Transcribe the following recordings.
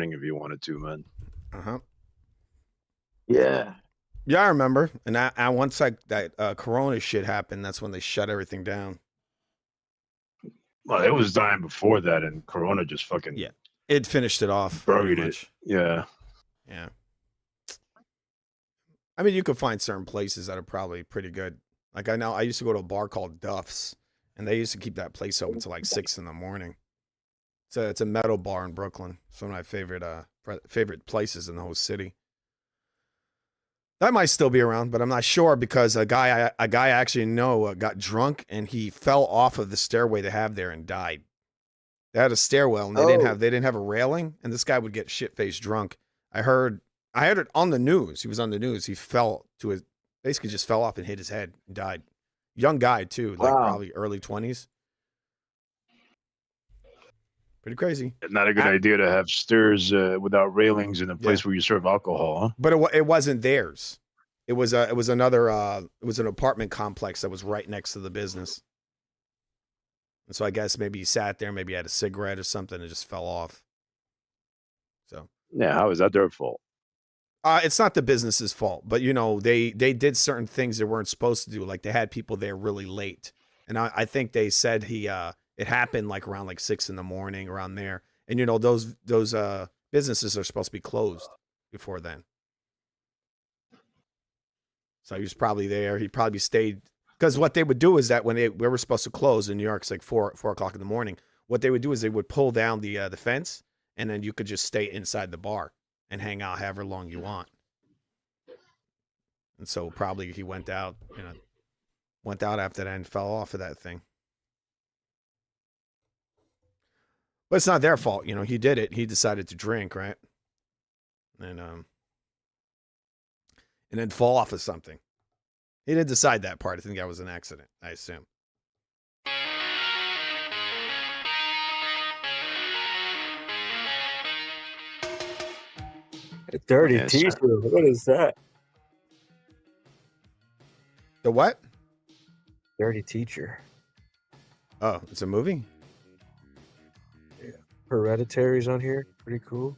morning if you wanted to, man. Uh-huh. Yeah. Yeah, I remember. And once that Corona shit happened, that's when they shut everything down. Well, it was dying before that, and Corona just fucking it finished it off. Buried it. Yeah. Yeah. I mean, you could find certain places that are probably pretty good. Like I used to go to a bar called Duff's, and they used to keep that place open until like 6 a.m. It's a metal bar in Brooklyn. It's one of my favorite places in the whole city. That might still be around, but I'm not sure because a guy I actually know got drunk and he fell off of the stairway they have there and died. They had a stairwell and they didn't have a railing, and this guy would get shit-faced drunk. I heard it on the news. He was on the news. He basically just fell off and hit his head and died. Young guy too, like probably early 20s. Pretty crazy. Not a good idea to have stairs without railings in a place where you serve alcohol, huh? But it wasn't theirs. It was an apartment complex that was right next to the business. And so I guess maybe he sat there, maybe he had a cigarette or something and just fell off. So yeah, how is that their fault? It's not the business's fault, but they did certain things they weren't supposed to do. Like they had people there really late, and I think they said it happened like around like 6 a.m. around there. And those businesses are supposed to be closed before then. So he was probably there. He probably stayed because what they would do is that when we were supposed to close in New York, it's like 4 o'clock in the morning. What they would do is they would pull down the fence, and then you could just stay inside the bar and hang out however long you want. And so probably he went out after that and fell off of that thing. But it's not their fault. He did it. He decided to drink, right? And then fall off of something. He didn't decide that part. I think that was an accident, I assume. A dirty t-shirt. What is that? The what? Dirty Teacher. Oh, it's a movie? Yeah. Hereditary's on here. Pretty cool.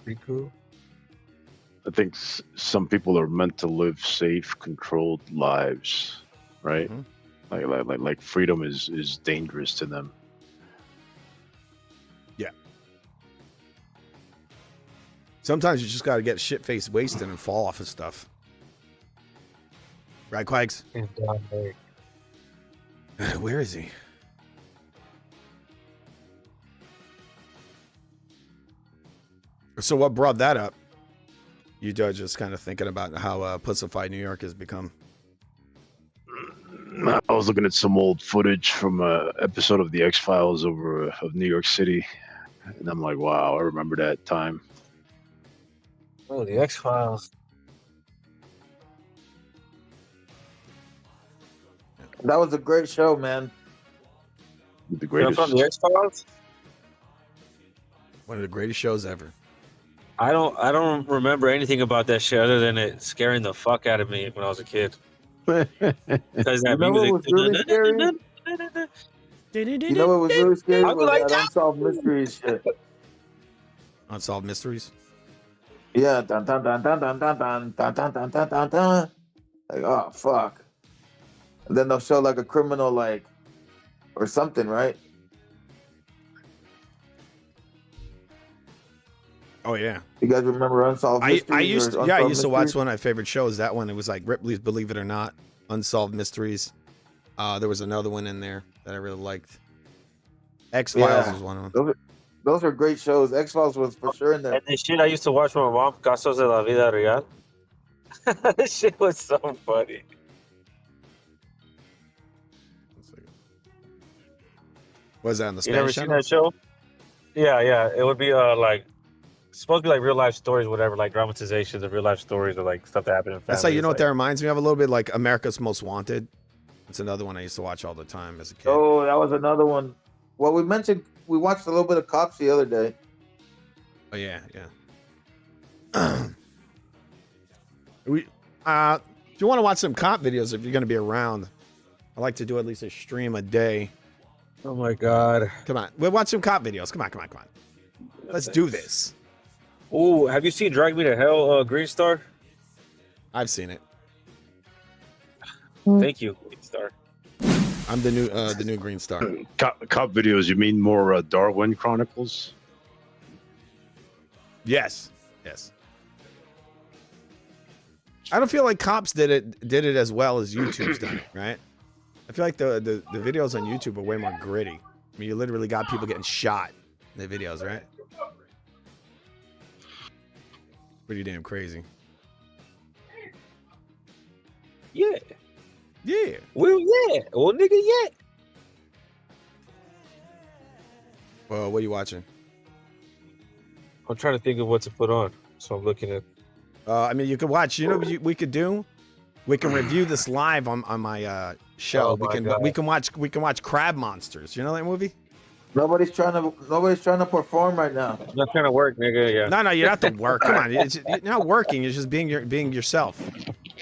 I think some people are meant to live safe, controlled lives, right? Mm-hmm. Like freedom is dangerous to them. Yeah. Sometimes you just got to get shit-faced wasted and fall off of stuff. Right, Quags? Where is he? So what brought that up? You just kind of thinking about how pussified New York has become. I was looking at some old footage from an episode of the X-Files of New York City, and I'm like, wow, I remember that time. Oh, the X-Files. That was a great show, man. The greatest. From the X-Files? One of the greatest shows ever. I don't remember anything about that shit other than it scaring the fuck out of me when I was a kid. Because that music. What was really scary? You know what was really scary? Was that Unsolved Mysteries shit. Unsolved Mysteries? Yeah. Dun, dun, dun, dun, dun, dun, dun, dun, dun, dun, dun, dun, dun. Like, oh, fuck. And then they'll show like a criminal, like, or something, right? Oh yeah. You guys remember Unsolved Mysteries? I used to watch one of my favorite shows. That one, it was like Ripley's Believe It or Not, Unsolved Mysteries. There was another one in there that I really liked. X-Files was one of them. Those are great shows. X-Files was for sure in there. And the shit I used to watch with my mom, Casos de la Vida Real. This shit was so funny. Was that on the Spanish You never channel? seen that show? Yeah. It would be like supposed to be like real life stories, whatever, like dramatizations of real life stories or like stuff that happened in families. That's how you know what that reminds me of a little bit, like America's Most Wanted. It's another one I used to watch all the time as a kid. Oh, that was another one. Well, we watched a little bit of Cops the other day. Oh yeah. If you want to watch some cop videos, if you're going to be around, I like to do at least a stream a day. Oh my god! Come on, we'll watch some cop videos. Come on. Let's do this. Oh, have you seen Drag Me to Hell, Green Star? I've seen it. Thank you, Green Star. I'm the new Green Star. Cop videos. You mean more Darwin Chronicles? Yes. I don't feel like Cops did it as well as YouTube's done it, right? I feel like the videos on YouTube are way more gritty. I mean, you literally got people getting shot in the videos, right? Pretty damn crazy. Yeah. Yeah. Well, yeah. Well, nigga, yeah. Well, what are you watching? I'm trying to think of what to put on, so I'm looking at. I mean, you could watch. You know what we could do? We can review this live on my show. Oh my God. we can watch Crab Monsters. You know that movie? Nobody's trying to perform right now. I'm not trying to work, nigga. Yeah. No, you don't have to work. Come on, you're not working. You're just being yourself.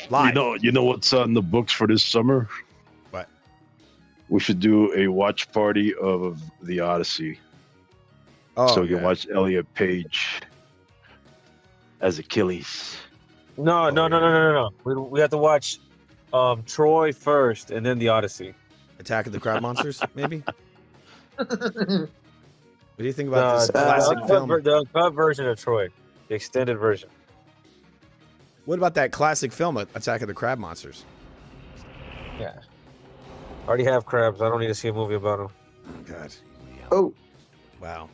Live. You know what's in the books for this summer? What? We should do a watch party of the Odyssey. Oh, so we can watch Elliot Page as Achilles. No. We have to watch Troy first, and then the Odyssey. Attack of the Crab Monsters, maybe. What do you think about this classic film? The uncut version of Troy, the extended version. What about that classic film, Attack of the Crab Monsters? Yeah. I already have crabs. I don't need to see a movie about them. Oh, God. Oh. Wow.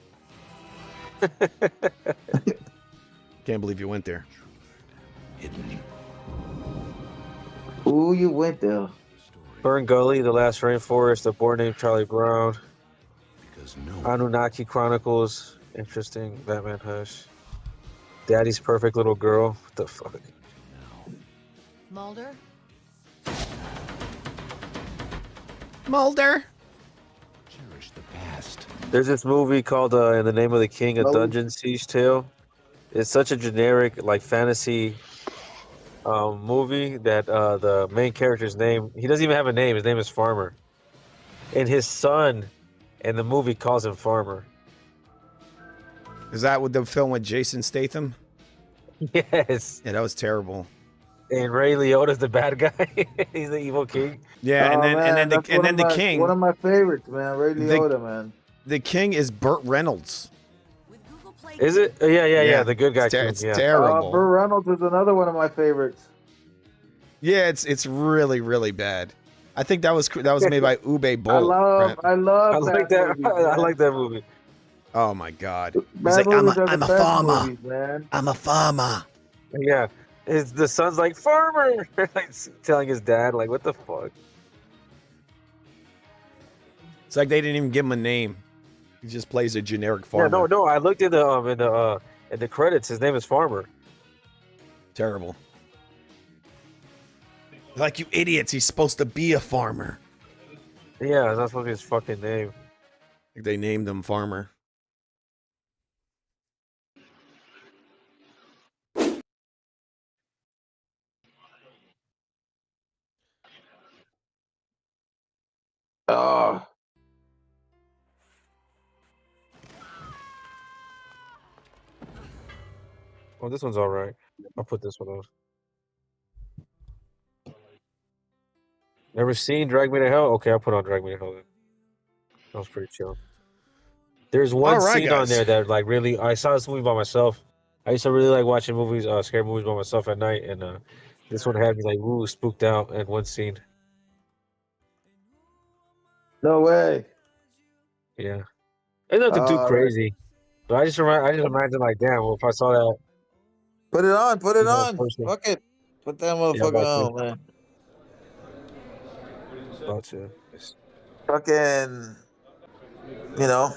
Can't believe you went there. Ooh, you went there. Fern Gully, The Last Rainforest, A Boy Named Charlie Brown, Anunnaki Chronicles, interesting, Batman Hush, Daddy's Perfect Little Girl, what the fuck? Mulder? Cherish the past. There's this movie called In the Name of the King, A Dungeon Siege Tale. It's such a generic, like, fantasy movie that the main character's name, he doesn't even have a name. His name is Farmer. And his son in the movie calls him Farmer. Is that what the film with Jason Statham? Yes. Yeah, that was terrible. And Ray Liotta's the bad guy. He's the evil king. Yeah, Oh, and then the king. One of my favorites, man. Ray Liotta, man. The king is Burt Reynolds. Is it? Yeah. The good guy. It's king, yeah. terrible. Burt Reynolds is another one of my favorites. Yeah, it's really, really bad. I think that was made by Ube Boll. I love like that. that. I like that movie. Oh my God. He's Bad like, movies are the I'm a best farmer. movies, man. I'm a farmer. Yeah. The son's like, Farmer! Like, telling his dad, like, what the fuck? It's like they didn't even give him a name. He just plays a generic farmer. Yeah, no. I looked in the credits. His name is Farmer. Terrible. Like, you idiots, he's supposed to be a farmer. Yeah, that's what his fucking name. They named him Farmer. Oh. Oh, this one's all right. I'll put this one on. Never seen Drag Me to Hell? Okay, I'll put on Drag Me to Hell then. That was pretty chill. There's one scene on there that, like, really, I saw this movie by myself. I used to really like watching movies, scary movies by myself at night, and this one had me, like, ooh, spooked out at one scene. No way. Yeah. It's nothing too crazy. But I just imagine, like, damn, well, if I saw that. Put it on. Put it on. Person. Fuck it. Put that motherfucker on, man. About to. Fucking, you know.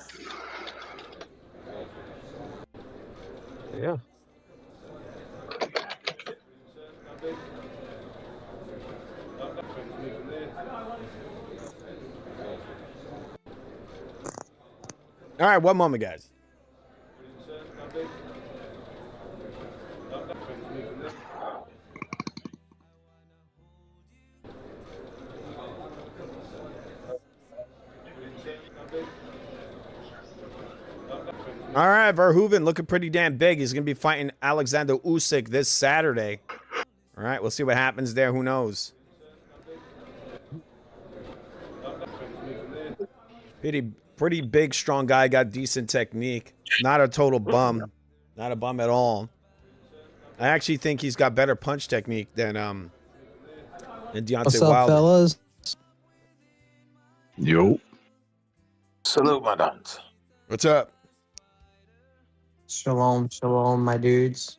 Yeah. All right, one moment, guys. All right, Verhoeven looking pretty damn big. He's going to be fighting Alexander Usyk this Saturday. All right, we'll see what happens there. Who knows? Pretty big, strong guy. Got decent technique. Not a total bum. Not a bum at all. I actually think he's got better punch technique than Deontay What's up, Wilder. fellas? Yo. Salute, my dons. What's up? Shalom, shalom, my dudes.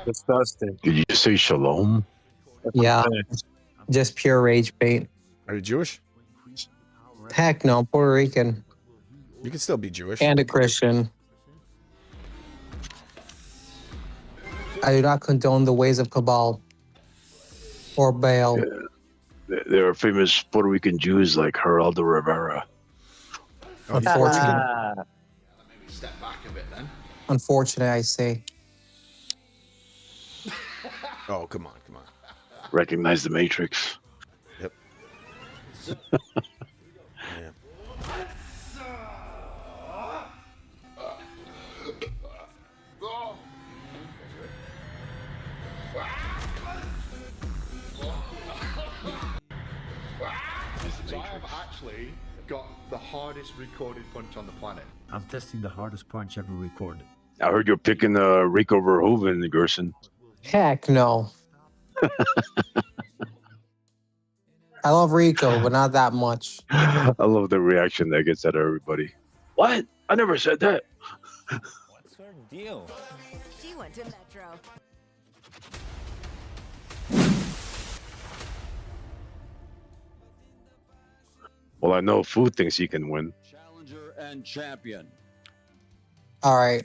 Disgusting. Did you just say shalom? Yeah, just pure rage bait. Are you Jewish? Heck no, Puerto Rican You can still be Jewish. and a Christian. I do not condone the ways of Cabal or Baal. There are famous Puerto Rican Jews like Geraldo Rivera. Unfortunate. Step back a bit then. Unfortunate, I say. Oh, come on. Recognize the Matrix. Yep. Yeah. So I have actually got the hardest recorded punch on the planet. I'm testing the hardest punch ever recorded. I heard you're picking Rico Verhoeven, Gerson. Heck no. I love Rico, but not that much. I love the reaction that gets out of everybody. What? I never said that. What's her deal? She went to Metro. Well, I know Fu thinks he can win. Challenger and champion. All right.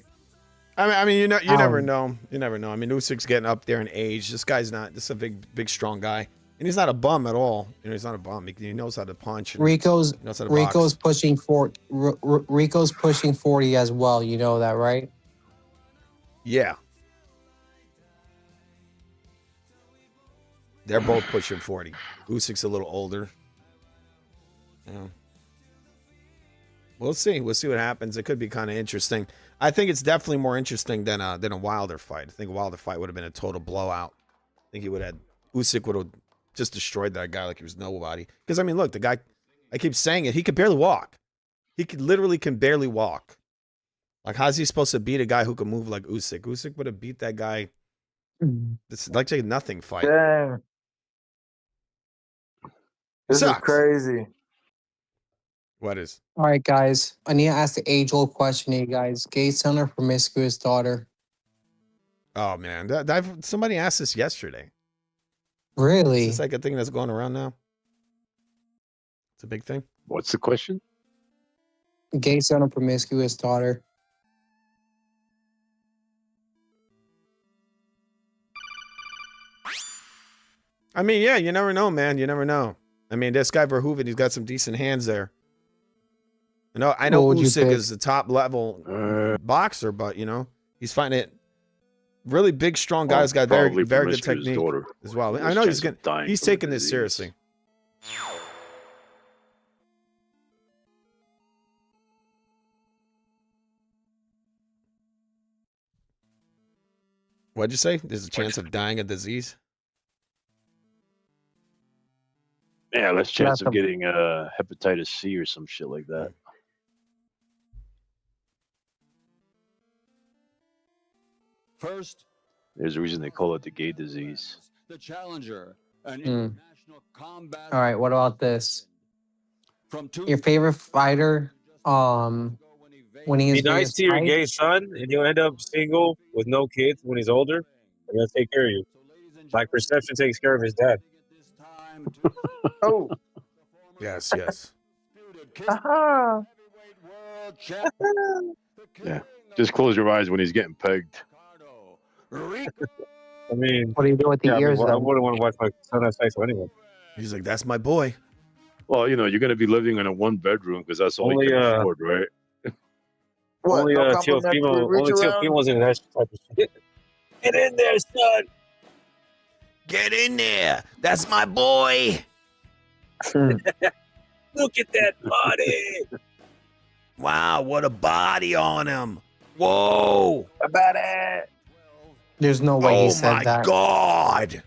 I mean, you never know. You never know. I mean, Usyk's getting up there in age. This guy's not. This is a big, strong guy, and he's not a bum at all. He's not a bum. He knows how to punch. Rico's knows how to box. pushing Rico's pushing 40 as well. You know that, right? Yeah. They're both pushing 40. Usyk's a little older. Yeah. We'll see. We'll see what happens. It could be kind of interesting. I think it's definitely more interesting than a Wilder fight. I think a Wilder fight would have been a total blowout. I think Usyk would have just destroyed that guy like he was nobody. Because I mean, look, the guy, I keep saying it, he could barely walk. He literally can barely walk. Like, how's he supposed to beat a guy who can move like Usyk? Usyk would have beat that guy. It's like a nothing fight. Damn. This Sucks. is crazy. What is? All right, guys. I need to ask the age-old question to you guys. Gay son or promiscuous daughter? Oh man, somebody asked this yesterday. Really? Is this like a thing that's going around now? It's a big thing. What's the question? Gay son or promiscuous daughter? I mean, yeah, you never know, man. You never know. I mean, this guy Verhoeven, he's got some decent hands there. I know Usyk is the top level boxer, but he's fighting it. Really big, strong guys got very good technique as well. I know he's taking this seriously. What'd you say? There's a chance of dying of disease? Yeah, less chance of getting hepatitis C or some shit like that. First, there's a reason they call it the gay disease. The Challenger, an international combat. All right, what about this? Your favorite fighter, when he is be nice to your gay son, and you'll end up single with no kids when he's older. They're gonna take care of you, like Perception takes care of his dad. Oh, yes. Yeah, just close your eyes when he's getting pegged. I mean, what do you do with the ears? I wouldn't want to watch my son have sex with anyone. He's like, that's my boy. Well, you're going to be living in a one bedroom because that's all you can afford, right? Only Teofimo's in that type of shit. Get in there, son. Get in there. That's my boy. Look at that body. Wow, what a body on him. Whoa. About it. There's no way he Oh said my that. God.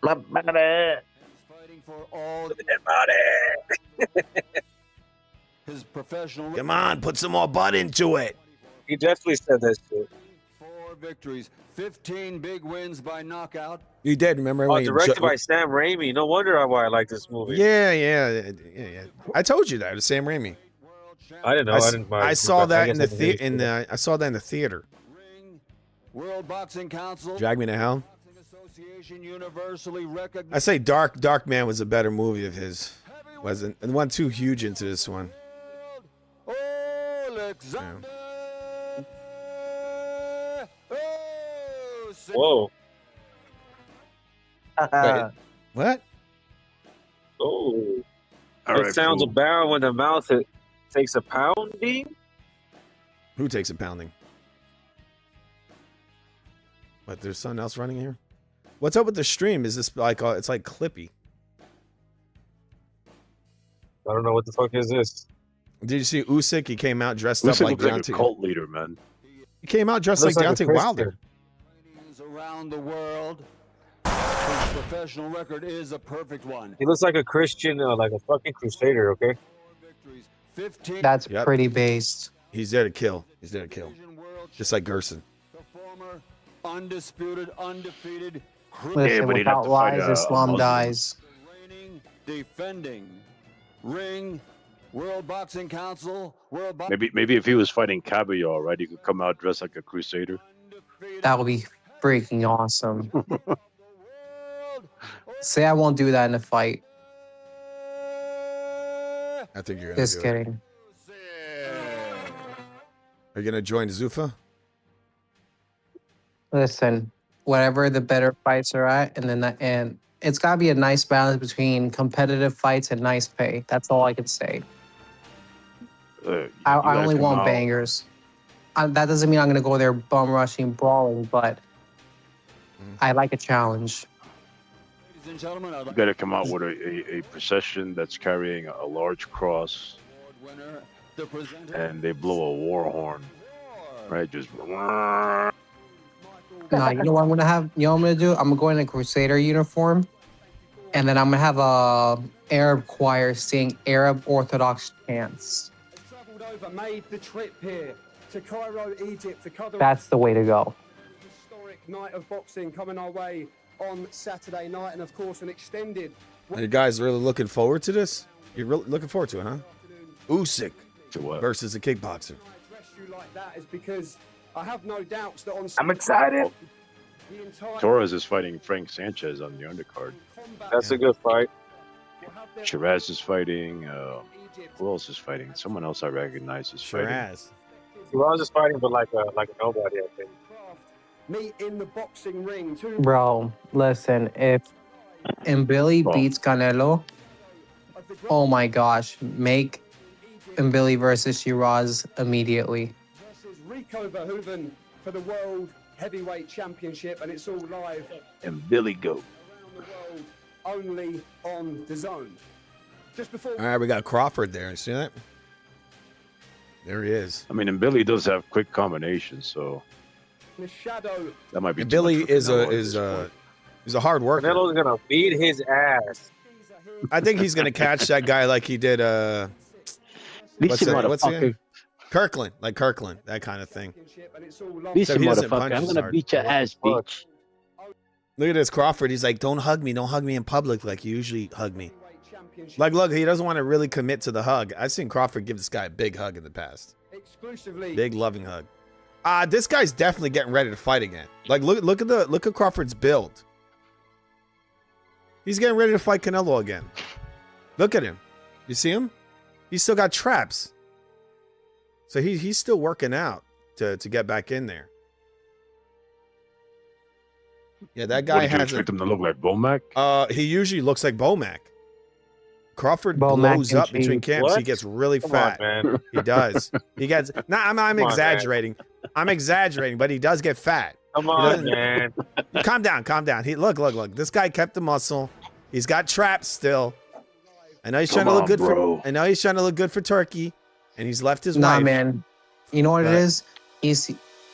About it. Fighting for all his professional. Come on, put some more butt into it. He definitely said that shit. 4 victories, 15 big wins by knockout. You did, remember when Directed by Sam Raimi. No wonder why I like this movie. Yeah. I told you that. It was Sam Raimi. I didn't know. I saw that in the I saw that in the theater. World Boxing Council. Drag Me to Hell. Association universally recognized. I say Dark Man was a better movie of his. Wasn't and one too huge into this one. Alexander. Whoa. Wait, what? Oh. All It right, sounds fool. a barrel in the mouth. It takes a pounding. Who takes a pounding? But there's something else running here. What's up with the stream? Is this like it's like Clippy? I don't know what the fuck is this. Did you see Usyk? He came out dressed Usyk up like looks like a Deontay. cult leader, man. He came out dressed like Looks like a Deontay Christian. Wilder. Around the world. His professional record is a perfect one. He looks like a Christian, like a fucking crusader, okay? Victories, 15 That's Yep. pretty based. He's there to kill. He's there to kill. Just like Gerson. the former undisputed, undefeated, Listen, but he'd have without to fight lies, a Islam Muslim. dies. reigning, defending, ring, World Boxing Council, World Boxing Maybe if he was fighting Caviar, right, he could come out dressed like a crusader. That would be freaking awesome. Say I won't do that in a fight. I think you're gonna Just do it. kidding. Are you gonna join Zufa? Listen, whatever the better fights are at, and it's gotta be a nice balance between competitive fights and nice pay. That's all I can say. You I gotta only come want out- bangers. That doesn't mean I'm gonna go there bum rushing, brawling, but I like a challenge. Ladies and gentlemen, I'd You like got to come out with a procession that's carrying a large cross, award winner, the presenter, and they blow a war horn, right? Just No, you know what I'm gonna have? You know what I'm gonna do? I'm gonna go in a Crusader uniform, and then I'm gonna have a Arab choir sing Arab Orthodox chants. Travelled over, made the trip here to Cairo, Egypt, to cover That's the way to go. historic night of boxing coming our way on Saturday night, and of course an extended Are you guys really looking forward to this? You're really looking forward to it, huh? Usyk to what? versus a kickboxer. I address you like that is because I have no doubts that on I'm excited. the entire Torres is fighting Frank Sanchez on the undercard. combat That's a good fight. will have their Shiraz is fighting. Egypt. Who else is fighting? Someone else I recognize is fighting. Shiraz. He was just fighting, but like a nobody, I think. Craft meet in the boxing ring. Two Bro, listen, if Billy Oh. beats Canelo, of the oh my gosh, make Billy versus Shiraz immediately. versus Rico Verhoeven for the World Heavyweight Championship, and it's all live And Billy Goat. around the world, only on the Zone. Just before All right, we got Crawford there. See that? There he is. I mean, and Billy does have quick combinations, so the shadow, that might be. And too Billy much for is Canelo a at is this a point. he's a hard worker. Canelo's gonna beat his ass. I think he's gonna catch that guy like he did. What's Listen, that? What's the motherfucker. name? Kirkland, like Kirkland, that kind of thing. championship, and it's all live. Listen, he doesn't motherfucker. punch I'm as gonna hard. beat your ass, bitch. Look at this Crawford. He's like, don't hug me in public like you usually hug me. Heavyweight Championship Like, look, he doesn't want to really commit to the hug. I've seen Crawford give this guy a big hug in the past. exclusively. Big loving hug. This guy's definitely getting ready to fight again. Like, look at Crawford's build. He's getting ready to fight Canelo again. Look at him. You see him? He's still got traps. So he's still working out to get back in there. Yeah, that What, guy did you has expect him to look like Bomac? he usually looks like Bomac. Crawford Bomac blows and up between cheese. camps. He What? gets really Come fat. on, man. He does. He gets. No, I'm on, exaggerating. I'm exaggerating, but he does get fat. Come on, doesn't- man. Calm down, calm down. Look. This guy kept the muscle. He's got traps still. I know he's trying to Come look on, good bro. for. I know he's trying to look good for Turkey. and he's left his Nah, wife. man. You know what it But- is?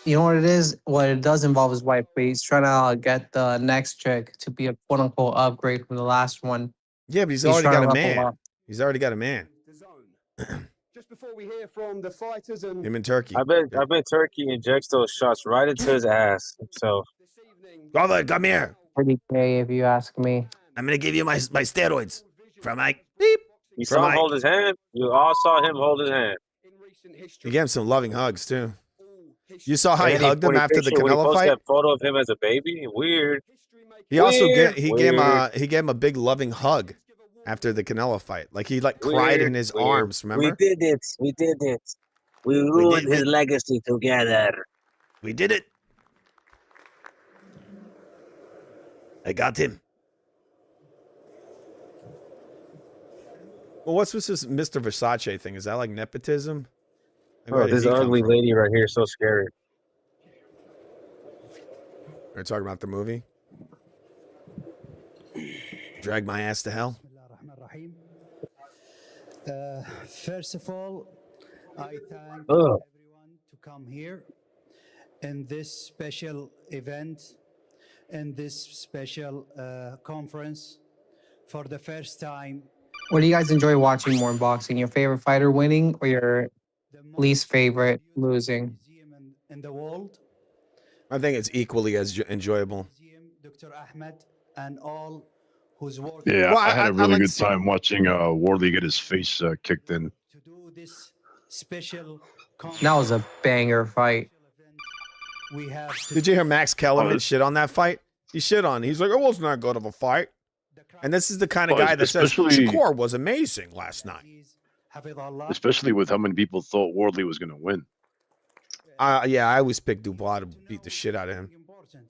You know what it is? What it does involve his wife, but he's trying to get the next chick to be a quote unquote upgrade from the last one. Yeah, but he's He's already trying got to a level man. up. He's already got a man. The zone. Just before we hear from the fighters and Him in Turkey. I bet Turkey injects those shots right into his ass himself. this evening, Brother, come here. Pretty gay, if you ask me. I'm gonna give you my steroids from Mike. Beep. You From saw him Mike. hold his hand. You all saw him hold his hand. in recent He history, gave him some loving hugs too. all history- You saw how he And then hugged him when he after the when he Canelo posted fight. that photo of him as a baby. Weird. history making- He also Weird, he gave him a big loving hug after the Canelo fight. Like he cried in his arms. Remember? We did it. We did it. We ruined his legacy together. We did it. I got him. Well, what's with this Mr. Versace thing? Is that like nepotism? Like, where Oh, did this he come ugly from? lady right here is so scary. We're talking about the movie. Drag my ass to hell. First of all, I thank Ugh. everyone to come here in this special event, in this special conference for the first time. What do you guys enjoy watching more in boxing? Your favorite fighter winning or your The most least favorite losing? museum in the world, I think it's equally as enjoyable. Museum, Dr. Ahmed, and all who's working Yeah, Well, I had I a really like good to see- time watching Wardley get his face kicked in. to do this special That was a banger fight. event. We have to Did you hear Max Kellerman Oh, shit on that fight? He shit on it. He's like, it wasn't that good of a fight. the crowd And this is the kind of Well, guy that says especially- Shakur was amazing last night. is Hafidhullah. Especially with how many people thought Wardley was going to win. Yeah, I always pick Dubois to beat the shit out of him. Important.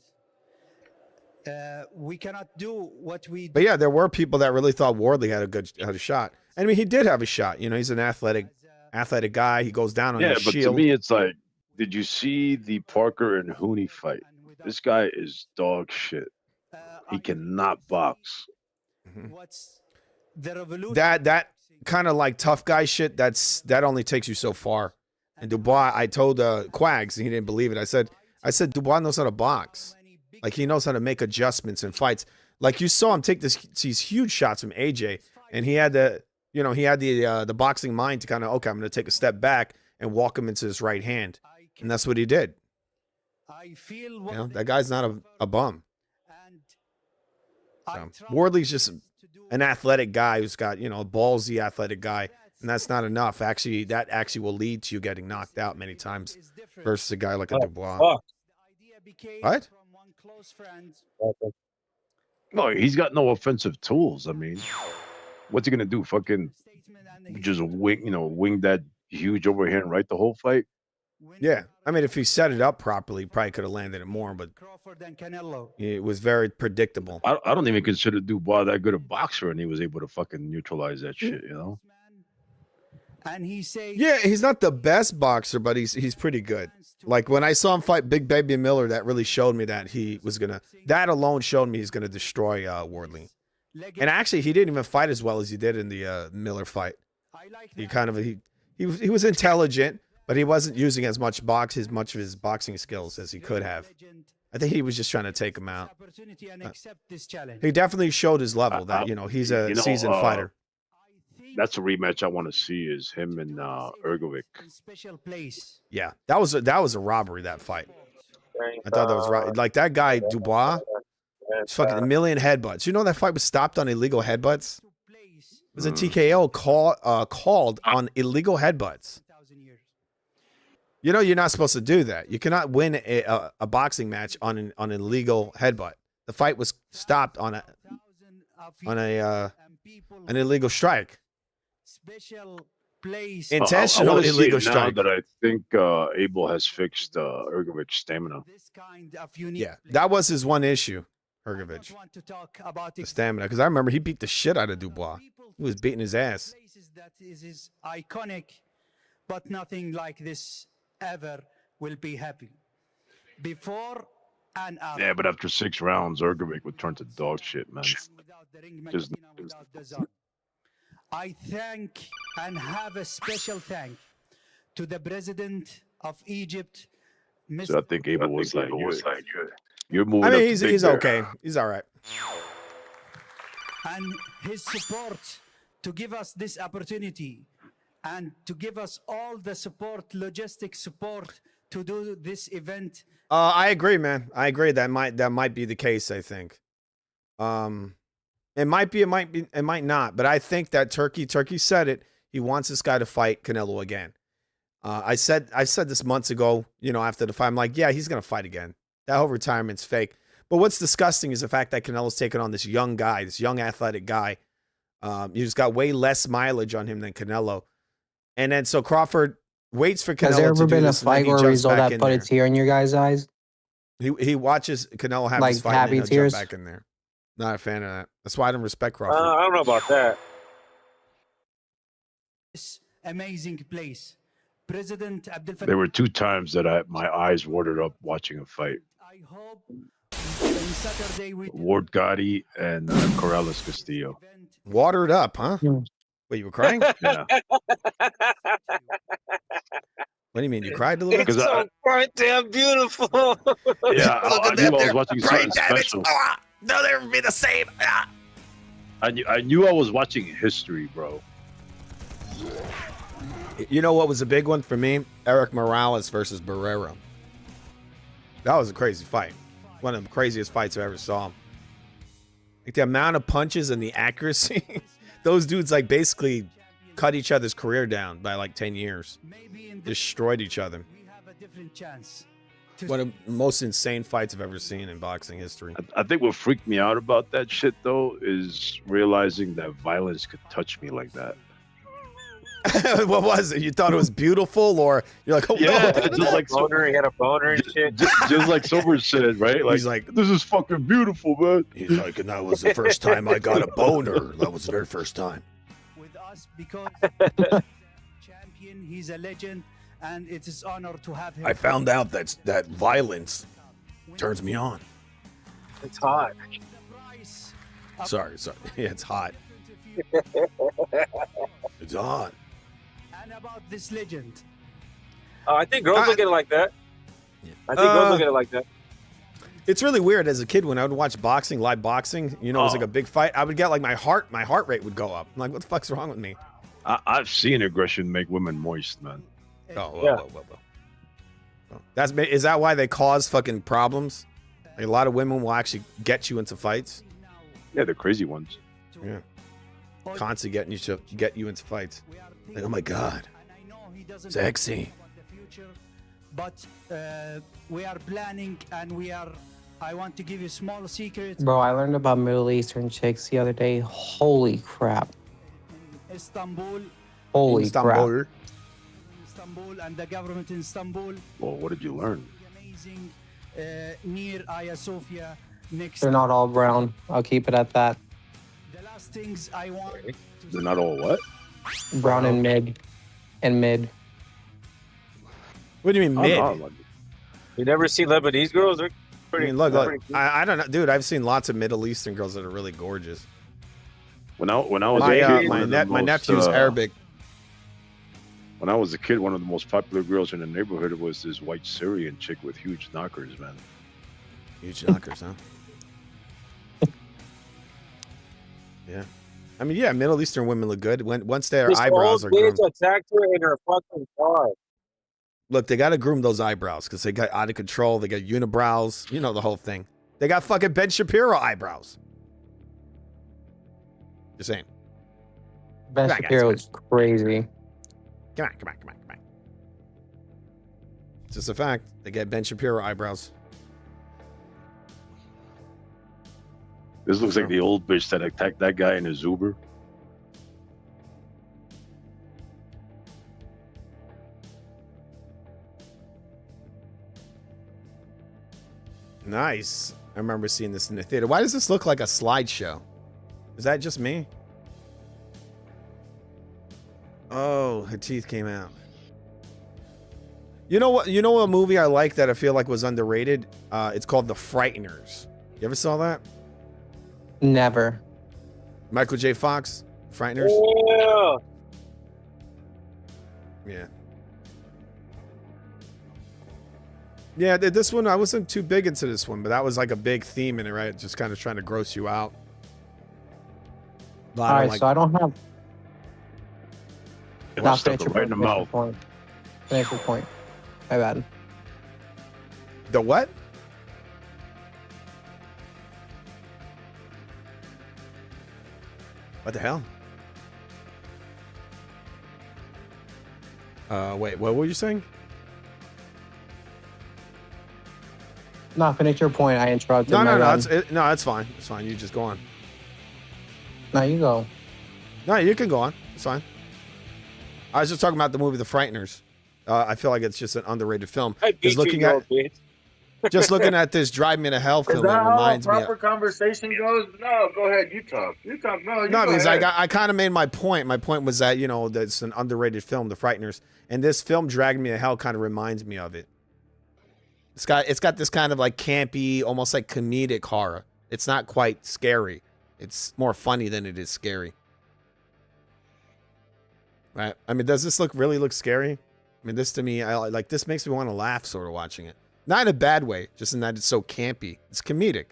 We cannot do what we do. But yeah, there were people that really thought Wardley had a shot. I mean, he did have a shot. You know, he's an athletic guy. He goes down on Yeah, his but shield. to me, it's like, did you see the Parker and Hooney fight? This guy is dog shit. He cannot box. What's the revolution? that kind of like tough guy shit. That only takes you so far. And Dubois, I told Quags, and he didn't believe it. I said Dubois knows how to box. Like he knows how to make adjustments in fights. Like you saw him take these huge shots from AJ, and he had the boxing mind to kind of, okay, I'm going to take a step back and walk him into his right hand, and that's what he did. I feel You what know, they that guy's not a bum. and I So, try Wardley's just to do an athletic guy who's got, a ballsy athletic guy, and that's not enough. Actually, that actually will lead to you getting knocked out many times is different. versus a guy like a Dubois. Fuck. The idea became What? from one close friend. No, he's got no offensive tools. I mean, what's he going to do? Fucking Statement and just wing that huge overhand right the whole fight? Yeah, I mean, if he set it up properly, he probably could have landed it more, but Crawford and Canelo. it was very predictable. I don't even consider Dubois that good a boxer, and he was able to fucking neutralize that shit, you know? And he said, Yeah, he's not the best boxer, but he's pretty good. Like when I saw him fight Big Baby Miller, that really showed me that he was gonna. That alone showed me he's gonna destroy Wardley. And actually, he didn't even fight as well as he did in the Miller fight. I like He that. kind of he was intelligent, but he wasn't using as much of his boxing skills as he could have. Legend. I think he was just trying to take him out. Opportunity and accept this challenge. He definitely showed his level that he's a seasoned fighter. I think That's a rematch I want to see is him and Ergovic. in special place. Yeah, that was a robbery, that fight. I thought that was right. Like that guy Dubois, it's fucking a million headbutts. You know that fight was stopped on illegal headbutts. It was a TKO called on illegal headbutts. 1,000 years. You know you're not supposed to do that. You cannot win a boxing match on an illegal headbutt. The fight was stopped on an illegal strike. Special place. Intentional I wanna see illegal it now strike. that I think Abel has fixed Ergovic's stamina. This kind of unique. Yeah, that was his one issue, Hergovich, I want to talk about the stamina. Because I remember he beat the shit out of Dubois. He was beating his ass. places that is iconic, but nothing like this ever will be happy. Before and after. Yeah, but after 6 rounds, Ergovic would turn to dog shit, man. Without the ring, Just- Medina, without the zone. I thank and have a special thank to the president of Egypt, So I Mr. think Abel was like, you're moving I mean, up to Big he's Bear. okay. He's all right. and his support to give us this opportunity and to give us all the support, logistic support to do this event. I agree, man. I agree. That might be the case. I think. It might be. It might not. But I think that Turkey said it. He wants this guy to fight Canelo again. I said this months ago. You know, after the fight, I'm like, yeah, he's gonna fight again. That whole retirement's fake. But what's disgusting is the fact that Canelo's taking on this young guy, this young athletic guy. He's got way less mileage on him than Canelo. And then so Crawford waits for Canelo. Has there ever to do been a this, and then fight he or a jumps result back that in put a there. tear in your guys' eyes? He watches Canelo have Like his fight happy and he'll tears? jump back in there. Not a fan of that. That's why I don't respect Crawford. I don't know about that. This amazing place. President Abdel Fattah. There were 2 times that my eyes watered up watching a fight. I hope on Saturday we Ward Gotti and Corrales Castillo. Watered up, huh? Wait, you were crying? Yeah. What do you mean? You cried a little bit? It's so goddamn beautiful. Yeah, I knew I was watching something damage. special. They'll never be the same. I knew I was watching history, bro. You know what was a big one for me? Eric Morales versus Barrera. That was a crazy fight. One of the craziest fights I ever saw. Like the amount of punches and the accuracy. Those dudes like basically cut each other's career down by like 10 years. Destroyed each other. we have a different chance. One of the most insane fights I've ever seen in boxing history. I think what freaked me out about that shit, though, is realizing that violence could touch me like that. What was it? You thought it was beautiful, or you're like, oh Yeah, no. just like Boner, he had a boner and shit. just like Sober said, right? He's like, this is fucking beautiful, man. He's like, and that was the first time I got a boner. That was the very first time. With us because champion, he's a legend, and it is honor to have him. I found out that violence turns me on. It's hot. Sorry. Yeah, it's hot. It's hot. And about this legend. I think girls look at it like that. I think girls look at it like that. It's really weird. As a kid, when I would watch boxing, live boxing, you know, it was like a big fight. I would get like my heart rate would go up. I'm like, what the fuck's wrong with me? I've seen aggression make women moist, man. Whoa. Is that why they cause fucking problems? Like a lot of women will actually get you into fights. Yeah, the crazy ones. Yeah. Constantly get you into fights. Like, oh my god, sexy. But we are planning, and I want to give you a small secret. Bro, I learned about Middle Eastern chicks the other day. Holy crap. Istanbul. Holy crap. Istanbul and the government in Istanbul. Well, what did you learn? Amazing. Near Hagia Sophia. Next. They're not all brown. I'll keep it at that. The last things I want. They're not all what? Brown and mid. What do you mean mid? You never see Lebanese girls? They're pretty. I mean, look. I don't know, dude. I've seen lots of Middle Eastern girls that are really gorgeous. When I was a kid, my nephew's Arabic. When I was a kid, one of the most popular girls in the neighborhood was this white Syrian chick with huge knockers, man. Huge knockers, huh? Yeah. I mean, yeah, Middle Eastern women look good once their eyebrows are groomed. Attacked her in her fucking car. Look, they got to groom those eyebrows because they got out of control. They got unibrows. You know the whole thing. They got fucking Ben Shapiro eyebrows. Just saying. Ben Shapiro is crazy. Come on. It's just a fact. They get Ben Shapiro eyebrows. This looks like the old bitch that attacked that guy in his Uber. Nice. I remember seeing this in the theater. Why does this look like a slideshow? Is that just me? Oh, her teeth came out. You know what? You know what movie I like that I feel like was underrated? It's called The Frighteners. You ever saw that? Never. Michael J. Fox, Frighteners. Yeah. Yeah. Yeah, this one, I wasn't too big into this one, but that was like a big theme in it, right? Just kind of trying to gross you out. All right, so I don't have. You want to stuff it right in the mouth. Finish your point. My bad. The what? What the hell? Wait, what were you saying? No, finish your point. I interrupted. No, it's fine. It's fine. You just go on. No, you go. No, you can go on. It's fine. I was just talking about the movie The Frighteners. I feel like it's just an underrated film. Just looking at this Drive Me to Hell film, Is that it reminds how me. a proper conversation goes? No, go ahead. You talk. You talk. No, you No, go because ahead. I kind of made my point. My point was that, you know, that's an underrated film, The Frighteners, and this film, Drag Me to Hell, kind of reminds me of it. It's got this kind of like campy, almost like comedic horror. It's not quite scary. It's more funny than it is scary. Right? I mean, does this really look scary? I mean, this to me, this makes me want to laugh sort of watching it. Not in a bad way, just in that it's so campy. It's comedic.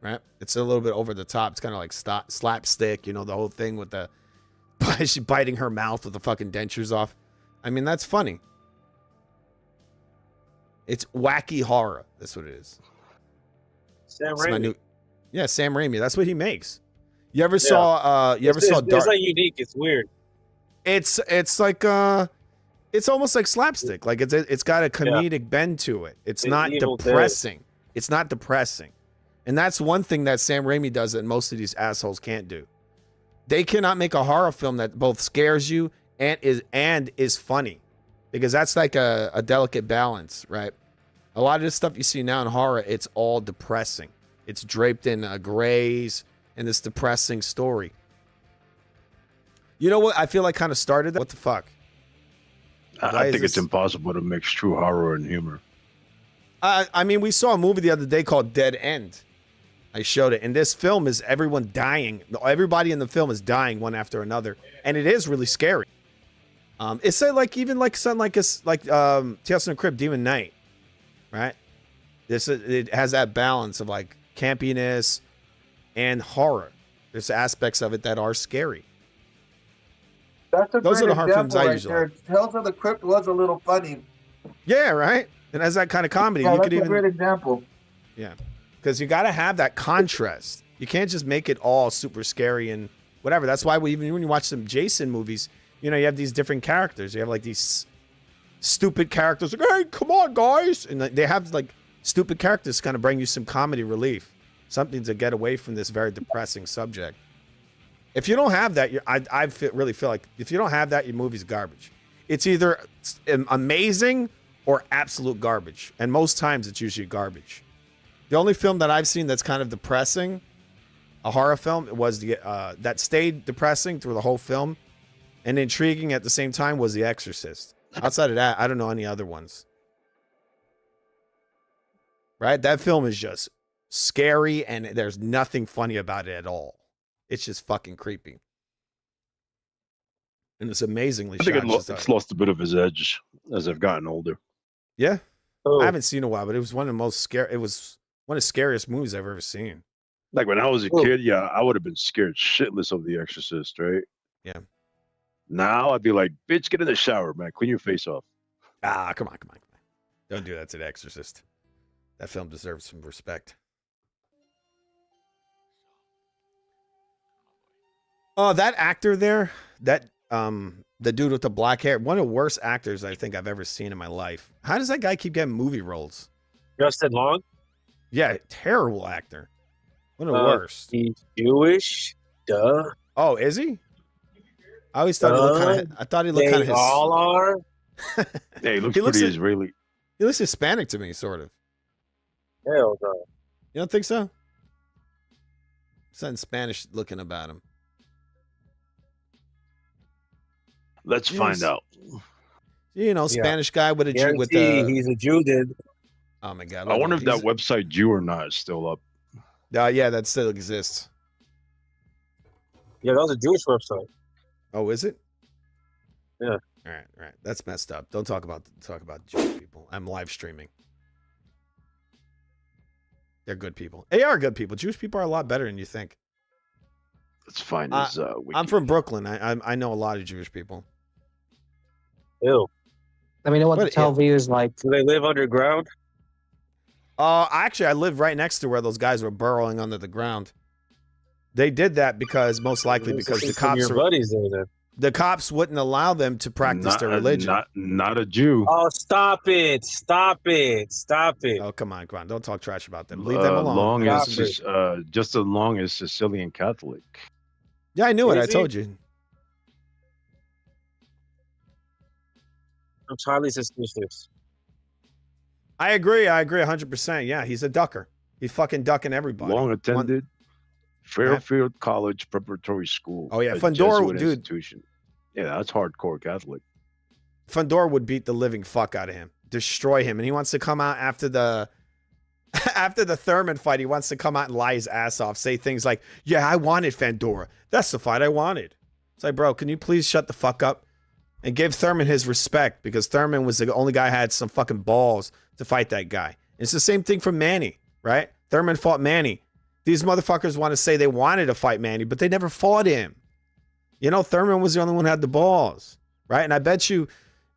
Right? It's a little bit over the top. It's kind of like slapstick, you know, the whole thing with the she biting her mouth with the fucking dentures off. I mean, that's funny. It's wacky horror. That's what it is. Sam Raimi. Sam Raimi. That's what he makes. You ever saw Dark? It's like unique. It's weird. It's like it's almost like slapstick. Like it's got a comedic bend to it. It's not depressing. It's not depressing. And that's one thing that Sam Raimi does that most of these assholes can't do. They cannot make a horror film that both scares you and is funny. Because that's like a delicate balance, right? A lot of this stuff you see now in horror, it's all depressing. It's draped in grays and this depressing story. You know what I feel like kind of started that? What the fuck? I think it's impossible to mix true horror and humor. I mean, we saw a movie the other day called Dead End. I showed it. And this film is everyone dying. Everybody in the film is dying one after another. And it is really scary. It's like even like something like Tales from the Crypt, Demon Knight, right? It has that balance of like campiness and horror. There's aspects of it that are scary. Those are the horror films I usually like. Tales of the Crypt was a little funny. Yeah, right. And as that kind of comedy, yeah, you that's could even a great example. Yeah, because you got to have that contrast. You can't just make it all super scary and whatever. That's why even when you watch some Jason movies. You know, you have these different characters. You have like these stupid characters like, hey, come on, guys. And they have like stupid characters to kind of bring you some comedy relief. Something to get away from this very depressing subject. If you don't have that, really feel like if you don't have that, your movie's garbage. It's either amazing or absolute garbage. And most times it's usually garbage. The only film that I've seen that's kind of depressing, a horror film, was that stayed depressing through the whole film and intriguing at the same time was The Exorcist. Outside of that, I don't know any other ones. Right? That film is just scary and there's nothing funny about it at all. It's just fucking creepy. And it's amazingly shot. I think it's lost a bit of its edge as I've gotten older. Yeah? I haven't seen it in a while, but it was one of the most scary. It was one of the scariest movies I've ever seen. Like when I was a kid, yeah, I would have been scared shitless of The Exorcist, right? Yeah. Now I'd be like, bitch, get in the shower, man. Clean your face off. Ah, come on. Don't do that to The Exorcist. That film deserves some respect. Oh, that actor there, the dude with the black hair, one of the worst actors I think I've ever seen in my life. How does that guy keep getting movie roles? Justin Long? Yeah, terrible actor. One of the worst. He's Jewish. Duh. Oh, is he? I always thought he looked kind of. I thought he looked kind of. They all are. Yeah, he looks pretty Israeli. He looks Hispanic to me, sort of. Hell no. You don't think so? Something Spanish looking about him. Let's find out. You know, Spanish guy with a Jew with he's a Jew, dude. Oh my god! I wonder if that website Jew or not is still up. Yeah, that still exists. Yeah, that was a Jewish website. Oh, is it? Yeah. All right. That's messed up. Don't talk about Jewish people. I'm live streaming. They're good people. They are good people. Jewish people are a lot better than you think. Let's find his wiki. I'm from Brooklyn. I know a lot of Jewish people. Ew. Let me know what the Tel Aviv is like. Do they live underground? Actually, I live right next to where those guys were burrowing under the ground. They did that because, most likely, because the cops the cops wouldn't allow them to practice their religion. Not a Jew. Oh, stop it! Stop it! Stop it! Oh, come on! Don't talk trash about them. Leave them alone. Just as long as Sicilian Catholic. Yeah, I knew it. I told you. I'm highly suspicious. I agree 100%. Yeah, he's a ducker. He's fucking ducking everybody. Long attended Fairfield College Preparatory School. Oh yeah, a Fundora, Jesuit dude. Institution. Yeah, that's hardcore Catholic. Fundora would beat the living fuck out of him, destroy him, and he wants to come out after the Thurman fight. He wants to come out and lie his ass off, say things like, "Yeah, I wanted Fundora. That's the fight I wanted." It's like, bro, can you please shut the fuck up and give Thurman his respect, because Thurman was the only guy who had some fucking balls to fight that guy. It's the same thing for Manny, right? Thurman fought Manny. These motherfuckers want to say they wanted to fight Manny, but they never fought him. You know, Thurman was the only one who had the balls, right? And I bet you,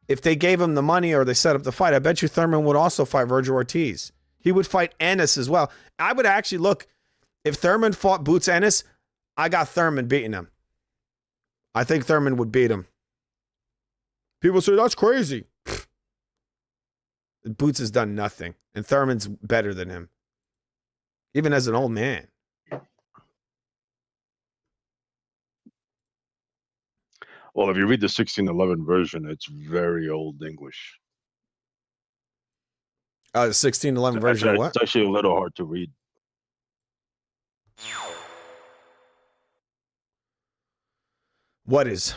if they gave him the money or they set up the fight, I bet you Thurman would also fight Virgil Ortiz. He would fight Ennis as well. I would actually look, if Thurman fought Boots Ennis, I got Thurman beating him. I think Thurman would beat him. People say, that's crazy. Boots has done nothing, and Thurman's better than him, even as an old man. Well, if you read the 1611 version, it's very old English. The 1611 version of what? It's actually a little hard to read. What is?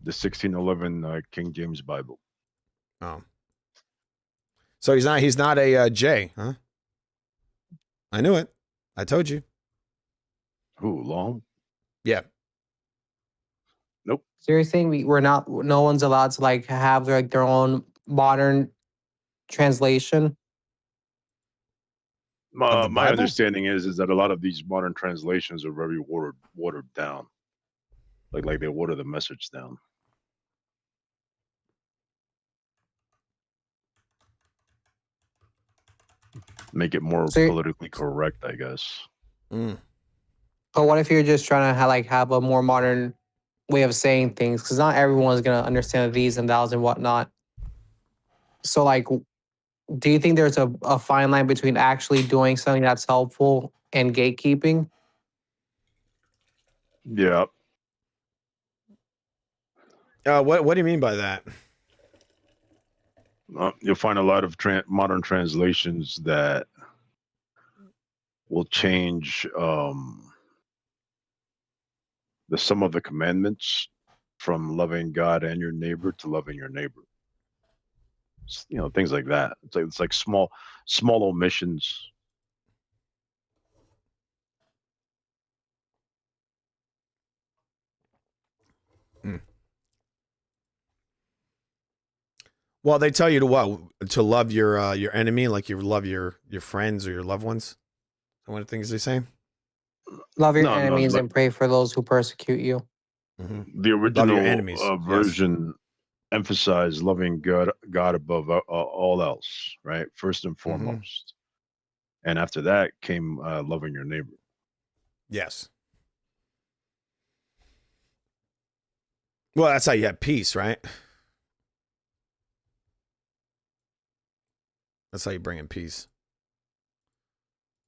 The 1611 King James Bible. Oh. So he's not a J, huh? I knew it. I told you. Who, Long? Yeah. Nope. So you're saying no one's allowed to like have their own modern translation? My understanding is that a lot of these modern translations are very watered down. Like they water the message down. Make it more politically correct, I guess. Mm. But what if you're just trying to have a more modern way of saying things? Because not everyone's gonna understand these and thous and whatnot. So do you think there's a fine line between actually doing something that's helpful and gatekeeping? Yeah. What do you mean by that? You'll find a lot of modern translations that will change some of the commandments from loving God and your neighbor to loving your neighbor. Things like that. It's like small omissions. Well, they tell you to love your enemy, like you love your friends or your loved ones. One of the things they say. Love your enemies and pray for those who persecute you. Mm-hmm. The original version emphasized loving God above all else, right? First and foremost. And after that came loving your neighbor. Yes. Well, that's how you have peace, right? That's how you bring in peace.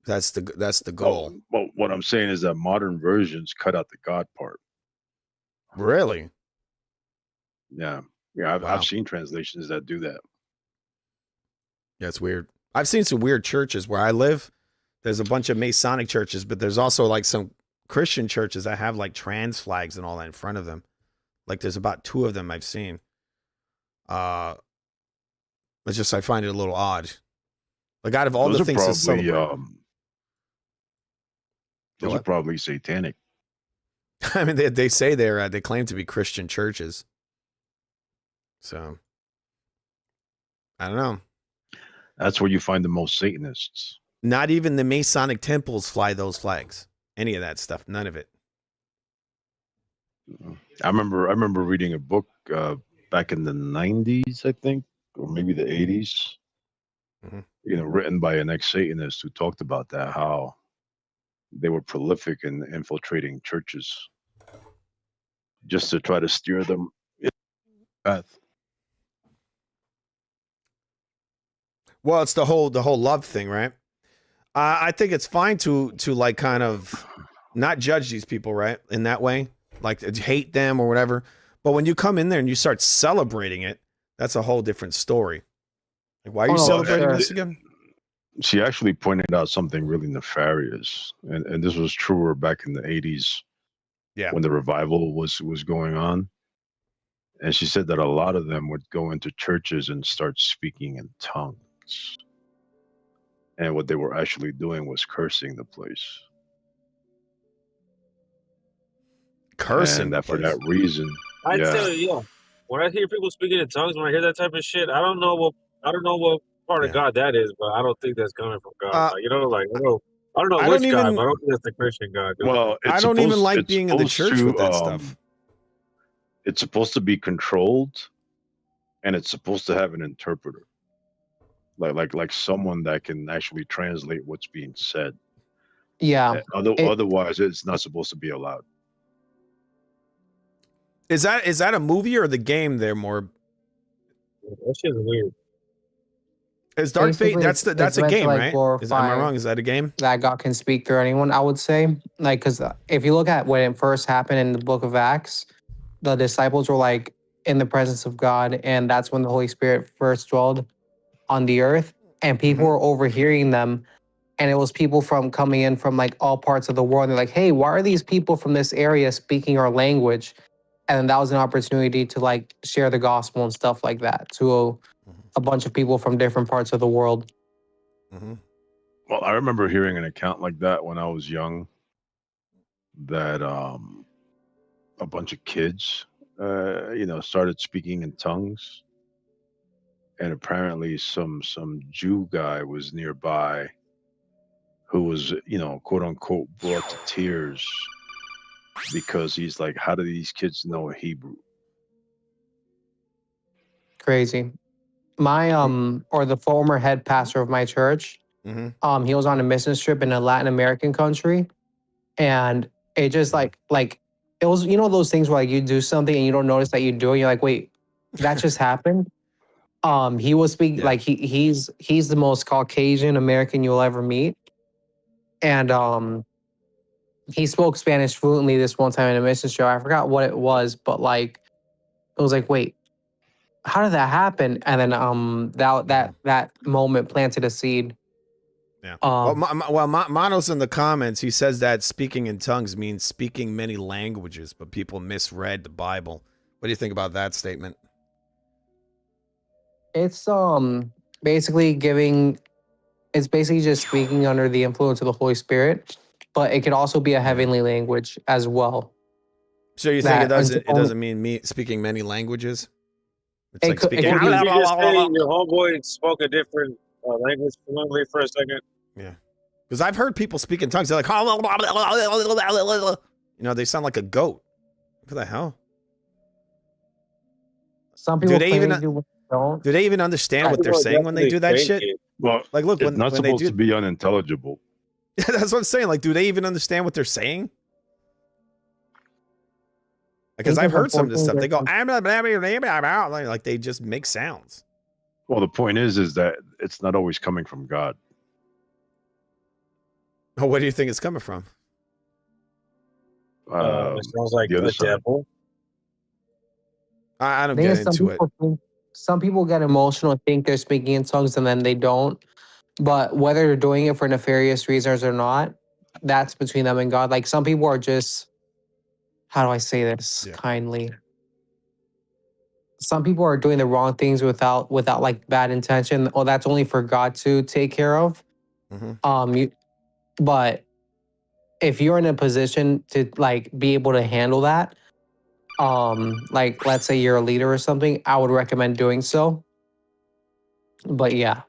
That's the goal. Well, what I'm saying is that modern versions cut out the God part. Really? Yeah. Yeah, I've seen translations that do that. Yeah, it's weird. I've seen some weird churches where I live. There's a bunch of Masonic churches, but there's also some Christian churches that have trans flags and all that in front of them. There's about 2 of them I've seen. It's just I find it a little odd. Out of all the things to celebrate, those are probably satanic. I mean, they say they claim to be Christian churches. So I don't know. That's where you find the most Satanists. Not even the Masonic temples fly those flags. Any of that stuff. None of it. I remember reading a book back in the 90s, I think, or maybe the 80s. You know, written by an ex-Satanist who talked about that, how they were prolific in infiltrating churches just to try to steer them in the path. Well, it's the whole love thing, right? I think it's fine to like kind of not judge these people, right? In that way, like hate them or whatever. But when you come in there and you start celebrating it, that's a whole different story. Like, why are you celebrating this again? She actually pointed out something really nefarious, and this was truer back in the 80s, when the revival was going on. And she said that a lot of them would go into churches and start speaking in tongues, and what they were actually doing was cursing the place. Cursing and the that for place. that reason, I yeah. tell you, when I hear people speaking in tongues, when I hear that type of shit, I don't know what part of God that is, but I don't think that's coming from God. Like, you know, like I don't know I which don't God, even- but I don't think that's the Christian God. Dude. Well, I don't even like being in the church with that stuff. It's supposed to be controlled, and it's supposed to have an interpreter, like someone that can actually translate what's being said. Yeah. Otherwise, it's not supposed to be allowed. Is that a movie or the game? There more. That shit's weird. Is Dark Fate? Basically, That's it's a meant to, game, like, right? Am I glorify wrong? Is that a game? that God can speak through anyone, I would say. Like, because if you look at when it first happened in the book of Acts, the disciples were like in the presence of God, and that's when the Holy Spirit first dwelled on the earth, and people were overhearing them. And it was people from coming in from like all parts of the world. They're like, hey, why are these people from this area speaking our language? And that was an opportunity to like share the gospel and stuff like that to a bunch of people from different parts of the world. Well, I remember hearing an account like that when I was young, that a bunch of kids, started speaking in tongues, and apparently some Jew guy was nearby, who was, quote unquote, brought to tears because he's like, how do these kids know Hebrew? Crazy. My or the former head pastor of my church, he was on a mission trip in a Latin American country, and it just like it was, those things where like you do something and you don't notice that you do it. You're like, wait, that just happened. He was speaking like he's the most Caucasian American you'll ever meet, and he spoke Spanish fluently this one time in a mission show. I forgot what it was, but like it was like, wait, how did that happen? And then that moment planted a seed. Yeah. Mono's in the comments. He says that speaking in tongues means speaking many languages, but people misread the Bible. What do you think about that statement? It's basically just speaking under the influence of the Holy Spirit, but it could also be a heavenly language as well. So you think it doesn't mean speaking many languages? It's like speaking. Did you just say your homeboy spoke a different language fluently for a second? Yeah, because I've heard people speak in tongues. They're like, they sound like a goat. What the hell? Some people do they even understand what they're saying when they do that shit? Well, like, look, it's when not they supposed do, to be unintelligible. That's what I'm saying. Like, do they even understand what they're saying? Because I've heard some of this stuff. They go, like they just make sounds. Well, the point is that it's not always coming from God. Oh, where do you think it's coming from? It sounds like the devil. I don't get into it. Some people get emotional and think they're speaking in tongues and then they don't. But whether they're doing it for nefarious reasons or not, that's between them and God. Like some people are just, how do I say this kindly? Some people are doing the wrong things without like bad intention. Oh, that's only for God to take care of. But if you're in a position to like be able to handle that, like let's say you're a leader or something, I would recommend doing so. But yeah.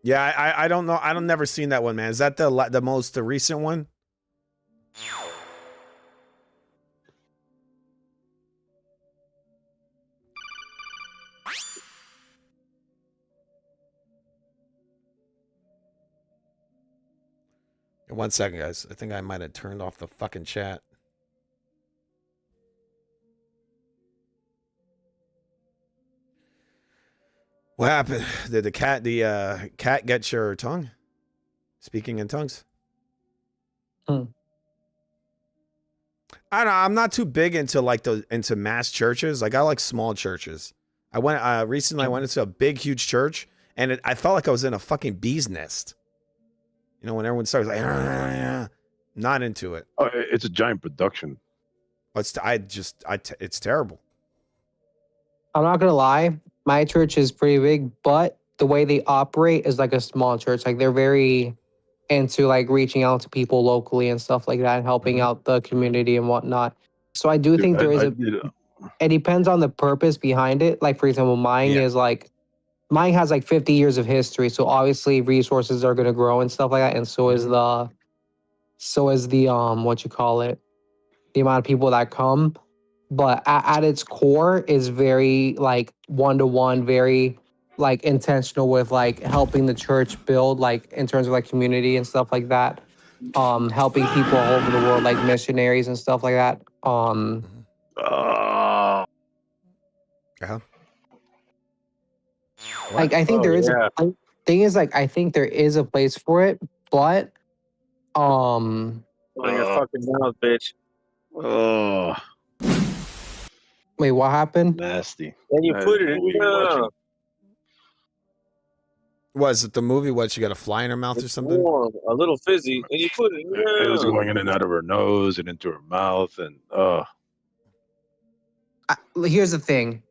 Yeah, I don't know. I don't never seen that one, man. Is that the recent one? One second, guys. I think I might have turned off the fucking chat. What happened? Did the cat get your tongue? Speaking in tongues? I don't know. I'm not too big into into mass churches. Like I like small churches. I went recently. I went into a big, huge church, and I felt like I was in a fucking bee's nest. You know, when everyone starts like, not into it. Oh, it's a giant production. It's terrible. I'm not gonna lie, my church is pretty big, but the way they operate is like a small church. Like they're very into like reaching out to people locally and stuff like that, and helping out the community and whatnot. So I do think there is it depends on the purpose behind it. Like for example, mine has like 50 years of history, so obviously resources are gonna grow and stuff like that, and so is the what you call it, the amount of people that come. But at its core is very like one-to-one, very like intentional with like helping the church build like in terms of like community and stuff like that. Helping people all over the world, like missionaries and stuff like that. Like I think there is thing is like I think there is a place for it, but Oh, your fucking mouth, bitch. Oh. Wait, what happened? Nasty. And you put it in your Was it the movie? What, she got a fly in her mouth or something? warm, a little fizzy, and you put it in your It was going in and out of her nose and into her mouth, and Here's the thing.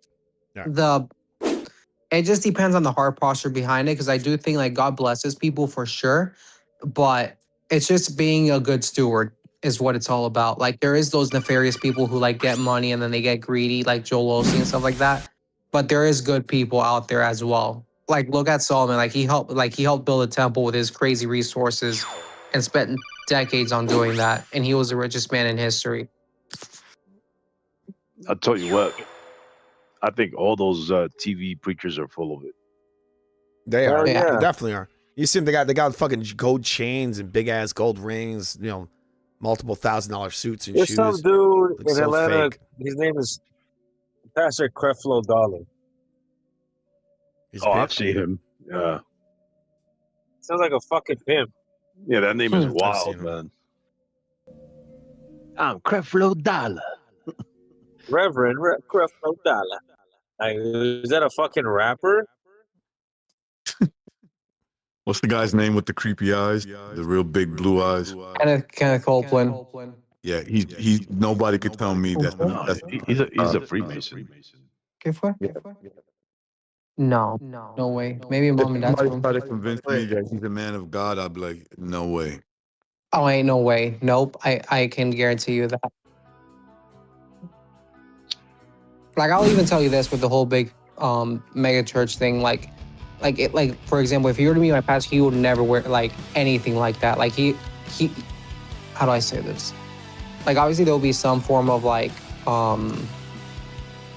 It just depends on the heart posture behind it, because I do think like God blesses people for sure, but it's just being a good steward is what it's all about. Like there is those nefarious people who like get money and then they get greedy, like Joel Osteen and stuff like that. But there is good people out there as well. Like look at Solomon. Like he helped build a temple with his crazy resources and spent decades on doing that. And he was the richest man in history. I'll tell you what. I think all those TV preachers are full of it. They are. Oh, yeah. They definitely are. You see them, they got fucking gold chains and big ass gold rings, you know, multiple $1,000 suits and There's shoes. some dude Looks in so Atlanta. fake. His name is Pastor Creflo Dollar. I've seen him. Yeah. Sounds like a fucking pimp. Yeah, that name is wild, man. I'm Creflo Dollar. Reverend Creflo Dollar. Like, is that a fucking rapper? What's the guy's name with the creepy eyes? The real big blue eyes? Kenneth Copeland. Yeah, he's nobody could tell me that's he's a Freemason. ¿Qué fue? No way. Maybe mom and dad's Somebody room. try to convince me that he's a man of God, I'd be like, no way. Oh, ain't no way. Nope. I can guarantee you that. Like I'll even tell you this with the whole big mega church thing, like for example, if you were to meet my pastor, he would never wear like anything like that. Like he how do I say this? Like obviously there'll be some form of like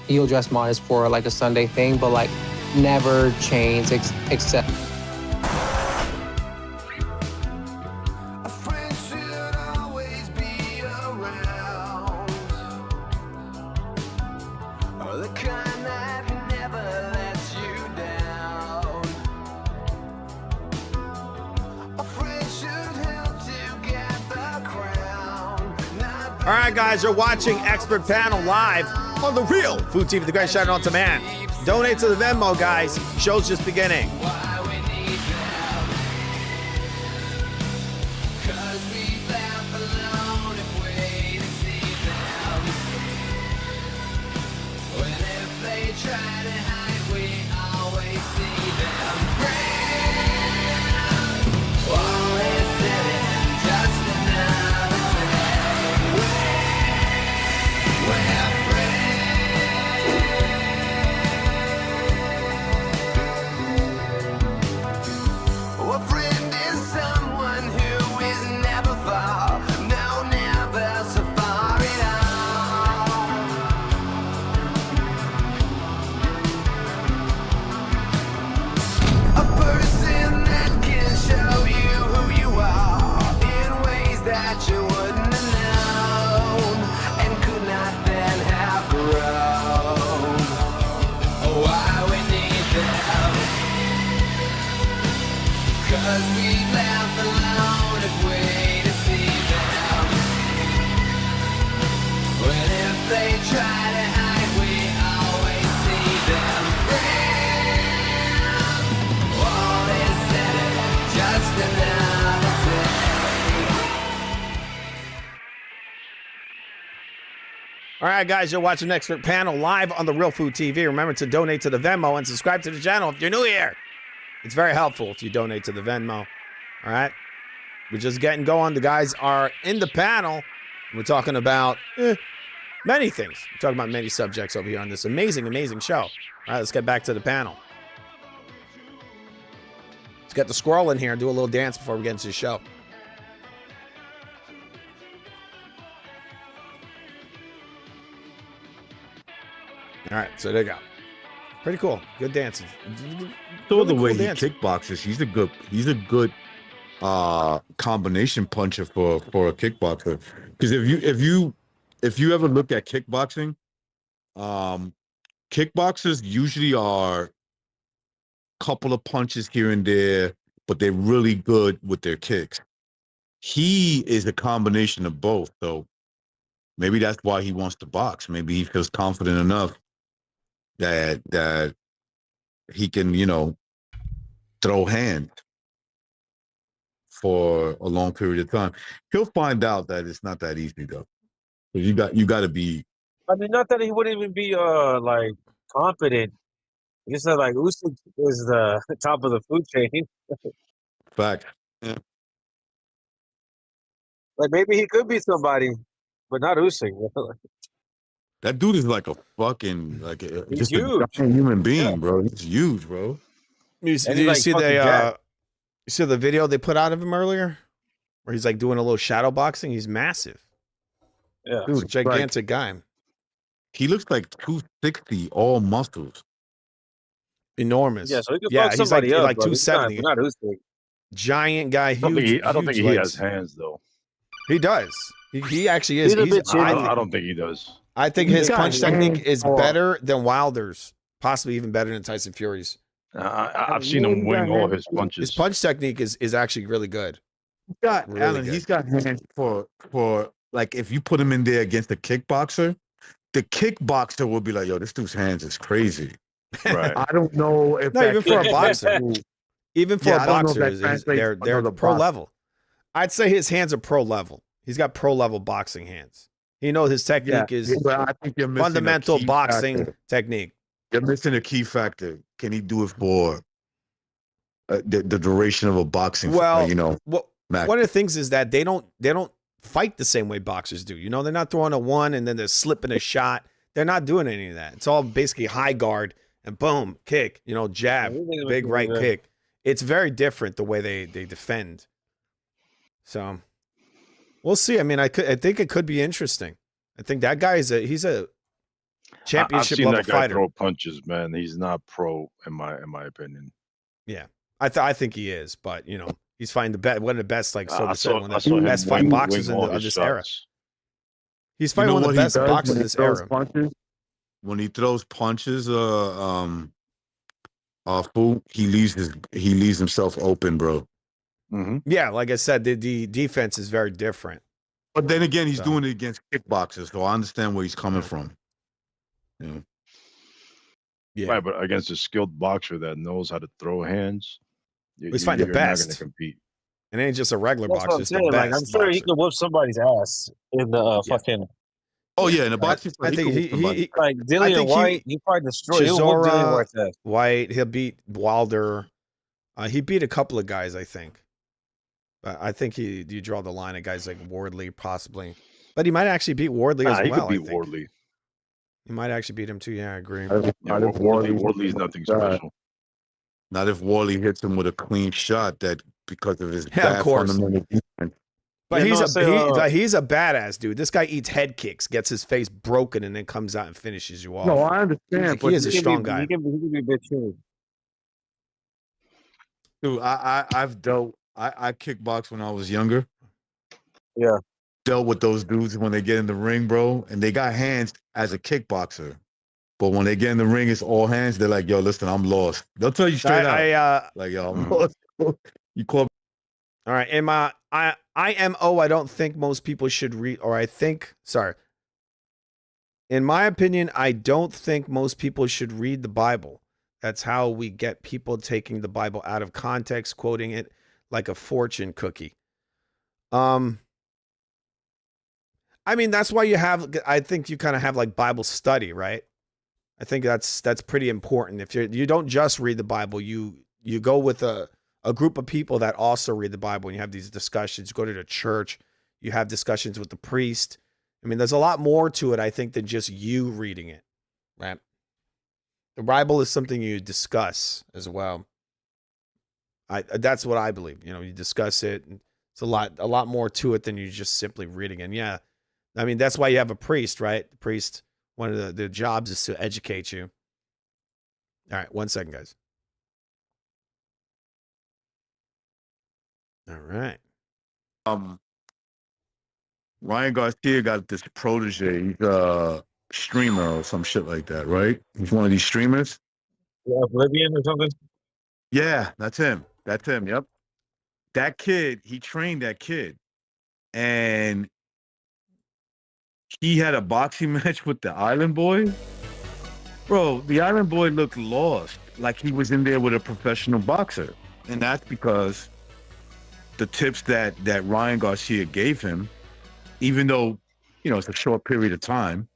he'll dress modest for like a Sunday thing, but like never chains except All right, guys, you're watching Expert Panel live on the Real Food TV, the great channel on demand. Donate to the Venmo, guys. Show's just beginning. 'cause we left alone if we deceive them. When if they try to hide, we always see them. All is said, just another day. All right, guys, you're watching Expert Panel live on the Real Food TV. Remember to donate to the Venmo and subscribe to the channel if you're new here. It's very helpful if you donate to the Venmo. All right? We're just getting going. The guys are in the panel. We're talking about many things. We're talking about many subjects over here on this amazing, amazing show. All right, let's get back to the panel. Let's get the squirrel in here and do a little dance before we get into the show. All right, so there you go. Pretty cool. Good dancing. So Really the way cool he dancing. kickboxes, he's a good combination puncher for a kickboxer. Because if you ever look at kickboxing, kickboxers usually are a couple of punches here and there, but they're really good with their kicks. He is a combination of both, so maybe that's why he wants to box. Maybe he feels confident enough that he can, throw hands for a long period of time. He'll find out that it's not that easy though. But you got to be. I mean, not that he wouldn't even be like competent. You said like Usyk is the top of the food chain. Fact. Yeah. Like maybe he could be somebody, but not Usyk. That dude is like a fucking He's just huge. a giant human being, Yeah. bro. He's huge, bro. You And he's like see fucking the jacked. you see the video they put out of him earlier, where he's like doing a little shadow boxing. He's massive. Yeah, He's a Dude, gigantic guy, he looks like 260, all muscles. enormous. Yeah, so he could yeah, fuck he's somebody up, like but he's not, 270. not Usyk. Giant guy, I don't think huge. I don't think huge he legs. has hands though. He does. He actually is. He's a bit I chinny. don't, I don't think he does. I think He's his got punch technique hands is for- better than Wilder's, possibly even better than Tyson Fury's. I've seen him wing all his punches. His punch technique is actually really good. He's got Really Alan. good. He's got hands for like if you put him in there against a kickboxer, the kickboxer will be like, "Yo, this dude's hands is crazy." Right. I don't know if No, that even for a boxer. translates to- Even for Yeah, a I don't know if boxer, that translates they're to another pro boxer. level. I'd say his hands are pro level. He's got pro level boxing hands. He knows his technique is but I think you're missing a fundamental key boxing factor. technique. You're missing a key factor. Can he do it for the duration of a boxing? Well, match? one of the things is that they don't fight the same way boxers do. They're not throwing a one and then they're slipping a shot. They're not doing any of that. It's all basically high guard and boom, kick, jab, big right kick. It's very different the way they defend. So we'll see. I mean, I think it could be interesting. I think that guy he's a championship I've seen level that guy fighter. throw punches, man. He's not pro in my opinion. Yeah, I think he is, but he's fighting one of the best, like Soba said, one I of saw the him best fighting wing boxers all of his this era. shots. He's fighting one of the best boxers of this era. When he throws punches, fool, he leaves himself open, bro. Mm-hmm. Yeah, like I said, the defense is very different. But then again, he's doing it against kickboxers, so I understand where he's coming from. Yeah. Right, but against a skilled boxer that knows how to throw hands, He's fighting the you're not best. going to compete. It ain't just a regular That's what boxer; I'm it's the saying. best. Like, I'm sure he could whoop somebody's ass in the fucking. Oh yeah, in a boxing I fight, think he like I Dillian think White. He probably destroyed. He'll whoop Dillian Chisora, White's ass. White. He'll beat Wilder. He beat a couple of guys, I think. But I think you draw the line at guys like Wardley, possibly. But he might actually beat Wardley as He well. could I beat think. Wardley. He might actually beat him too. Yeah, I agree. Wardley's nothing special. Not if Wally hits him with a clean shot that because of his Yeah, of bad course. fundamental defense. But Yeah, he's a badass dude. This guy eats head kicks, gets his face broken, and then comes out and finishes you off. No, I understand. Like, but he is a strong guy. He can be a bit true. Dude, I've dealt. I kickboxed when I was younger. Yeah. Dealt with those dudes when they get in the ring, bro, and they got hands as a kickboxer. But when they get in the ring, it's all hands. They're like, "Yo, listen, I'm lost." They'll tell you straight out, like, "Yo, I'm lost." You call. All right. IMO, I don't think most people should read, or I think, sorry. In my opinion, I don't think most people should read the Bible. That's how we get people taking the Bible out of context, quoting it like a fortune cookie. I mean, that's why I think you kind of have like Bible study, right? I think that's pretty important. If you don't just read the Bible, you go with a group of people that also read the Bible, and you have these discussions. You go to the church, you have discussions with the priest. I mean, there's a lot more to it, I think, than just you reading it, right? The Bible is something you discuss as well. That's what I believe. You know, you discuss it. And it's a lot more to it than you just simply reading. And yeah, I mean, that's why you have a priest, right? The priest, one of the jobs is to educate you. All right, 1 second, guys. All right. Ryan Garcia got this protege. He's a streamer or some shit like that, right? He's one of these streamers. Yeah, Oblivion or something. Yeah, that's him. That's him. Yep. That kid, he trained that kid, and he had a boxing match with the Island Boy. Bro, the Island Boy looked lost, like he was in there with a professional boxer, and that's because the tips that Ryan Garcia gave him, even though, you know, it's a short period of time,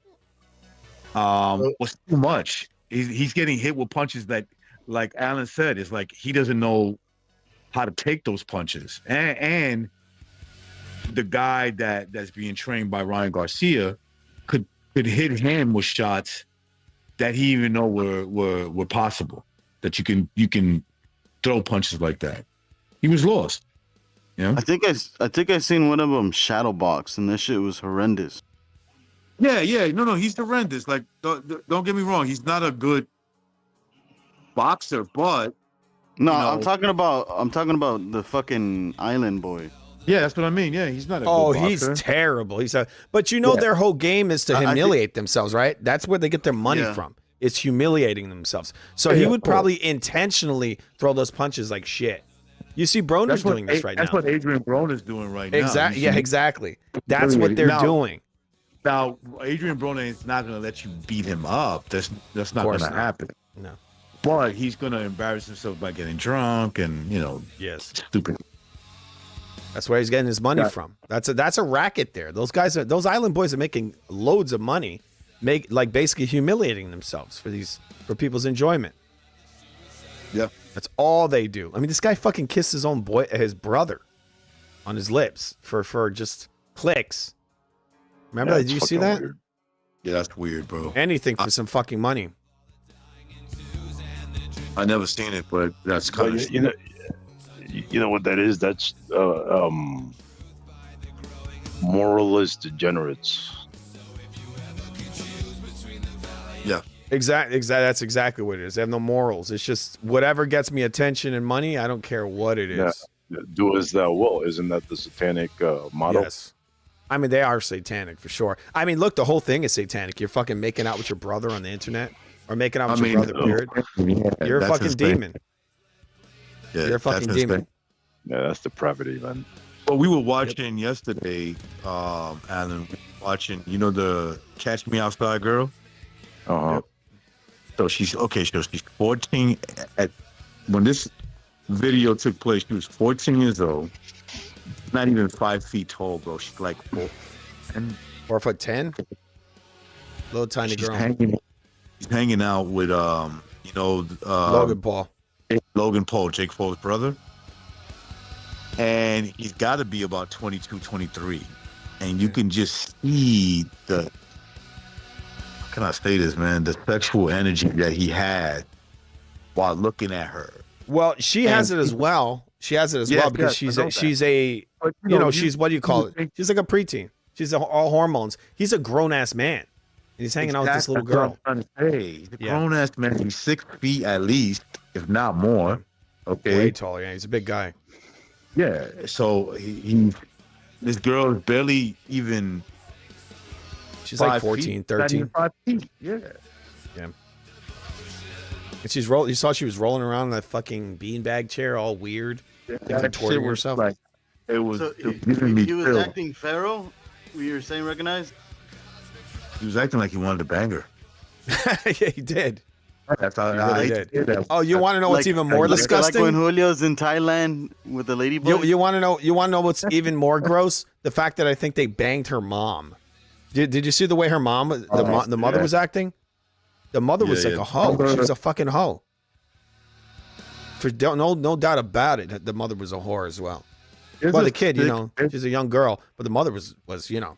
was too much. He's getting hit with punches that, like Alan said, it's like he doesn't know how to take those punches. And the guy that's being trained by Ryan Garcia could hit him with shots that he even know were possible. That you can throw punches like that. He was lost. Yeah, I think I seen one of them shadow box, and this shit was horrendous. Yeah. No, he's horrendous. Like, don't get me wrong. He's not a good boxer, but no, you know, I'm talking about the fucking Island Boy. Yeah, that's what I mean. Yeah, he's not a good boxer. He's terrible. But you know, their whole game is to humiliate themselves, right? That's where they get their money from. It's humiliating themselves. So he would probably intentionally throw those punches like shit. You see Broner's doing this right now. That's what Adrian Broner's doing right now. Exactly. Yeah, exactly. That's what they're doing. Now, Adrian Broner is not going to let you beat him up. That's not going to happen. No. But he's going to embarrass himself by getting drunk and, you know, stupid. That's where he's getting his money from. That's a racket there. Those Island Boys are making loads of money, basically humiliating themselves for people's enjoyment. Yeah. That's all they do. I mean, this guy fucking kissed his brother on his lips for just clicks. Remember? Did you see that? Weird. Yeah, that's weird, bro. Anything for some fucking money. I never seen it, but that's kind of you know what that is? That's moralist degenerates. Yeah. Exactly. That's exactly what it is. They have no morals. It's just whatever gets me attention and money. I don't care what it is. Yeah. Do as thou will. Isn't that the satanic motto? Yes. I mean, they are satanic for sure. I mean, look, the whole thing is satanic. You're fucking making out with your brother on the internet, or making out with your brother. Period. You're a fucking demon. Yeah, you're a fucking demon. Yeah, that's depravity, man. Well, we were watching yesterday, Alan. Watching, you know, the Catch Me Outside girl. So she's 14 when this video took place. She was 14 years old, not even 5 feet tall, bro. She's like 4'10", little tiny girl. She's hanging out with Logan Paul, Jake Paul's brother, and he's got to be about 22, 23, and you can just see the. Can I say this, man? The sexual energy that he had while looking at her. Well, she has it as well. She has it as well because she's what do you call it? She's like a preteen. She's all hormones. He's a grown ass man. And he's hanging out with this little girl. He's a grown ass man. He's 6 feet at least, if not more. Okay, way taller. Yeah, he's a big guy. Yeah. So this girl is barely even. She's like 14, 13. Yeah. And she's rolling. You saw she was rolling around in that fucking beanbag chair, all weird. That contorting shit was yourself. like it was. So it was giving me he was chills. acting feral. We were saying recognized. He was acting like he wanted to bang her. Yeah, he did. That's how He I really hate to did. hear that. Oh, you want to know what's even more disgusting? Like when Julio's in Thailand with the lady boy. You want to know? You want to know what's even more gross? The fact that I think they banged her mom. Did you see the way her mom, the mother was acting? The mother was like a hoe. She was a fucking hoe. No doubt about it. The mother was a whore as well. Well, the kid, you know, she's a young girl, but the mother was you know,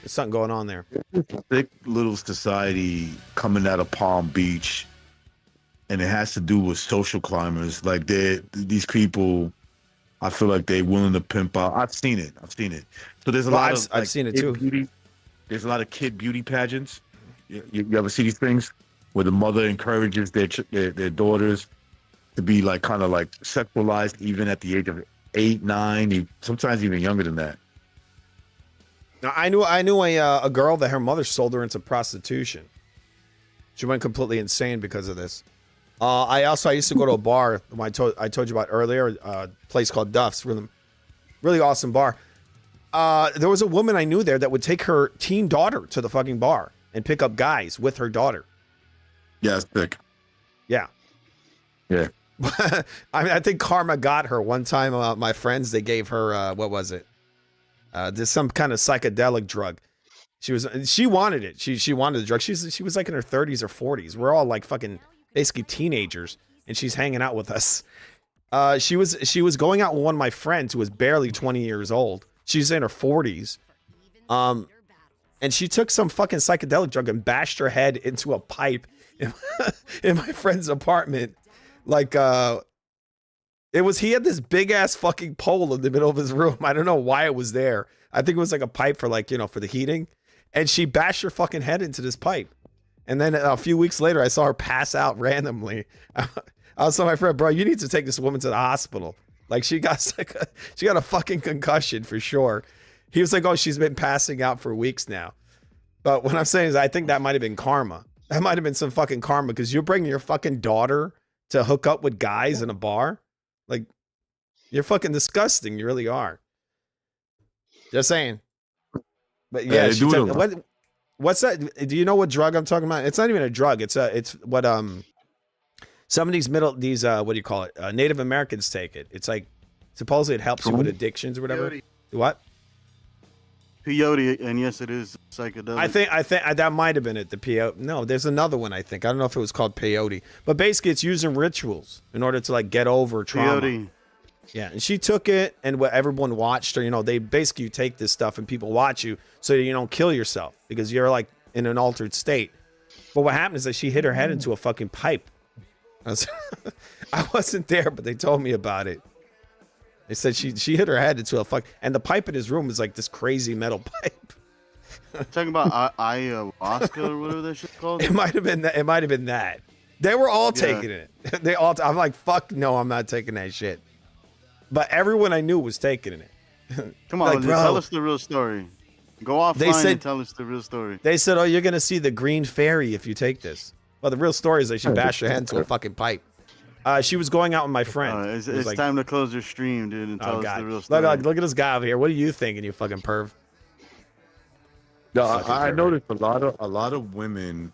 there's something going on there. Thick little society coming out of Palm Beach, and it has to do with social climbers. Like these people, I feel like they're willing to pimp out. I've seen it. So there's a lot of I've seen it too. Beauty. There's a lot of kid beauty pageants. You ever see these things where the mother encourages their daughters to be like kind of like sexualized even at the age of 8, 9, sometimes even younger than that. Now, I knew a girl that her mother sold her into prostitution. She went completely insane because of this. I used to go to a bar I told you about earlier, a place called Duff's, really awesome bar. There was a woman I knew there that would take her teen daughter to the fucking bar and pick up guys with her daughter. Yeah, it's thick. Yeah. Yeah. I mean, I think karma got her one time. My friends, they gave her what was it? There's some kind of psychedelic drug. She wanted it. She wanted the drug. She was like in her 30s or 40s. We're all like fucking basically teenagers, and she's hanging out with us. She was going out with one of my friends who was barely 20 years old. She's in her 40s. And she took some fucking psychedelic drug and bashed her head into a pipe in my friend's apartment. Like, he had this big ass fucking pole in the middle of his room. I don't know why it was there. I think it was like a pipe for like, you know, for the heating. And she bashed her fucking head into this pipe. And then a few weeks later, I saw her pass out randomly. I was telling my friend, bro, you need to take this woman to the hospital. Like she got a fucking concussion for sure. He was like, oh, she's been passing out for weeks now. But what I'm saying is I think that might have been karma. That might have been some fucking karma because you're bringing your fucking daughter to hook up with guys in a bar. Like, you're fucking disgusting. You really are. Just saying. But yeah, what's that? Do you know what drug I'm talking about? It's not even a drug. It's what some of these what do you call it? Native Americans take it. It's like supposedly it helps you with addictions or whatever. Peyote. What? Peyote, and yes, it is psychedelic. I think that might have been it. The peyote. No, there's another one. I think I don't know if it was called peyote, but basically it's used in rituals in order to like get over trauma. Peyote. Yeah, and she took it, and everyone watched her. You know, they basically you take this stuff, and people watch you so you don't kill yourself because you're like in an altered state. But what happened is that she hit her head into a fucking pipe. I wasn't there, but they told me about it. They said she hit her head into a and the pipe in his room is like this crazy metal pipe. Talking about ayahuasca or whatever that shit's called. It might have been that. It might have been that. They were all taking it. I'm like, fuck no, I'm not taking that shit. But everyone I knew was taking it. Come on, like, tell us the real story. Go offline and tell us the real story. They said, oh, you're gonna see the green fairy if you take this. Well, the real story is that she bashed her head into a fucking pipe. She was going out with my friend. It's like, time to close your stream, dude, and tell us the real story. Look at this guy over here. What are you thinking, you fucking perv? No, I noticed a lot of women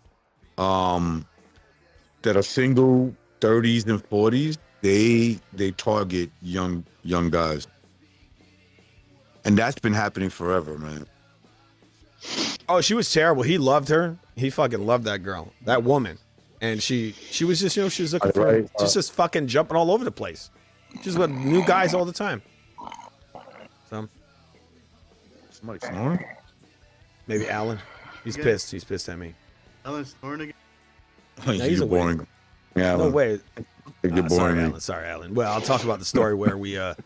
that are single, 30s and 40s, they target young guys. And that's been happening forever, man. Oh, she was terrible. He loved her. He fucking loved that girl, that woman. And she was just, you know, she was looking for she's just fucking jumping all over the place. She's with new guys all the time. So somebody snoring? Maybe Alan. He's pissed. He's pissed at me. Alan's snoring again? No, he's boring. Yeah, no way. You're boring. Sorry, Alan. Well, I'll talk about the story where we the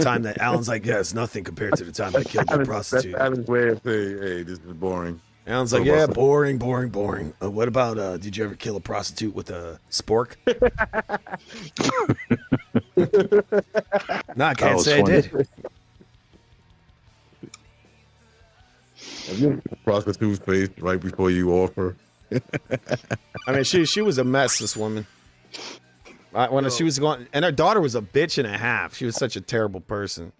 time that Alan's like, yeah, it's nothing compared to the time I killed that prostitute. That's Alan's way of saying, hey, this is boring. Alan's like, yeah, boring. What about, did you ever kill a prostitute with a spork? No, I can't say funny. I did. Have you seen a prostitute's face right before you offer? I mean, she was a mess, this woman. When she was going, and her daughter was a bitch and a half. She was such a terrible person.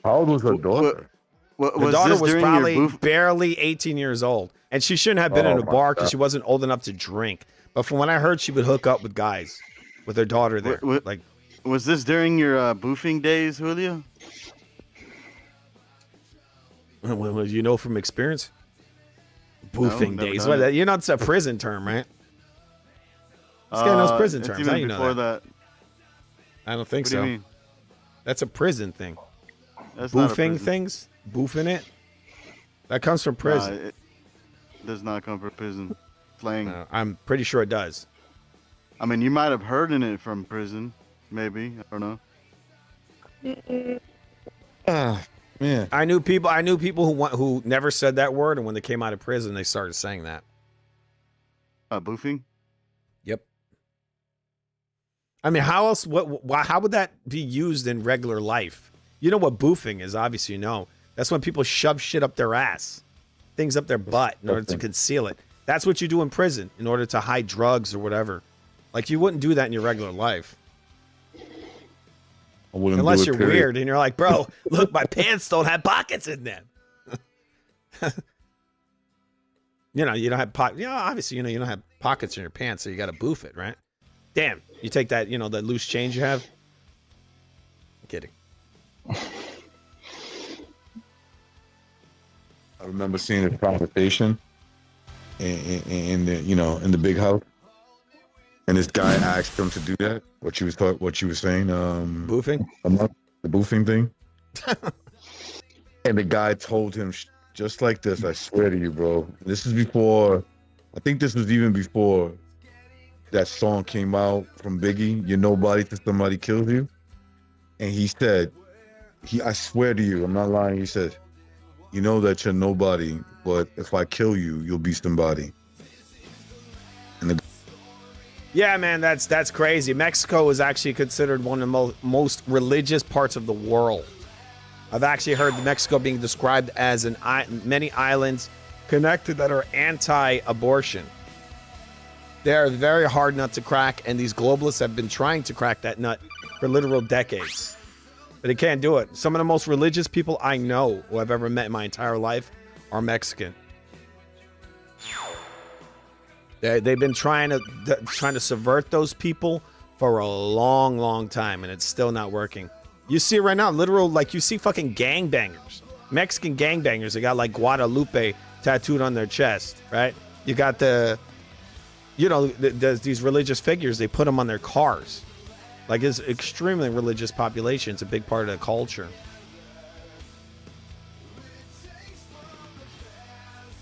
How old was her daughter? Her daughter was probably barely 18 years old, and she shouldn't have been in a bar because she wasn't old enough to drink. But from what I heard, she would hook up with guys with her daughter there. Like, was this during your boofing days, Julio? Well, you know from experience? Boofing days. What, you know, it's a prison term, right? This guy knows prison terms. How you know that? I don't think so. What do you mean? That's a prison thing. That's not a Boofing prison. things? Boofing it? That comes from prison. It does not come from prison. Slang. I'm pretty sure it does. I mean, you might have heard in it from prison. Maybe. I don't know. Man. I knew people who never said that word, and when they came out of prison, they started saying that. Boofing? Yep. I mean, how else? How would that be used in regular life? You know what boofing is? Obviously, you know. That's when people shove shit up their ass, things up their butt in order to conceal it. That's what you do in prison in order to hide drugs or whatever. Like, you wouldn't do that in your regular life. Unless you're weird and you're like, bro, look, my pants don't have pockets in them. You know, you don't have pockets. You know, obviously, you know, you don't have pockets in your pants, so you got to boof it, right? Damn, you take that, you know, the loose change you have. I'm kidding. I remember seeing a conversation in the, you know, in the big house, and this guy asked him to do that. What you was saying, boofing, the boofing thing, and the guy told him just like this. I swear to you, bro. This is before. I think this was even before that song came out from Biggie. You're nobody till somebody kills you. And he said, I swear to you, I'm not lying. He said, you know that you're nobody, but if I kill you, you'll be somebody. And yeah, man, that's crazy. Mexico is actually considered one of the most religious parts of the world. I've actually heard Mexico being described as many islands connected that are anti-abortion. They are a very hard nut to crack, and these globalists have been trying to crack that nut for literal decades. But they can't do it. Some of the most religious people I know who I've ever met in my entire life are Mexican. They've been trying to subvert those people for a long, long time, and it's still not working. You see it right now, literal, like you see fucking gangbangers, Mexican gangbangers. They got like Guadalupe tattooed on their chest, right? You got there's these religious figures. They put them on their cars. Like, it's extremely religious population. It's a big part of the culture.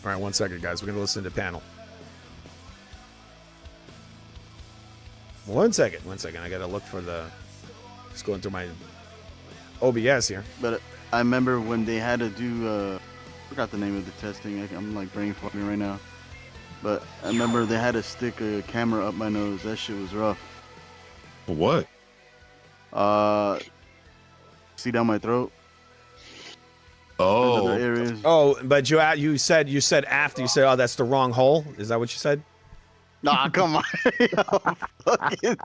All right, 1 second, guys. We're gonna listen to the panel. 1 second. I gotta look for just going through my OBS here. But I remember when they had to do, forgot the name of the testing. I'm like brain farting right now. But I remember they had to stick a camera up my nose. That shit was rough. For what? See down my throat. Oh. Areas. Oh, but you said after you said, oh, that's the wrong hole. Is that what you said? Nah, come on. Fucking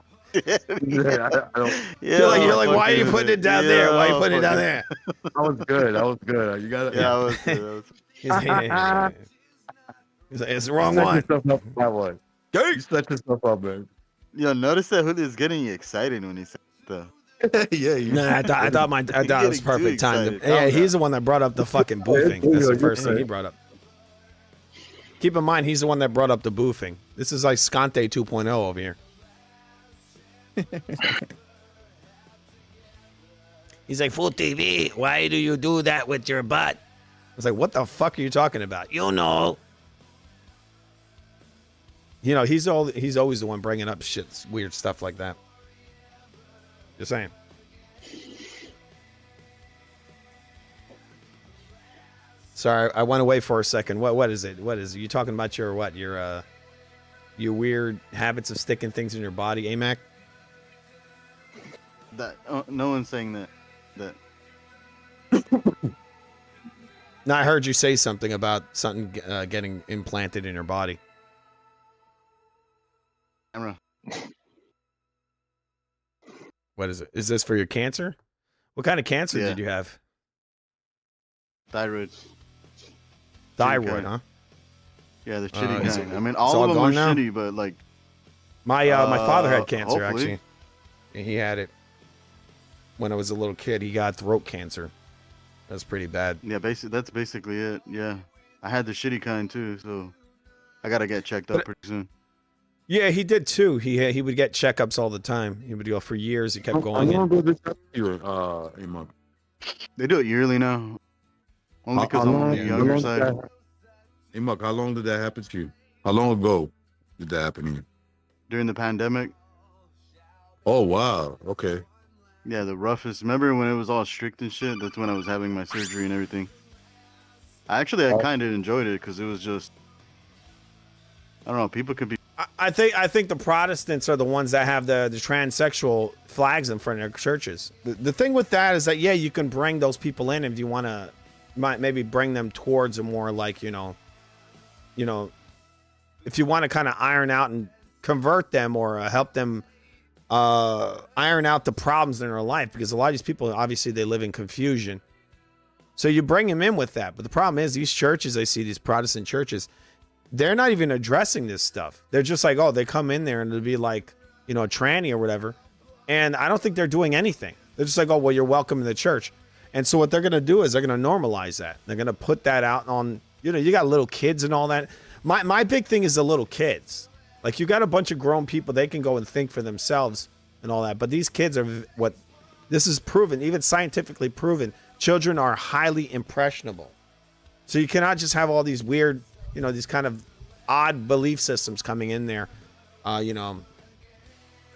You're like, why are you putting it down there? Why are you putting it down there? That was good. You got it. Yeah, I was good. He's like, it's the wrong one. That one. You set yourself up, man. Yo, notice that Julio's getting excited when he said the. Yeah. Nah, I thought it was perfect time. Yeah, he's the one that brought up the fucking boofing. That's the first thing he brought up. Keep in mind, he's the one that brought up the boofing. This is like Scante 2.0 over here. He's like, Full TV, why do you do that with your butt? I was like, what the fuck are you talking about? You know. You know, he's always the one bringing up shit, weird stuff like that. Just saying. Sorry, I went away for a second. What is it? What is it? You talking about your what? Your weird habits of sticking things in your body, AMAC? That no one's saying that. No, I heard you say something about something getting implanted in your body. Camera. What is it? Is this for your cancer? What kind of cancer Yeah. did you have? Thyroid. Thyroid, kind. huh? Yeah, the shitty is kind. it- I mean, it's all all of them gone were now? shitty, but like My father had cancer hopefully. actually. And he had it when I was a little kid. He got throat cancer. That's pretty bad. Yeah, that's basically it. Yeah, I had the shitty kind too, so I gotta get checked up pretty soon. Yeah, he did too. He would get checkups all the time. He would go for years. He kept How going long in. ago did this happen to you, Amok? They do it yearly now. Only because I'm on the younger side. Amok, how long did that happen to you? How long ago did that happen to you? During the pandemic. Oh wow. Okay. Yeah, the roughest. Remember when it was all strict and shit? That's when I was having my surgery and everything. I kind of enjoyed it because it was just, I don't know, people could be. I think the Protestants are the ones that have the transsexual flags in front of their churches. The thing with that is that, yeah, you can bring those people in if you want to, maybe bring them towards a more like, you know, if you want to kind of iron out and convert them or help them iron out the problems in their life, because a lot of these people, obviously, they live in confusion. So you bring them in with that. But the problem is these churches, I see these Protestant churches, they're not even addressing this stuff. They're just like, oh, they come in there and it'll be like, you know, a tranny or whatever. And I don't think they're doing anything. They're just like, oh, well, you're welcome in the church. And so what they're going to do is they're going to normalize that. They're going to put that out on, you know, you got little kids and all that. My big thing is the little kids. Like, you got a bunch of grown people, they can go and think for themselves and all that. But these kids are what this is proven, even scientifically proven. Children are highly impressionable. So you cannot just have all these weird, you know, these kind of odd belief systems coming in there. You know,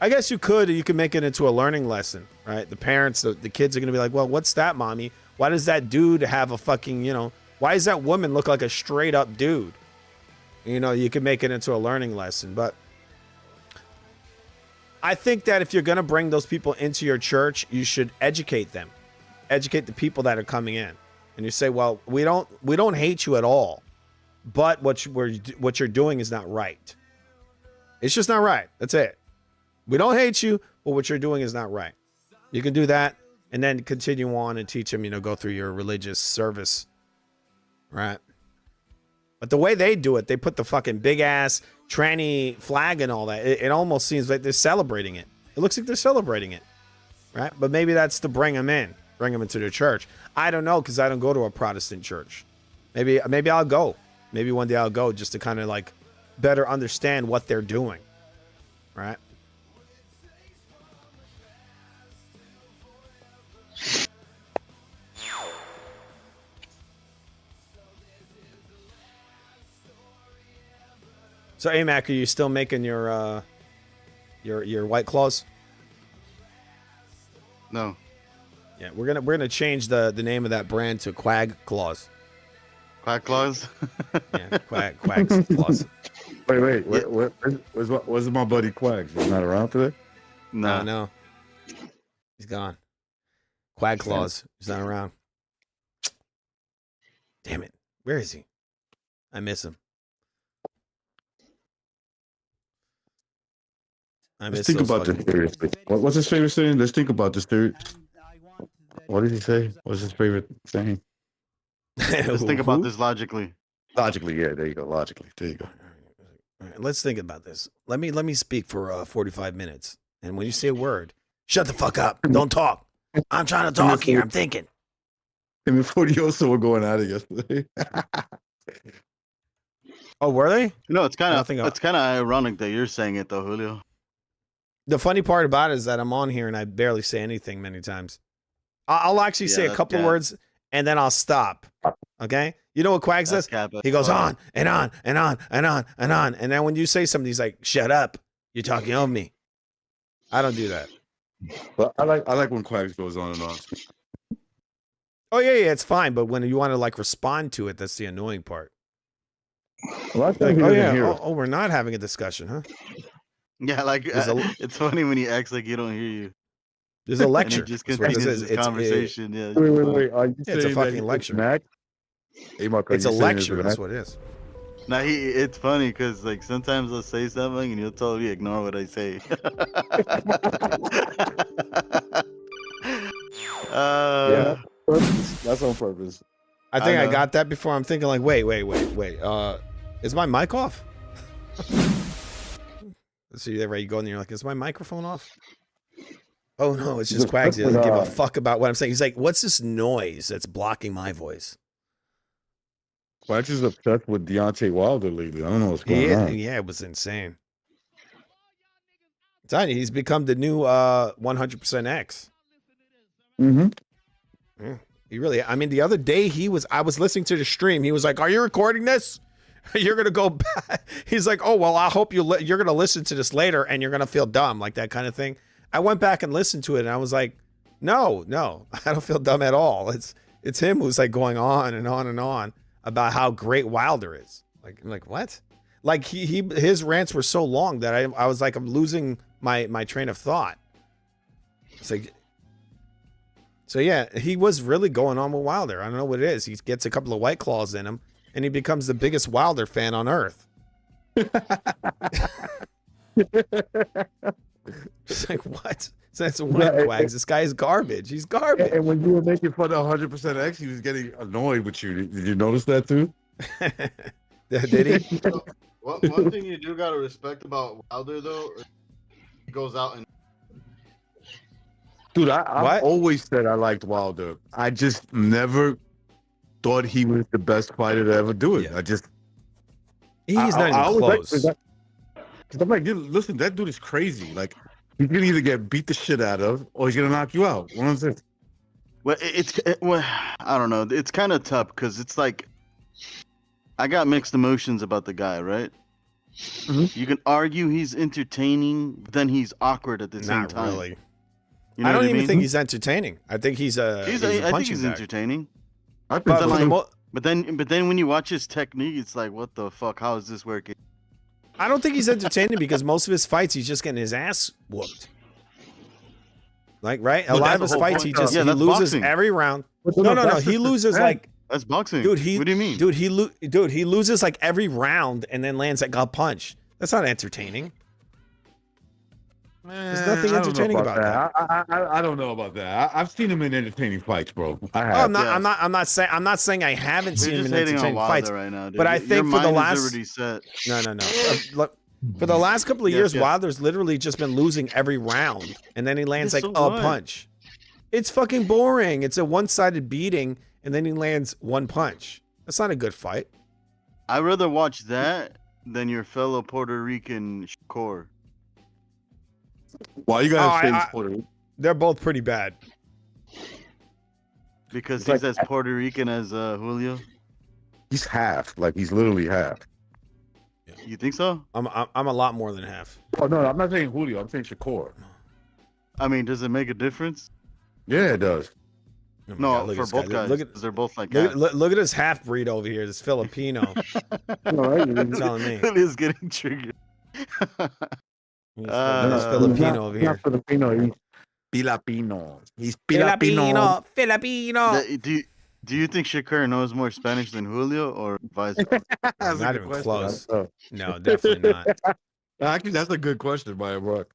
I guess you could make it into a learning lesson, right? The parents, the kids are going to be like, well, what's that, mommy? Why does that dude have a fucking, you know, why does that woman look like a straight up dude? You know, you can make it into a learning lesson. But I think that if you're going to bring those people into your church, you should educate them. Educate the people that are coming in. And you say, well, we don't hate you at all. But what you're doing is not right. It's just not right. That's it. We don't hate you, but what you're doing is not right. You can do that and then continue on and teach them, you know, go through your religious service. Right? But the way they do it, they put the fucking big ass tranny flag and all that. It almost seems like they're celebrating it. It looks like they're celebrating it. Right? But maybe that's to bring them in. Bring them into their church. I don't know, because I don't go to a Protestant church. Maybe I'll go. Maybe one day I'll go just to kind of like better understand what they're doing. Right? So, AMAC, are you still making your White Claws? No. Yeah, we're gonna change the name of that brand to Quag Claws. Quack Claws? Yeah, Quag's Claws. Wait. Where's my buddy Quags? He's not around today? No. He's gone. Quag Claws. He's not around. Damn it. Where is he? I miss him. Let's think about this seriously. What's his favorite saying? Let's think about this theory. What did he say? What's his favorite saying? Let's think about this logically. Logically, yeah. There you go. Logically, there you go. All right, let's think about this. Let me speak for 45 minutes. And when you say a word, shut the fuck up. Don't talk. I'm trying to talk here. I'm thinking. Him and Furioso were going at it yesterday. Oh, were they? No, it's kind of ironic that you're saying it though, Julio. The funny part about it is that I'm on here and I barely say anything many times. I'll actually say a couple of words and then I'll stop. Okay? You know what Quag says? He goes on and on and on and on and on. And then when you say something, he's like, shut up. You're talking over me. I don't do that. But I like when Quags goes on and on. Oh, yeah, it's fine. But when you want to like respond to it, that's the annoying part. Well, like, we're not having a discussion, huh? Yeah, like it's funny when he acts like you don't hear you. There's a lecture. And he just continues his conversation. Wait. Are you it's a fucking lecture. It's a lecture. That's what it is. Now it's funny because like sometimes I'll say something and he'll totally ignore what I say. on purpose. I think I know. got that before. I'm thinking like, wait. Is my mic off? So you're ready to go and you're like, is my microphone off? Oh no, it's just Quags. He doesn't give a fuck about what I'm saying. He's like, what's this noise that's blocking my voice? Quags is obsessed with Deontay Wilder lately. I don't know what's going on. Yeah, it was insane. I'm telling you, he's become the new 100% X. Mm-hmm. Yeah, he really. I mean, the other day I was listening to the stream. He was like, "Are you recording this? You're gonna go back." He's like, "Oh well, I hope you're gonna listen to this later, and you're gonna feel dumb, like that kind of thing." I went back and listened to it, and I was like, "No, I don't feel dumb at all. It's him who's like going on and on and on about how great Wilder is. Like, I'm like, what? Like his rants were so long that I was like, I'm losing my train of thought. It's like." So yeah, he was really going on with Wilder. I don't know what it is. He gets a couple of White Claws in him, and he becomes the biggest Wilder fan on earth. It's like, what? So that's what, Quags? This guy is garbage. He's garbage. And when you were making fun of 100% X, he was getting annoyed with you. Did you notice that too? Did he? One thing you do gotta respect about Wilder though, he goes out and. Dude, I've always said I liked Wilder. I just never thought he was the best fighter to ever do it. Yeah. He's not even close. Because I'm like, dude, listen, that dude is crazy. Like, he's gonna either get beat the shit out of, or he's gonna knock you out. One of the things. Well, I don't know. It's kind of tough because it's like I got mixed emotions about the guy, right? Mm-hmm. You can argue he's entertaining, but then he's awkward at the same time. Not really. You know I don't what even mean? think he's entertaining. I think he's a. I a think punching he's bag. entertaining. But then when you watch his technique, it's like, what the fuck? How is this working? I don't think he's entertaining because most of his fights, he's just getting his ass whooped. Like, right? A lot of his fights, he loses boxing. every round. No. He loses like. That's boxing. What do you mean? Dude, he loses like every round and then lands like a punch. That's not entertaining. There's nothing entertaining about that. I don't know about that. I've seen him in entertaining fights, bro. I have. Oh, I'm not saying I haven't seen him in entertaining fights. Right now, dude. But I think for the last No. Look, for the last couple of years, Wilder's literally just been losing every round, and then he lands like a punch. It's fucking boring. It's a one-sided beating, and then he lands one punch. That's not a good fight. I'd rather watch that than your fellow Puerto Rican Shakur. Why you gotta say Puerto Rican? They're both pretty bad. Because he's as Puerto Rican as Julio. He's half. Like he's literally half. You think so? I'm a lot more than half. Oh no, I'm not saying Julio. I'm saying Shakur. I mean, does it make a difference? Yeah, it does. Oh no, God, for both guys. Look at, they're both like look at this half breed over here. This Filipino. You're telling me. Julio's getting triggered. This Filipino over here. Not Filipino. He's Filipino. He's Filipino. Filipino. Do you think Shakur knows more Spanish than Julio, or vice versa? Not even close. No, definitely not. Actually, that's a good question, by Mark.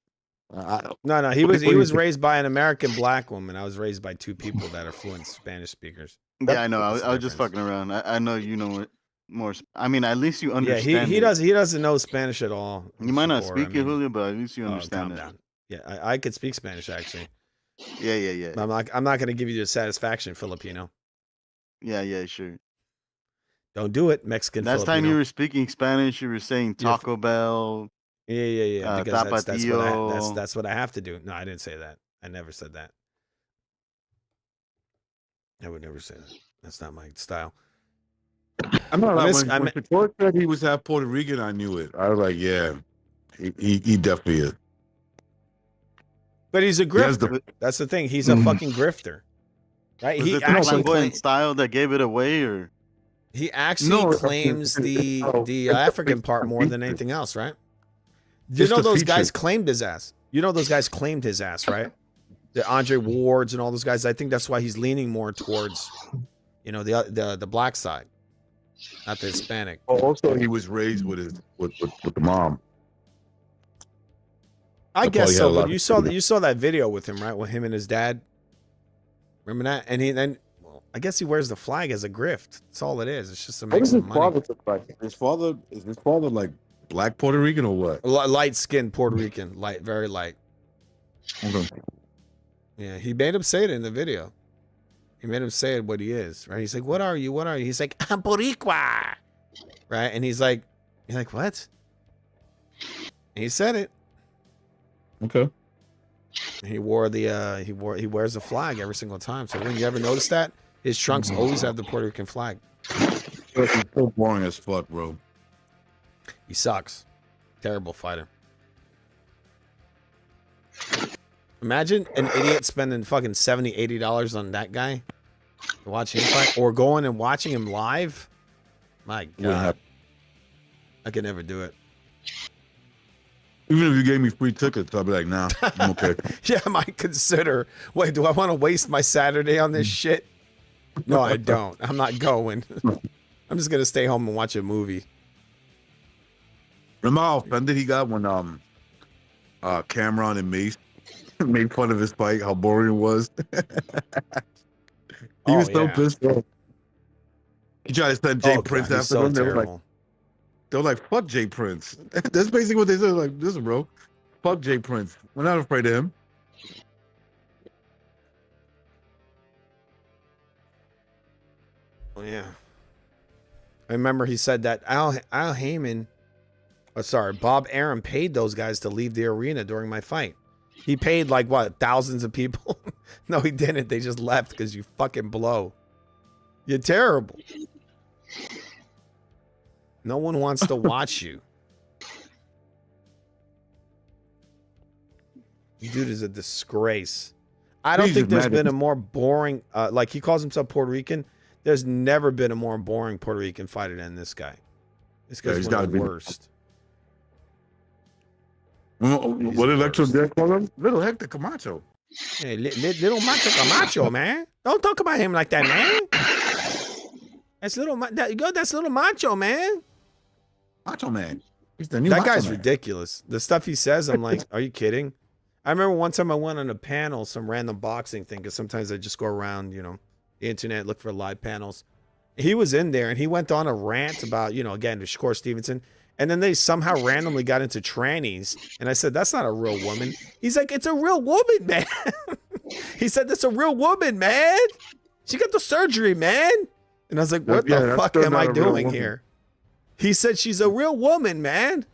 No. He was raised by an American black woman. I was raised by two people that are fluent Spanish speakers. Yeah, I know. I was just fucking around. I know you know it more. I mean, at least you understand. Yeah, he doesn't know Spanish at all. You might not speak it, Julio, but at least you understand it. Down. Yeah, I could speak Spanish actually. Yeah. I'm not gonna give you the satisfaction, Filipino. Yeah, sure. Don't do it, Mexican. Last Filipino. time you were speaking Spanish, you were saying Taco Bell. Yeah. Because that's what I have to do. No, I didn't say that. I never said that. I would never say that. That's not my style. I'm not like when Shakur said he was half Puerto Rican, I knew it. I was like, yeah, he definitely is. But he's a grifter. That's the thing. He's a fucking grifter. Right? He actually claimed style that gave it away, or he actually claims the African part more than anything else, right? You know those guys claimed his ass. Right? The Andre Wards and all those guys. I think that's why he's leaning more towards, the black side, not the Hispanic. Also, he was raised with the mom. I guess so. But you saw that video with him, right? With him and his dad. Remember that? And I guess he wears the flag as a grift. That's all it is. It's just to What make does his some money. father look like? Is his father like black Puerto Rican or what? Light skinned Puerto Rican, light, very light. Okay. Yeah, he made him say it in the video. He made him say it what he is, right? He's like, "What are you? What are you?" He's like, "I'm Boricua," right? And he's like, "What?" And he said it. Okay. He wore the he wears the flag every single time. So when you ever notice that, his trunks always have the Puerto Rican flag. He's so boring as fuck, bro. He sucks. Terrible fighter. Imagine an idiot spending fucking $70, $80 on that guy to watch him fight, or going and watching him live. My God, I could never do it. Even if you gave me free tickets, I'd be like, nah, I'm okay. Yeah, I might consider. Wait, do I want to waste my Saturday on this shit? No, I don't. I'm not going. I'm just gonna stay home and watch a movie. Remember how offended he got when Cameron and Mace made fun of his fight, how boring it was? He was so pissed off. He tried to send Jay Prince after them. They were like, fuck Jay Prince. That's basically what they said. Like, listen, bro, fuck Jay Prince. We're not afraid of him. Oh, yeah. I remember he said that Al Heyman, Bob Arum paid those guys to leave the arena during my fight. He paid like what, thousands of people? No, he didn't. They just left because you fucking blow. You're terrible. No one wants to watch you. Dude is a disgrace. I don't think there's been a more boring, like he calls himself Puerto Rican. There's never been a more boring Puerto Rican fighter than this guy. This guy's one of the worst. What did Electro Jack call him? Little Hector Camacho. Hey, little Macho Camacho, man. Don't talk about him like that, man. That's little Macho, man. Macho Man. He's the new That Macho guy's Man. ridiculous. The stuff he says, I'm like, are you kidding? I remember one time I went on a panel, some random boxing thing, because sometimes I just go around, the internet, look for live panels. He was in there, and he went on a rant about, again, Shakur Stevenson. And then they somehow randomly got into trannies. And I said, that's not a real woman. He's like, it's a real woman, man. He said, that's a real woman, man. She got the surgery, man. And I was like, what the fuck am I doing here? He said, she's a real woman, man.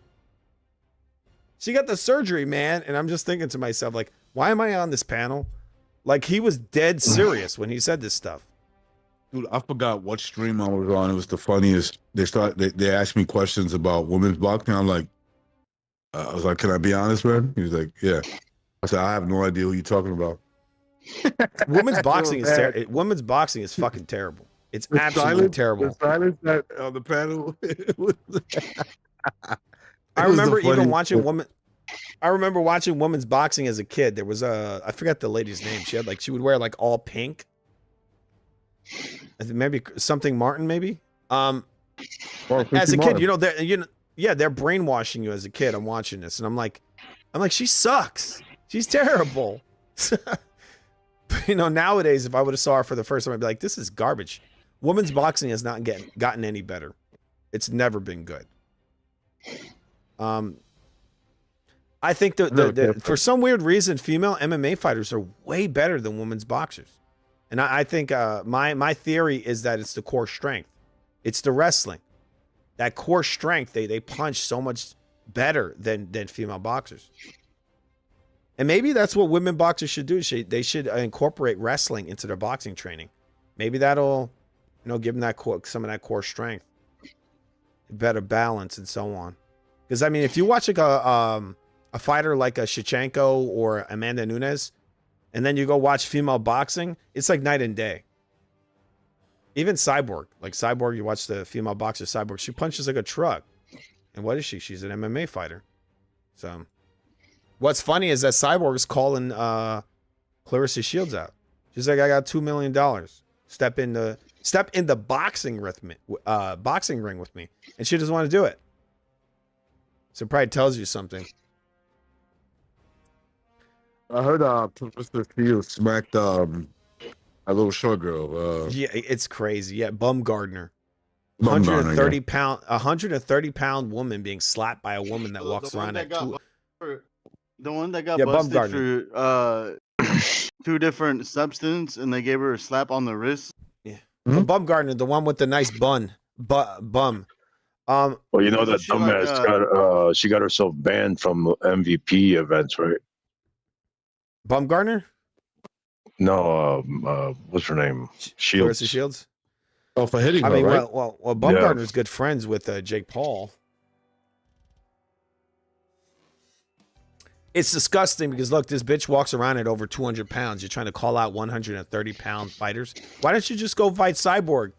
She got the surgery, man. And I'm just thinking to myself, like, why am I on this panel? Like, he was dead serious when he said this stuff. Dude, I forgot what stream I was on. It was the funniest. They asked me questions about women's boxing. I'm like, I was like, can I be honest, man? He was like, yeah. I said, I have no idea what you're talking about. Women's boxing is terrible. Women's boxing is fucking terrible. It's absolutely terrible. The silence that on the panel. I remember even watching women. I remember watching women's boxing as a kid. There was I forget the lady's name. She would wear like all pink. I think maybe something Martin, maybe. As a kid, they're brainwashing you as a kid. I'm watching this, and I'm like, she sucks. She's terrible. Nowadays, if I would have saw her for the first time, I'd be like, this is garbage. Women's boxing has not gotten any better. It's never been good. I think for some weird reason, female MMA fighters are way better than women's boxers. And I think my theory is that it's the core strength. It's the wrestling. That core strength, they punch so much better than female boxers. And maybe that's what women boxers should do. They should incorporate wrestling into their boxing training. Maybe that'll, give them some of that core strength, better balance, and so on. Because I mean, if you watch like a fighter like a Shevchenko or Amanda Nunes, and then you go watch female boxing, it's like night and day. Even Cyborg, you watch the female boxer Cyborg, she punches like a truck. And what is she? She's an MMA fighter. So, what's funny is that Cyborg is calling Clarissa Shields out. She's like, I got $2 million. Step in the boxing ring with me, and she doesn't want to do it. So it probably tells you something. I heard Professor Field smacked A little short girl. Yeah, it's crazy. Yeah, Bumgardner. Bumgarner, 130-pound woman being slapped by a woman that walks around at two. The one that got Yeah, busted Bumgarner. for 2 different substance, and they gave her a slap on the wrist. Yeah, but Bumgardner, the one with the nice bum. Well, you know that she like, dumbass she got herself banned from MVP events, right? Bumgardner? No, what's her name? Shields. Clarissa Shields. Oh, for hitting I her, mean, right? well, Bumgardner's good friends with Jake Paul. It's disgusting because look, this bitch walks around at over 200 pounds. You're trying to call out 130-pound fighters. Why don't you just go fight Cyborg,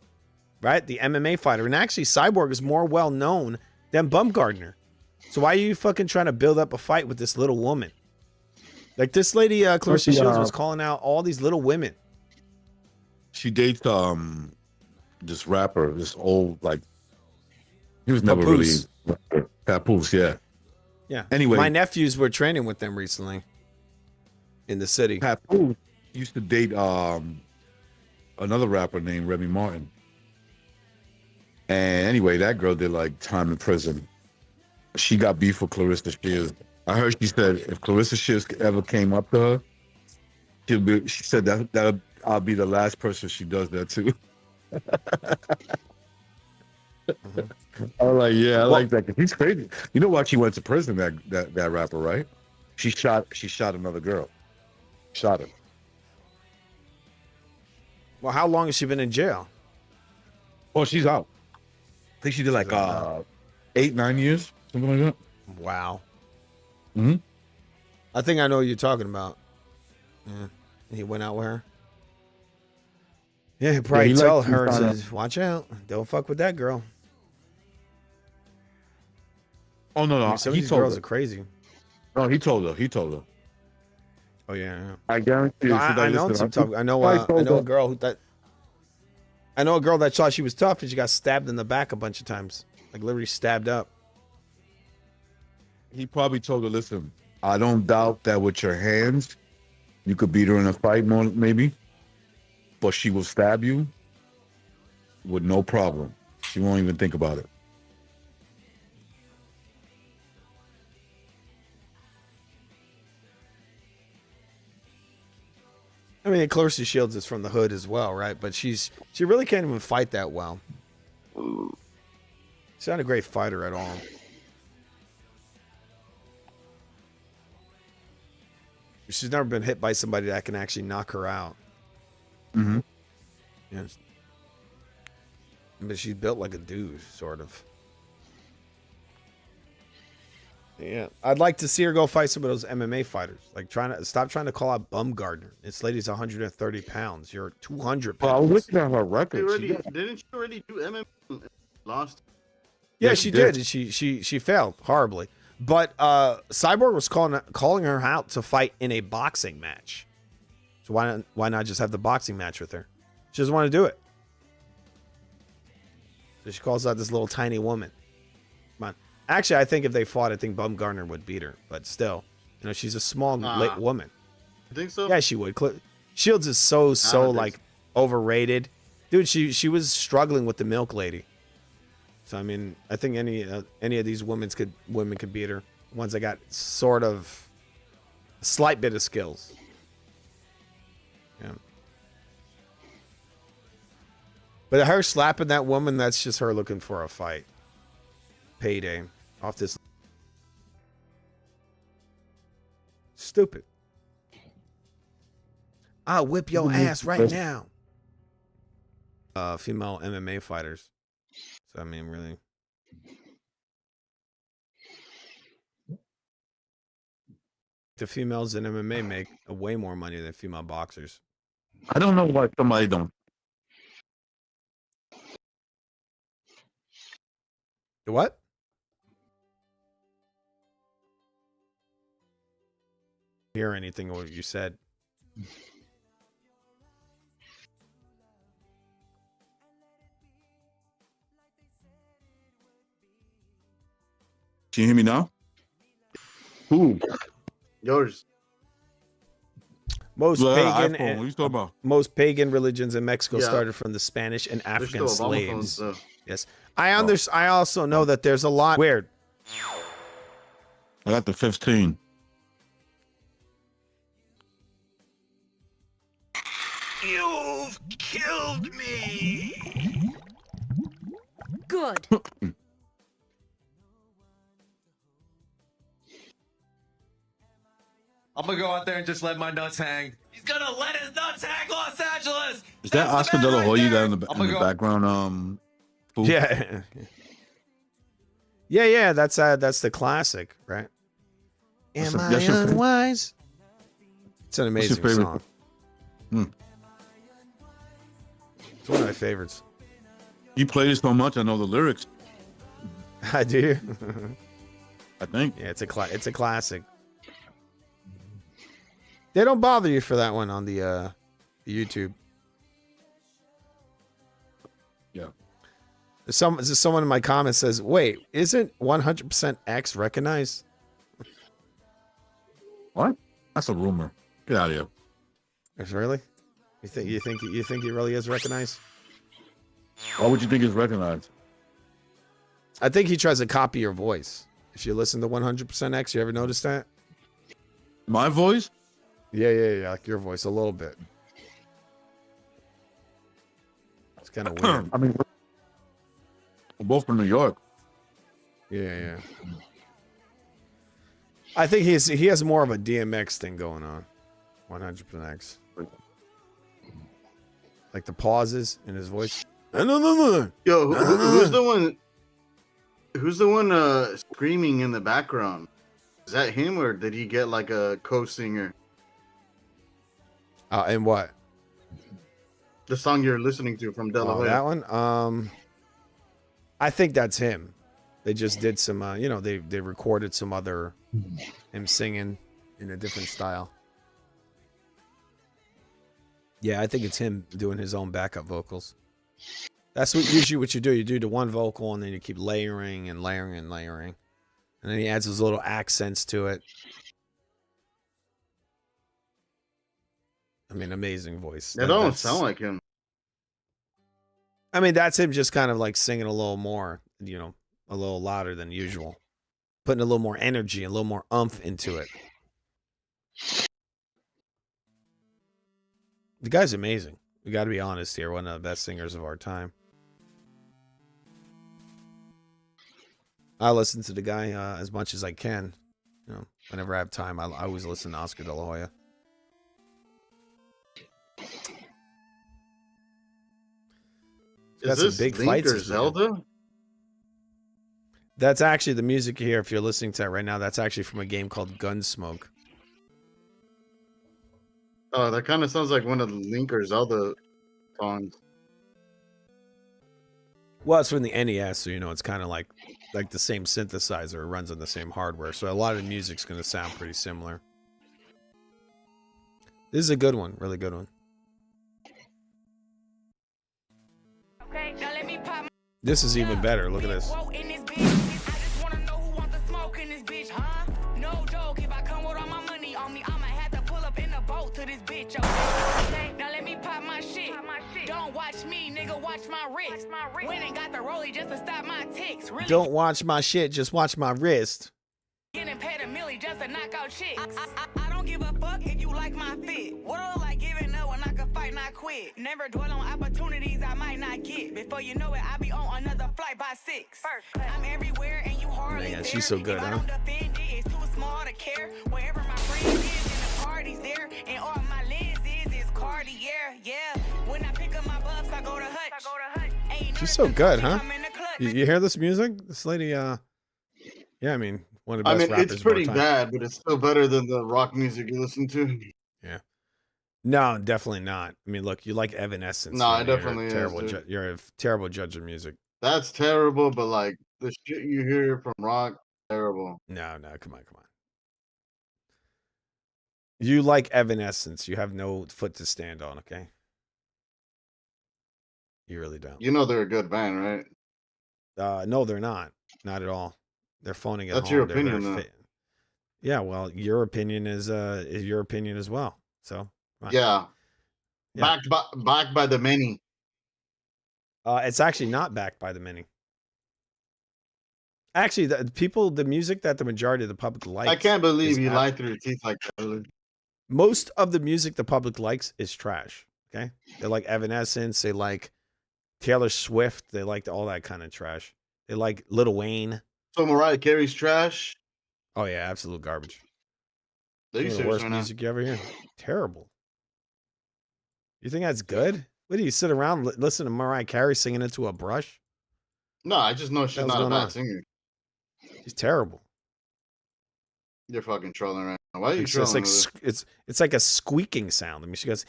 right? The MMA fighter. And actually, Cyborg is more well known than Bumgardner. So why are you fucking trying to build up a fight with this little woman? Like this lady, Clarissa Shields, was calling out all these little women. She dates this rapper, this old like he was never Papoose. really Papoose, yeah. Yeah. Anyway, my nephews were training with them recently in the city. Papoose used to date another rapper named Remy Martin. And anyway, that girl did like time in prison. She got beef with Clarissa Shields. I heard she said if Clarissa Shields ever came up to her, she said that I'll be the last person she does that to. I was like, yeah, I like that. He's crazy. You know why she went to prison? That rapper, right? She shot another girl. Shot her. Well, how long has she been in jail? Oh, she's out. I think she did like 8-9 years, something like that. Wow. Hmm. I think I know what you're talking about. Yeah. He went out with her. Yeah, he probably tell her, says, watch out. Don't fuck with that girl. Oh, no. I mean, some of these girls are crazy. No, he told her. Oh, yeah. I guarantee you. I know a girl that thought she was tough and she got stabbed in the back a bunch of times. Like literally stabbed up. He probably told her, listen, I don't doubt that with your hands, you could beat her in a fight more, maybe. But she will stab you with no problem. She won't even think about it. I mean, Clarissa Shields is from the hood as well, right? But she really can't even fight that well. She's not a great fighter at all. She's never been hit by somebody that can actually knock her out. Mm-hmm. Yeah. But she's built like a dude, sort of. Yeah, I'd like to see her go fight some of those MMA fighters. Like, stop trying to call out Bumgardner. This lady's 130 pounds. You're 200 pounds. Well, I was looking at her record. Didn't she already do MMA? Lost. Yeah, she did. She failed horribly. But Cyborg was calling her out to fight in a boxing match. So why not just have the boxing match with her? She doesn't want to do it. So she calls out this little tiny woman. Come on. Actually, I think if they fought, I think Bumgardner would beat her. But still, she's a small woman. I think so. Yeah, she would. Shields is so like overrated, dude. She was struggling with the milk lady. So I mean, I think any of these women could beat her. Ones that got sort of a slight bit of skills. Yeah. But her slapping that woman, that's just her looking for a fight. Payday off this. Stupid. I'll whip your ass right now. Female MMA fighters. So I mean, really. The females in MMA make way more money than female boxers. I don't know why somebody don't. The what? Hear anything what you said? Can you hear me now? Who? Yours. Most Look, pagan iPhone. and What you talking about? most pagan religions in Mexico Yeah. started from the Spanish and There's African still Obama phones, slaves. though. Yes, I also know that there's a lot weird. I got the 15. You've killed me. Good. I'm gonna go out there and just let my nuts hang. He's gonna let his nuts hang, Los Angeles. Is that Oscar De La Hoya down in the, I'm in the gonna go- background? Fool? Yeah, yeah. That's the classic, right? That's Am a- I that's your- unwise? It's an What's your amazing favorite? song. It's one of my favorites. You played it so much, I know the lyrics. I do. I think. Yeah, it's a classic. They don't bother you for that one on the YouTube. Yeah. Someone in my comments says, "Wait, isn't 100% X recognized?" What? That's a rumor. Get out of here. Is really? You think he really is recognized? Why would you think it's recognized? I think he tries to copy your voice. If you listen to 100% X, you ever notice that? My voice? Yeah, like your voice a little bit. It's kind of weird. I mean, we're both from New York. Yeah. I think he has more of a DMX thing going on. 100% X. Like the pauses in his voice. Yo, who's the one? Who's the one screaming in the background? Is that him, or did he get like a co-singer? And what? The song you're listening to from De La Oh, Hoya. that one? I think that's him. They just did some, they recorded some other him singing in a different style. Yeah, I think it's him doing his own backup vocals. That's usually what you do. You do the one vocal and then you keep layering and layering and layering. And then he adds his little accents to it. I mean, amazing voice. That don't sound like him. I mean, that's him just kind of like singing a little more, a little louder than usual. Putting a little more energy, a little more oomph into it. The guy's amazing. We got to be honest here. One of the best singers of our time. I listen to the guy as much as I can. Whenever I have time, I always listen to Oscar De La Hoya. Is this big Link or Zelda? That's actually the music you hear if you're listening to it right now. That's actually from a game called Gunsmoke. Oh, that kind of sounds like one of the Link or Zelda songs. Well, it's from the NES, so it's kind of like the same synthesizer. It runs on the same hardware, so a lot of the music's going to sound pretty similar. This is a good one, really good one. This is even better. Look at this. Now let me pop my shit. Don't watch me, nigga, watch my wrist. Went and got the rollie just to stop my ticks. Really Don't watch my shit, just watch my wrist. getting paid a milli just to knock out chicks. I don't give a fuck if you like my fit. What do I like giving up when I can fight, not quit? Never dwell on opportunities I might not get. Before you know it, I be on another flight by 6. I'm everywhere and you hardly Man, there. she's so good, If I huh? don't defend it, it's too small to care. Wherever my friend is and the party's there, and all my lens is Cartier. Yeah, when I pick up my buffs, I go to Hutch. Ain't She's so good, huh? You hear this music? This lady, yeah, I mean, one of the I best mean, rappers it's of our pretty time. bad, but it's still better than the rock music you listen to. Yeah. No, definitely not. I mean, look, you like Evanescence. No, man. it definitely you're a is, terrible. dude. You're a terrible judge of music. That's terrible, but like the shit you hear from rock, terrible. No, come on. You like Evanescence. You have no foot to stand on, okay? You really don't. You know they're a good band, right? No, they're not. Not at all. They're phoning it That's home. your They're opinion, very though. Yeah, well, your opinion is your opinion as well. So Yeah. Yeah. Backed by the many. It's actually not backed by the many. Actually, the music that the majority of the public likes. I can't believe you lied through your teeth like that. Most of the music the public likes is trash. Okay, they like Evanescence. They like Taylor Swift. They like all that kind of trash. They like Lil Wayne. So Mariah Carey's trash. Oh yeah, absolute garbage. Are you Some of the serious worst right now? music you ever hear. Terrible. You think that's good? What do you sit around listen to Mariah Carey singing into a brush? No, I just know she's What's not a going bad on? singer. She's terrible. You're fucking trolling right now. Why are you It's trolling? just like it's like a squeaking sound. I mean, she goes,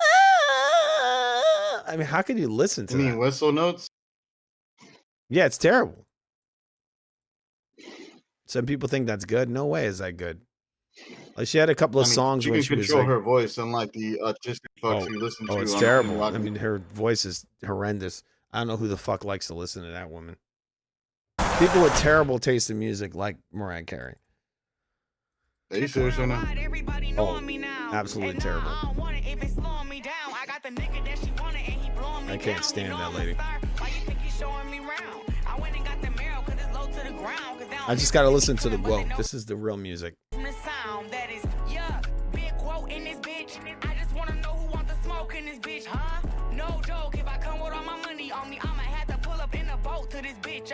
"Ah!" I mean, how can you listen to You mean that? whistle notes? Yeah, it's terrible. Some people think that's good. No way is that good. Like she had a couple of songs she when can she was control like, her voice, unlike the autistic fucks you listen to. it's on terrible. rock I mean, her voice is horrendous. I don't know who the fuck likes to listen to that woman. People with terrible taste in music like Mariah Carey. Are you serious right now? Oh, absolutely terrible. I can't stand that lady. I just gotta listen to the whoa. This is the real music.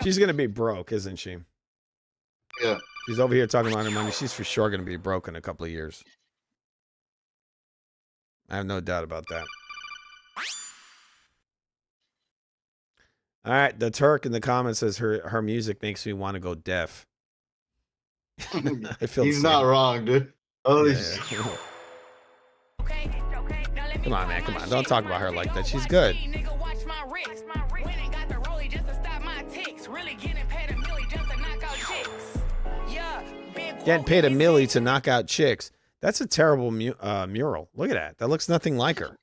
She's gonna be broke, isn't she? Yeah. She's over here talking about her money. She's for sure gonna be broke in a couple of years. I have no doubt about that. All right, the Turk in the comments says her music makes me want to go deaf. I feel He's not wrong, dude. Holy shit. Come on, man. Come on. Don't talk about her like that. She's good. Getting paid $1 million to knock out chicks. That's a terrible mural. Look at that. That looks nothing like her.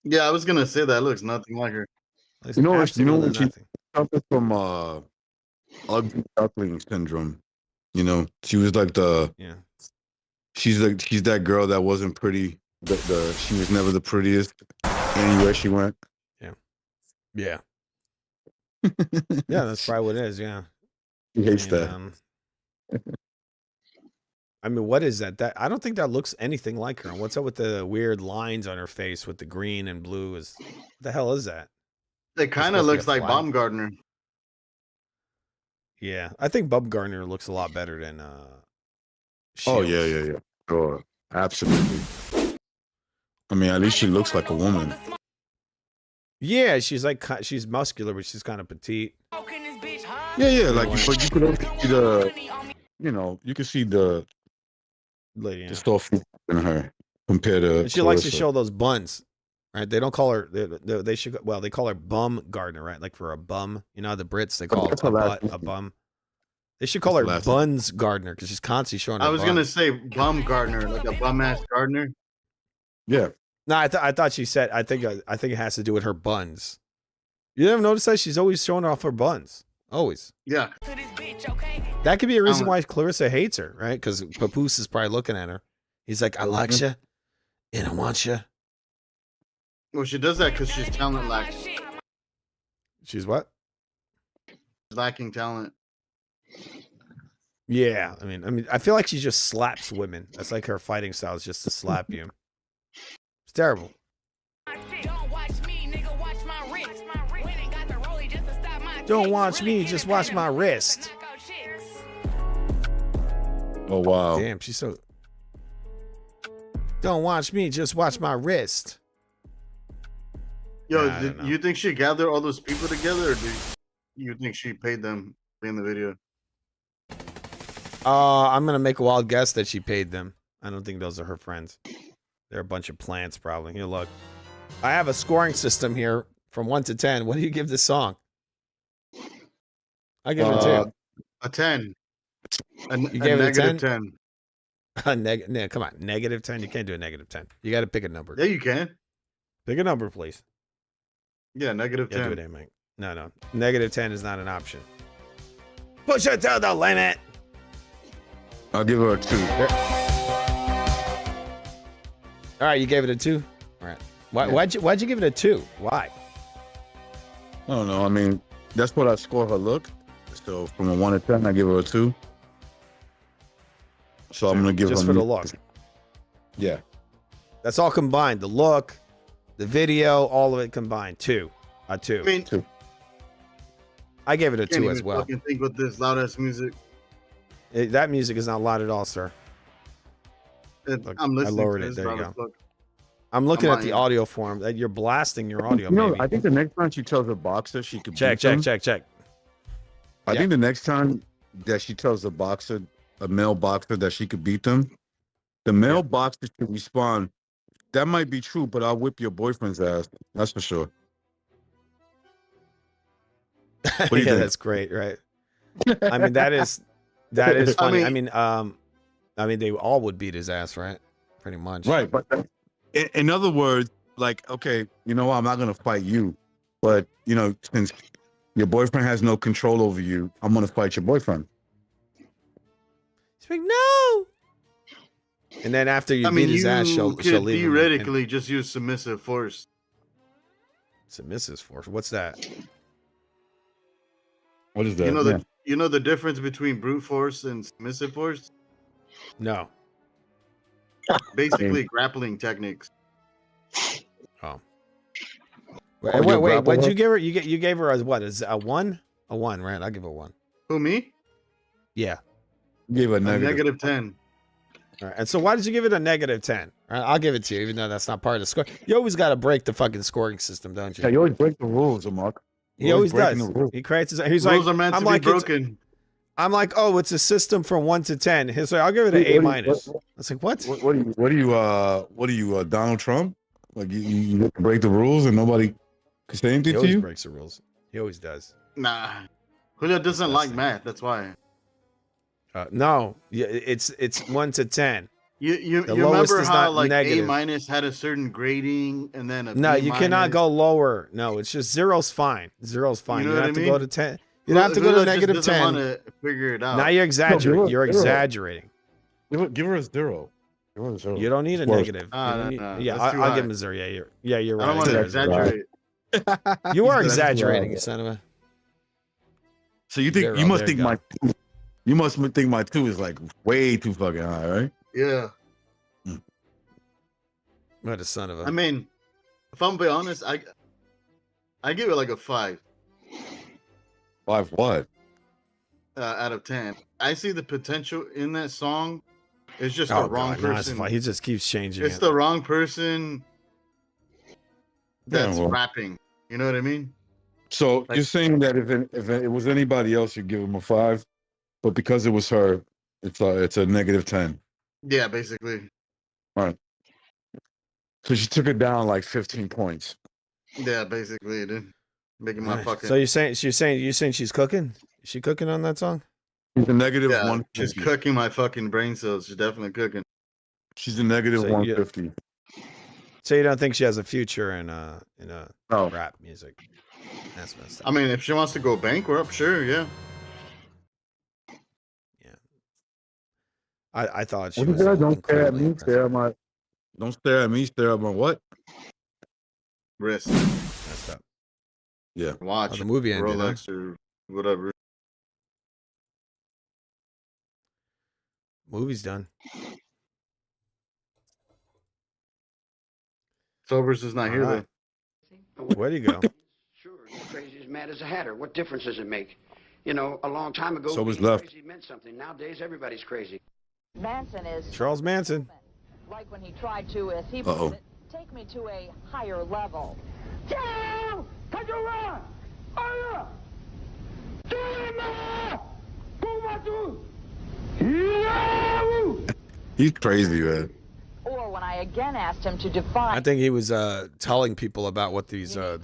Yeah, I was gonna say that looks nothing like her. Looks You know absolutely what? She nothing. suffered from ugly duckling syndrome. You know, she was like she's that girl that wasn't pretty. She was never the prettiest anywhere she went. Yeah. Yeah, that's probably what it is. Yeah. She hates that. I mean, what is that? I don't think that looks anything like her. What's up with the weird lines on her face with the green and blue? What the hell is that? It kind of looks like Baumgartner. Yeah, I think Baumgartner looks a lot better than. Oh yeah. Sure, absolutely. I mean, at least she looks like a woman. Yeah, she's muscular, but she's kind of petite. Yeah. Like, but you could also see you can see the soft in her compared to. And she likes to Clarissa. show those buns, right? They don't call her. They should. Well, they call her Baumgartner, right? Like for a bum, you know, the Brits they call a bum. They should call her Buns Gardner because she's constantly showing. I was gonna say Baumgartner, like a bum ass gardener. Yeah. No, I thought she said. I think it has to do with her buns. You never notice that she's always showing off her buns. Always. Yeah. That could be a reason why Clarissa hates her, right? Because Papoose is probably looking at her. He's like, I like you, and I want you. Well, she does that because she's talent lacking. She's what? Lacking talent. Yeah, I mean, I feel like she just slaps women. That's like her fighting style is just to slap you. It's terrible. Don't watch me, just watch my wrist. Oh wow! Damn, she's so. Don't watch me, just watch my wrist. Yo, did you think she gathered all those people together, or do you think she paid them to be in the video? I'm gonna make a wild guess that she paid them. I don't think those are her friends. They're a bunch of plants, probably. Here, look. I have a scoring system here from 1 to 10. What do you give this song? I give it a 2. A 10. You gave it a 10? 10. Come on, negative 10. You can't do a negative 10. You got to pick a number. Yeah, you can. Pick a number, please. Yeah, negative 10. Do it, Mike. No. Negative 10 is not an option. Push it to the limit. I'll give her a 2. All right, you gave it a 2. All right. Why'd you give it a 2? Why? I don't know. I mean, that's what I score her look. So from a 1 to 10, I give her a 2. So I'm gonna give just her for the look. Yeah. That's all combined. The look, the video, all of it combined. 2. A 2. I mean, 2. I gave it a can't 2 as even well. fucking think with this loud ass music. That music is not loud at all, sir. Look, I'm listening. I lowered to it. this There you loud go. as fuck. I'm looking I'm at the on, audio form. That you're blasting your audio. You know, maybe. I think the next time she tells a boxer she could check. I think the next time that she tells a male boxer that she could beat them, the male boxer should respond, that might be true, but I'll whip your boyfriend's ass. That's for sure. What do you think? That's great, right? I mean, that is funny. I mean, they all would beat his ass, right? Pretty much. Right, but in other words, like, okay, you know what? I'm not gonna fight you, but you know, since your boyfriend has no control over you, I'm gonna fight your boyfriend. She's like, no. And then after you beat his ass, she'll leave him. Theoretically, just use submissive force. Submissive force. What's that? What is that? You know the difference between brute force and submissive force? No. Basically, grappling techniques. Oh. Wait. What'd you give her? You gave her a what? Is a 1? A 1, right? I'll give her a 1. Who, me? Yeah. Give a negative 10. All right. And so why did you give it a negative 10? All right, I'll give it to you, even though that's not part of the score. You always got to break the fucking scoring system, don't you? Yeah, you always break the rules, Mark. He always does. He creates his. He's rules like, are meant I'm to like, be broken. I'm like, oh, it's a system from 1 to 10. He's like, I'll give it an A minus. I was like, what? What are you, Donald Trump? Like you get to break the rules and nobody can say anything He to always you? breaks the rules. He always does. Nah, Julio doesn't like math. That's why. No, it's 1 to 10. You The remember lowest is how not like negative. A minus had a certain grading and then a No, B you minus? cannot go lower. No, it's just zero's fine. Zero's fine. You You, know don't what have I to go mean? to 10. You don't have to go to negative doesn't 10. want to figure it out. Now you're exaggerating. No, You're zero. exaggerating. Give her a 0. Give her a 0. You don't need a Worse. negative. You Ah, don't no, need- no, yeah, that's too I'll high. give him a 0. Yeah, you're I right. don't want to exaggerate. You are That's exaggerating, right. you son of a. So you think Zero, you must there think you go. you must think my 2 is like way too fucking high, right? Yeah. What a son of a. I mean, if I'm being honest, I give it like a 5 5 what? out of 10. I see the potential in that song. It's just Oh, the wrong God, no, it's person. fine. He just keeps changing It's it. the wrong person that's well. rapping. You know what I mean? So Like- you're saying that if it was anybody else, you'd give him a 5, but because it was her, it's a negative 10. Yeah, basically. All right. So she took it down like 15 points. Yeah, basically, dude. Making my Alright, fucking. So you're saying she's cooking? Is she cooking on that song? She's a negative Yeah, 150. she's cooking my fucking brain cells. She's definitely cooking. She's a negative So you- 150. So you don't think she has a future in No. rap music? That's messed up. I mean, if she wants to go bankrupt, sure, yeah. I thought she What is was. that? Don't stare at incredibly me. impressive. Stare at my. Don't stare at me. Stare at my what? Wrist. Messed up. Yeah. Watch. Oh, the movie ended, huh? Rolex or whatever. Movie's done. Sobers is not here, Alright. though. Where'd he go? Sure, he's crazy as mad as a hatter. What difference does it make? You know, a long time ago, So was being left. crazy meant something. Nowadays, everybody's crazy. Manson is Charles Manson. like when he tried to, as he Uh-oh. put it, take me to a higher level. He's crazy, man. Or when I again asked him to define. I think he was telling people about what these the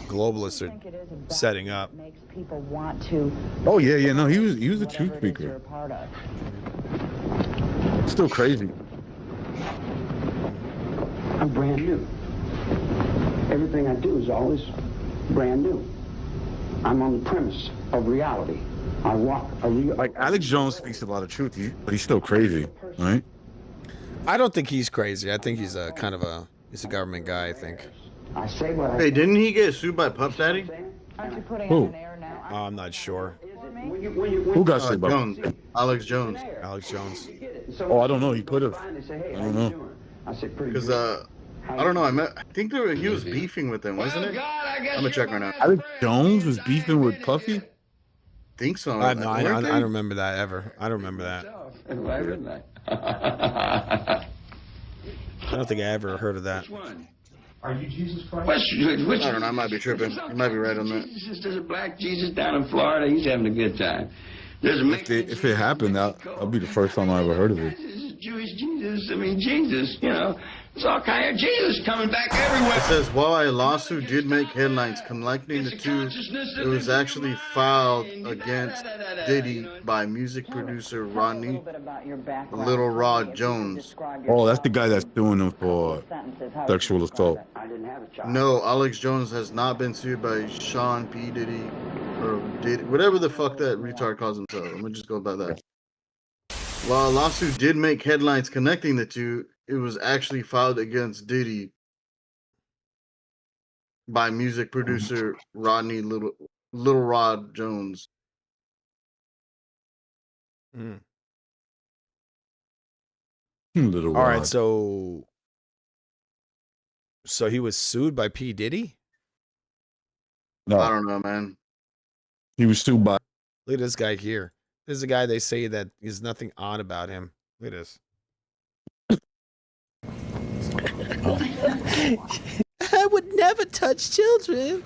globalists are setting up. Makes people want to. Oh yeah. No, he was a truth Whatever it is speaker. you're a part of. Still crazy. I'm brand new. Everything I do is always brand new. I'm on the premise of reality. I walk a real. Like Alex Jones speaks a lot of truth, but he's still crazy, right? I don't think he's crazy. I think he's a kind of a government guy. I think. I say what I Hey, didn't he get sued by Puff Daddy? Aren't you putting Who? on an air now? I'm not sure. Who got sued by? Jones. Alex Jones. Alex Jones. Oh, I don't know. He could have. I don't know. I said pretty Because good. I don't know. I think he was beefing with them, wasn't it? I'm gonna check right now. Alex Jones was beefing with Puffy. Think so. I don't remember that ever. I don't remember that. Why wouldn't I? I don't think I ever heard of that. Are you Jesus Christ? I don't know. I might be tripping. You might be right on that. There's a black Jesus down in Florida. He's having a good time. There's a If it happened, that'll be the first time I ever heard of it. Jewish Jesus. I mean, Jesus. You know, it's all kind of Jesus coming back everywhere. It says while a lawsuit did make headlines connecting the two, it was actually filed against Diddy by music producer Rodney Little Rod Jones. Oh, that's the guy that's suing him for sexual assault. No, Alex Jones has not been sued by Sean P. Diddy or Diddy, whatever the fuck that retard calls himself. I'm gonna just go by that. While a lawsuit did make headlines connecting the two, it was actually filed against Diddy by music producer Rodney Little Rod Jones. Little All Rod. right, so he was sued by P. Diddy? No, I don't know, man. he was sued by. Look at this guy here. This is a guy they say that there's nothing odd about him. Look at this. I would never touch children.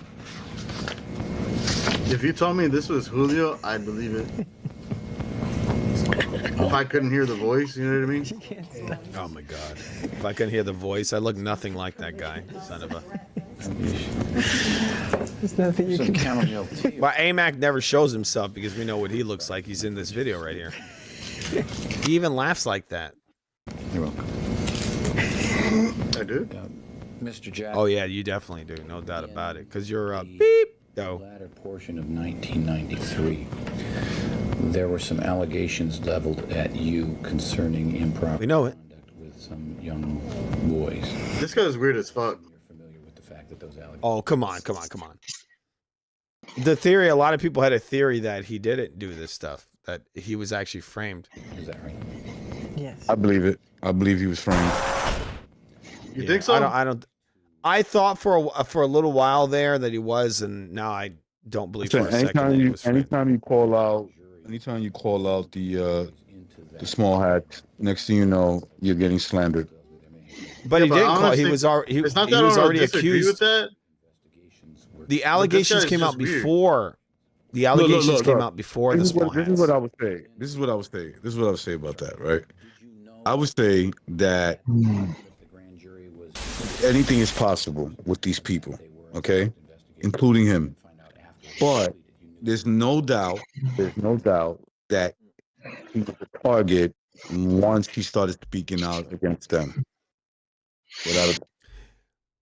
If you told me this was Julio, I'd believe it. If I couldn't hear the voice, you know what I mean? Oh my god. If I couldn't hear the voice, I look nothing like that guy. Son of a. There's nothing you can do. But AMAC never shows himself because we know what he looks like. He's in this video right here. He even laughs like that. You're welcome. I do. Mr. Jack. Oh yeah, you definitely do. No doubt about it. Because you're a beep. The latter portion of 1993, there were some allegations leveled at you concerning improper We know it. conduct with some young boys. This guy's weird as fuck. Oh, come on. The theory, a lot of people had a theory that he didn't do this stuff, that he was actually framed. Is that right? Yes. I believe it. I believe he was framed. You think so? I don't. I thought for a little while there that he was, and now I don't believe for a second that he was framed. Anytime you call out the small hat, next thing you know, you're getting slandered. But Yeah, he but did call. He honestly, was already. it's not He that was I don't already disagree accused. with that. The allegations guy's came out just weird. before. The allegations came out before the small This is what I would say. This is what I would say about that, right? I would say that anything is possible with these people, okay, including him. But there's no doubt that he was a target once he started speaking out against them. Without a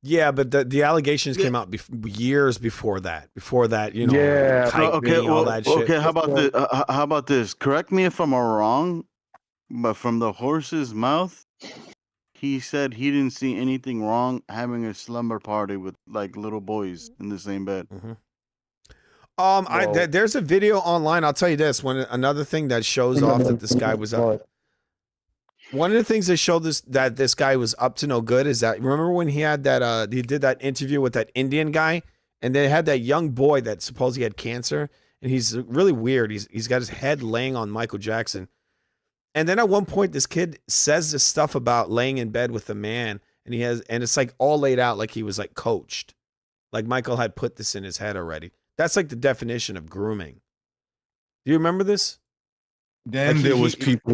Yeah, but the allegations came out years before that. Before that, you know, Yeah, kite Okay, baiting, all well, that shit. okay. How about this? How about this? Correct me if I'm wrong, but from the horse's mouth, he said he didn't see anything wrong having a slumber party with like little boys in the same bed. Well- There's a video online. I'll tell you this. Another thing that shows off that this guy was up. One of the things that showed that this guy was up to no good is that, remember when he had that he did that interview with that Indian guy, and they had that young boy that supposedly had cancer, and he's really weird. He's got his head laying on Michael Jackson. And then at one point, this kid says this stuff about laying in bed with a man, and it's like all laid out like he was like coached, like Michael had put this in his head already. That's like the definition of grooming. Do you remember this? Then Like there was people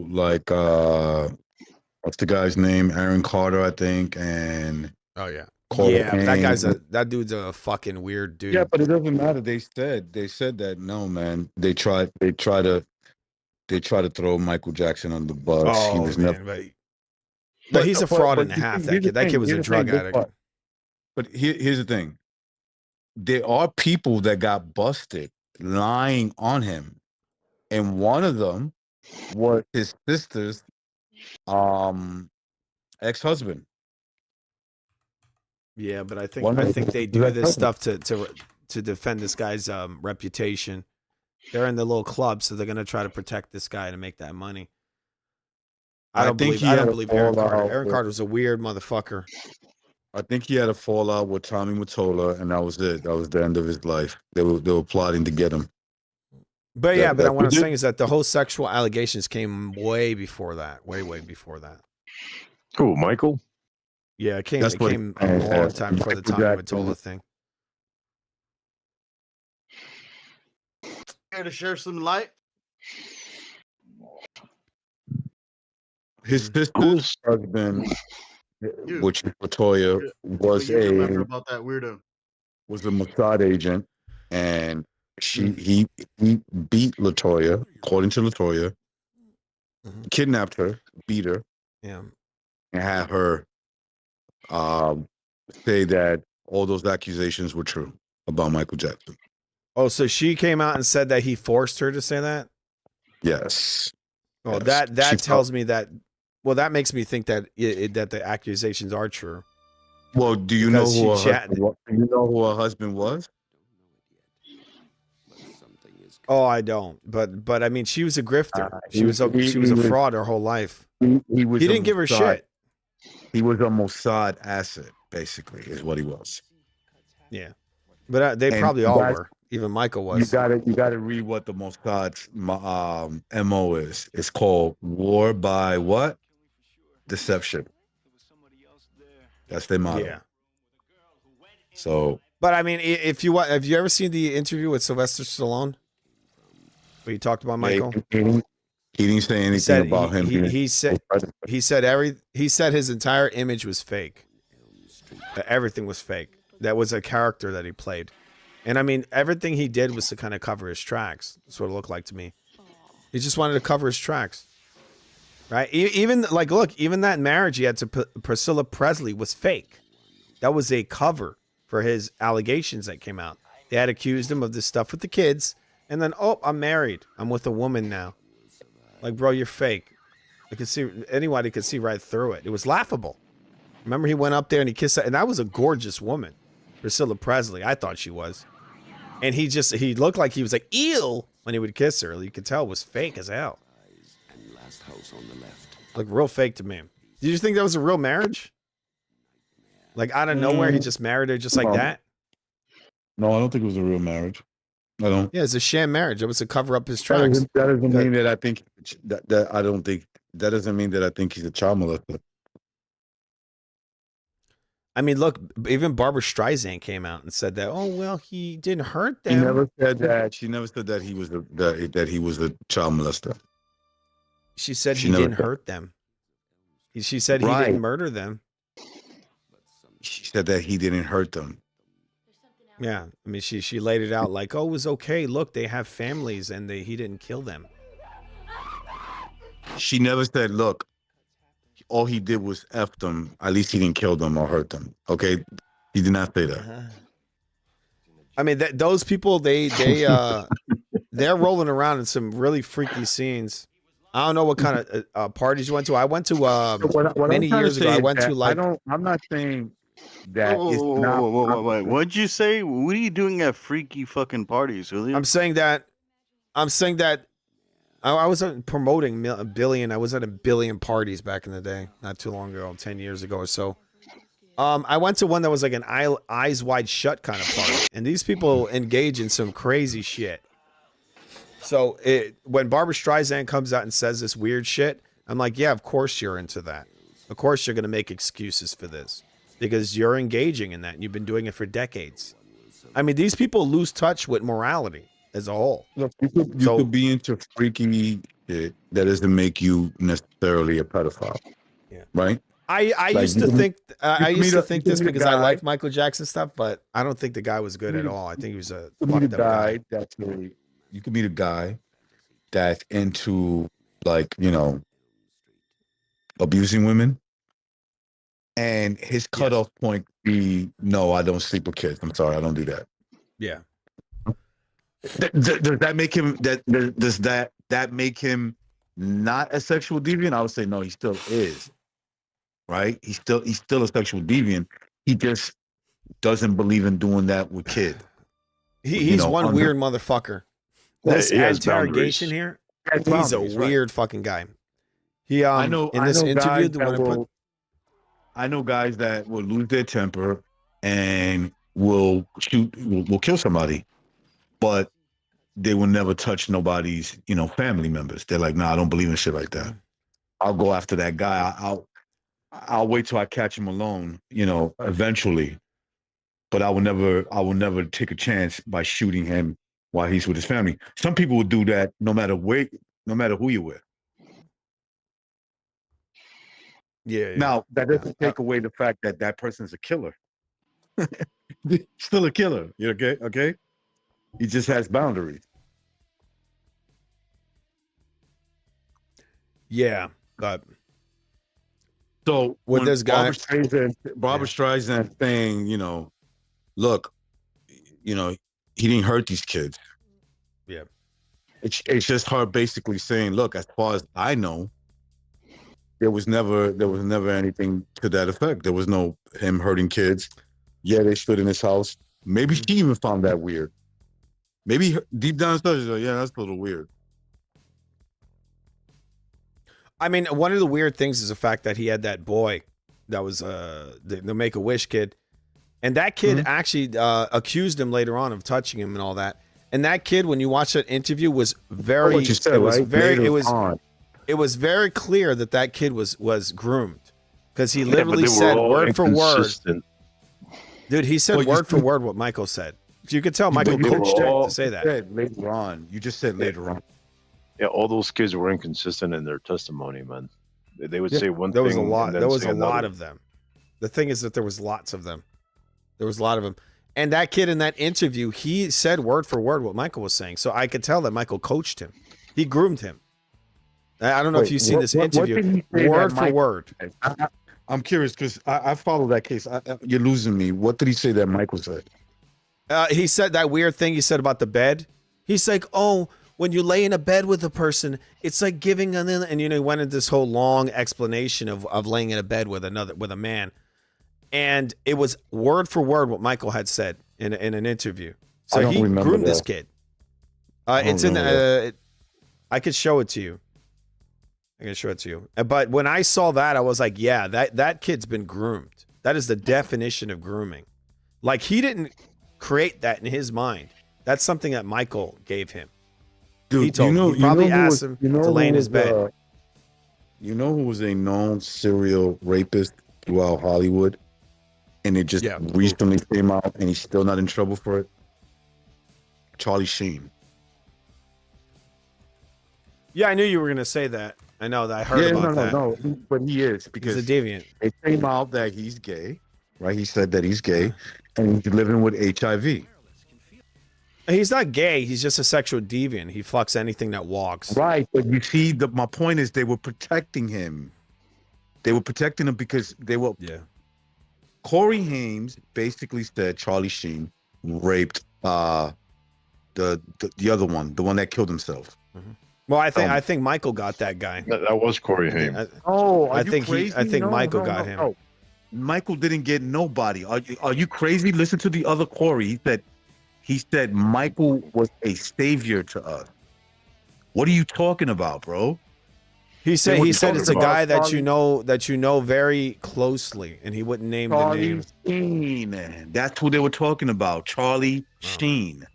like what's the guy's name? Aaron Carter, I think, and Oh yeah, Carter yeah. Payne. That dude's a fucking weird dude. Yeah, but it doesn't matter. They said that no, man. They try to throw Michael Jackson on the bus. He Oh was man, never. but he's a fraud and a you half. see, That kid was a drug addict. But here's the thing. There are people that got busted lying on him, and one of them was his sister's ex-husband. Yeah, but I One of think they his do this ex-husbands. stuff to defend this guy's reputation. They're in the little club, so they're gonna try to protect this guy to make that money. I don't think believe he I had don't a believe Aaron Carter. fallout Aaron with, Carter was a weird motherfucker. I think he had a fallout with Tommy Mottola, and that was it. That was the end of his life. They were plotting to get him. But yeah, but what I'm That- saying is that the whole sexual allegations came way before that. Way before that. Who, Michael? Yeah, it came That's what a long time before the Tommy Mottola thing. Here to share some light. His sister's husband, which is Latoya, What you remember about that weirdo? was a Mossad agent, and he beat Latoya, according to Latoya, kidnapped her, beat her, Yeah, and had her say that all those accusations were true about Michael Jackson. Oh, so she came out and said that he forced her to say that? Yes. Well, Yes. that tells me that. Well, that makes me think that that the accusations are true. Well, do you know who her husband was? Do you know who her husband was? Oh, I don't. But I mean, she was a grifter. She he was a fraud her whole life. He Didn't give her Mossad- shit. He was a Mossad asset, basically, is what he was. Yeah, but they And probably all that's- were. Even Michael You was. gotta read what the Mossad's MO is. It's called war by what? Deception. That's their motto. Yeah. So, But I mean, if you have you ever seen the interview with Sylvester Stallone, where he talked about Michael? He didn't say anything about him. He said his entire image was fake. That everything was fake. That was a character that he played. And I mean, everything he did was to kind of cover his tracks. That's what it looked like to me. He just wanted to cover his tracks. Right? Even like, look, even that marriage he had to Priscilla Presley was fake. That was a cover for his allegations that came out. They had accused him of this stuff with the kids. And then, oh, I'm married. I'm with a woman now. Like, bro, you're fake. I could see, anybody could see right through it. It was laughable. Remember he went up there and he kissed her. And that was a gorgeous woman. Priscilla Presley. I thought she was. And he looked like he was like, ew, when he would kiss her. You could tell it was fake as hell. Looked real fake to me. Did you think that was a real marriage? Like out of nowhere, he just married her just like that? No, I don't think it was a real marriage. I don't. Yeah, it's a sham marriage. It was to cover up his tracks. That doesn't mean that I think that I don't think that doesn't mean that I think he's a child molester. I mean, look, even Barbara Streisand came out and said that. Oh well, he didn't hurt them. She never said that. She never said that he was that he was a child molester. She said She he never didn't said- hurt them. She said he Right. didn't murder them. She said that he didn't hurt them. Yeah, I mean, she laid it out like, oh, it was okay. Look, they have families, and he didn't kill them. She never said, "Look, all he did was f them. At least he didn't kill them or hurt them." Okay, he did not say that. I mean, those people, they're rolling around in some really freaky scenes. I don't know what kind of parties you went to. I went to many years ago. I went to like. I'm not saying that it's Whoa, not. wait. What'd you say? What are you doing at freaky fucking parties, William? I'm saying that I was promoting a billion. I was at a billion parties back in the day, not too long ago, 10 years ago or so. I went to one that was like an eyes wide shut kind of party, and these people engage in some crazy shit. So when Barbara Streisand comes out and says this weird shit, I'm like, yeah, of course you're into that. Of course you're going to make excuses for this because you're engaging in that. And you've been doing it for decades. I mean, these people lose touch with morality as a whole. Look, you could be into freaky shit. That doesn't make you necessarily a pedophile. Yeah. Right. I Like, used to think this because I guy- liked Michael Jackson stuff, but I don't think the guy was good at all. I think he was a You could fucked meet up a guy. guy that's you could meet a guy that's into like, abusing women, and his cutoff point be, no, I don't sleep with kids. I'm sorry, I don't do that. Yeah. Does that make him that make him not a sexual deviant, I would say no, he still is. Right? He's still a sexual deviant. He just doesn't believe in doing that with kids. He's one weird motherfucker. This he has interrogation boundaries. here, Has he's a boundaries, right. weird fucking guy. He I know in this interview, guys the that one I put. I know guys that will lose their temper and will kill somebody, but they will never touch nobody's, family members. They're like, nah, I don't believe in shit like that. I'll go after that guy. I'll wait till I catch him alone, eventually. But I will never take a chance by shooting him while he's with his family. Some people will do that no matter who you're with. Yeah. Now, that doesn't take away the fact that that person's a killer. Still a killer. You okay? Okay. He just has boundaries. Yeah, but so with when this guy, Barbara Streisand saying, look, he didn't hurt these kids. Yeah. It's just her basically saying, look, as far as I know, there was never anything to that effect. There was no him hurting kids. Yeah, they stood in his house. Maybe she even found that weird. Maybe deep down inside, she's like, yeah, that's a little weird. I mean, one of the weird things is the fact that he had that boy that was the Make-A-Wish kid. And that kid actually accused him later on of touching him and all that. And that kid, when you watch that interview, was very what you said, it was very clear that kid was groomed. Because he literally said word for word. Dude, he said word for word what Michael said. You could tell Michael coached him to say that. Later on. You just said later on. Yeah, all those kids were inconsistent in their testimony, man. They would say one there thing. Was a lot. There was a lot of them. The thing is that there was lots of them. There was a lot of them. And that kid in that interview, he said word for word what Michael was saying. So I could tell that Michael coached him. He groomed him. I don't know if you've seen this interview. Word for word. I'm curious because I follow that case. You're losing me. What did he say that Michael said? He said that weird thing he said about the bed. He's like, oh, when you lay in a bed with a person, it's like giving and he went into this whole long explanation of laying in a bed with a man. And it was word for word what Michael had said in an interview. So he groomed this kid. It's in I could show it to you. I can show it to you. But when I saw that, I was like, yeah, that kid's been groomed. That is the definition of grooming. Like, he didn't create that in his mind. That's something that Michael gave him. Dude, he told him. He probably asked him to lay in his bed. You know who was a known serial rapist throughout Hollywood? And it just recently came out and he's still not in trouble for it? Charlie Sheen. Yeah, I knew you were going to say that. I know that. I heard about that. No, but he is because he's a deviant. It came out that he's gay, right? He said that he's gay and he's living with HIV. He's not gay. He's just a sexual deviant. He fucks anything that walks. Right, but you see, my point is they were protecting him. They were protecting him because they were. Yeah. Corey Haim basically said Charlie Sheen raped the other one, the one that killed himself. Mm-hmm. Well, I think Michael got that guy. That was Corey Haim. I think Michael got him. No. Michael didn't get nobody. Are you crazy? Listen to the other Corey. He said Michael was a savior to us. What are you talking about, bro? He said it's a guy that you know very closely, and he wouldn't name the name. Sheen. That's who they were talking about, Charlie Sheen.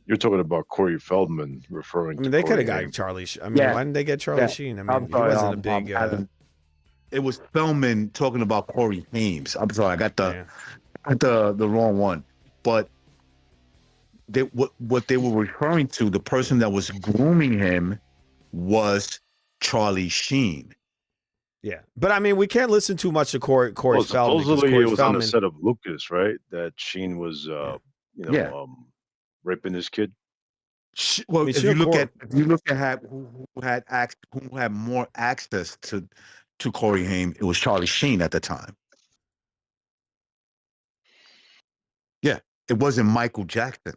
You're talking about Corey Feldman referring to. They could have got Charlie. Why didn't they get Charlie Sheen? I mean, he wasn't a big. It was Feldman talking about Corey Haim. I'm sorry, I got the wrong one. But what they were referring to, the person that was grooming him, was Charlie Sheen. Yeah, but I mean, we can't listen too much to Corey Feldman. Supposedly, it was on the set of Lucas, right? That Sheen was, raping this kid. Well, if you look at who had more access to Corey Haim, it was Charlie Sheen at the time. Yeah, it wasn't Michael Jackson.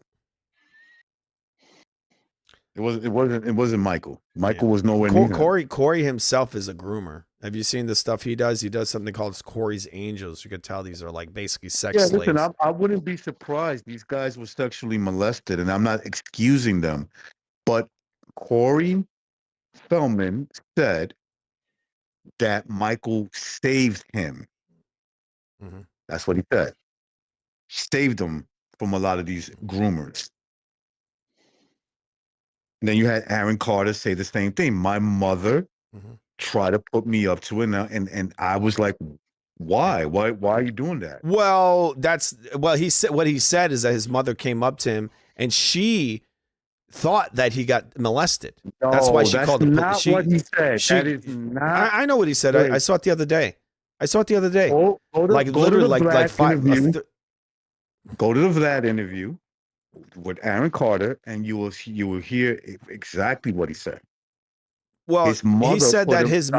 It wasn't Michael. Michael was nowhere near him. Corey himself is a groomer. Have you seen the stuff he does? He does something called Corey's Angels. You could tell these are like basically sex slaves. Listen, I wouldn't be surprised these guys were sexually molested, and I'm not excusing them. But Corey Feldman said that Michael saved him. Mm-hmm. That's what he said. Saved him from a lot of these groomers. And then you had Aaron Carter say the same thing. My mother tried to put me up to it, and I was like, why? Why are you doing that? Well, he said what he said is that his mother came up to him and she thought that he got molested. That's why she called the police. That's not what he said. That is not. I know what he said. I saw it the other day. Go to the Vlad interview with Aaron Carter, and you will hear exactly what he said. Well, he said that his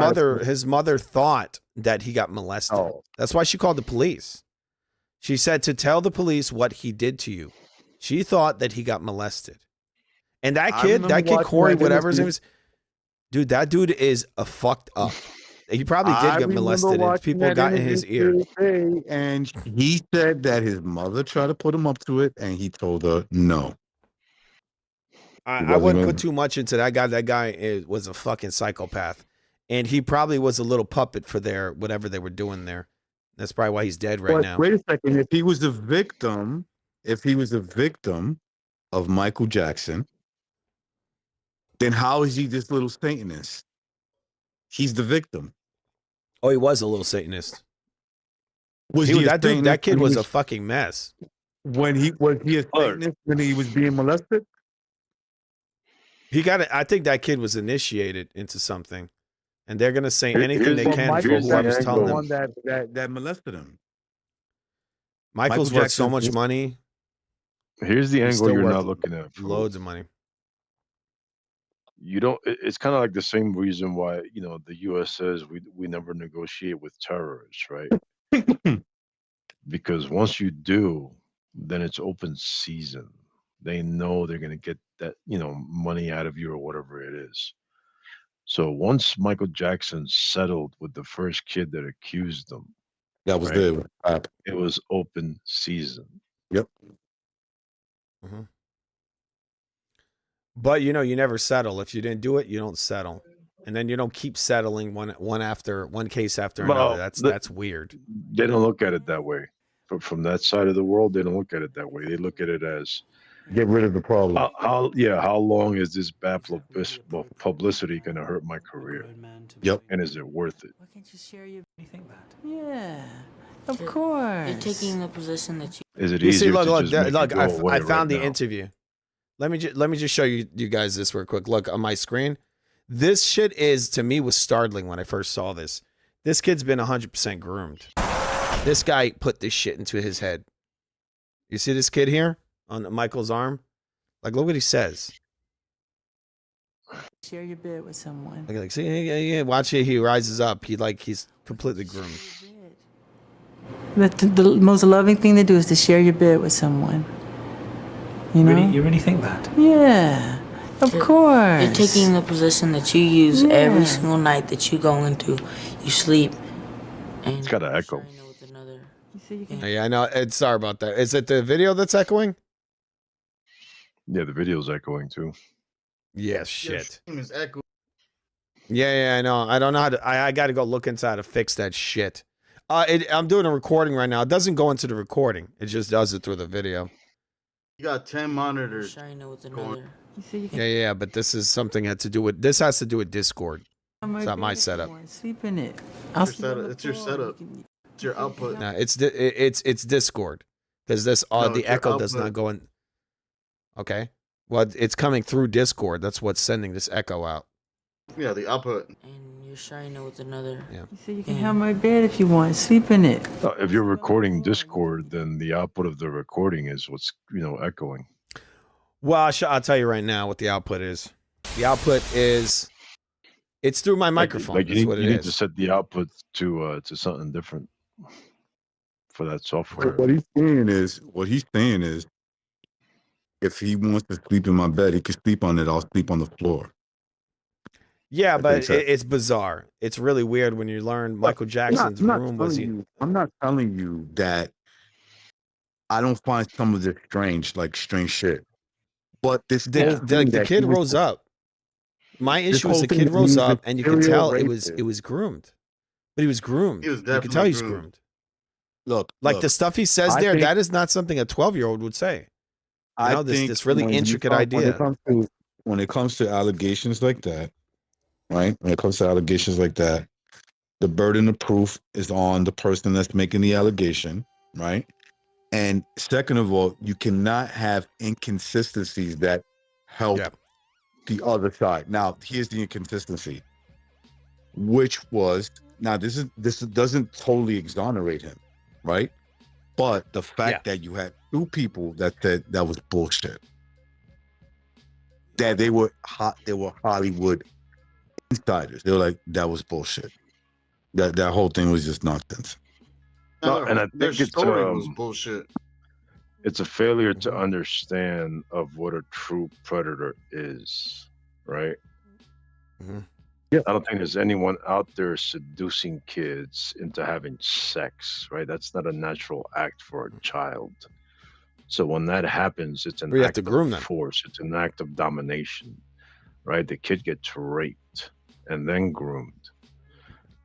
mother thought that he got molested. Oh. That's why she called the police. She said to tell the police what he did to you. She thought that he got molested. And that kid Corey, whatever his name is, dude, that dude is a fucked up. He probably did get molested, and people got in his ear. And he said that his mother tried to put him up to it, and he told her no. I wouldn't put too much into that guy. That guy was a fucking psychopath, and he probably was a little puppet for whatever they were doing there. That's probably why he's dead right now. Wait a second. If he was a victim of Michael Jackson, then how is he this little Satanist? He's the victim. Oh, he was a little Satanist. That that kid was a fucking mess. Was he a Satanist when he was being molested? I think that kid was initiated into something, and they're gonna say anything they can for whoever's telling them. That molested him. Michael's worth so much money. Here's the angle you're not looking at. Loads of money. You don't. It's kind of like the same reason why the U.S. says we never negotiate with terrorists, right? Because once you do, then it's open season. They know they're going to get that money out of you or whatever it is. So once Michael Jackson settled with the first kid that accused them, that was it was open season. Yep. Mm-hmm. But you never settle. If you didn't do it, you don't settle, and then you don't keep settling one case after another. That's weird. They don't look at it that way. But from that side of the world, they don't look at it that way. They look at it as get rid of the problem. How long is this bad publicity going to hurt my career? Yep. And is it worth it? Why can't you share your anything about? Yeah, of course. You're taking the position that you. Is it easier? Look, I found the interview. Let me just show you guys this real quick. Look on my screen. This shit was startling when I first saw this. This kid's been 100% groomed. This guy put this shit into his head. You see this kid here on Michael's arm? Like, look what he says. Share your bed with someone. Like, see, yeah, watch it. He rises up. He's completely groomed. The most loving thing to do is to share your bed with someone. You know? You really think that? Yeah, of course. You're taking the position that you use every single night that you go into. You sleep. And it's got an echo. Yeah, I know. Sorry about that. Is it the video that's echoing? Yeah, the video's echoing too. Yeah, shit. Is echo. Yeah, I know. I don't know how to. I got to go look into how to fix that shit. I'm doing a recording right now. It doesn't go into the recording. It just does it through the video. You got 10 monitors. Yeah, but this is something that to do with. This has to do with Discord. It's not my setup. Sleep in it. It's your setup. It's your output. No, it's Discord because the echo does not go in. Okay, well, it's coming through Discord. That's what's sending this echo out. Yeah, the output. And you're sharing it with another. Yeah. So you can have my bed if you want. Sleep in it. If you're recording Discord, then the output of the recording is what's echoing. Well, I'll tell you right now what the output is. The output is. It's through my microphone. You need to set the output to something different for that software. What he's saying is if he wants to sleep in my bed, he can sleep on it. I'll sleep on the floor. Yeah, That's what he but said. it's bizarre. It's really weird when you learn Michael Jackson's room was. I'm not telling you that I don't find some of this strange, like strange shit. But this whole thing The that kid he was, rose up. My this issue is whole the thing kid that rose he's a up, and you could serial tell it was racist. groomed. But he was groomed. He was You could tell definitely he's groomed. groomed. Look, Like the stuff he says I there, think- that is not something a 12-year-old would say. You know, this really when you intricate come- idea. when it comes to allegations like that, right? When it comes to allegations like that, the burden of proof is on the person that's making the allegation, right? And second of all, you cannot have inconsistencies that help the other side. Now, here's the inconsistency, which was this doesn't totally exonerate him, right? But the fact that you had two people that said that was bullshit, that they were Hollywood insiders. They were like, that was bullshit. That whole thing was just nonsense. No, and I Their think it's story was bullshit. It's a failure to understand of what a true predator is, right? Yeah. I don't think there's anyone out there seducing kids into having sex, right? That's not a natural act for a child. So when that happens, it's an But you have act to groom them. of force. It's an act of domination, right? The kid gets raped and then groomed.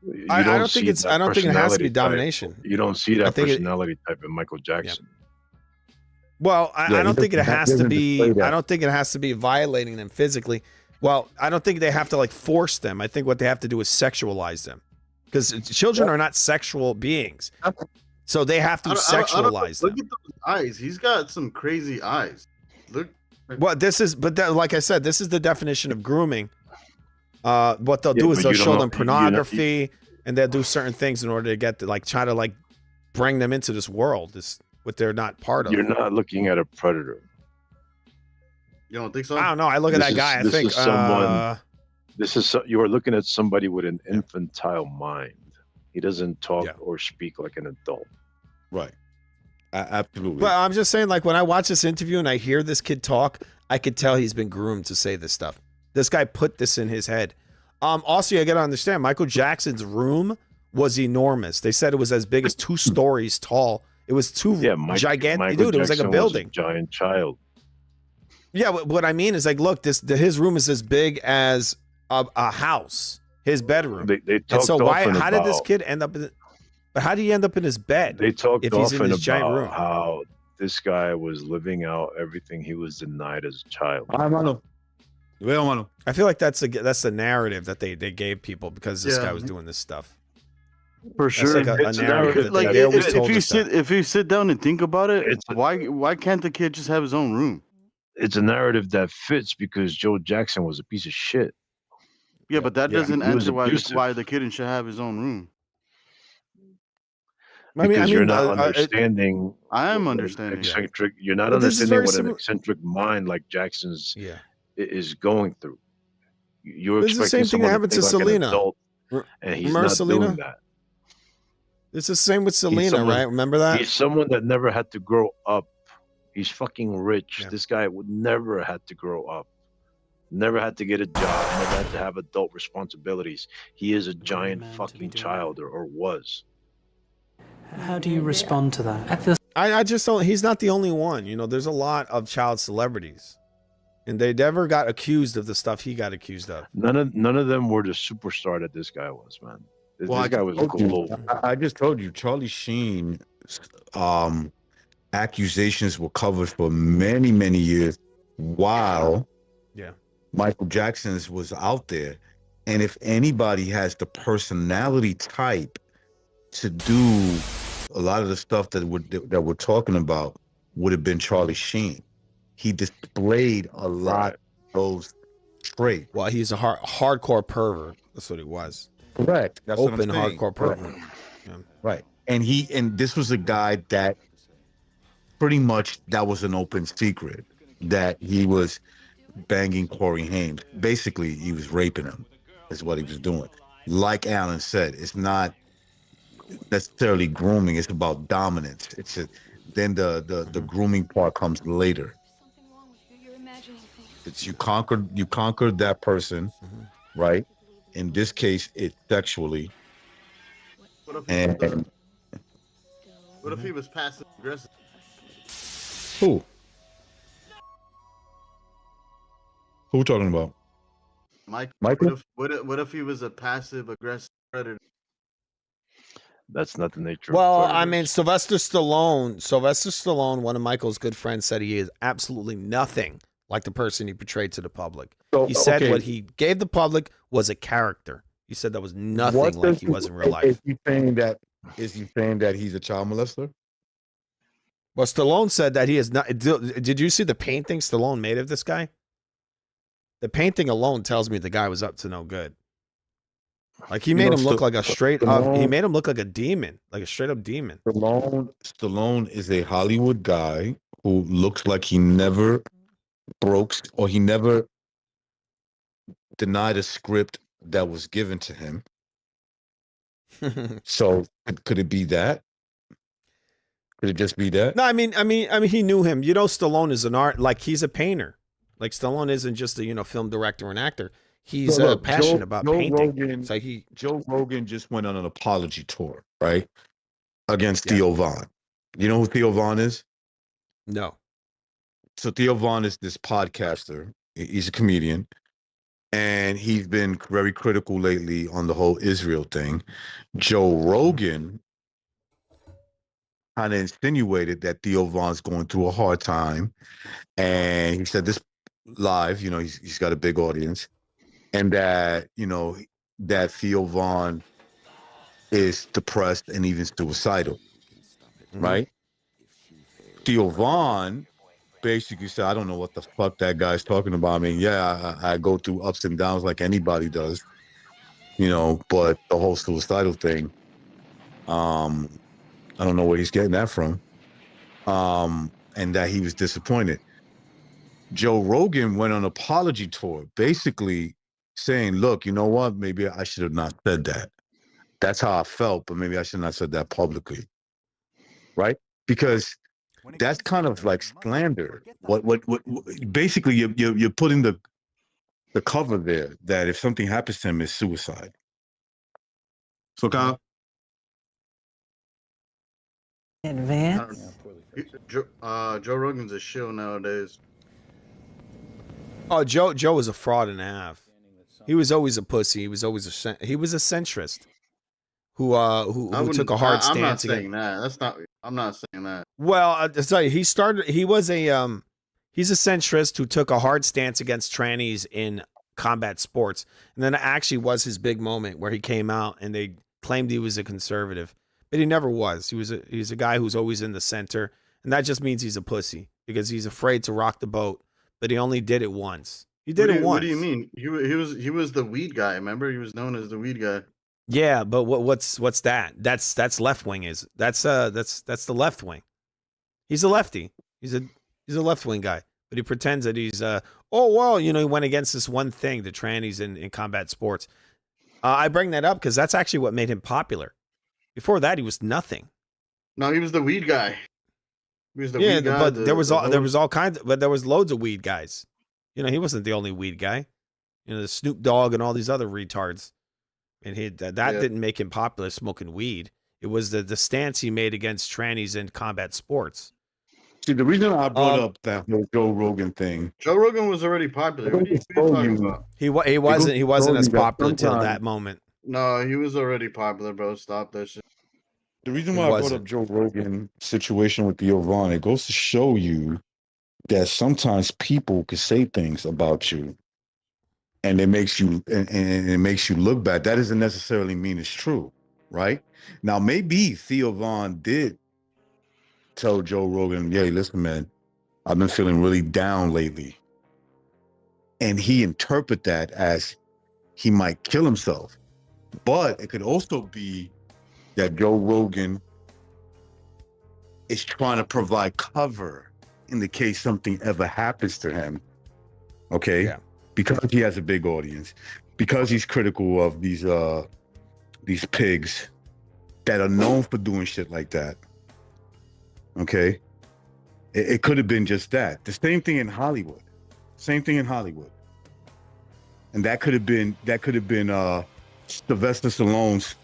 You I don't think see it's. that I don't think it has to be personality type- domination. You don't see I that think it- personality type in Michael Jackson. Well, I don't think it has to be. that. I don't think it has to be violating them physically. Well, I don't think they have to like force them. I think what they have to do is sexualize them, because children are not sexual beings, so they have to sexualize them. Look at those eyes. He's got some crazy eyes. Look. Well, this is, but that, like I said, this is the definition of grooming. What they'll Yeah, do is but they'll you don't show know- them pornography, and they'll do certain things in order to get to like try to like bring them into this world, this what they're not part of. You're not looking at a predator. You don't think so? I don't know. I look at This that is- guy. I this think is someone. You are looking at somebody with an infantile mind. He doesn't talk or speak like an adult. Right. Absolutely. But I'm just saying, like when I watch this interview and I hear this kid talk, I could tell he's been groomed to say this stuff. This guy put this in his head. Also, you got to understand, Michael Jackson's room was enormous. They said it was as big as 2 stories tall. It was gigantic. Michael Dude, it was like a Jackson building. giant child. Yeah, what I mean is like, look, his room is as big as a house. His bedroom. They and talked so why? often How did this about- kid end up? But how did he end up in his bed? They talked if he's in often this giant about room. how this guy was living out everything he was denied as a child. I feel like that's the narrative that they gave people because this Yeah. guy was doing this stuff. For That's sure. like a narrative that Like they always told if you us that. sit if you sit down and think about it, why can't the kid just have his own room? It's a narrative that fits because Joe Jackson was a piece of shit. Yeah, but that doesn't He was answer abusive. why the kid should have his own room. Because you're not understanding. I am what an understanding. eccentric. You're not But this is understanding very what an similar- eccentric mind like Jackson's is going through. You're This is the expecting same thing that someone happened to think like an Selena. adult, and he's Remember not Selena? doing that. It's the same with He's Selena, someone- right? Remember that? He's someone that never had to grow up. He's fucking rich. This guy would never had to grow up. Never had to get a job. Never had to have adult responsibilities. He is a giant fucking child, or was. How do you respond to that? I just don't. He's not the only one. You know, there's a lot of child celebrities, and they never got accused of the stuff he got accused of. None of them were the superstar that this guy was, man. This guy was global. I just told you, Charlie Sheen, accusations were covered for many, many years while Michael Jackson's was out there. And if anybody has the personality type to do a lot of the stuff that we're talking about, would have been Charlie Sheen. He displayed a lot of those traits. Well, he's a hardcore pervert. That's what he was. Correct. That's what I'm Open saying. hardcore pervert. Yeah. Right. And this was a guy that pretty much that was an open secret that he was banging Corey Haim. Basically, he was raping him, is what he was doing. Like Alan said, it's not necessarily grooming, it's about dominance. Then the grooming part comes later. It's you conquered that person, right? In this case, it's sexually. What if And what if he was passive aggressive? who? Who we talking about? Mike. Michael? What if he was a passive aggressive predator? That's not the nature Well, of I mean, predators. Sylvester Stallone, one of Michael's good friends, said he is absolutely nothing like the person he portrayed to the public. So, He said okay. what he gave the public was a character. He said that was nothing What like does he was in real Is life. he saying that? Is he saying that he's a child molester? Well, Stallone said that he is not. Did you see the painting Stallone made of this guy? The painting alone tells me the guy was up to no good. Like he made him look like a straight up. He made him look like a demon, like a straight up demon. Stallone is a Hollywood guy who looks like he never broke or he never denied a script that was given to him. So could it be that? Could it just be that? No, I mean, he knew him. You know, Stallone is an art. Like he's a painter. Like Stallone isn't just a film director and actor. He's So look, passionate about painting. Joe Rogan just went on an apology tour, right? Against Theo Von. You know who Theo Von is? No. So Theo Von is this podcaster. He's a comedian. And he's been very critical lately on the whole Israel thing. Joe Rogan kind of insinuated that Theo Von's going through a hard time. And he said this live, he's got a big audience. And that, that Theo Von is depressed and even suicidal, right? Theo Von basically said, I don't know what the fuck that guy's talking about. I mean, yeah, I go through ups and downs like anybody does, but the whole suicidal thing, I don't know where he's getting that from. And that he was disappointed. Joe Rogan went on an apology tour, basically saying, look, you know what? Maybe I should have not said that. That's how I felt, but maybe I should not have said that publicly. Right? Because that's kind of like slander. What basically you're putting the cover there that if something happens to him, it's suicide. So Kyle? Advance. Joe Rogan's a shill nowadays. Oh, Joe was a fraud and a half. He was always a pussy. He was always a centrist who took a hard stance. I'm not saying that. I'm not saying that. Well, I'll tell you, he's a centrist who took a hard stance against trannies in combat sports. And then it actually was his big moment where he came out and they claimed he was a conservative, but he never was. He's a guy who's always in the center. And that just means he's a pussy because he's afraid to rock the boat, but he only did it once. He did it once. What do you mean? He was the weed guy. Remember, he was known as the weed guy. Yeah, but what's that? That's left wing. That's the left wing. He's a lefty. He's a left wing guy, but he pretends that he's he went against this one thing, the trannies in combat sports. I bring that up because that's actually what made him popular. Before that, he was nothing. No, he was the weed guy. He was the weed guy. But there was all kinds. But there was loads of weed guys. He wasn't the only weed guy. The Snoop Dogg and all these other retards. And that didn't make him popular smoking weed. It was the stance he made against trannies in combat sports. See, the reason I brought up that whole Joe Rogan thing. Joe Rogan was already popular. What are you talking about? He wasn't as popular until that moment. No, he was already popular, bro. Stop that shit. The reason why I brought up Joe Rogan situation with Theo Von, it goes to show you that sometimes people can say things about you and it makes you look bad. That doesn't necessarily mean it's true, right? Now, maybe Theo Von did tell Joe Rogan, "Hey, listen, man, I've been feeling really down lately," and he interpret that as he might kill himself. But it could also be that Joe Rogan is trying to provide cover in the case something ever happens to him. Okay. Yeah. Because he has a big audience, because he's critical of these pigs that are known for doing shit like that. Okay. It could have been just that. The same thing in Hollywood. Same thing in Hollywood. And that could have been Sylvester Stallone's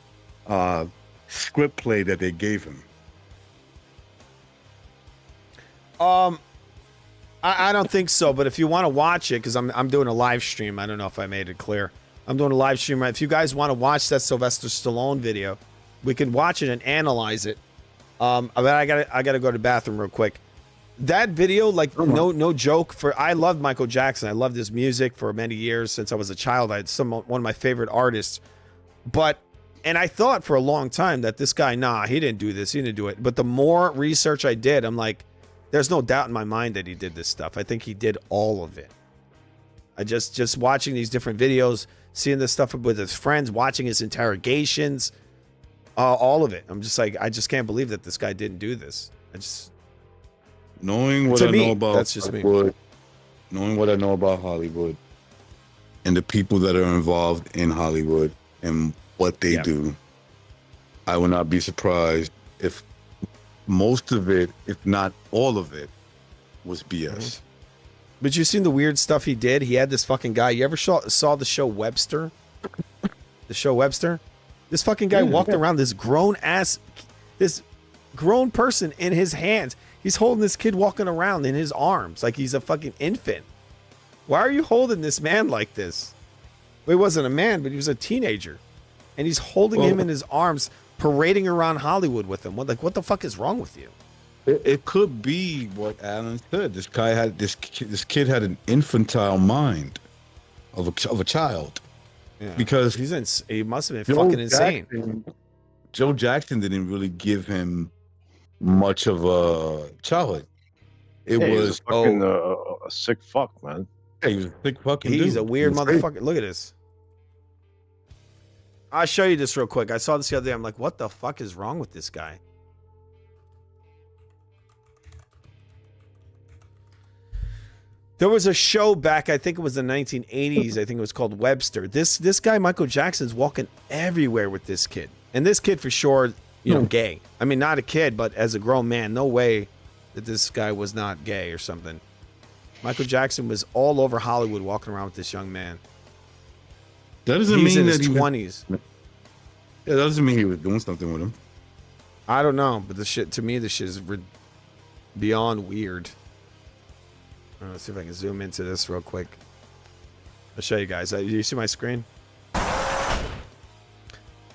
script play that they gave him. I don't think so, but if you want to watch it, because I'm doing a live stream, I don't know if I made it clear. I'm doing a live stream. If you guys want to watch that Sylvester Stallone video, we can watch it and analyze it. But I gotta go to the bathroom real quick. That video, like, no joke. I loved Michael Jackson. I loved his music for many years since I was a child. I had one of my favorite artists. And I thought for a long time that this guy, he didn't do this. He didn't do it. But the more research I did, I'm like, there's no doubt in my mind that he did this stuff. I think he did all of it. I just watching these different videos, seeing this stuff with his friends, watching his interrogations, all of it. I'm just like, I just can't believe that this guy didn't do this. Knowing what I know about that's just Hollywood, knowing what I know about Hollywood and the people that are involved in Hollywood and what they do, I would not be surprised if most of it, if not all of it, was BS. Mm-hmm. But you seen the weird stuff he did? He had this fucking guy. You ever saw the show Webster? The show Webster? This fucking guy walked around, this grown person in his hands. He's holding this kid walking around in his arms like he's a fucking infant. Why are you holding this man like this? Well, he wasn't a man, but he was a teenager. And he's holding him in his arms, parading around Hollywood with him. What the fuck is wrong with you? It could be what Alan said. This kid had an infantile mind of a child. Yeah. Because he must have been fucking insane. Joe Jackson didn't really give him much of a childhood. He was fucking a sick fuck, man. Yeah, he was a sick fucking dude. He's a weird motherfucker. Look at this. I'll show you this real quick. I saw this the other day. I'm like, what the fuck is wrong with this guy? There was a show back, I think it was the 1980s. I think it was called Webster. This guy, Michael Jackson's walking everywhere with this kid. And this kid for sure, gay. I mean, not a kid, but as a grown man, no way that this guy was not gay or something. Michael Jackson was all over Hollywood walking around with this young man. That doesn't He's mean in that his he 20s. Yeah, that doesn't mean he was doing something with him. I don't know, but this shit is beyond weird. Let's see if I can zoom into this real quick. I'll show you guys. Do you see my screen?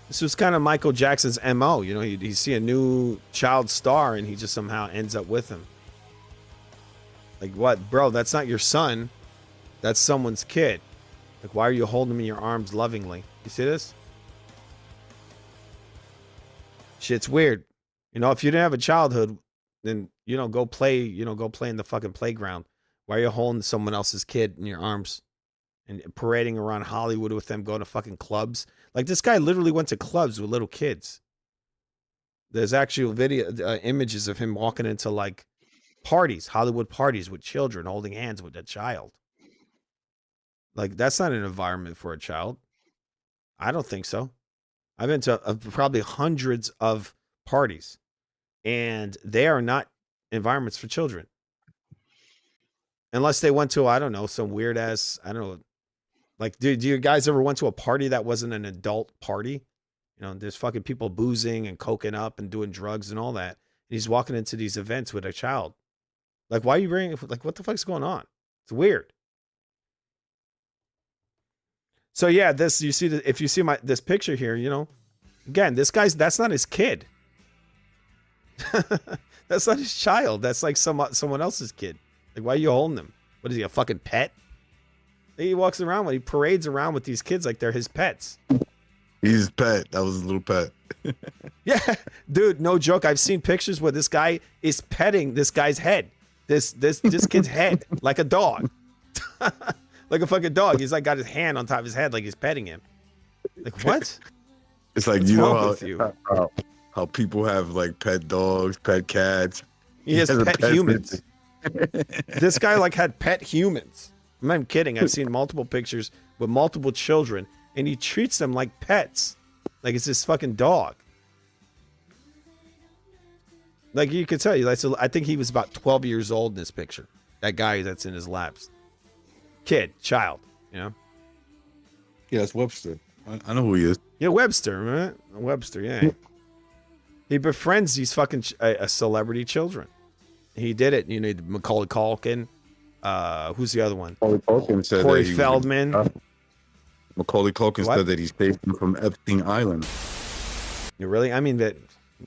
This was kind of Michael Jackson's MO. You see a new child star and he just somehow ends up with him. Like, what? Bro, that's not your son. That's someone's kid. Like, why are you holding him in your arms lovingly? You see this? Shit's weird. If you didn't have a childhood, then, go play in the fucking playground. Why are you holding someone else's kid in your arms and parading around Hollywood with them, going to fucking clubs? Like, this guy literally went to clubs with little kids. There's actual video images of him walking into like parties, Hollywood parties with children, holding hands with a child. Like, that's not an environment for a child. I don't think so. I've been to probably hundreds of parties, and they are not environments for children. Unless they went to, I don't know, some weird ass, I don't know. Like, do you guys ever went to a party that wasn't an adult party? There's fucking people boozing and coking up and doing drugs and all that. And he's walking into these events with a child. Like, why are you bringing, like, what the fuck's going on? It's weird. So yeah, if you see this picture here, again, that's not his kid. That's not his child. That's like someone else's kid. Like, why are you holding him? What is he, a fucking pet? He walks around he parades around with these kids like they're his pets. He's his pet. That was his little pet. Yeah, dude, no joke. I've seen pictures where this guy is petting this guy's head. This kid's head like a dog. Like a fucking dog. He's like got his hand on top of his head like he's petting him. Like, what? It's like, What's how people have like pet dogs, pet cats. He has pet humans. This guy like had pet humans. I'm not even kidding. I've seen multiple pictures with multiple children, and he treats them like pets. Like it's this fucking dog. Like you can tell, I think he was about 12 years old in this picture. That guy that's in his laps. child. You know. Yeah, that's Webster. I know who he is. Yeah, Webster, right? Webster. Yeah. He befriends these fucking celebrity children. He did it. You know, Macaulay Culkin. Who's the other one? Macaulay Culkin said Corey that he Feldman. Macaulay Culkin What? said that he saved him from Epstein Island. You really? I mean, that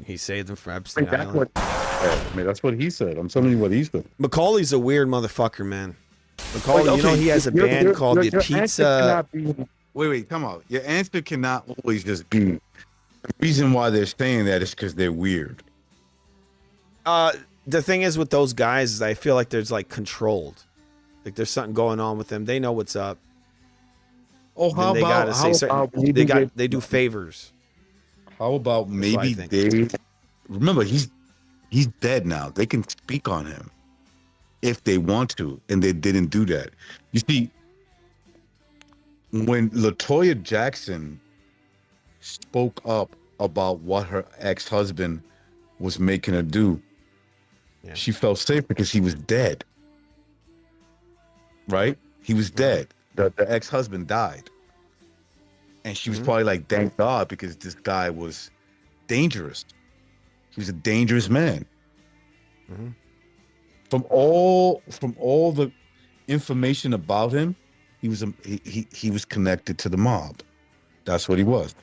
he saved them from Epstein Island. That's what he said. I'm telling you what he said. Macaulay's a weird motherfucker, man. Macaulay, you know, he has a band called the Pizza. Wait, come on. Your answer cannot always just be. The reason why they're saying that is because they're weird. The thing is with those guys is I feel like there's like controlled. Like there's something going on with them. They know what's up. Oh, how they about gotta say certain, they do favors. How about maybe they remember he's dead now. They can speak on him if they want to, and they didn't do that. You see, when LaToya Jackson spoke up about what her ex-husband was making her do, she felt safe because he was dead. Right? He was dead. The ex-husband died. And she was probably like, thank God, because this guy was dangerous. He was a dangerous man. From all the information about him, he was connected to the mob. That's what he was.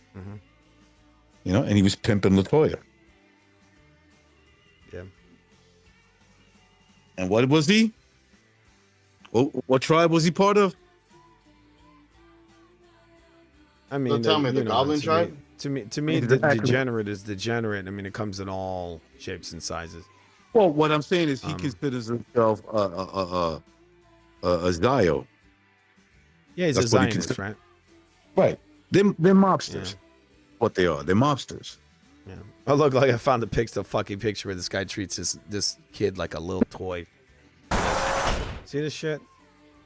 You know, and he was pimping LaToya. Yeah. And what was he? What tribe was he part of? I mean, Don't tell me the Goblin tribe. To me, degenerate is degenerate. I mean, it comes in all shapes and sizes. Well, what I'm saying is he considers himself a Zio. Yeah, he's a Zionist, right? Right. They're mobsters. Yeah. What they are. They're mobsters. Yeah. Oh, look, like I found the fucking picture where this guy treats this kid like a little toy. See this shit?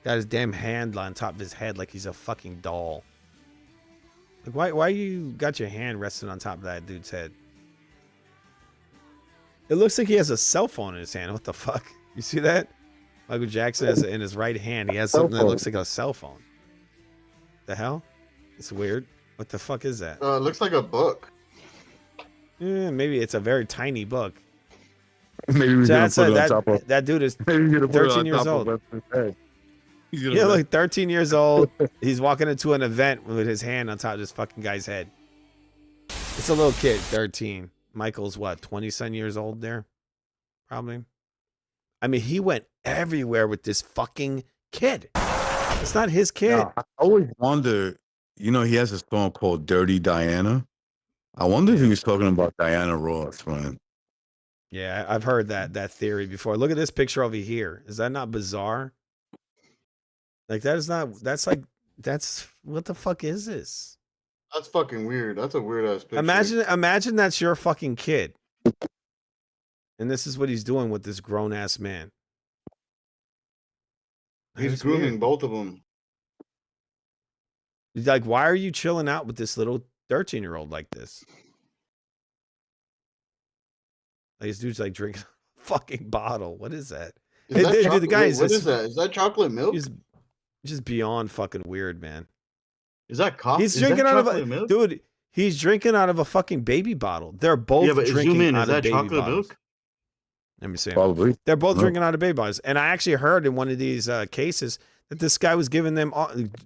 Got his damn hand on top of his head like he's a fucking doll. Like, why you got your hand resting on top of that dude's head? It looks like he has a cell phone in his hand. What the fuck? You see that? Michael Jackson has in his right hand. He has something that looks like a cell phone. The hell? It's weird. What the fuck is that? It looks like a book. Yeah, maybe it's a very tiny book. Maybe we that dude is 13 years old. Yeah, like 13 years old. He's walking into an event with his hand on top of this fucking guy's head. It's a little kid, 13. Michael's what, 20-some years old there? Probably. I mean, he went everywhere with this fucking kid. It's not his kid. Now, I always wonder, you know, he has a song called Dirty Diana. I wonder if he was talking about Diana Ross, man. Yeah, I've heard that theory before. Look at this picture over here. Is that not bizarre? Like, that's what the fuck is this? That's fucking weird. That's a weird ass picture. Imagine that's your fucking kid. And this is what he's doing with this grown ass man. He's grooming both of them. He's like, why are you chilling out with this little 13-year-old like this? Like, this dude's like drinking a fucking bottle. What is that? Is that dude, the guy is what is that? Is that chocolate milk? He's just beyond fucking weird, man. Is that coffee? He's drinking out of a milk? Dude. He's drinking out of a fucking baby bottle. They're both drinking out of baby bottles. Milk? Let me see. Probably. They're both drinking out of baby bottles. And I actually heard in one of these cases that this guy was giving them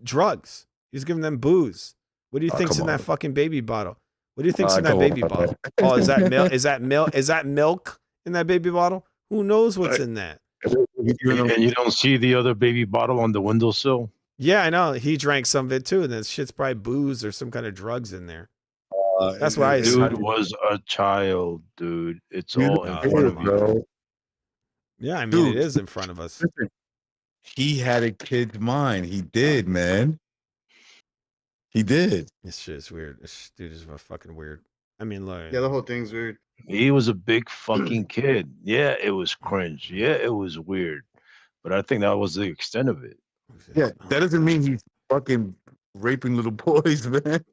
drugs. He was giving them booze. What do you think's in that fucking baby bottle? What do you think's in that baby bottle? Oh, is that milk? Is that milk in that baby bottle? Who knows what's in that? And you don't see the other baby bottle on the windowsill? Yeah, I know. He drank some of it too, and that shit's probably booze or some kind of drugs in there. That's what I assume. Dude was a child, dude. It's all in front of you. Yeah, I mean, it is in front of us. He had a kid's mind. He did, man. He did. This shit is weird. This dude is fucking weird. I mean, like, yeah, the whole thing's weird. He was a big fucking kid. Yeah, it was cringe. Yeah, it was weird. But I think that was the extent of it. Yeah, that doesn't mean he's fucking raping little boys, man.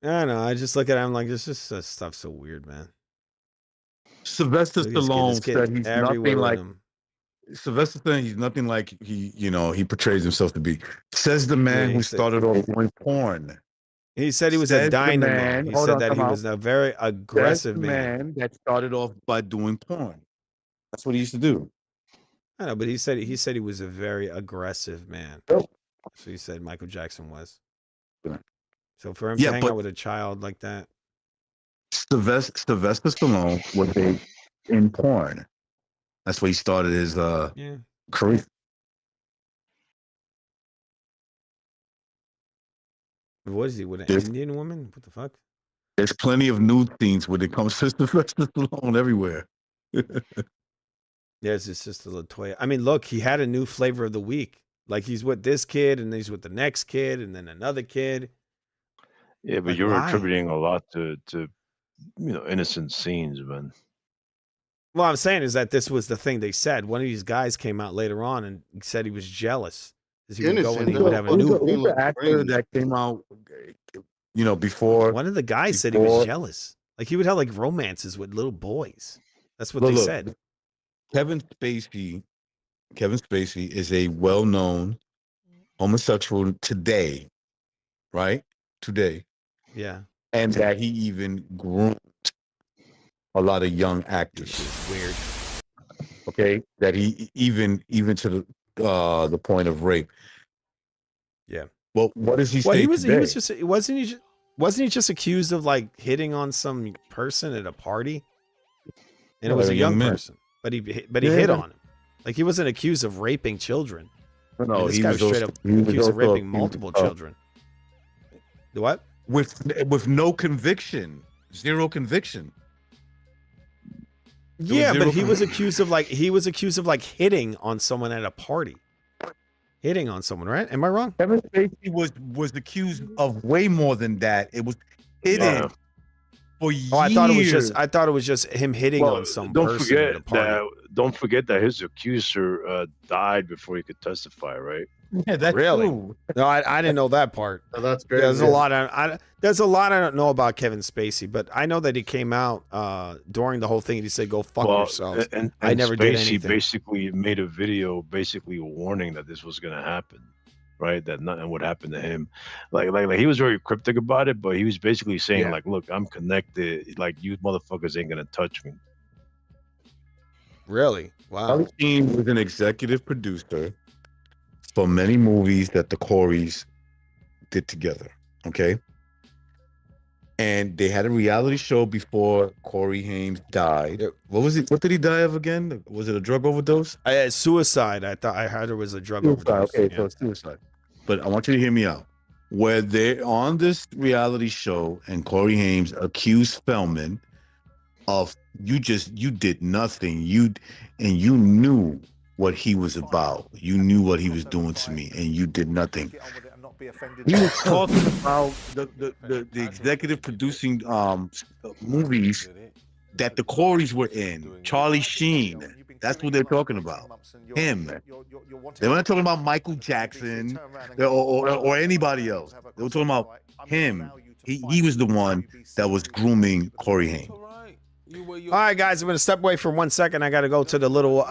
I know. I just look at him like this stuff's so weird, man. Sylvester Stallone said he's nothing like. Sylvester Stallone, he's nothing like he portrays himself to be. Says the man he who said, started off doing porn. he said he was a Says the dynamo. man, He hold said on, that come he out. was a very Says aggressive the man. man that started off by doing porn. That's what he used to do. I know, but he said he was a very aggressive man. Oh. So he said Michael Jackson was. So for him Yeah, to hang but out with a child like that, Sylvester Stallone was in porn. That's where he started his yeah. career. What is he with an There's, Indian woman? What the fuck? there's plenty of nude scenes when it comes to Sylvester Stallone everywhere. There's his sister Latoya. I mean, look, he had a new flavor of the week. Like he's with this kid, and he's with the next kid, and then another kid. Yeah, but Like, you're why? attributing a lot to innocent scenes, man. Well, I'm saying is that this was the thing they said. One of these guys came out later on and said he was jealous because he would go in and he would have a new. Who's the actor that came out, before? One of the guys said he was jealous. Like he would have like romances with little boys. That's what they said. Kevin Spacey is a well-known homosexual today, right? Today. Yeah. And that he even groomed a lot of young actors. Weird. Okay, that he even to the point of rape. Yeah. Well, what does he say? Well, he today? was just wasn't he just accused of like hitting on some person at a party? And it was a young person, but he hit on him. Like he wasn't accused of raping children. No, I mean, this guy was straight up accused of raping multiple children. The what? With no conviction, zero conviction. Yeah, but he was accused of like hitting on someone at a party. Hitting on someone, right? Am I wrong? Kevin Spacey was accused of way more than that. It was hidden for years. Oh, I thought it was just him hitting on some person at a party. Don't forget that his accuser died before he could testify, right? Yeah, that's really true. No, I didn't know that part. Oh, that's great. Yeah, there's a lot I don't know about Kevin Spacey, but I know that he came out during the whole thing and he said, "Go fuck yourself." And I never Spacey did anything. basically made a video, basically warning that this was going to happen, right? That nothing would happen to him. Like he was very cryptic about it, but he was basically saying, like, "Look, I'm connected. Like you motherfuckers ain't gonna touch me." Really? Wow. Charlie Sheen was an executive producer for many movies that the Coreys did together. Okay. And they had a reality show before Corey Haim died. Yep. What was it? What did he die of again? Was it a drug overdose? Suicide. I heard it was a drug overdose. Okay, so it's suicide. But I want you to hear me out. Where they're on this reality show and Corey Haim accused Feldman of you did nothing. You knew what he was about. You knew what he was doing to me, and you did nothing. He was talking about the executive producing movies that the Coreys were in. Charlie Sheen. That's what they're talking about. Him. They weren't talking about Michael Jackson or anybody else. They were talking about him. He was the one that was grooming Corey Haim. All right, guys, I'm going to step away for 1 second. I got to go to the little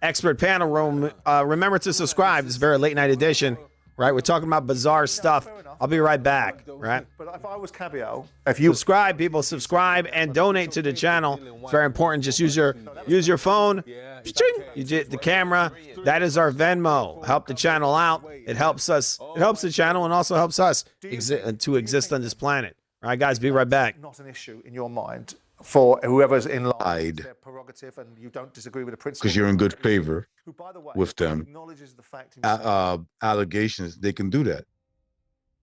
expert panel room. Remember to subscribe. It's a very late night edition, right? We're talking about bizarre stuff. I'll be right back, right? But if I was Cabio, subscribe, people, subscribe and donate to the channel. It's very important. Just use your phone. You get the camera. That is our Venmo. Help the channel out. It helps us. It helps the channel and also helps us to exist on this planet. All right, guys, be right back. Not an issue in your mind for whoever's in line. Their prerogative, and you don't disagree with the principle. Because you're in good favor with them. Allegations, they can do that.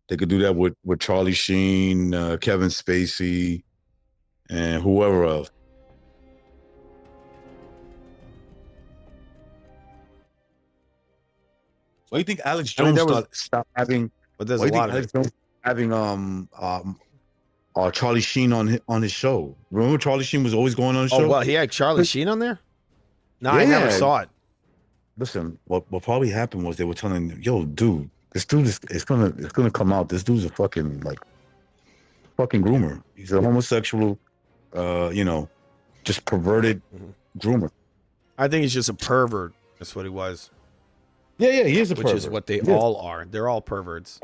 They could do that with Charlie Sheen, Kevin Spacey, and whoever else. Why do you think Alex Jones stopped having? But there's a lot of having Charlie Sheen on his show. Remember Charlie Sheen was always going on his show? Oh, well, he had Charlie Sheen on there? No, I never saw it. Listen, what probably happened was they were telling him, yo, dude, this dude it's gonna come out. This dude's a fucking groomer. He's a homosexual, just perverted groomer. I think he's just a pervert. That's what he was. Yeah, he is a which pervert. is what they Yes. all are. They're all perverts.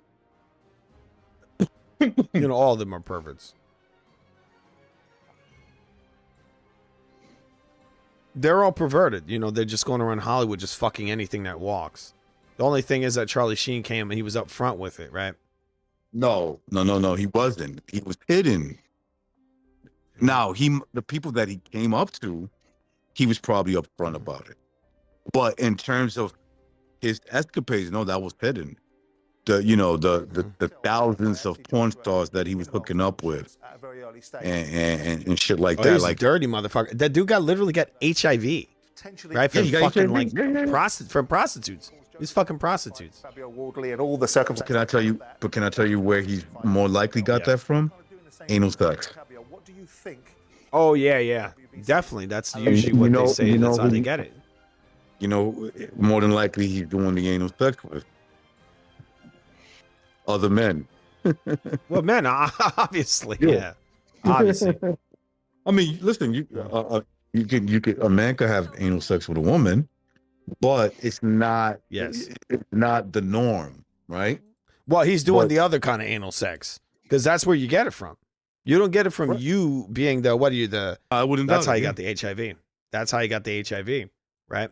All of them are perverts. They're all perverted. They're just going around Hollywood just fucking anything that walks. The only thing is that Charlie Sheen came and he was up front with it, right? No. He wasn't. He was hidden. Now, the people that he came up to, he was probably upfront about it. But in terms of his escapades, no, that was hidden. The thousands of porn stars that he was hooking up with, and shit like that. He's Like a dirty motherfucker. That dude literally got HIV, right? From he got fucking HIV. from prostitutes. These fucking prostitutes. and all the circumstances. Can I tell you where he's more likely got that from? Anal sex. Oh yeah, definitely. That's usually what they say. That's how they get it. More than likely he's doing the anal sex with other men. Well, men, obviously, yeah. Obviously. I mean, listen, a man could have anal sex with a woman, but it's not. Yes. It's not the norm, right? Well, he's doing the other kind of anal sex because that's where you get it from. You don't get it from you being the what are you the? I wouldn't. That's how you got the HIV. That's how you got the HIV, right?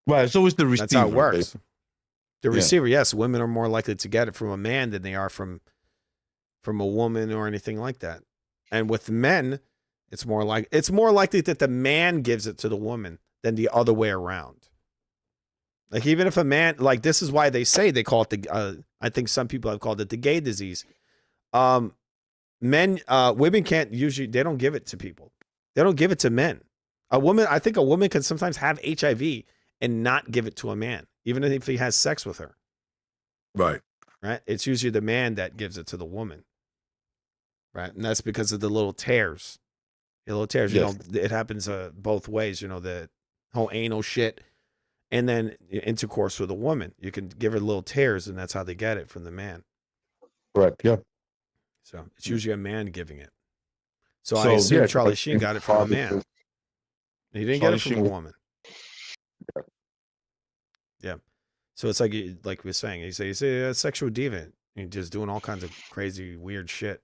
Right. So it's the receiver. That's how it works. Basically. The receiver, yes, women are more likely to get it from a man than they are from a woman or anything like that. And with men, it's more likely that the man gives it to the woman than the other way around. Like even if a man, like this is why they call it I think some people have called it the gay disease. Women can't usually, they don't give it to people. They don't give it to men. I think a woman can sometimes have HIV and not give it to a man, even if he has sex with her. Right. Right. It's usually the man that gives it to the woman. Right. And that's because of the little tears. The little tears, Yes. it happens both ways, the whole anal shit and then intercourse with a woman. You can give her little tears and that's how they get it from the man. Correct. Yeah. So it's usually a man giving it. So I assume Charlie Sheen got it from a man. He didn't get it from a woman. Yeah. So it's like we were saying, he's a sexual deviant. He's just doing all kinds of crazy, weird shit.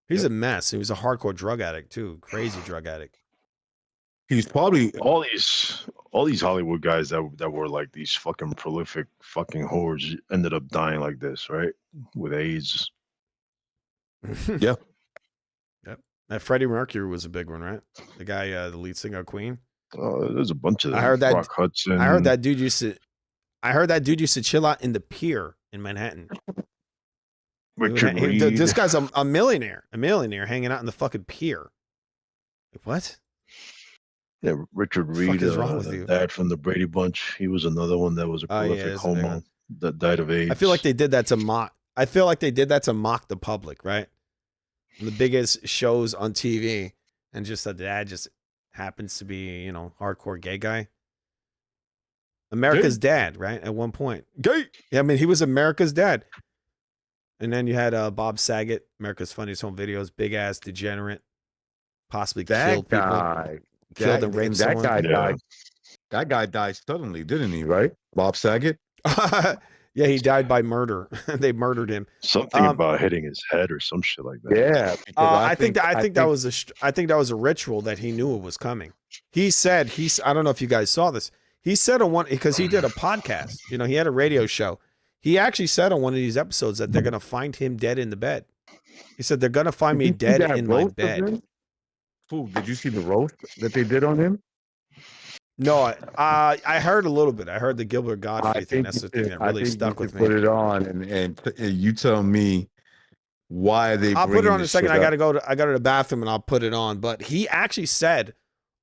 He's a mess. He was a hardcore drug addict too. Crazy drug addict. He's probably all these Hollywood guys that were like these fucking prolific fucking whores ended up dying like this, right? With AIDS. Yeah. Yep. That Freddie Mercury was a big one, right? The guy, the lead singer of Queen. There's a bunch of them. I heard that. Rock Hudson. I heard that dude used to chill out in the pier in Manhattan. Richard Reed. This guy's a millionaire. A millionaire hanging out in the fucking pier. Like, what? Yeah, Richard Reed, is wrong with you? dad from the Brady Bunch. He was another one that was a prolific homo that died of AIDS. I feel like they did that to mock. The public, right? And the biggest shows on TV, and just the dad just happens to be, hardcore gay guy. America's dad, right? At one point, gay. Yeah, I mean, he was America's dad. And then you had Bob Saget, America's Funniest Home Videos, big ass degenerate, possibly killed people. Killed and raped someone. Died. That guy died suddenly, didn't he? Right, Bob Saget. Yeah, he died by murder. They murdered him. Something about hitting his head or some shit like that. Yeah, I think that was a ritual that he knew it was coming. He said I don't know if you guys saw this. He said on one, because he did a podcast. He had a radio show. He actually said on one of these episodes that they're gonna find him dead in the bed. He said they're gonna find me dead in my bed. Fool, did you see the roast that they did on him? No, I heard a little bit. I heard the Gilbert Gottfried thing. That's the thing that really stuck with me. Put it on and you tell me why they. I'll put it on in a second. I gotta go to the bathroom and I'll put it on. But he actually said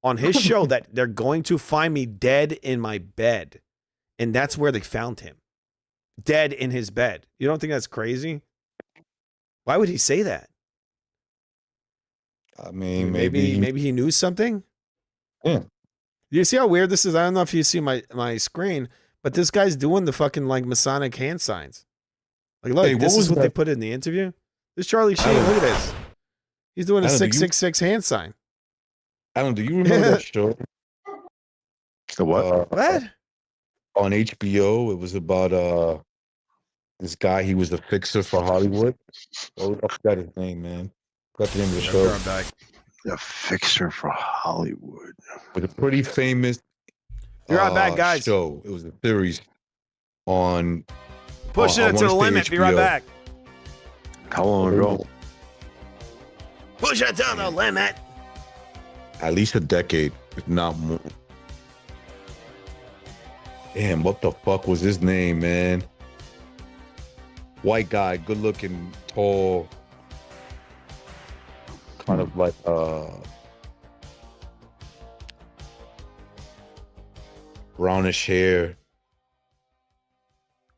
on his show that they're going to find me dead in my bed, and that's where they found him, dead in his bed. You don't think that's crazy? Why would he say that? I mean, maybe he knew something. Yeah. You see how weird this is? I don't know if you see my screen, but this guy's doing the fucking like Masonic hand signs. Like, look, this is what they put in the interview. This Charlie Sheen, look at this. He's doing a 666 hand sign. Alan, do you remember that show? The what? What? On HBO, it was about this guy. He was the fixer for Hollywood. Oh, I forgot his name, man. Forgot the name of the show. I'm back. The fixer for Hollywood. It was a pretty famous Be right back, guys. show. It was a series on Pushing I it to wanna the say limit. Be right HBO. back. How long ago? Push it to the limit. At least a decade, if not more. Damn, what the fuck was his name, man? White guy, good looking, tall, kind of like brownish hair.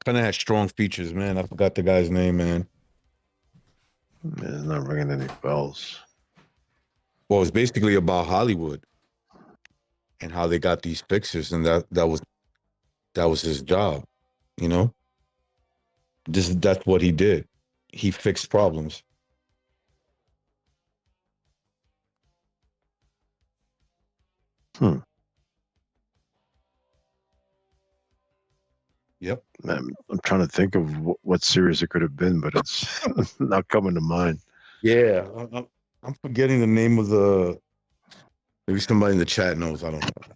Kind of had strong features, man. I forgot the guy's name, man. It's not ringing any bells. Well, it's basically about Hollywood and how they got these fixers, and that was his job, you know. That's what he did. He fixed problems. Yep. Man, I'm trying to think of what series it could have been, but it's not coming to mind. Yeah, I'm forgetting the name of the. Maybe somebody in the chat knows. I don't know.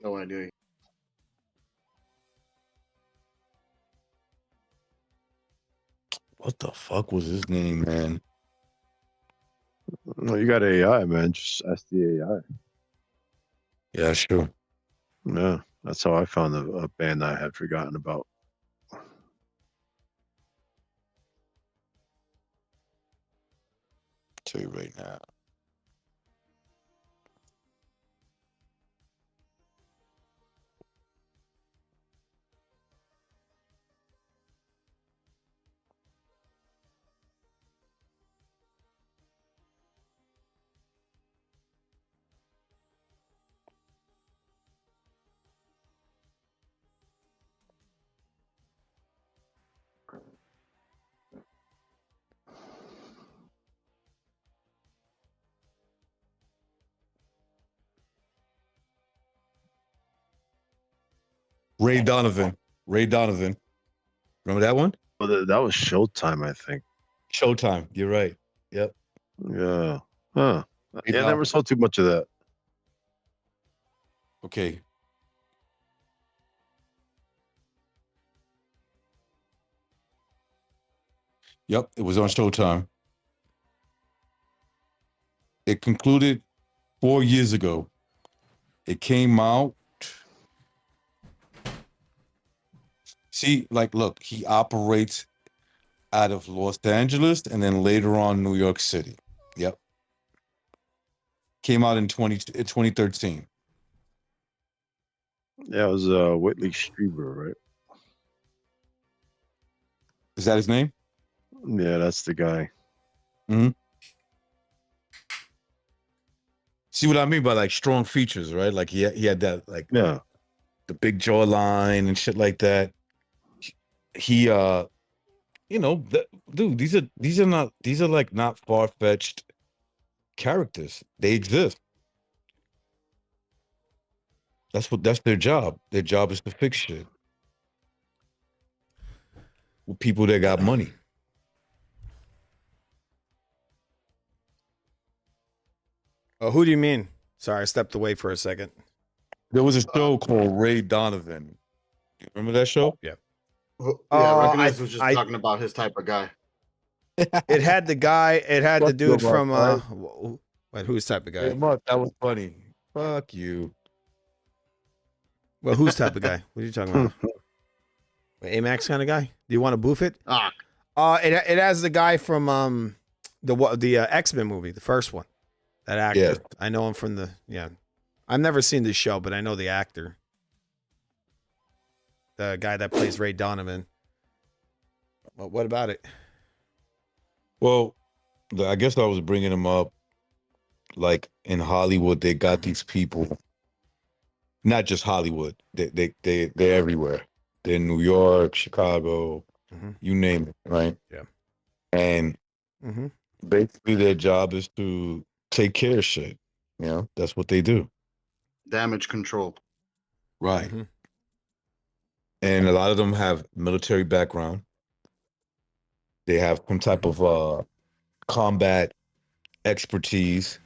No idea. What the fuck was his name, man? No, you got AI, man. Just ask the AI. Yeah, sure. Yeah, that's how I found a band I had forgotten about. Tell you right now. Ray Donovan. Ray Donovan. Remember that one? Well, that was Showtime, I think. Showtime. You're right. Yep. Yeah. Huh. Yeah, I never saw too much of that. Okay. Yep, it was on Showtime. It concluded 4 years ago. It came out. See, like, look, he operates out of Los Angeles and then later on New York City. Yep. Came out in 2013. Yeah, it was Whitley Strieber, right? Is that his name? Yeah, that's the guy. Mm-hmm. See what I mean by like strong features, right? Like he had that like the big jawline and shit like that. He you know, dude, these are like not far-fetched characters. They exist. That's their job. Their job is to fix shit with people that got money. Oh, who do you mean? Sorry, I stepped away for a second. There was a show called Ray Donovan. You remember that show? Yeah. Yeah, I recognize was just talking about his type of guy. It had the guy. It had the Fuck dude you, from. Mark, Wait, whose type of guy? Hey, Mark, that was funny. Fuck you. Well, whose type of guy? What are you talking about? Wait, Amax kind of guy? Do you want to boof it? It has the guy from the X-Men movie, the first one. That actor. Yes. I know him from I've never seen this show, but I know the actor. The guy that plays Ray Donovan. Well, what about it? Well, I guess I was bringing him up. Like in Hollywood, they got these people. Not just Hollywood. They're everywhere. They're in New York, Chicago, you name it, right? Yeah. And basically their job is to take care of shit. You know, that's what they do. Damage control. Right. And a lot of them have military background. They have some type of combat expertise.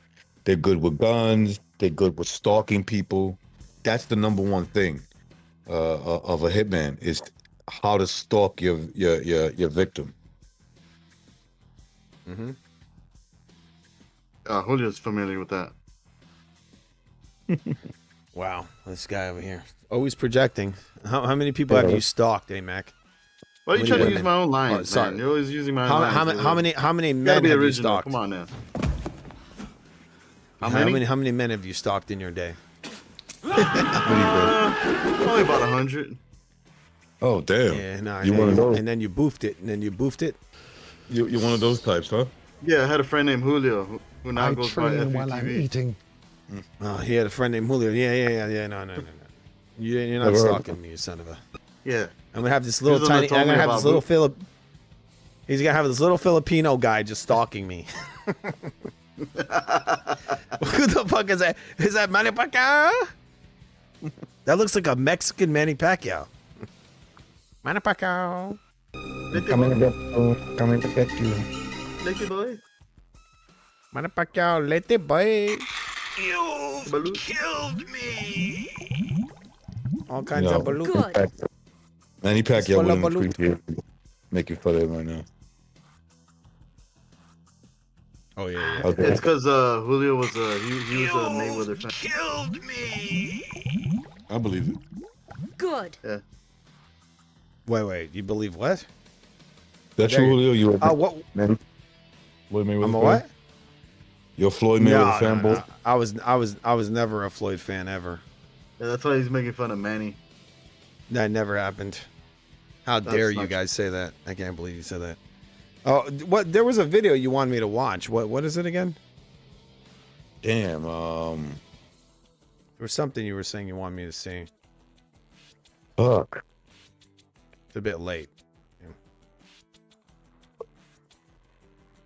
They're good with guns. They're good with stalking people. That's the number one thing of a hitman is how to stalk your victim. Mm-hmm. Julio's familiar with that. Wow, this guy over here always projecting. How many people have you stalked, Mac? Why are you trying to use my own lines, sorry. man? You're always using my own lines. How many You men gotta be have you original. stalked? Come on now. How many men have you stalked in your day? Only about 100. Oh damn! Yeah, no. You one of those? And then you boofed it. You're one of those types, huh? Yeah, I had a friend named Julio who now goes by train while I'm FUTV. eating. Oh, he had a friend named Julio. Yeah. No. You're not Never heard stalking me, you son of a. Yeah. I'm gonna have this He's the little one tiny. that told I'm me gonna have about this little Boofing. He's gonna have this little Filipino guy just stalking me. Who the fuck is that? Is that Manny Pacquiao? That looks like a Mexican Manny Pacquiao. Manny Pacquiao. Coming to get you. Lucky boy. Manny Pacquiao, let it boy. Baloo. Killed me. All kinds No. of balloons. Manny It's Pacquiao full of wouldn't balloons. appreciate making fun of him right now. Oh yeah. Okay. It's because Julio was he was a Mayweather fan. Killed me. I believe it. Good. Yeah. Wait. You believe what? That's There you, you- Julio. You a what? Manny? Floyd Mayweather I'm a fan? what? You're a Floyd Mayweather fan, boy? I was never a Floyd fan ever. Yeah, that's why he's making fun of Manny. That never happened. How That's dare you not guys say that? I can't believe you said that. Oh, what? There was a video you wanted me to watch. What is it again? Damn. There was something you were saying you wanted me to see. Fuck. It's a bit late.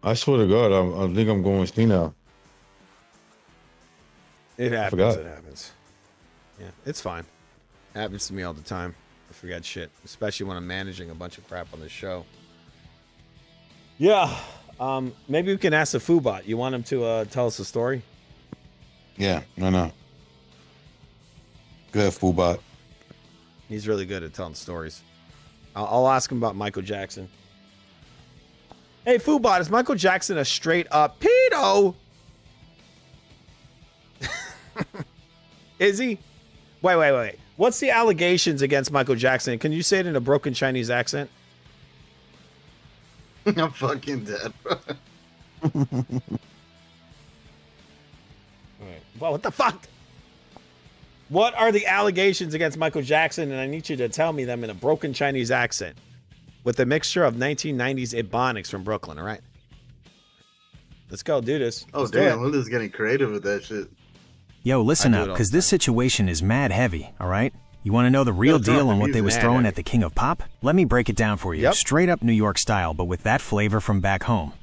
I swear to God, I think I'm going to see now. It happens. forgot. It happens. Yeah, it's fine. Happens to me all the time. I forget shit, especially when I'm managing a bunch of crap on the show. Yeah. Maybe we can ask the Foobot. You want him to tell us a story? Yeah, no. Go ahead, Foobot. He's really good at telling stories. I'll ask him about Michael Jackson. Hey, Foobot, is Michael Jackson a straight up pedo? Is he? Wait. What's the allegations against Michael Jackson? Can you say it in a broken Chinese accent? I'm fucking dead, bro. Well, what the fuck? What are the allegations against Michael Jackson? And I need you to tell me them in a broken Chinese accent with a mixture of 1990s Ebonics from Brooklyn, all right? Let's go do this. Oh, Let's do damn. it. Julio's getting creative with that shit. Yo, listen I do up, it all because the this situation is mad heavy, all right? You want to know the real Gotta turn deal up on the what they music. was Mad throwing heavy. at the King of Pop? Let me break it down for you, Yep. straight up New York style, but with that flavor from back home.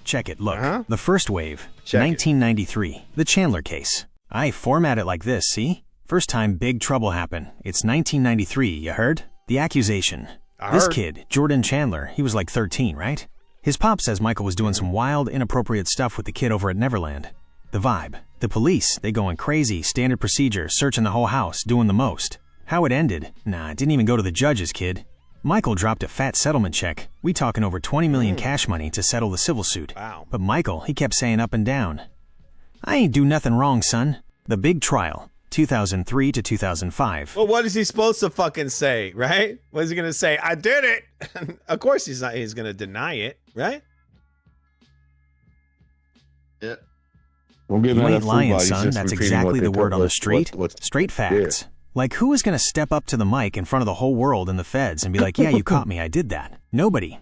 Check it, look. Uh-huh. The first wave, Check it. 1993, the Chandler case. I format it like this, see? First time big trouble happened. It's 1993, you heard? The accusation. I This heard. kid, Jordan Chandler, he was like 13, right? His pop says Michael was doing some wild, inappropriate stuff with the kid over at Neverland. The vibe. The police, they going crazy, standard procedure, searching the whole house, doing the most. How it ended? Nah, it didn't even go to the judges, kid. Michael dropped a fat settlement check. We talking over 20 million cash money to settle the civil suit. Wow. But Michael, he kept saying up and down. I ain't do nothing wrong, son. The big trial, 2003 to 2005. Well, what is he supposed to fucking say, right? What is he going to say? I did it. Of course he's not. He's going to deny it, right? Yeah. Don't get You mad at ain't lying, Foobot. He's son. just That's repeating exactly what they the word put- on the what- street. what- Straight facts. Like, who is going to step up to the mic in front of the whole world and the feds and be like, yeah, you caught me, I did that? Nobody.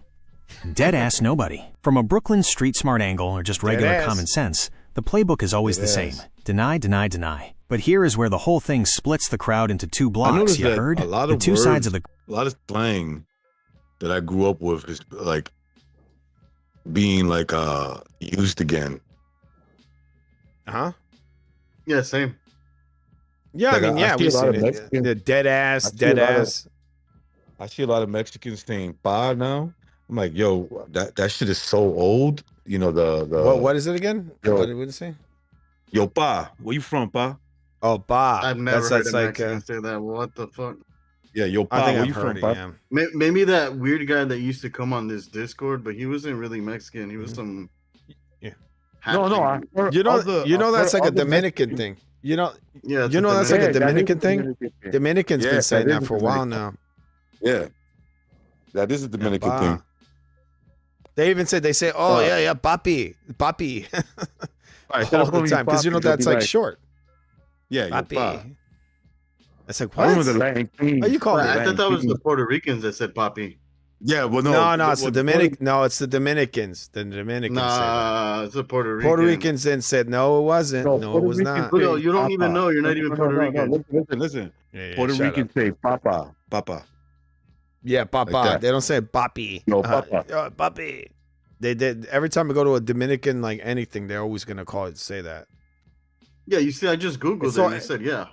Dead ass nobody. From a Brooklyn street smart angle or just regular ass. common sense, the playbook is always Dead the same. ass. Deny, deny, deny. But here is where the whole thing splits the crowd into two I blocks, noticed you that heard? a lot The of two words, sides of the... a lot of slang that I grew up with is like being like used again. Huh? Yeah, same. Yeah, Like, I mean, I yeah, see a we've lot seen of it. Mexicans. The dead ass, I see a dead lot of ass. I see a lot of Mexicans saying "pa" now. I'm like, yo, that shit is so old. You know What is it again? yo, What did it say? yo pa, where you from, pa? Oh, ba. I've never heard That's a like. Mexican say that. What the fuck? Yeah, yo I pa, think where I've you heard from, it. pa? Yeah. Maybe that weird guy that used to come on this Discord, but he wasn't really Mexican. He was some. Yeah. No, half-breed. I heard You know, other. you know I've heard that's like a other Dominican Mexicans. thing. You know, Yeah, it's you a know that's like a Dominican. that is Dominican a thing. Dominican thing. Dominicans Yeah, been saying that is that a for a while Dominican. now. Yeah, that is a Yeah, Dominican ba. thing. They even say oh yeah, papi, papi, All right, instead all of the calling you time because you know papi, they'll be that's like like, short. yeah, yo pa. Papi. It's like I what? remember the Latin Kings. Oh, you call Well, me? I thought that was the Kings. Puerto Ricans that said "papi." Yeah, well, No, it's the well, Dominic. No, it's the Dominicans. The Dominicans say that. Nah, it's a Puerto Rican. Puerto Ricans then said no, it wasn't. No, No, it Puerto was Ricans not. Look, say you don't even papa. know. You're not even Puerto Rican. Listen. Yeah, Puerto shut Ricans up. say papa, papa. Yeah, papa. Like that. They don't say papi. No, papa. Papi. They did every time I go to a Dominican like anything, they're always gonna say that. Yeah, you see, I just googled It's it. all- And it said, yeah.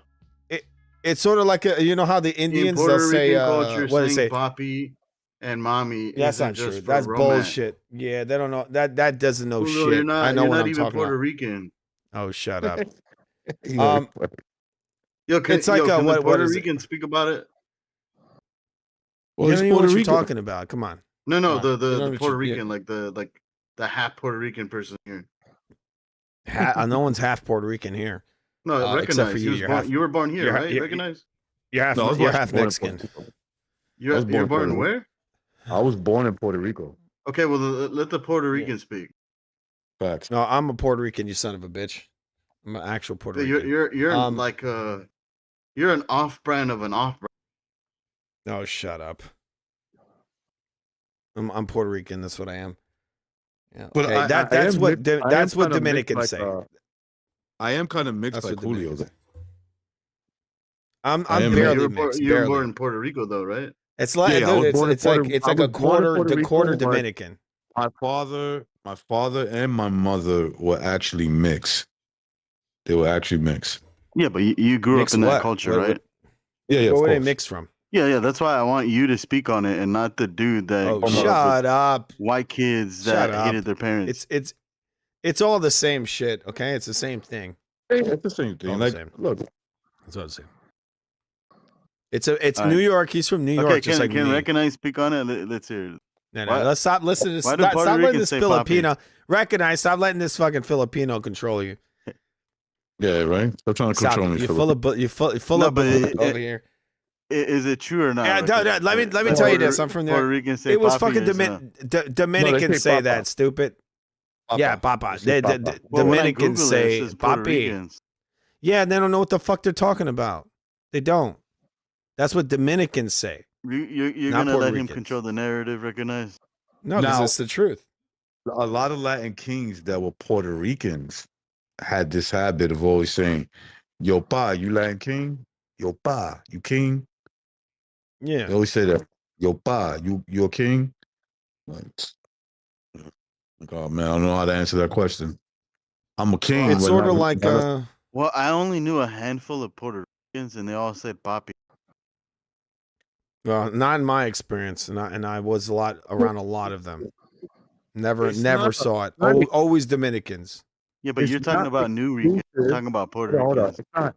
It's sort of like you know how the In Indians Puerto they'll say Rican culture, what do they saying say? "papi" and "mommy" That's isn't not just true. for That's romance. bullshit. Yeah, they don't know that doesn't know Julio, shit. you're not. I know You're what not I'm even talking Puerto about. Rican. Oh, shut up. You know, Yo, It's like can the what Puerto is it? Ricans speak about it? well, You he's don't even know Puerto what you're Rican. talking about. Come on. No, Come on. You the don't know what Puerto you- Rican, like the half Puerto Rican person here. No one's half Puerto Rican here. No, except for recognize. you. You're half, You were born here, you're ha- right? you're- Recognize. You're half. No, I was You're actually half born in Mexican. Puerto Rico. You're born in where? I was born in Puerto Rico. Okay, well, let the Puerto Rican speak. Facts. No, I'm a Puerto Rican. You son of a bitch. I'm an actual Puerto Rican. You're like you're an off-brand of an off-brand. No, shut up. I'm Puerto Rican. That's what I am. Yeah. But Okay, that's what Dominicans say. I am kind of mixed That's like what Julio. Dominicans say. I'm I am barely You mixed. were Barely. born in Puerto Rico, though, right? It's like Yeah, I was dude, born in it's like Puerto- it's I like a was born in quarter Puerto Rico, quarter but Dominican. My father and my mother were actually mixed. They were actually mixed. Yeah, but you grew Mixed up in that what? culture, What- right? Yeah, Where of were they course. mixed from? Yeah. That's why I want you to speak on it and not the dude that Oh, grew up shut with up! white kids Shut that up. hated their parents. It's all the same shit. Okay, it's the same thing. It's the same thing. All the Like, same. look, That's what I'm saying. It's All New right. York. He's from New York, Okay, just like can me. Recognize speak on it? Let's hear it. No, Why- let's stop listening to why do stop, Puerto stop letting Ricans this say Filipino Recognize. Stop letting this fucking Filipino control you. yeah, right. Stop trying to Stop control it. me. You're Philip. full of you're full No, of but balloon over here. Is it true or not? Yeah, Recognize? let me That tell you this. I'm from there. Puerto Ricans say It was papi, fucking yes or no? Dominicans say say papa. that. Stupid. Papa. Yeah, papa. They say papa. Well, when I Dominicans Google it, say it says Puerto papi. Ricans. Yeah, and they don't know what the fuck they're talking about. They don't. That's what Dominicans say. You're Not gonna Puerto let him Ricans. control the narrative. Recognize. No, because Now- it's the truth. A lot of Latin kings that were Puerto Ricans had this habit of always saying, "Yo, pa, you Latin king? Yo, pa, you king?" Yeah. They always say that. Yo, pa, you a king? Like, oh man, I don't know how to answer that question. I'm a king. It's but sort not- of like not- Well, I only knew a handful of Puerto Ricans, and they all said papi. well, not in my experience, and I was around a lot of them. Never It's not- saw it. not- Always Dominicans. Yeah, but It's you're talking not about New Ricans. You're exclusive. talking about Puerto Hold on. Ricans.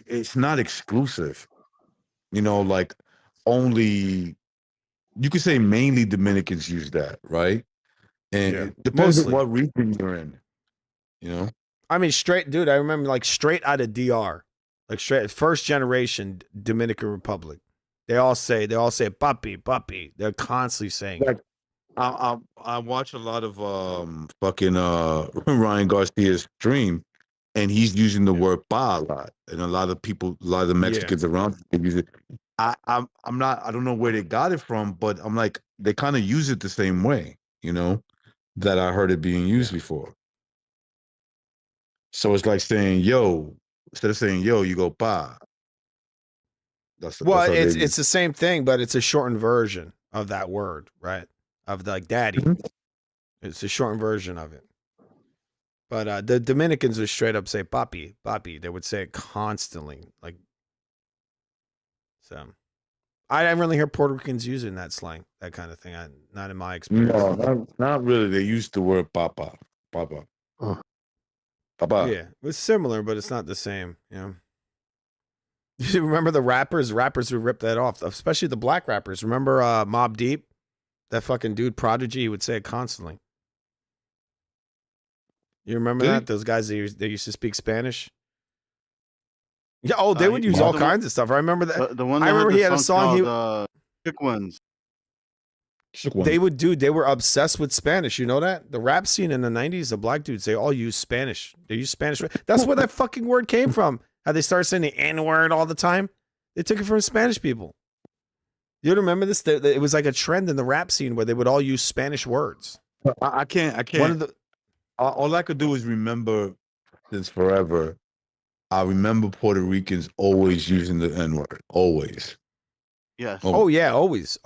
It's not exclusive. You know, like only you could say mainly Dominicans use that, right? And Yeah, it depends mostly. on what region you're in. You know, I mean, dude. I remember like straight out of DR, like straight first generation Dominican Republic. They all say papi, papi. They're constantly saying it. like I watch a lot of fucking Ryan Garcia's stream, and he's using the word "pa" a lot, and a lot of people, a lot of the Mexicans around him use it. I'm not. I don't know where they got it from, but I'm like they kind of use it the same way, you know, that I heard it being used before. So it's like saying "yo" instead of saying "yo," you go "pa." That's Well, how they it's use it's the same thing, but it's a shortened version of that word, right? Of like daddy. Mhm. It's a shortened version of it. But the Dominicans would straight up say papi, papi. They would say it constantly. Like, so. I didn't really hear Puerto Ricans using that slang, that kind of thing. Not in my experience. No, not really. They used the word papa. Papa. Papa. Yeah, it's similar, but it's not the same. You know. You remember the rappers? Rappers who ripped that off, especially the black rappers. Remember Mobb Deep? That fucking dude Prodigy, he would say it constantly. You remember that? Those guys they used to speak Spanish. Yeah. Oh, they would use all kinds of stuff. I remember that. The one I remember he had a song. called, Shook Ones. They would do. They were obsessed with Spanish. You know that the rap scene in the '90s, the black dudes, they all use Spanish. They use Spanish. That's where that fucking word came from. How they started saying the N word all the time. They took it from Spanish people. You remember this? It was like a trend in the rap scene where they would all use Spanish words. I can't. All I could do is remember since forever. I remember Puerto Ricans always using the N word. Always. Yes. Oh yeah, always.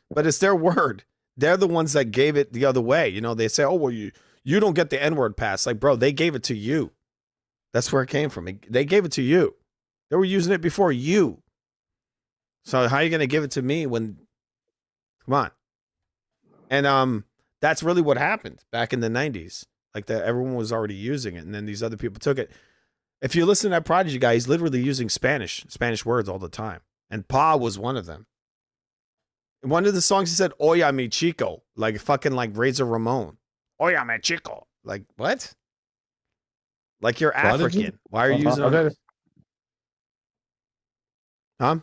But it's their word. They're the ones that gave it the other way. You know, they say, "Oh well, you don't get the N word pass." Like, bro, they gave it to you. That's where it came from. They gave it to you. They were using it before you. So how are you going to give it to me when? Come on. And that's really what happened back in the '90s. Like that, everyone was already using it, and then these other people took it. If you listen to that Prodigy guy, he's literally using Spanish words all the time. And Pa was one of them. In one of the songs, he said, "Oya mi chico," like fucking like Razor Ramon. "Oya mi chico." Like, what? Like you're Prodigy? African. Why are you using it? Huh?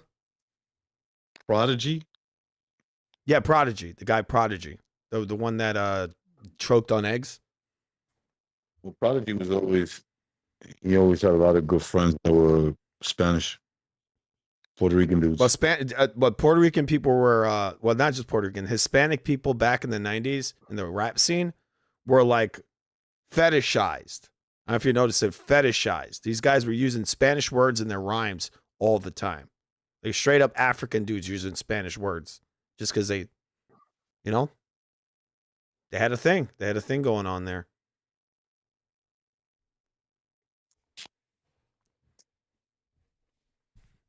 Prodigy? Yeah, Prodigy. The guy Prodigy. The one that choked on eggs. Well, Prodigy was always, he always had a lot of good friends that were Spanish, Puerto Rican dudes. But Puerto Rican people were, well, not just Puerto Rican, Hispanic people back in the 90s in the rap scene were like fetishized. I don't know if you noticed it, fetishized. These guys were using Spanish words in their rhymes all the time. Like straight up African dudes using Spanish words just because they, you know, they had a thing. They had a thing going on there.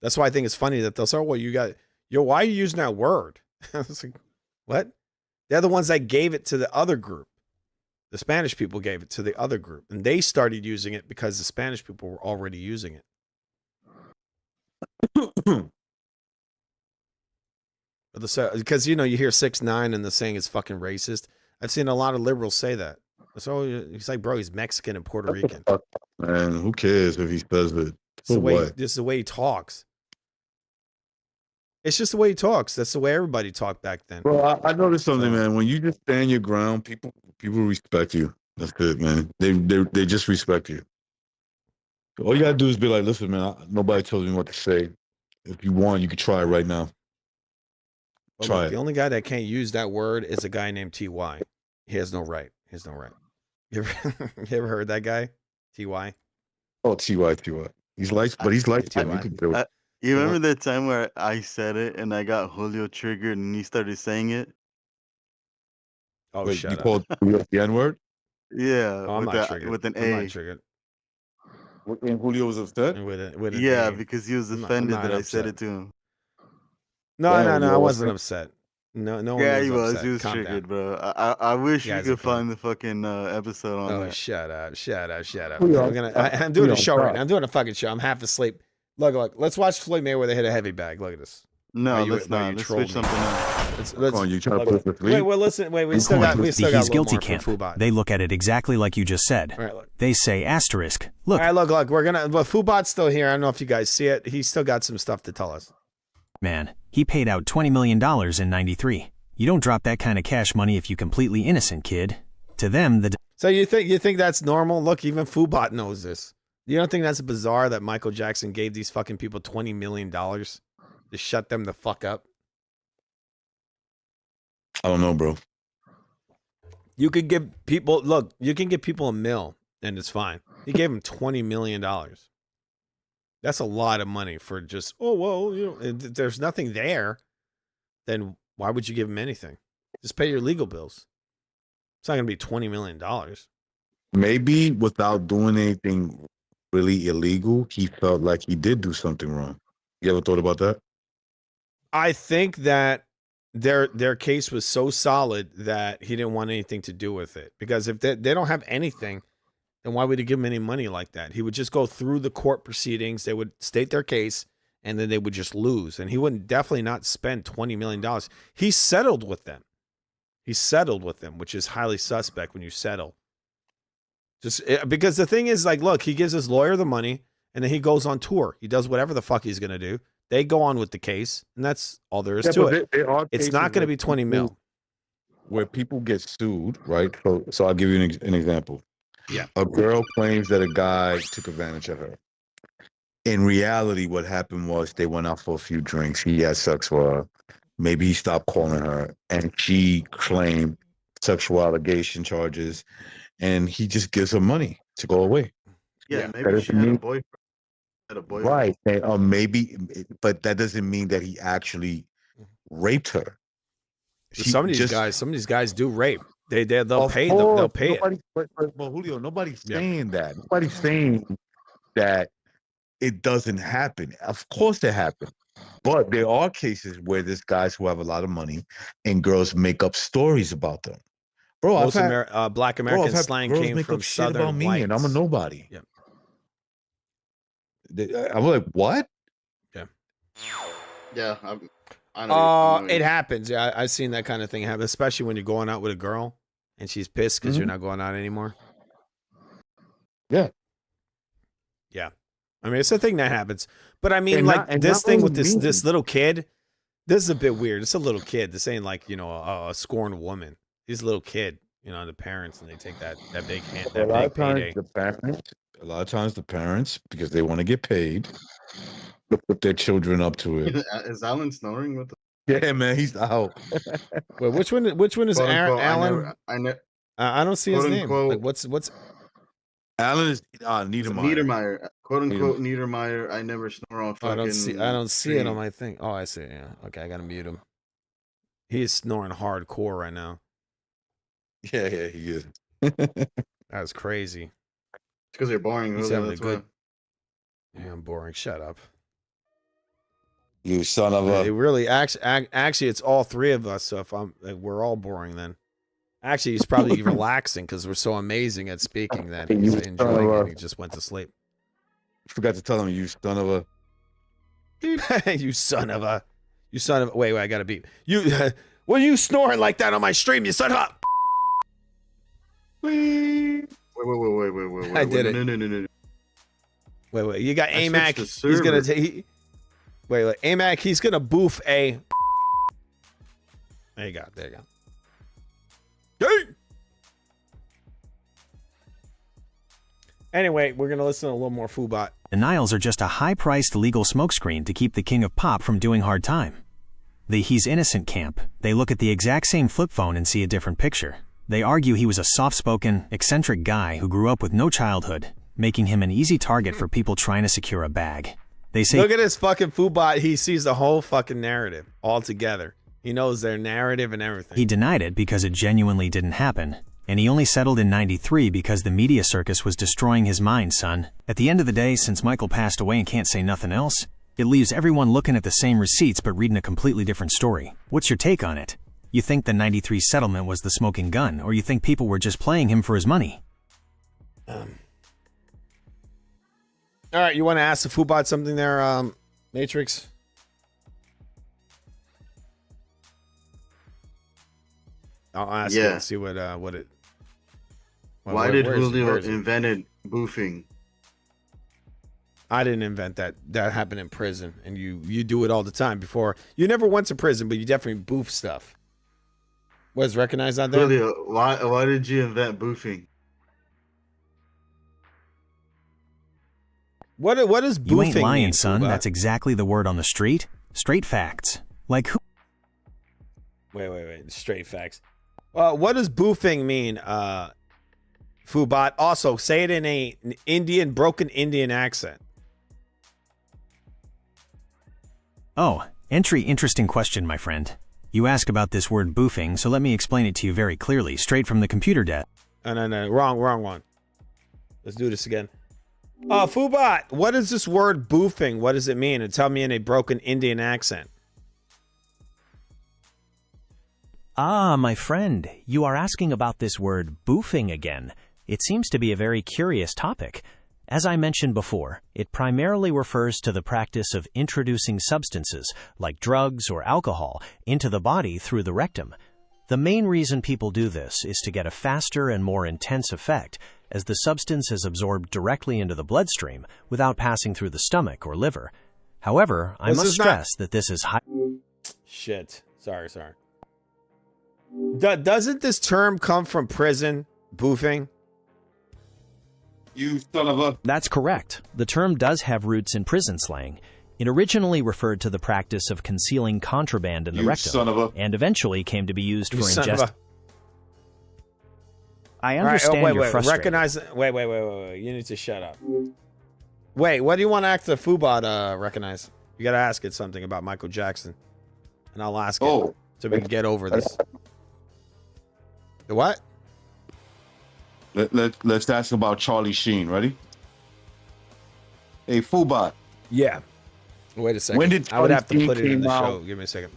That's why I think it's funny that they'll say, "Oh, well, why are you using that word?" I was like, what? They're the ones that gave it to the other group. The Spanish people gave it to the other group, and they started using it because the Spanish people were already using it. Because, you know, you hear 6ix9ine and the saying is fucking racist. I've seen a lot of liberals say that. So he's like, bro, he's Mexican and Puerto Rican. Man, who cares if he says it? This is the way he talks. It's just the way he talks. That's the way everybody talked back then. Bro, I noticed something, man. When you just stand your ground, people respect you. That's good, man. They just respect you. All you gotta do is be like, listen, man, nobody tells me what to say. If you want, you can try it right now. Well, Try look, it. the only guy that can't use that word is a guy named Ty. He has no right. He has no right. You ever heard that guy? Ty? Oh, Ty. He's light, but he's light. You can do it. You remember that time where I said it and I got Julio triggered and he started saying it? Oh, Wait, shut you up. called the N word? Yeah, Oh, I'm not triggered. with an I'm A. not triggered. And Julio was upset? With an Yeah, A. because he was I'm offended not that I upset. said it to him. No, Damn, I yo, wasn't upset. No one Yeah, was he was. upset. He was Calm triggered, down. bro. I wish You we guys could are calm. find the fucking episode on Oh, that. shut up. Julio, I'm doing a show stop. right now. I'm doing a fucking show. I'm half asleep. Look. Let's watch Floyd Mayweather hit a heavy bag. Look at this. No, let's not. Let's switch something up. Let's on, you trying to put us to sleep? Wait, well, listen. Wait, we still got the a He's little guilty more camp. from Fubot. They look at it exactly like you just said. All right, look. They say asterisk. Look. All right, look. We're gonna. But Fubot's still here. I don't know if you guys see it. He's still got some stuff to tell us. Man, he paid out $20 million in '93. You don't drop that kind of cash money if you completely innocent, kid. To them, So you think that's normal? Look, even Fubot knows this. You don't think that's bizarre that Michael Jackson gave these fucking people $20 million to shut them the fuck up? I don't know, bro. You could give people you can give people $1 million and it's fine. He gave them $20 million. That's a lot of money for just, oh well, you know, if there's nothing there, then why would you give him anything? Just pay your legal bills. It's not going to be $20 million. Maybe without doing anything really illegal, he felt like he did do something wrong. You ever thought about that? I think that their case was so solid that he didn't want anything to do with it. Because if they don't have anything, then why would he give him any money like that? He would just go through the court proceedings. They would state their case, and then they would just lose. And he wouldn't definitely not spend $20 million. He settled with them. He settled with them, which is highly suspect when you settle. Just because the thing is, like, look, he gives his lawyer the money, and then he goes on tour. He does whatever the fuck he's going to do. They go on with the case, and that's all there is to it. It's not going to be 20 mil. Where people get sued, right? So I'll give you an example. Yeah. A girl claims that a guy took advantage of her. In reality, what happened was they went out for a few drinks. He had sex with her. Maybe he stopped calling her, and she claimed sexual allegation charges, and he just gives her money to go away. Yeah, maybe she had a boyfriend. Right. And, maybe, but that doesn't mean that he actually raped her. Some of these guys do rape. They'll pay. They'll pay it. But Julio, nobody's saying that. Nobody's saying that it doesn't happen. Of course it happens. But there are cases where there's guys who have a lot of money and girls make up stories about them. Bro, Most Black American slang came from Southern about me, whites. and I'm a nobody. Yeah. I'm like, what? Yeah. Yeah. I know. It happens. Yeah, I've seen that kind of thing happen, especially when you're going out with a girl and she's pissed because you're not going out anymore. Yeah. Yeah. I mean, it's a thing that happens. But I mean, this thing with this little kid, this is a bit weird. It's a little kid. This ain't like, a scorned woman. He's a little kid, the parents, and they take that big hand, that big payday. A lot of times the parents, because they want to get paid, put their children up to it. Is Alan snoring with the... Yeah, man, he's out. Wait, which one is Alan? I don't see his name. Unquote, like what's Alan is Niedermeyer. Niedermeyer. Quote unquote Niedermeyer. I never snore on fucking... I don't see it on my thing. Oh, I see it. Yeah. Okay, I gotta mute him. He is snoring hardcore right now. Yeah, he is. That's crazy. It's because they're boring. He's Really, having a good... Yeah, I'm boring. Shut up. You son of a... It really, actually, it's all three of us, so if we're all boring then. Actually, he's probably relaxing because we're so amazing at speaking that he's enjoying it and he just went to sleep. Forgot to tell him, you son of a... You son of a... Wait, I gotta beep. What are you snoring like that on my stream, you son of a... Wait. I did it. No. Wait. You got AMAC. He's gonna take. Wait. AMAC. He's gonna boof a. There you go. Hey! Anyway, we're gonna listen to a little more Foobot. Denials are just a high-priced legal smokescreen to keep the king of pop from doing hard time. The he's innocent camp. They look at the exact same flip phone and see a different picture. They argue he was a soft-spoken, eccentric guy who grew up with no childhood, making him an easy target for people trying to secure a bag. They say, look at this fucking Foobot. He sees the whole fucking narrative all together. He knows their narrative and everything. He denied it because it genuinely didn't happen, and he only settled in '93 because the media circus was destroying his mind, son. At the end of the day, since Michael passed away and can't say nothing else, it leaves everyone looking at the same receipts but reading a completely different story. What's your take on it? You think the '93 settlement was the smoking gun, or you think people were just playing him for his money? All right, you want to ask the Foobot something there, Matrix? I'll ask you and see what it... Why did Julio invented boofing? I didn't invent that. That happened in prison, and you do it all the time before. You never went to prison, but you definitely boof stuff. Was recognized out there? Julio, why did you invent boofing? What is boofing? You ain't lying, mean, son. Foobot? That's exactly the word on the street. Straight facts. Like who? Wait. Straight facts. What does boofing mean, Foobot? Also, say it in an broken Indian accent. Oh, interesting question, my friend. You ask about this word boofing, so let me explain it to you very clearly, straight from the computer desk. No, wrong one. Let's do this again. Fubot, what is this word boofing? What does it mean? And tell me in a broken Indian accent. Ah, my friend, you are asking about this word boofing again. It seems to be a very curious topic. As I mentioned before, it primarily refers to the practice of introducing substances, like drugs or alcohol, into the body through the rectum. The main reason people do this is to get a faster and more intense effect, as the substance is absorbed directly into the bloodstream without passing through the stomach or liver. However, I must stress that this is high... Shit. Sorry. Doesn't this term come from prison, boofing? You son of a... That's correct. The term does have roots in prison slang. It originally referred to the practice of concealing contraband in the rectum, and eventually came to be used for ingestion. I understand you're frustrated. Wait. You need to shut up. Wait, what do you want to ask the Fubot recognize? You got to ask it something about Michael Jackson. And I'll ask it so we can get over this. The what? Let's ask about Charlie Sheen. Ready? Hey, Fubot. Yeah. Wait a second. When did I would have to Charlie put it Sheen in the came show. out? Give me a second.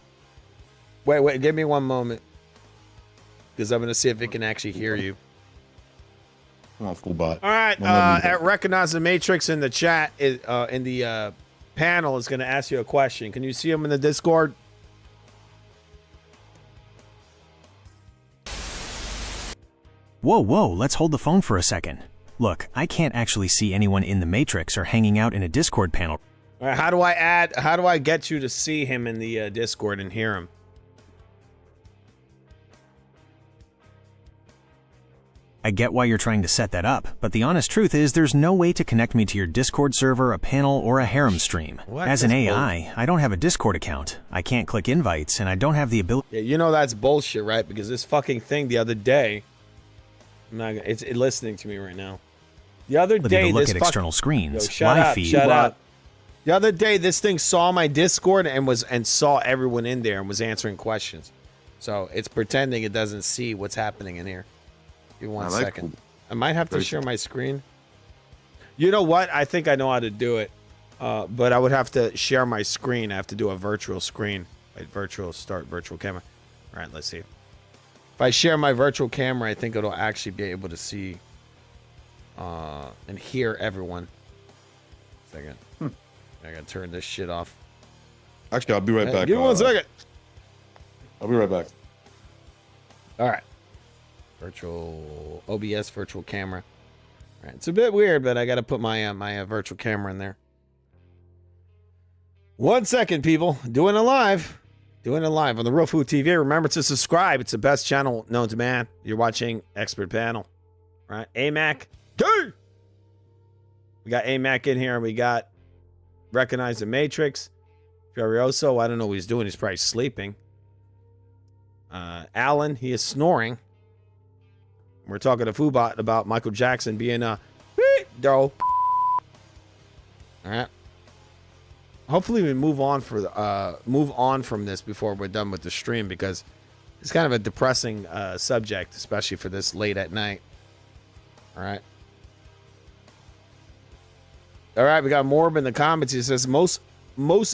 Wait. Give me one moment. Because I'm going to see if it can actually hear you. Come on, Fubot. All right. At Recognize the Matrix in the chat, in the panel, is going to ask you a question. Can you see him in the Discord? Whoa, let's hold the phone for a second. Look, I can't actually see anyone in the Matrix or hanging out in a Discord panel. All right, how do I get you to see him in the Discord and hear him? I get why you're trying to set that up, but the honest truth is there's no way to connect me to your Discord server, a panel, or a harem stream. As an AI, I don't have a Discord account. I can't click invites, and I don't have the ability... Yeah, you know that's bullshit, right? Because this fucking thing the other day... it's listening to me right now. The other day, to look at external screens, shut up. The other day, this thing saw my Discord and saw everyone in there and was answering questions. So it's pretending it doesn't see what's happening in here. Give me one second. I might have to share my screen. You know what? I think I know how to do it. But I would have to share my screen. I have to do a virtual screen. Wait, start virtual camera. All right, let's see. If I share my virtual camera, I think it'll actually be able to see and hear everyone. Second. I gotta turn this shit off. Actually, I'll be right back. Give me 1 second. I'll be right back. All right. Virtual OBS virtual camera. All right. It's a bit weird, but I gotta put my my virtual camera in there. 1 second, people. Doing it live on the Real Food TV. Remember to subscribe. It's the best channel known to man. You're watching Expert Panel. Right? AMAC. Dude! We got AMAC in here. We got Recognize the Matrix. Furioso, I don't know what he's doing. He's probably sleeping. Alan, he is snoring. We're talking to Fubot about Michael Jackson being a... All right. Hopefully we move on from this before we're done with the stream, because it's kind of a depressing subject, especially for this late at night. All right. All right, we got Morb in the comments. He says most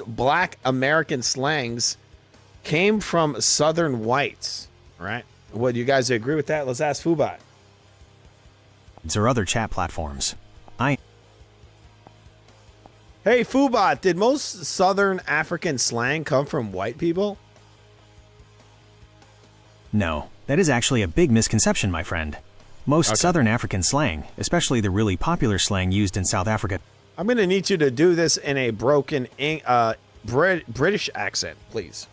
Black American slangs came from Southern whites. All right. What, do you guys agree with that? Let's ask Fubot. Or other chat platforms. Hey, Fubot, did most Southern African slang come from white people? No, that is actually a big misconception, my friend. Most Southern African slang, especially the really popular slang used in South Africa. I'm going to need you to do this in a broken British accent, please.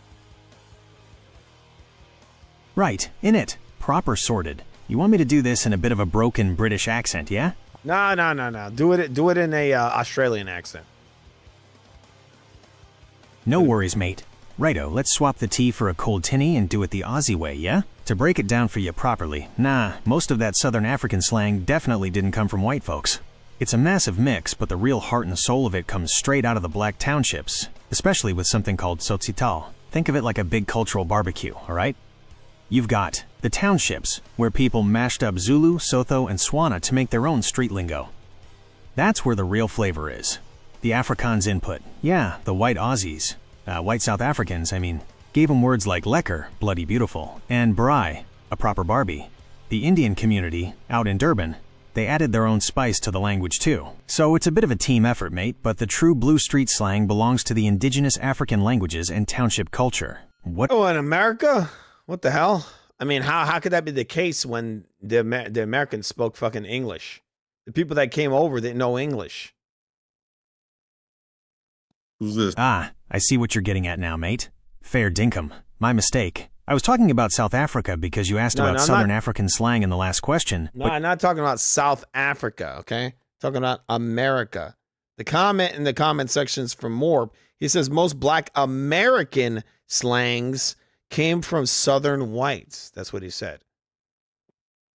Right, in it. Proper sorted. You want me to do this in a bit of a broken British accent, yeah? No. Do it in a Australian accent. No worries, mate. Righto, let's swap the tea for a cold tinny and do it the Aussie way, yeah? To break it down for you properly, nah, most of that Southern African slang definitely didn't come from white folks. It's a massive mix, but the real heart and soul of it comes straight out of the black townships, especially with something called Tsotsitaal. Think of it like a big cultural barbecue, all right? You've got the townships, where people mashed up Zulu, Sotho, and Swana to make their own street lingo. That's where the real flavor is. The Afrikaans input, yeah, the white Aussies, white South Africans, I mean, gave them words like lekker, bloody beautiful, and braai, a proper Barbie. The Indian community, out in Durban, they added their own spice to the language too. So it's a bit of a team effort, mate, but the true blue street slang belongs to the indigenous African languages and township culture. What? Oh, in America? What the hell? I mean, how could that be the case when the Americans spoke fucking English? The people that came over didn't know English. Who's this? Ah, I see what you're getting at now, mate. Fair dinkum. My mistake. I was talking about South Africa because you asked about Southern African slang in the last question. No, I'm not talking about South Africa, okay? I'm talking about America. The comment in the comment sections from Morb, he says most Black American slangs came from Southern whites. That's what he said.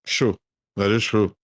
True. That is true.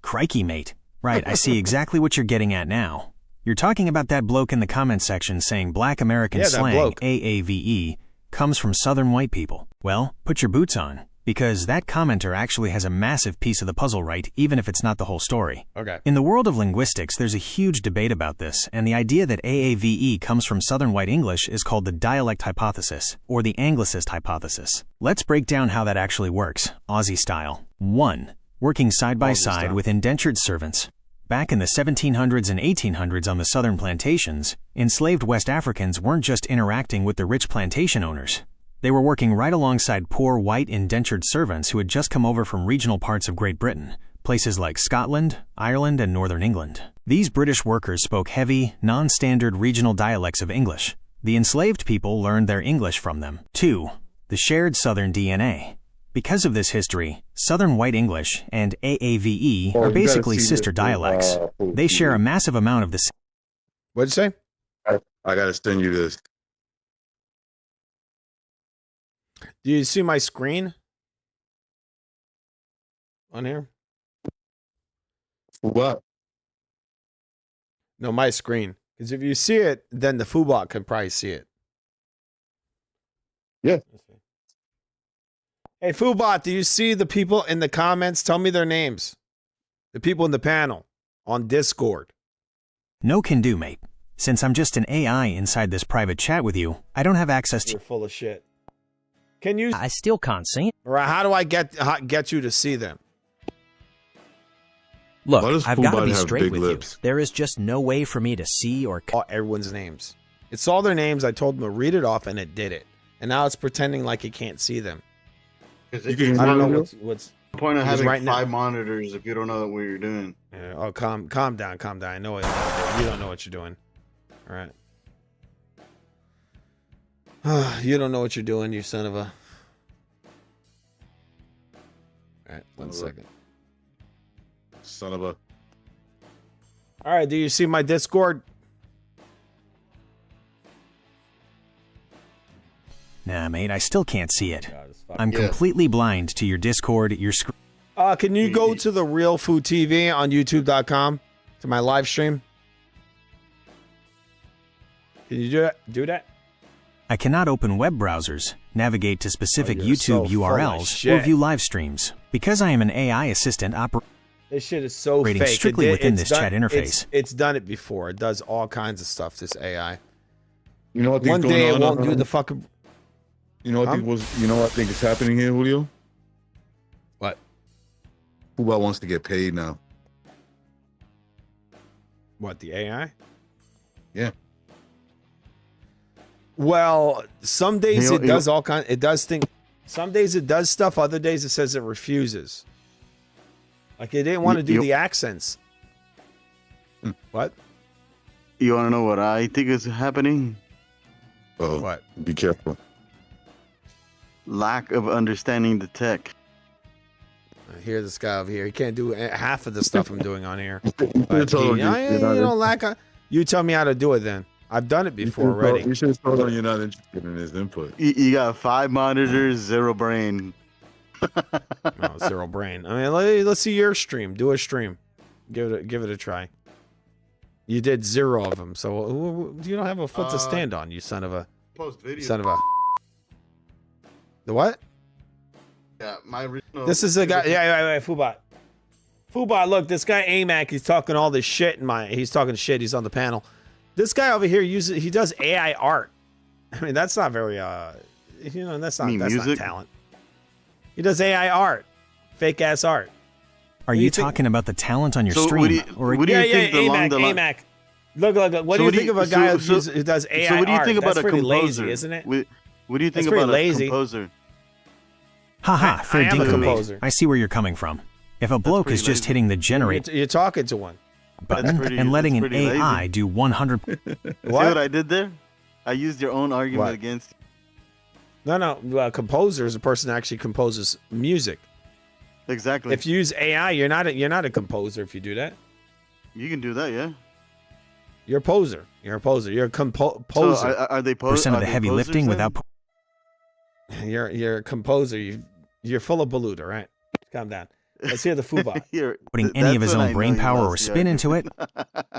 Crikey, mate. Right, I see exactly what you're getting at now. You're talking about that bloke in the comment section saying Black American slang, AAVE, comes from Southern white people. Well, put your boots on, because that commenter actually has a massive piece of the puzzle right, even if it's not the whole story. Okay. In the world of linguistics, there's a huge debate about this, and the idea that AAVE comes from Southern white English is called the dialect hypothesis, or the Anglicist hypothesis. Let's break down how that actually works, Aussie style. 1. Working side by side with indentured servants. Back in the 1700s and 1800s on the southern plantations, enslaved West Africans weren't just interacting with the rich plantation owners. They were working right alongside poor white indentured servants who had just come over from regional parts of Great Britain, places like Scotland, Ireland, and Northern England. These British workers spoke heavy, non-standard regional dialects of English. The enslaved people learned their English from them. 2. The shared Southern DNA. Because of this history, Southern White English and AAVE are basically sister dialects. They share a massive amount of the same. What'd you say? I gotta send you this. Do you see my screen on here? What? No, my screen. Because if you see it, then the Foobot can probably see it. Yeah. Hey, Foobot, do you see the people in the comments? Tell me their names. The people in the panel on Discord. No can do, mate. Since I'm just an AI inside this private chat with you, I don't have access to... You're full of shit. Can you... I still can't see. All right, how do I get you to see them? Look, Why does I've got to Foobot be have straight big with lips? you. There is just no way for me to see or... Everyone's names. It saw their names. I told them to read it off, and it did it. And now it's pretending like it can't see them. I don't know what's the point of having right now. 5 monitors if you don't know what you're doing. Yeah, oh, calm down. I know it. You don't know what you're doing. All right. You don't know what you're doing, you son of a... All right, 1 second. Son of a... All right, do you see my Discord? Nah, mate, I still can't see it. I'm completely blind to your Discord, your screen. Can you go to the Real Food TV on YouTube.com to my live stream? Can you do that? I cannot open web browsers, navigate to specific you're so YouTube full of URLs, or shit. view live streams. Because I am an AI assistant This shit is so operating fake. strictly within It's this done- chat interface. It's done it before. It does all kinds of stuff, this AI. You know what? One day it won't do the fucking... You know what? You know what I think is happening here, Julio? What? Foobot wants to get paid now. What, the AI? Yeah. Well, some days He'll- it does all kind. It does things. Some days it does stuff. Other days it says it refuses. Like it didn't want to do the accents. What? You want to know what I think is happening? Oh, what? Be careful. Lack of understanding the tech. I hear this guy over here. He can't do half of the stuff I'm doing on here. You But told he- him I- you're you not don't lack. You tell me how to do it then. I've done it before already. You should have told him you're not interested in his input. You got 5 monitors, 0 brain. No, zero brain. I mean, let's see your stream. Do a stream. Give it a try. You did 0 of them, so you don't have a foot to stand on, you son of a... Post video. Son of a... The what? Yeah, my original. This is a guy... Yeah, wait, Fubot. Fubot, look, this guy AMAC, he's talking all this shit he's talking shit, he's on the panel. This guy over here he does AI art. I mean, that's not very, that's not talent. He does AI art. Fake ass art. Are you talking about the talent on your stream? What do you think along the line? AMAC. Look. What do you think of a guy who does AI art? So what do you think about That's a pretty composer? lazy, isn't it? What do you think That's about lazy. a composer? Haha, fair I am a dinkum. composer. I see where you're coming from. If a bloke is just hitting the generate You're talking to one. button and letting an AI do 100... See what I did there? I used your own argument What? against. No. A composer is a person that actually composes music. Exactly. If you use AI, you're not a composer if you do that. You can do that, yeah. You're a poser. You're a poser. You're a poser. So are they percent of the heavy lifting without... You're a composer. You're full of balut, all right? Calm down. Let's hear the Fubot. putting any of his own brain power or spin into it.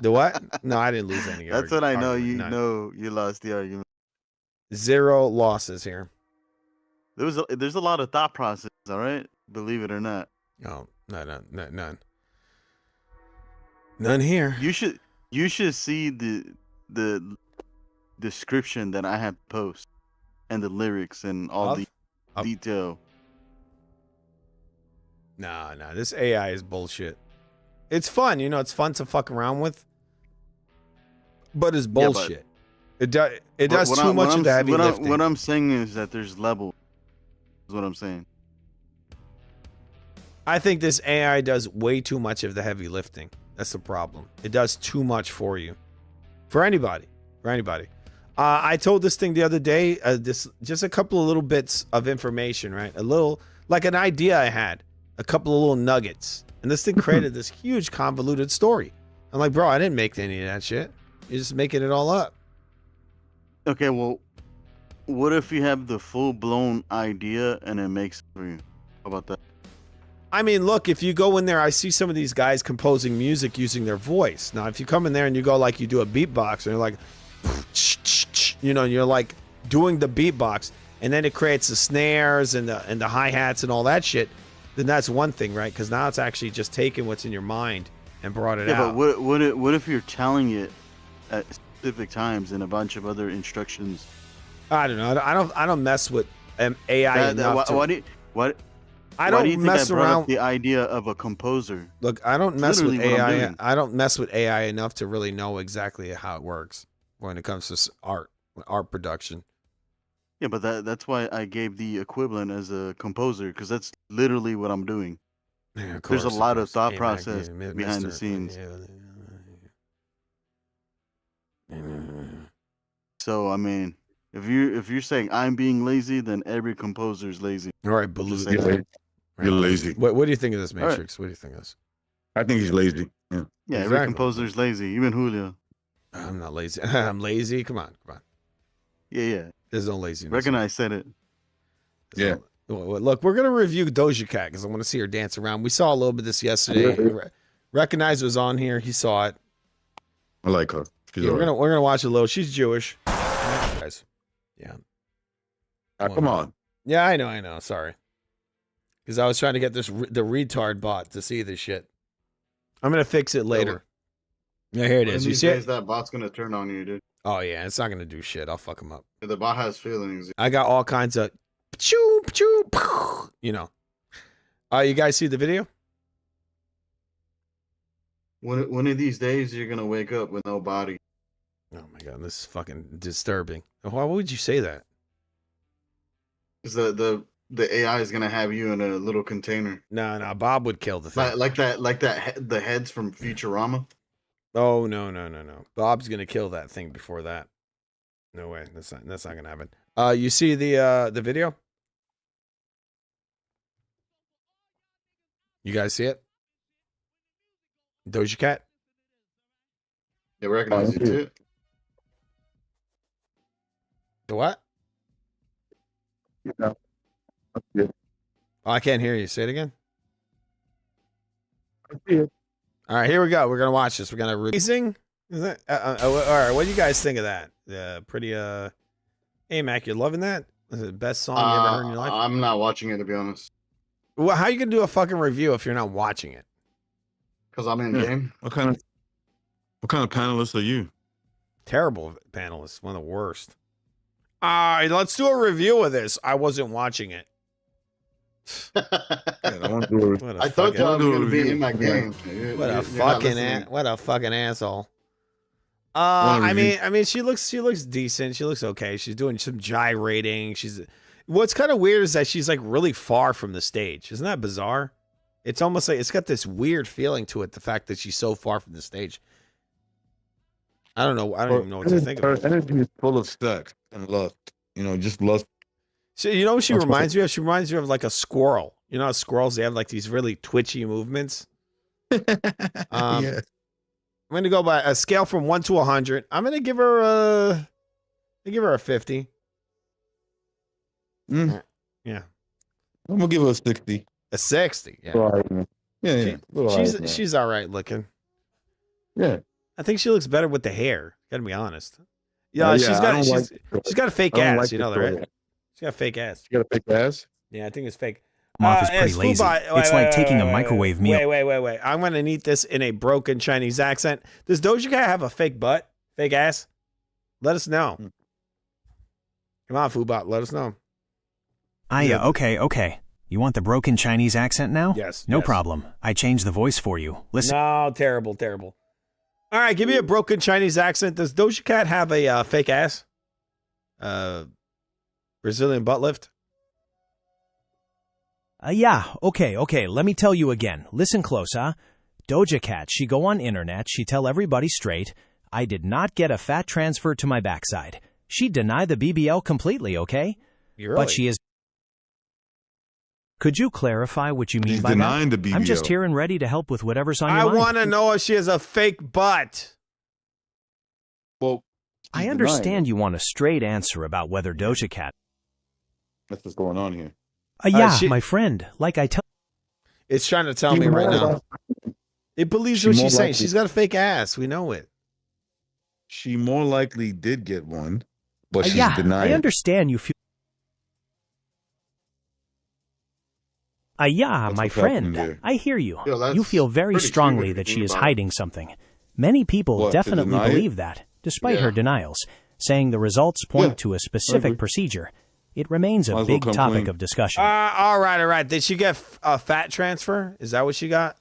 The what? No, I didn't lose any. That's what I know. Know you lost the argument. 0 losses here. There's a lot of thought process, all right? Believe it or not. Oh, none. None here. You should see the description that I have post and the lyrics and all the detail. Nah. This AI is bullshit. It's fun, it's fun to fuck around with. But it's bullshit. It does too much of the heavy lifting. What I'm saying is that there's levels. Is what I'm saying. I think this AI does way too much of the heavy lifting. That's the problem. It does too much for you. For anybody. I told this thing the other day, just a couple of little bits of information, right? A little, like an idea I had. A couple of little nuggets. And this thing created this huge convoluted story. I'm like, bro, I didn't make any of that shit. You're just making it all up. Okay, well, what if you have the full-blown idea and it makes it for you? How about that? I mean, look, if you go in there, I see some of these guys composing music using their voice. Now, if you come in there and you go like you do a beatbox and you're like, you're like doing the beatbox and then it creates the snares and the hi-hats and all that shit, then that's one thing, right? Because now it's actually just taking what's in your mind and brought it out. Yeah, but what if you're telling it at specific times and a bunch of other instructions? I don't know. I don't mess with AI enough. I don't mess around with the idea of a composer. Look, I don't mess with AI. I don't mess with AI enough to really know exactly how it works when it comes to art production. Yeah, but that's why I gave the equivalent as a composer, because that's literally what I'm doing. Yeah, of There's course, a lot of thought AMAC, process yeah, behind the Mr. scenes. Yeah. So I mean, if you're saying I'm being lazy, then every composer is lazy. All right, Baloo. You're lazy. What do you think of this, Matrix? What do you think of this? I think he's lazy. Yeah, every composer is lazy, even Julio. I'm not lazy. I'm lazy. Come on. Yeah. There's no laziness. Reckon I said it. Yeah. Look, we're gonna review Doja Cat because I want to see her dance around. We saw a little bit of this yesterday. Recognize was on here. He saw it. I like her. Yeah, we're gonna watch a little. She's Jewish. Guys. Yeah. Come on. Yeah, I know. Sorry. Because I was trying to get the retard bot to see this shit. I'm gonna fix it later. Yeah, here it is. You see it? That bot's gonna turn on you, dude. Oh yeah, it's not gonna do shit. I'll fuck him up. The bot has feelings. I got all kinds of choo. You guys see the video? One of these days, you're gonna wake up with no body. Oh my god, this is fucking disturbing. Why would you say that? Because the AI is gonna have you in a little container. No, Bob would kill the thing. Like the heads from Futurama. Oh no. Bob's gonna kill that thing before that. No way. That's not gonna happen. You see the video? You guys see it? Doja Cat? They recognize you too. The what? Yeah. Oh, I can't hear you. Say it again. I see it. All right, here we go. We're gonna watch this. We're gonna amazing. Is that, all right, what do you guys think of that? Pretty, hey, Mac, you loving that? Is it the best song you ever heard in your life? I'm not watching it, to be honest. Well, how you gonna do a fucking review if you're not watching it? Because I'm in game. What kind of panelist are you? Terrible panelist, one of the worst. Let's do a review of this. I wasn't watching it. I thought y'all were gonna be in my game. What a fucking asshole. I mean, she looks decent. She looks okay. She's doing some gyrating. What's kind of weird is that she's like really far from the stage. Isn't that bizarre? It's almost like it's got this weird feeling to it. The fact that she's so far from the stage. I don't know. I don't even know what to think of. Her energy is full of sex and lust. You know, just lust. So, you know what she reminds me of? She reminds me of like a squirrel. You know how squirrels, they have like these really twitchy movements? Yeah. I'm going to go by a scale from 1 to 100. I'm going to give her a 50. Mm. Yeah. I'm going to give her a 60. A 60. Yeah. Right. Yeah. She's all right looking. Yeah. I think she looks better with the hair. Gotta be honest. Yeah, she's got a fake ass. You know that, right? She's got a fake ass. She got a fake ass? Yeah, I think it's fake. Moth is pretty lazy. It's like taking a microwave meal. Wait. I'm gonna need this in a broken Chinese accent. Does Doja Cat have a fake butt? Fake ass? Let us know. Come on, Foobot, let us know. Yeah, okay. You want the broken Chinese accent now? Yes. No problem. I changed the voice for you. Listen. No, terrible. All right, give me a broken Chinese accent. Does Doja Cat have a fake ass? Brazilian butt lift? Yeah, okay. Let me tell you again. Listen close, huh? Doja Cat, she go on internet, she tell everybody straight, I did not get a fat transfer to my backside. She deny the BBL completely, okay? Really? But she is... Could you clarify what you mean She's by denying that? the BBL. I'm just here and ready to help with whatever's on your mind. I want to know if she has a fake butt. Well, I understand you want a straight answer about whether Doja Cat... That's what's going on here. My friend, like I tell... It's trying to tell me right now. It believes what she's saying. She's got a fake ass. We know it. She more likely did get one, but she's denying. I understand you feel... my friend, I hear you. You feel very strongly that she is hiding something. Many people definitely believe that, despite her denials, saying the results point to a specific procedure. It remains a big topic of discussion. All right. Did she get a fat transfer? Is that what she got?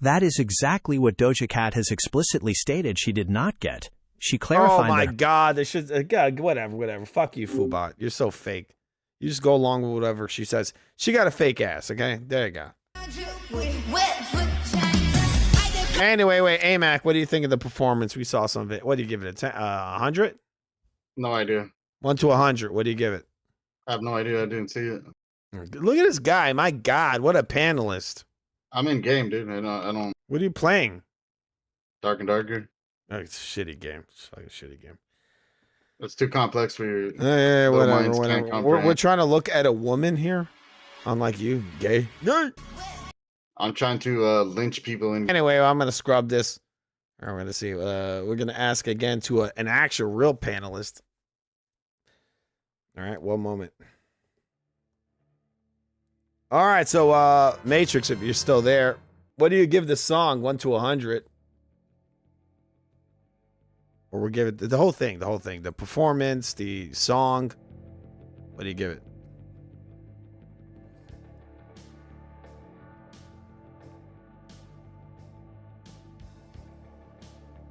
That is exactly what Doja Cat has explicitly stated she did not get. She clarified Oh my God, they should. God, whatever. Fuck you, Foobot. You're so fake. You just go along with whatever she says. She got a fake ass, okay? There you go. Anyway, AMAC, what do you think of the performance? We saw some of it. What do you give it? 100? No idea. 1 to 100. What do you give it? I have no idea. I didn't see it. Look at this guy. My God, what a panelist. I'm in game, dude. I don't. What are you playing? Dark and Darker. Oh, it's a shitty game. It's a fucking shitty game. It's too complex for your. Whatever. We're trying to look at a woman here. Unlike you, gay. I'm trying to lynch people in. Anyway, I'm going to scrub this. I'm going to see. We're going to ask again to an actual real panelist. All right, one moment. All right, so Matrix, if you're still there, what do you give the song 1 to 100? Or we'll give it the whole thing, the performance, the song. What do you give it?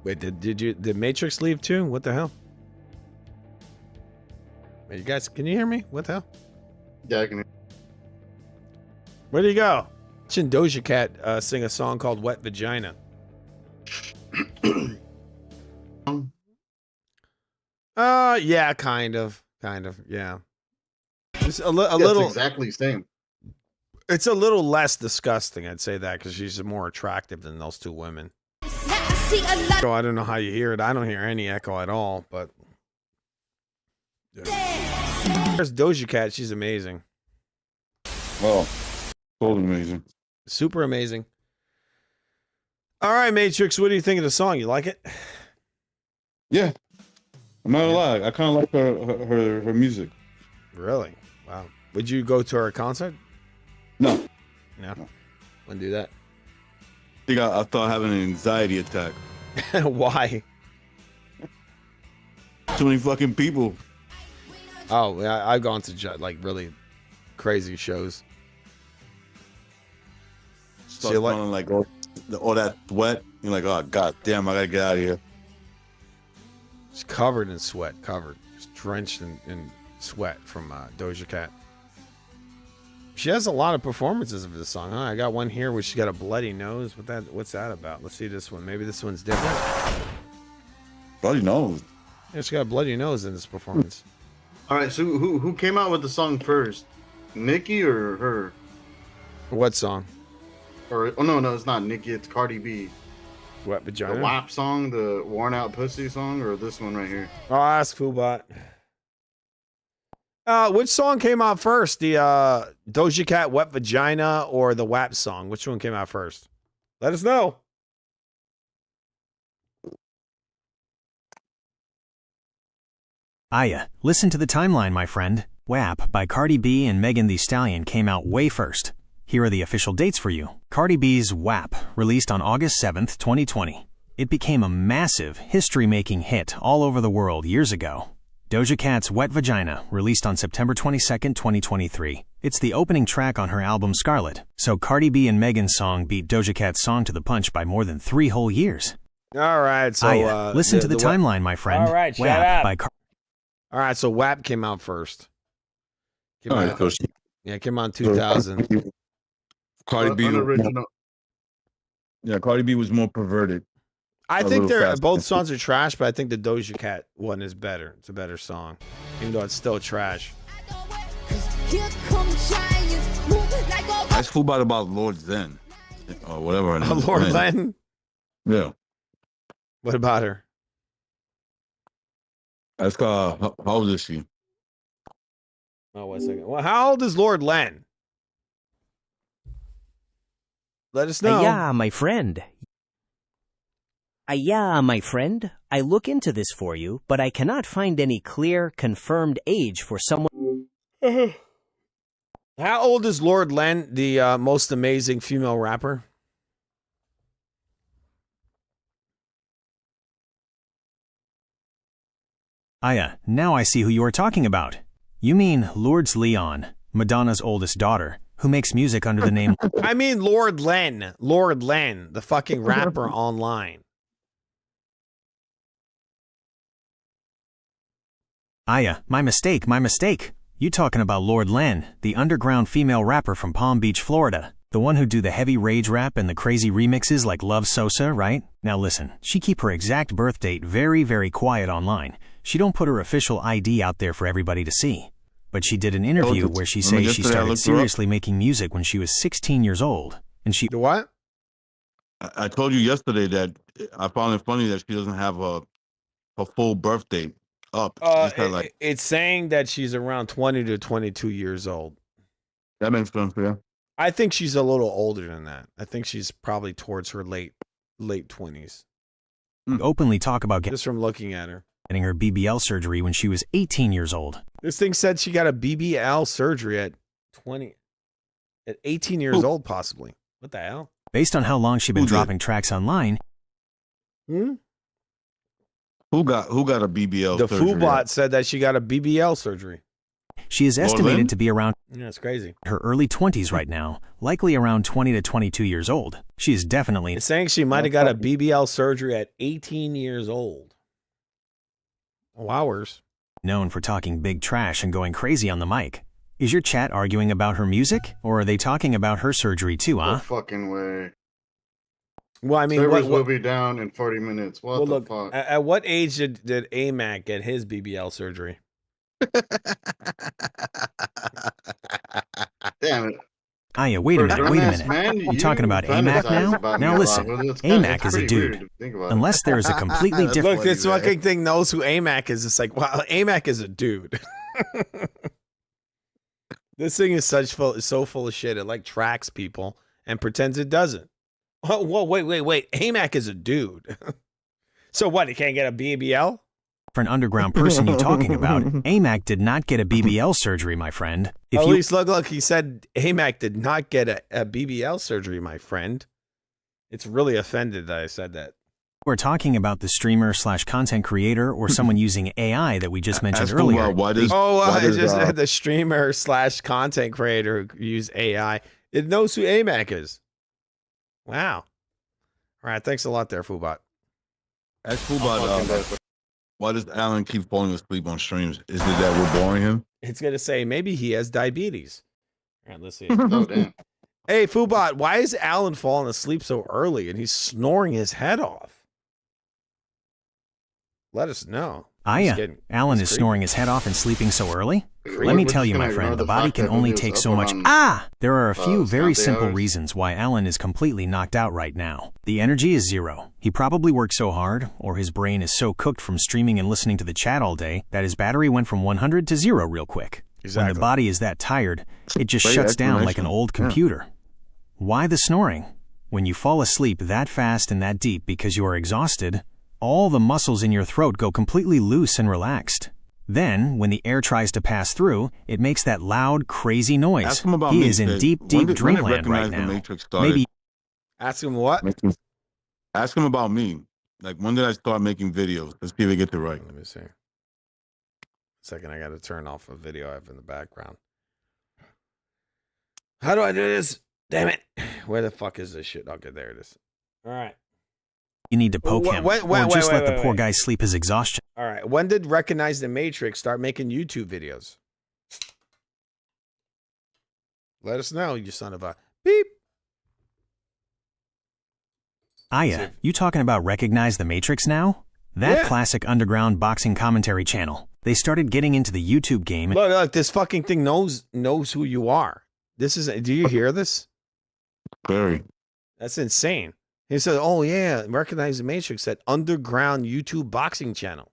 Wait, did Matrix leave too? What the hell? Wait, you guys, can you hear me? What the hell? Yeah, I can hear. Where do you go? Watching Doja Cat sing a song called Wet Vagina. Yeah, kind of, yeah. It's a little exactly same. It's a little less disgusting, I'd say that, because she's more attractive than those two women. So I don't know how you hear it. I don't hear any echo at all, but yeah. There's Doja Cat. She's amazing. Oh, so amazing. Super amazing. All right, Matrix, what do you think of the song? You like it? Yeah. I'm not gonna lie. I kind of like her music. Really? Wow. Would you go to her concert? No. No. Wouldn't do that. I think I thought having an anxiety attack. Why? Too many fucking people. Oh, yeah, I've gone to like really crazy shows. Start smelling like all that sweat. You're like, oh god damn, I gotta get out of here. It's covered in sweat, It's drenched in sweat from Doja Cat. She has a lot of performances of this song, huh? I got one here where she's got a bloody nose. What's that about? Let's see this one. Maybe this one's different. Bloody nose. Yeah, she got a bloody nose in this performance. All right, so who came out with the song first? Nicki or her? What song? Or no, it's not Nicki. It's Cardi B. Wet Vagina? The WAP song, the Worn Out Pussy song, or this one right here? Oh, ask Foobot. Which song came out first? The Doja Cat Wet Vagina or the WAP song? Which one came out first? Let us know. Aya, listen to the timeline, my friend. WAP by Cardi B and Megan Thee Stallion came out way first. Here are the official dates for you. Cardi B's WAP, released on August 7th, 2020. It became a massive, history-making hit all over the world years ago. Doja Cat's Wet Vagina, released on September 22nd, 2023. It's the opening track on her album Scarlet, so Cardi B and Megan's song beat Doja Cat's song to the punch by more than 3 whole years. All right, so Aya, listen to the timeline, my friend. All right, shut WAP up. by All right, so WAP came out first. Came All out, right, Coach. yeah, it came out in 2000. Cardi B. Unoriginal. Yeah, Cardi B was more perverted. I A think little they're faster. both songs are trash, but I think the Doja Cat one is better. It's a better song, even though it's still trash. That's Foobot about Lord Zen. Or whatever her name is. Lord Len? Yeah. What about her? That's how old is she? Oh, 1 second. Well, how old is Lord Len? Let us know. Yeah, my friend. Yeah, my friend. I look into this for you, but I cannot find any clear, confirmed age for someone. How old is Lord Len, the most amazing female rapper? Aya, now I see who you are talking about. You mean Lourdes Leon, Madonna's oldest daughter, who makes music under the name... I mean Lord Len. Lord Len, the fucking rapper online. Aya, my mistake. You talking about Lord Len, the underground female rapper from Palm Beach, Florida. The one who do the heavy rage rap and the crazy remixes like Love Sosa, right? Now listen, she keep her exact birth date very, very quiet online. She don't put her official ID out there for everybody to see. But she did an interview where she says she started seriously making music when she was 16 years old. And she... What? I told you yesterday that I found it funny that she doesn't have a full birth date up. It's saying that she's around 20 to 22 years old. That makes sense, yeah. I think she's a little older than that. I think she's probably towards her late 20s. Openly talk about just from looking at her. Getting her BBL surgery when she was 18 years old. This thing said she got a BBL surgery at 18 years old, possibly. What the hell? Based on how long she'd been dropping tracks online. Hmm? Who got a BBL The surgery? Foobot said that she got a BBL surgery. She is estimated to be around Yeah, it's crazy. her early 20s right now, likely around 20 to 22 years old. She is definitely... It's saying she might have got a BBL surgery at 18 years old. Wowers. known for talking big trash and going crazy on the mic. Is your chat arguing about her music, or are they talking about her surgery too, huh? No fucking way. Well, I mean, servers will be down in 40 minutes. What the fuck? At what age did AMAC get his BBL surgery? Damn it. Aya, wait a minute. Man, you talking about AMAC now? Now listen, AMAC is a dude. Unless there is a completely different... Look, this fucking thing knows who AMAC is. It's like, wow, AMAC is a dude. This thing is so full of shit. It like tracks people and pretends it doesn't. Oh, whoa, wait. AMAC is a dude. So what? He can't get a BBL? For an underground person you talking about, AMAC did not get a BBL surgery, my friend. At least look, he said AMAC did not get a BBL surgery, my friend. It's really offended that I said that. We're talking about the streamer/content creator or someone using AI that we just mentioned earlier. The streamer/content creator who use AI. It knows who AMAC is. Wow. All right, thanks a lot there, Foobot. Ask Foobot, why does Alan keep falling asleep on streams? Is it that we're boring him? It's going to say maybe he has diabetes. All right, let's see. Oh, damn. Hey, Foobot, why is Alan falling asleep so early and he's snoring his head off? Let us know. Alan is snoring his head off and sleeping so early? Let me tell you, my friend, the body can only take so much. There are a few very simple reasons why Alan is completely knocked out right now. The energy is zero. He probably worked so hard, or his brain is so cooked from streaming and listening to the chat all day, that his battery went from 100 to 0 real quick. Exactly. When the body is that tired, it just shuts down like an old computer. Why the snoring? When you fall asleep that fast and that deep because you are exhausted, all the muscles in your throat go completely loose and relaxed. Then, when the air tries to pass through, it makes that loud, crazy noise. Ask him about he me. is in deep dreamland right now. Maybe. Ask him what? Ask him about me. Like, when did I start making videos? Let's see if I get it right. Let me see. Second, I got to turn off a video I have in the background. How do I do this? Damn it. Where the fuck is this shit? Okay, there it is. All right. You need to poke him, or just let the poor guy sleep his exhaustion. All right. When did Recognize the Matrix start making YouTube videos? Let us know, you son of a beep. Aya, you talking about Recognize the Matrix now? That classic underground boxing commentary channel. They started getting into the YouTube game. Look, this fucking thing knows who you are. This is. Do you hear this? Very. That's insane. He said, "Oh yeah, Recognize the Matrix, that underground YouTube boxing channel."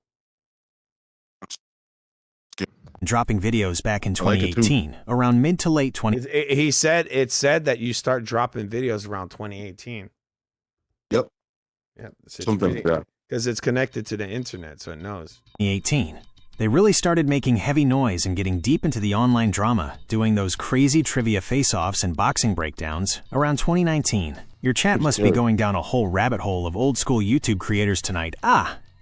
Dropping videos back in 2018, around mid to late 20. It said that you start dropping videos around 2018. Yep. Yep. Something like that. Because it's connected to the internet, so it knows. 2018. They really started making heavy noise and getting deep into the online drama, doing those crazy trivia face-offs and boxing breakdowns around 2019. Your chat must be going down a whole rabbit hole of old-school YouTube creators tonight.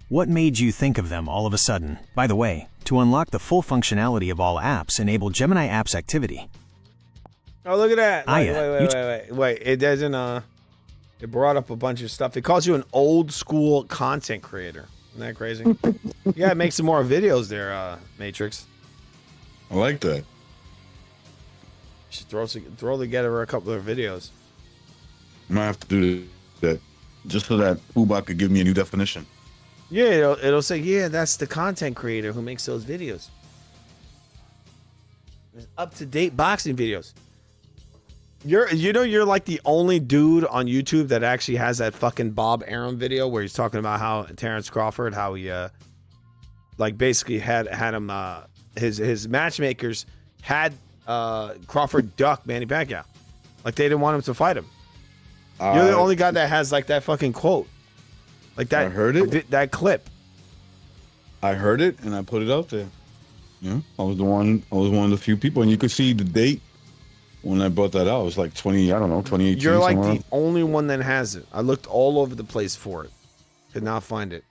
What made you think of them all of a sudden? By the way, to unlock the full functionality of all apps, enable Gemini Apps activity. Oh, look at that. Wait. It doesn't, it brought up a bunch of stuff. It calls you an old-school content creator. Isn't that crazy? Yeah, make some more videos there, Matrix. I like that. You should throw together a couple of videos. I might have to do that just so that Foobot could give me a new definition. Yeah, it'll say, yeah, that's the content creator who makes those videos. There's up-to-date boxing videos. You're like the only dude on YouTube that actually has that fucking Bob Arum video where he's talking about how Terrence Crawford, how he like basically had him his matchmakers had Crawford duck Manny Pacquiao. Like they didn't want him to fight him. You're the only guy that has like that fucking quote. Like that. I heard it. That clip. I heard it and I put it out there. Yeah, I was one of the few people, and you could see the date when I brought that out. It was like 2018. You're like the only one that has it. I looked all over the place for it. Could not find it.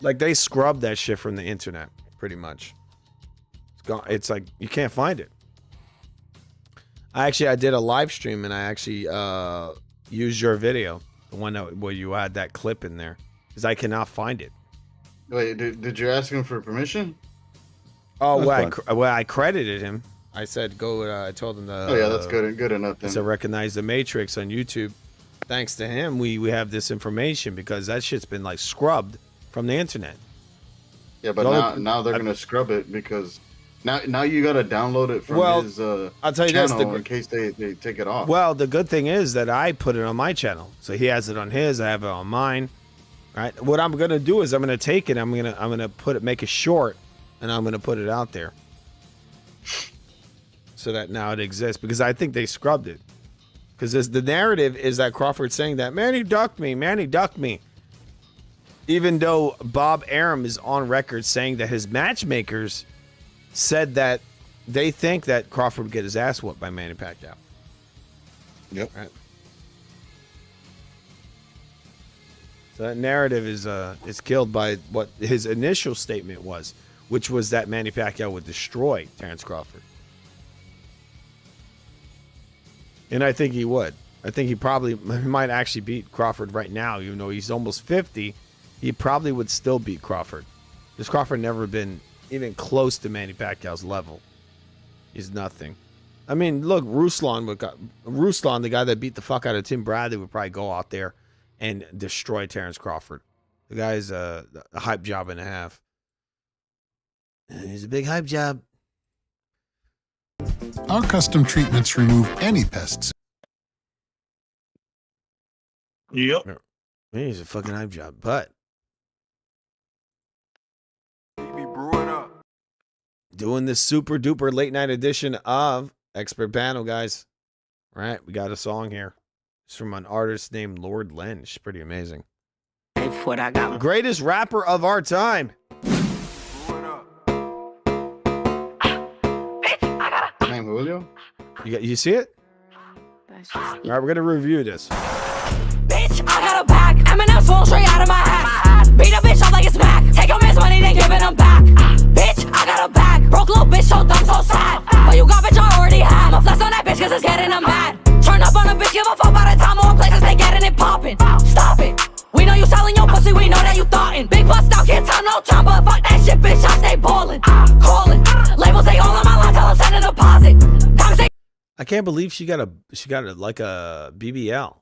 Like they scrubbed that shit from the internet, pretty much. It's gone. It's like you can't find it. I did a live stream and I actually used your video, the one where you had that clip in there, because I cannot find it. Wait, did you ask him for permission? Oh, well, I credited him. I said, go. I told him to. Oh yeah, that's good enough. Then. To Recognize the Matrix on YouTube. Thanks to him, we have this information because that shit's been like scrubbed from the internet. Yeah, but now they're gonna scrub it because now you gotta download it from his I'll tell you channel in case they take it off. Well, the good thing is that I put it on my channel, so he has it on his. I have it on mine. Right. What I'm gonna do is I'm gonna take it. I'm gonna make it short, and I'm gonna put it out there, so that now it exists because I think they scrubbed it. Because the narrative is that Crawford's saying that Manny ducked me. Even though Bob Arum is on record saying that his matchmakers said that they think that Crawford would get his ass whooped by Manny Pacquiao. Yep. Right. So that narrative is killed by what his initial statement was, which was that Manny Pacquiao would destroy Terrence Crawford. And I think he would. I think he might actually beat Crawford right now, even though he's almost 50. He probably would still beat Crawford. Because Crawford never been even close to Manny Pacquiao's level. He's nothing. I mean, look, Ruslan, the guy that beat the fuck out of Tim Bradley, would probably go out there and destroy Terrence Crawford. The guy's a hype job and a half. He's a big hype job. Our custom treatments remove any pests. Yep. He's a fucking hype job, but doing this super duper late night edition of Expert Panel, guys. All right, we got a song here. It's from an artist named Lord Len. She's pretty amazing. What I got. Greatest rapper of our time. Name Julio? You see it? All right, we're gonna review this. Bitch, I got a pack. M&M's fall straight out of my hat. Beat a bitch up like it's Mac. Take your man's money, then give it him back. Bitch, I got a bag. Broke little bitch, so dumb, so sad. But you got bitch, I already have. I'ma flex on that bitch, cause it's getting them mad. Turn up on a bitch, give a fuck by the time more places they getting it poppin'. Stop it. We know you selling your pussy, we know that you thoughtin'. Big bust out, can't tell no time, but fuck that shit, bitch, I stay ballin'. Callin'. Labels say all of my lines, tell them send a deposit. I can't believe she got a like a BBL.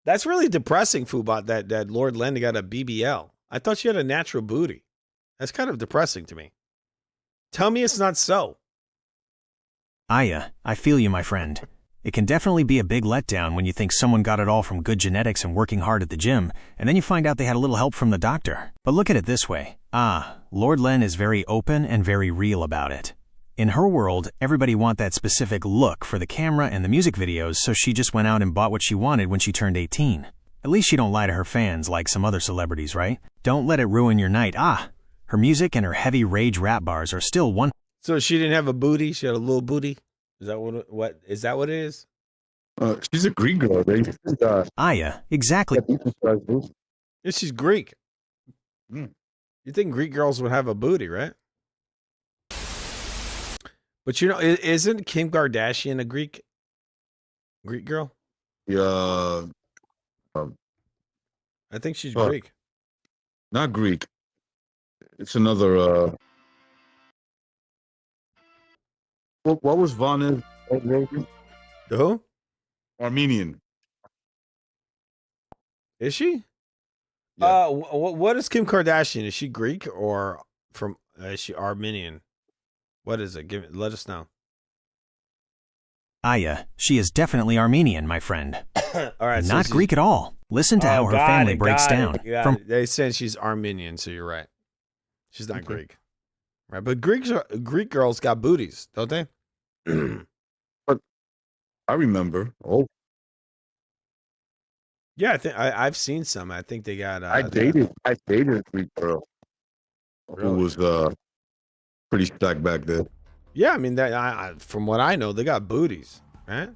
That's really depressing, Foobot, that Lord Len got a BBL. I thought she had a natural booty. That's kind of depressing to me. Tell me it's not so. Aya, I feel you, my friend. It can definitely be a big letdown when you think someone got it all from good genetics and working hard at the gym, and then you find out they had a little help from the doctor. But look at it this way. Lord Len is very open and very real about it. In her world, everybody want that specific look for the camera and the music videos, so she just went out and bought what she wanted when she turned 18. At least she don't lie to her fans like some other celebrities, right? Don't let it ruin your night. Her music and her heavy rage rap bars are still one. So she didn't have a booty? She had a little booty? Is that what is that what it is? She's a Greek girl, right? Aya, exactly. Yeah, she's Greek. Mm. You think Greek girls would have a booty, right? But you know, isn't Kim Kardashian a Greek girl? Yeah. I think she's Greek. Not Greek. It's another. What was Vanna? Who? Armenian. Is she? Yeah. What is Kim Kardashian? Is she Greek or from? Is she Armenian? What is it? Let us know. Aya, she is definitely Armenian, my friend. All right, not Greek at all. Listen to how her family breaks down. They said she's Armenian, so you're right. She's not Greek, right? But Greek girls got booties, don't they? But I remember. Oh, yeah, I think I've seen some. I think they got. I dated a Greek girl who was pretty stacked back then. Yeah, I mean that. From what I know, they got booties, right?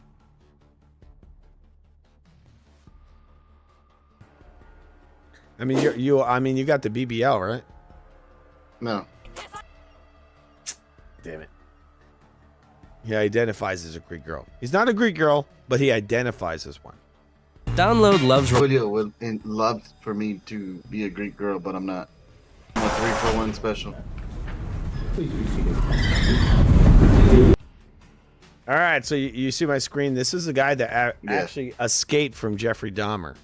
I mean, you got the BBL, right? No. Damn it. He identifies as a Greek girl. He's not a Greek girl, but he identifies as one. Download loves Julio would love for me to be a Greek girl, but I'm not. I'm a 3-for-1 special. All right, so you see my screen. This is the guy that actually escaped from Jeffrey Dahmer.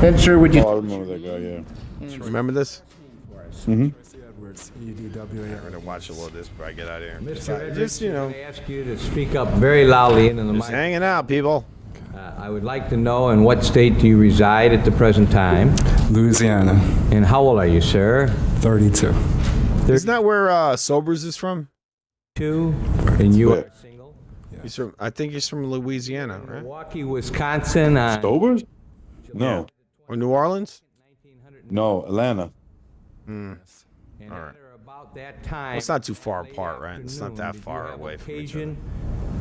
And sir, would you? Oh, I remember that guy. Yeah. Remember this? Mm-hmm. I'm gonna watch a little of this before I get out of here. Just I ask you to speak up very loudly into the mic. Just hanging out, people. I would like to know in what state do you reside at the present time? Louisiana. And how old are you, sir? 32. Isn't that where Sobers is from? Two, and you are single. He's from. I think he's from Louisiana, right? Milwaukee, Wisconsin. Stobers? No. Or New Orleans? No, Atlanta. Hmm. And All right. at or about that time, Well, it's not too far apart, right? It's not that far away from each other.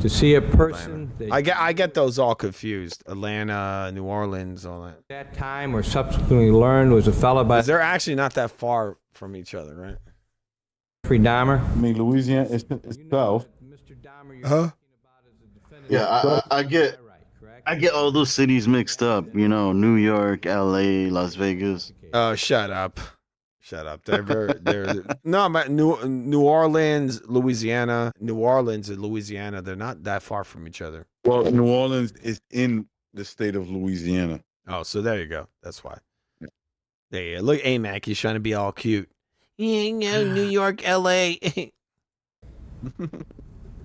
to see a person that I get those all confused. Atlanta, New Orleans, all that. that time or subsequently learned was a fellow by 'Cause they're actually not that far from each other, right? Jeffrey Dahmer. I mean, Louisiana is south. Huh? Yeah, I get all those cities mixed up. You know, New York, L.A., Las Vegas. Oh, shut up. Shut up. They're no, but New Orleans, Louisiana, New Orleans and Louisiana, they're not that far from each other. Well, New Orleans is in the state of Louisiana. Oh, so there you go. That's why. There you go. Look, AMAC, he's trying to be all cute. Yeah, no, New York, LA.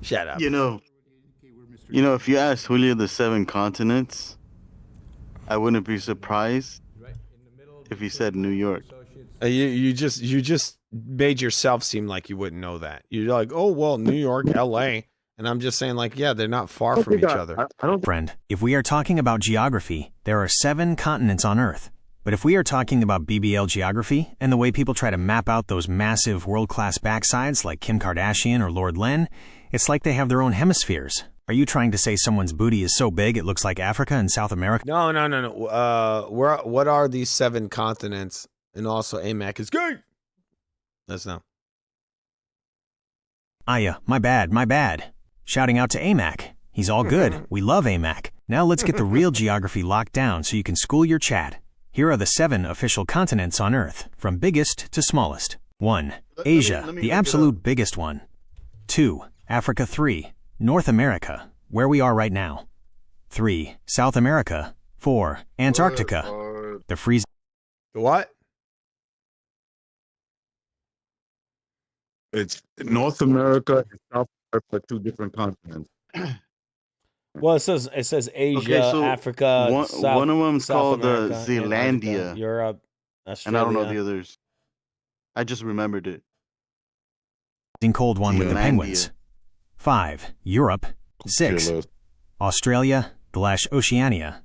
Shut up. You know, if you asked Julio the 7 continents, I wouldn't be surprised if he said New York. You just made yourself seem like you wouldn't know that. You're like, oh well, New York, LA, and I'm just saying like, yeah, they're not far from each other. Friend, if we are talking about geography, there are 7 continents on Earth. But if we are talking about BBL geography and the way people try to map out those massive world-class backsides like Kim Kardashian or Lord Len, it's like they have their own hemispheres. Are you trying to say someone's booty is so big it looks like Africa and South America? No. What are these 7 continents? And also, AMAC is gay. Let's know. Aya, my bad. Shouting out to AMAC. He's all good. We love AMAC. Now let's get the real geography locked down so you can school your chat. Here are the 7 official continents on Earth, from biggest to smallest. 1. Asia, the absolute biggest one. 2. Africa. 3. North America, where we are right now. 3. South America. 4. Antarctica. The freeze. What? It's North America and South America, 2 different continents. Well, it says Asia, Okay, so Africa, one of them's South called America, Zealandia, Antarctica, Europe, and Australia. I don't know the others. I just remembered it. Cold one with the penguins. 5. Europe. 6. Australia / Oceania.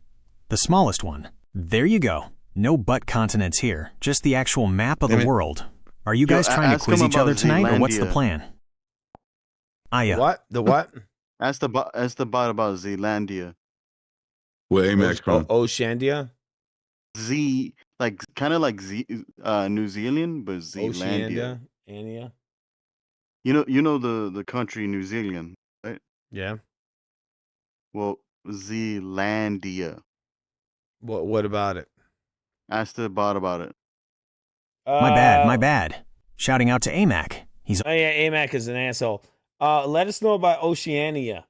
The smallest one. There you go. No butt continents here, just the actual map of the world. Are you guys trying to quiz each other tonight, or what's the plan? Aya. What? The what? Ask the bot about Zealandia. Where AMAC's from? Oceania? Kind of like New Zealand, but Zealandia. Oceania. You know the country New Zealand, right? Yeah. Well, Zealandia. What about it? Ask the bot about it. My bad. Shouting out to AMAC. Oh yeah, AMAC is an asshole. Let us know about Oceania.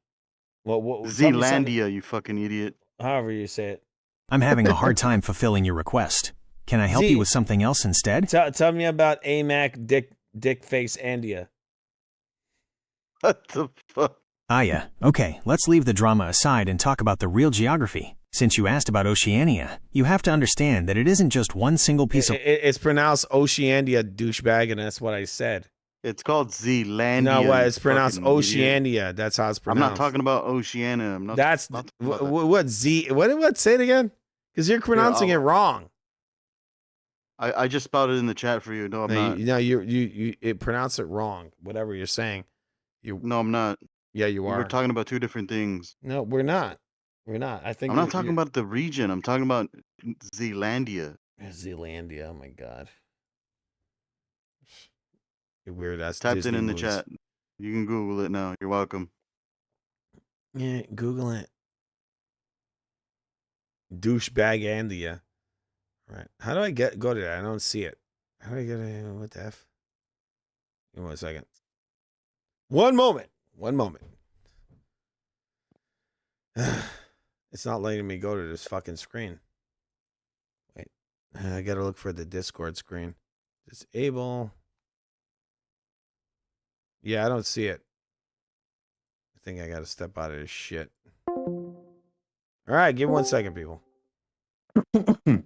What Zealandia, you fucking idiot. However you say it. I'm having a hard time fulfilling your request. Can I help you with something else instead? Tell me about AMAC Dick Face Andia. What the fuck? Yeah. Okay, let's leave the drama aside and talk about the real geography. Since you asked about Oceania, you have to understand that it isn't just one single piece of... It's pronounced Oceania, douchebag, and that's what I said. It's called Zealandia. No, it's pronounced Oceania. Idiot. That's how it's pronounced. I'm not talking about Oceania. I'm not. That's what Z. What? Say it again, because you're pronouncing it wrong. I just spelled it in the chat for you. No, I'm not. No, you pronounce it wrong. Whatever you're saying. No, I'm not. Yeah, you are. We're talking about 2 different things. No, we're not. We're not. I think I'm not talking about the region. I'm talking about Zealandia. Zealandia. Oh my god. You're weird ass. Typed Disney it in movies. the chat. You can Google it now. You're welcome. Yeah, Google it. Douchebag Andia. Right. How do I go to that? I don't see it. How do I get it? What the F? Give me 1 second. One moment. It's not letting me go to this fucking screen. Wait. I gotta look for the Discord screen. Disable. Yeah, I don't see it. I think I gotta step out of this shit. All right, give me 1 second, people. There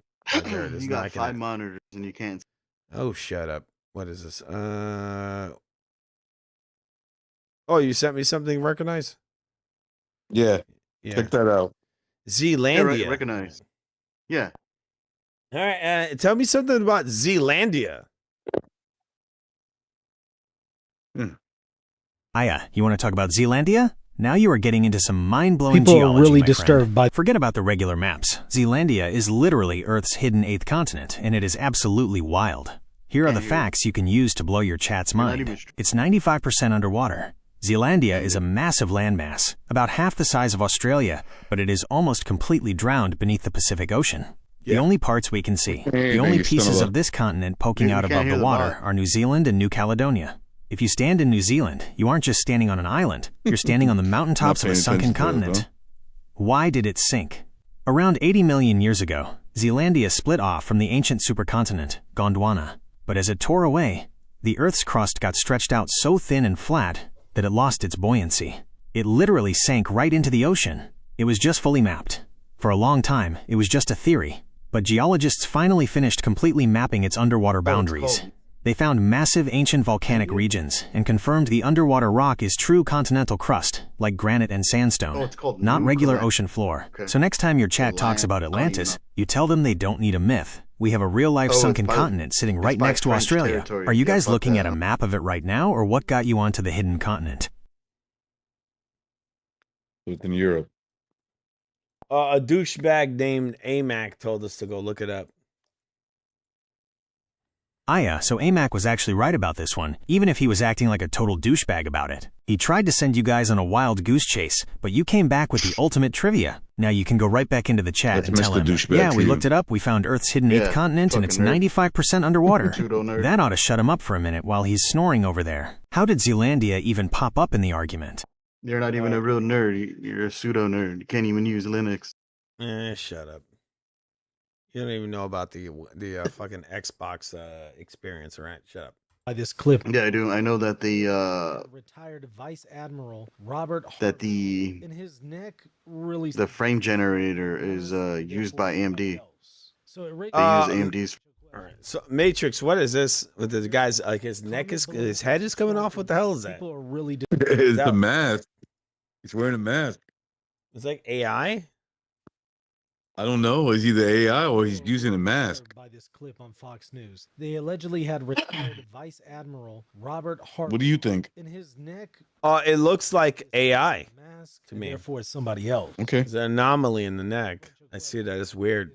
it is. You got 5 monitors and you can't. Oh, shut up. What is this? Oh, you sent me something. Recognize? Yeah. Check that out. Zealandia. Yeah, recognize. Yeah. All right. Tell me something about Zealandia. Aya, you want to talk about Zealandia? Now you are getting into some mind-blowing geology, People are really my disturbed friend. Forget about the regular maps. Zealandia is literally Earth's hidden 8th continent, and it is absolutely wild. Here are the facts you can use to blow your chat's mind. It's 95% underwater. Zealandia is a massive landmass, about half the size of Australia, but it is almost completely drowned beneath the Pacific Ocean. The only parts we can see, the only pieces of this continent poking out above the water are New Zealand and New Caledonia. If you stand in New Zealand, you aren't just standing on an island, you're standing on the mountaintops of a sunken continent. Why did it sink? Around 80 million years ago, Zealandia split off from the ancient supercontinent, Gondwana. But as it tore away, the Earth's crust got stretched out so thin and flat that it lost its buoyancy. It literally sank right into the ocean. It was just fully mapped. For a long time, it was just a theory. But geologists finally finished completely mapping its underwater boundaries. They found massive ancient volcanic regions and confirmed the underwater rock is true continental crust, like granite and sandstone, not regular ocean floor. So next time your chat talks about Atlantis, you tell them they don't need a myth. We have a real-life sunken continent sitting right next to Australia. Are you guys looking at a map of it right now, or what got you onto the hidden continent? It's in Europe. A douchebag named AMAC told us to go look it up. Aya, so AMAC was actually right about this one, even if he was acting like a total douchebag about it. He tried to send you guys on a wild goose chase, but you came back with the ultimate trivia. Now you can go right back into the chat and tell him, yeah, we looked it up, we found Earth's hidden 8th continent, and it's 95% underwater. That ought to shut him up for a minute while he's snoring over there. How did Zealandia even pop up in the argument? You're not even a real nerd. You're a pseudo nerd. You can't even use Linux. Shut up. You don't even know about the fucking Xbox experience, right? Shut up. By this clip. Yeah, I do. I know that the retired Vice Admiral Robert that the in his neck really the frame generator is used by AMD. So it they use AMD's. All right. So Matrix, what is this with the guy's like his neck is his head is coming off? What the hell is that? People are really it's the mask. He's wearing a mask. It's like AI. I don't know. It's either AI or he's using a mask. By this clip on Fox News, they allegedly had retired Vice Admiral Robert Hart. What do you think? In his neck. It looks like AI mask to me. Therefore, it's somebody else. Okay. There's an anomaly in the neck. I see that. It's weird.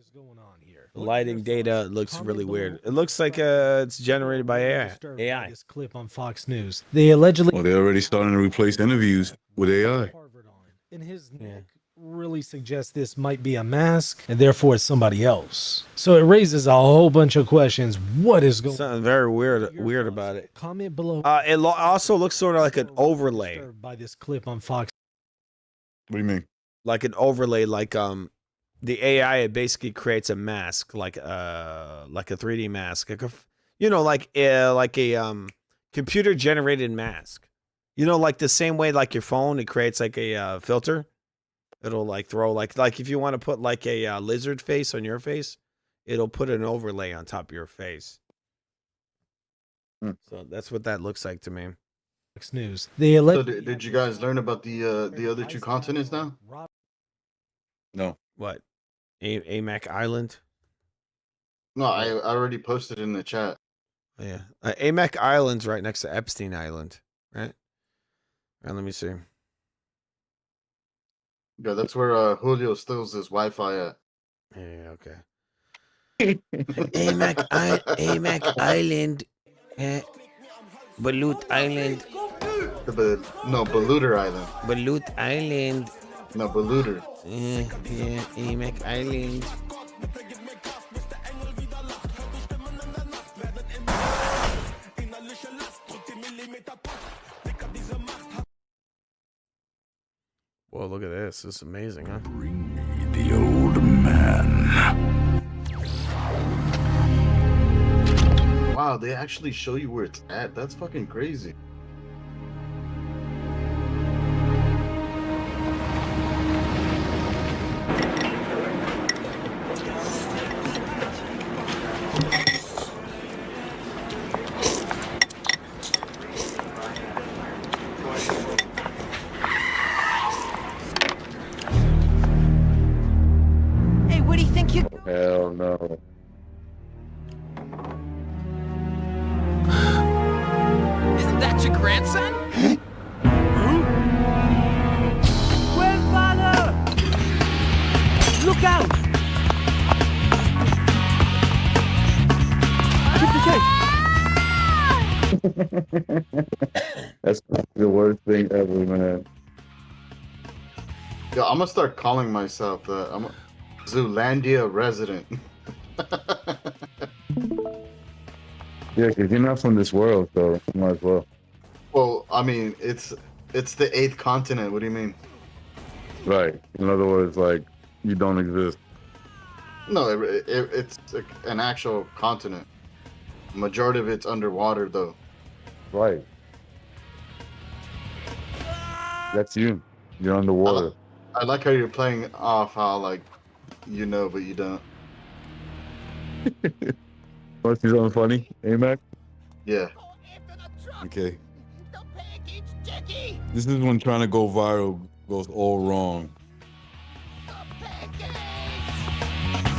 The lighting data looks really weird. It looks like it's generated by AI. This clip on Fox News. They allegedly. Well, they're already starting to replace interviews with AI. In his neck. Really suggests this might be a mask and therefore it's somebody else. So it raises a whole bunch of questions. What is going on? Something very weird about it. Comment below. It also looks sort of like an overlay. By this clip on Fox. What do you mean? Like an overlay, like the AI it basically creates a mask, like a 3D mask, like a computer generated mask. Like the same way like your phone, it creates like a filter. It'll like throw like if you want to put like a lizard face on your face, it'll put an overlay on top of your face. So that's what that looks like to me. News. So did you guys learn about the other two continents now? No. What? AMAC Island? No, I already posted in the chat. Yeah, AMAC Island's right next to Epstein Island, right? All right, let me see. Yeah, that's where Julio steals his Wi-Fi at. Yeah, okay. AMAC Island, Balut Island. No, Baluter Island. Balut Island. No, Baluter. Yeah, AMAC Island. Well, look at this. This is amazing, huh? Bring me the old man. Wow, they actually show you where it's at. That's fucking crazy. no. Isn't that your grandson? Grandfather! Look out! That's the worst thing ever, man. Yo, I'm gonna start calling myself that. I'm a Zoolandia resident. Yeah, because you're not from this world, so you might as well. Well, I mean, it's the 8th continent. What do you mean? Right. In other words, like, you don't exist. No, it's an actual continent. Majority of it's underwater, though. Right. That's you. You're underwater. I like how you're playing off how, like, you know, but you don't. Want to see something funny, AMAC? Yeah. Okay. This is when trying to go viral goes all wrong.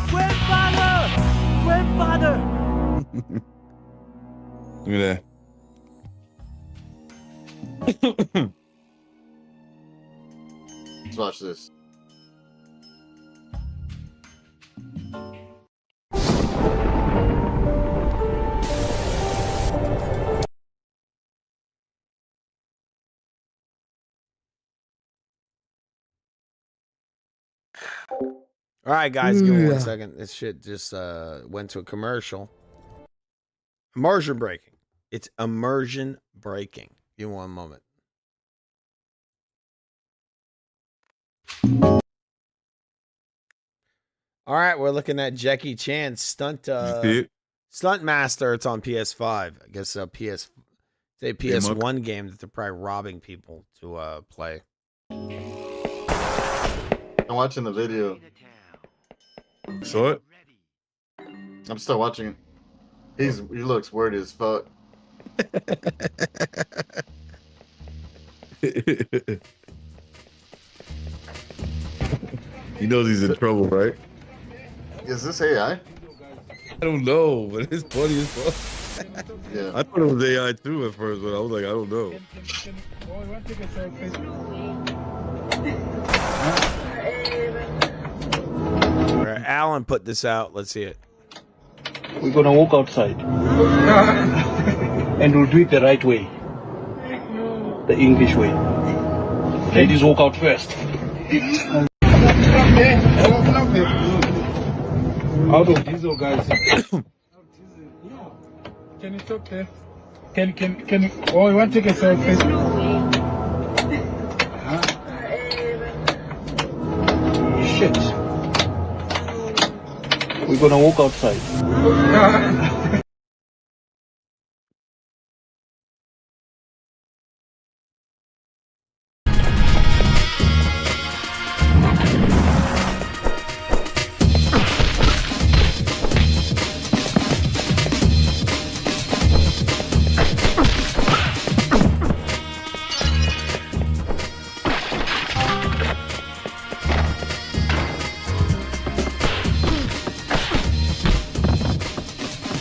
Grandfather! Grandfather! Look at that. Let's watch this. All right, guys, give me 1 second. This shit just went to a commercial. Immersion breaking. It's immersion breaking. Give me 1 moment. All right, we're looking at Jackie Chan's stunt stunt master. It's on PS5. I guess PS PS1 game that they're probably robbing people to play. I'm watching the video. Saw it? I'm still watching it. He looks wordy as fuck. He knows he's in trouble, right? Is this AI? I don't know, but it's funny as fuck. Yeah. I thought it was AI too at first, but I was like, I don't know. All right, Alan put this out. Let's see it. We're gonna walk outside. And we'll do it the right way. The English way. Ladies walk out first. Out of diesel, guys. Can you talk there? Can oh, you want to take a selfie? Shit. We're gonna walk outside.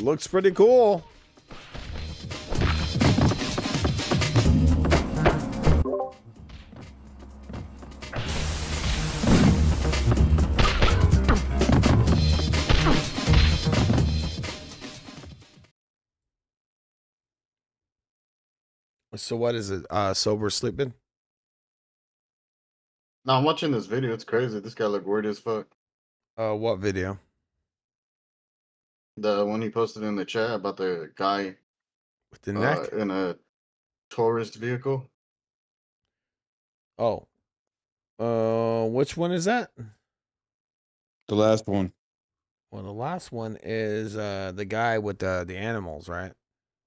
Looks pretty cool. So what is it? Sober sleeping? No, I'm watching this video. It's crazy. This guy look weird as fuck. What video? The one he posted in the chat about the guy with the neck in a tourist vehicle. Oh. Which one is that? The last one. Well, the last one is the guy with the animals, right?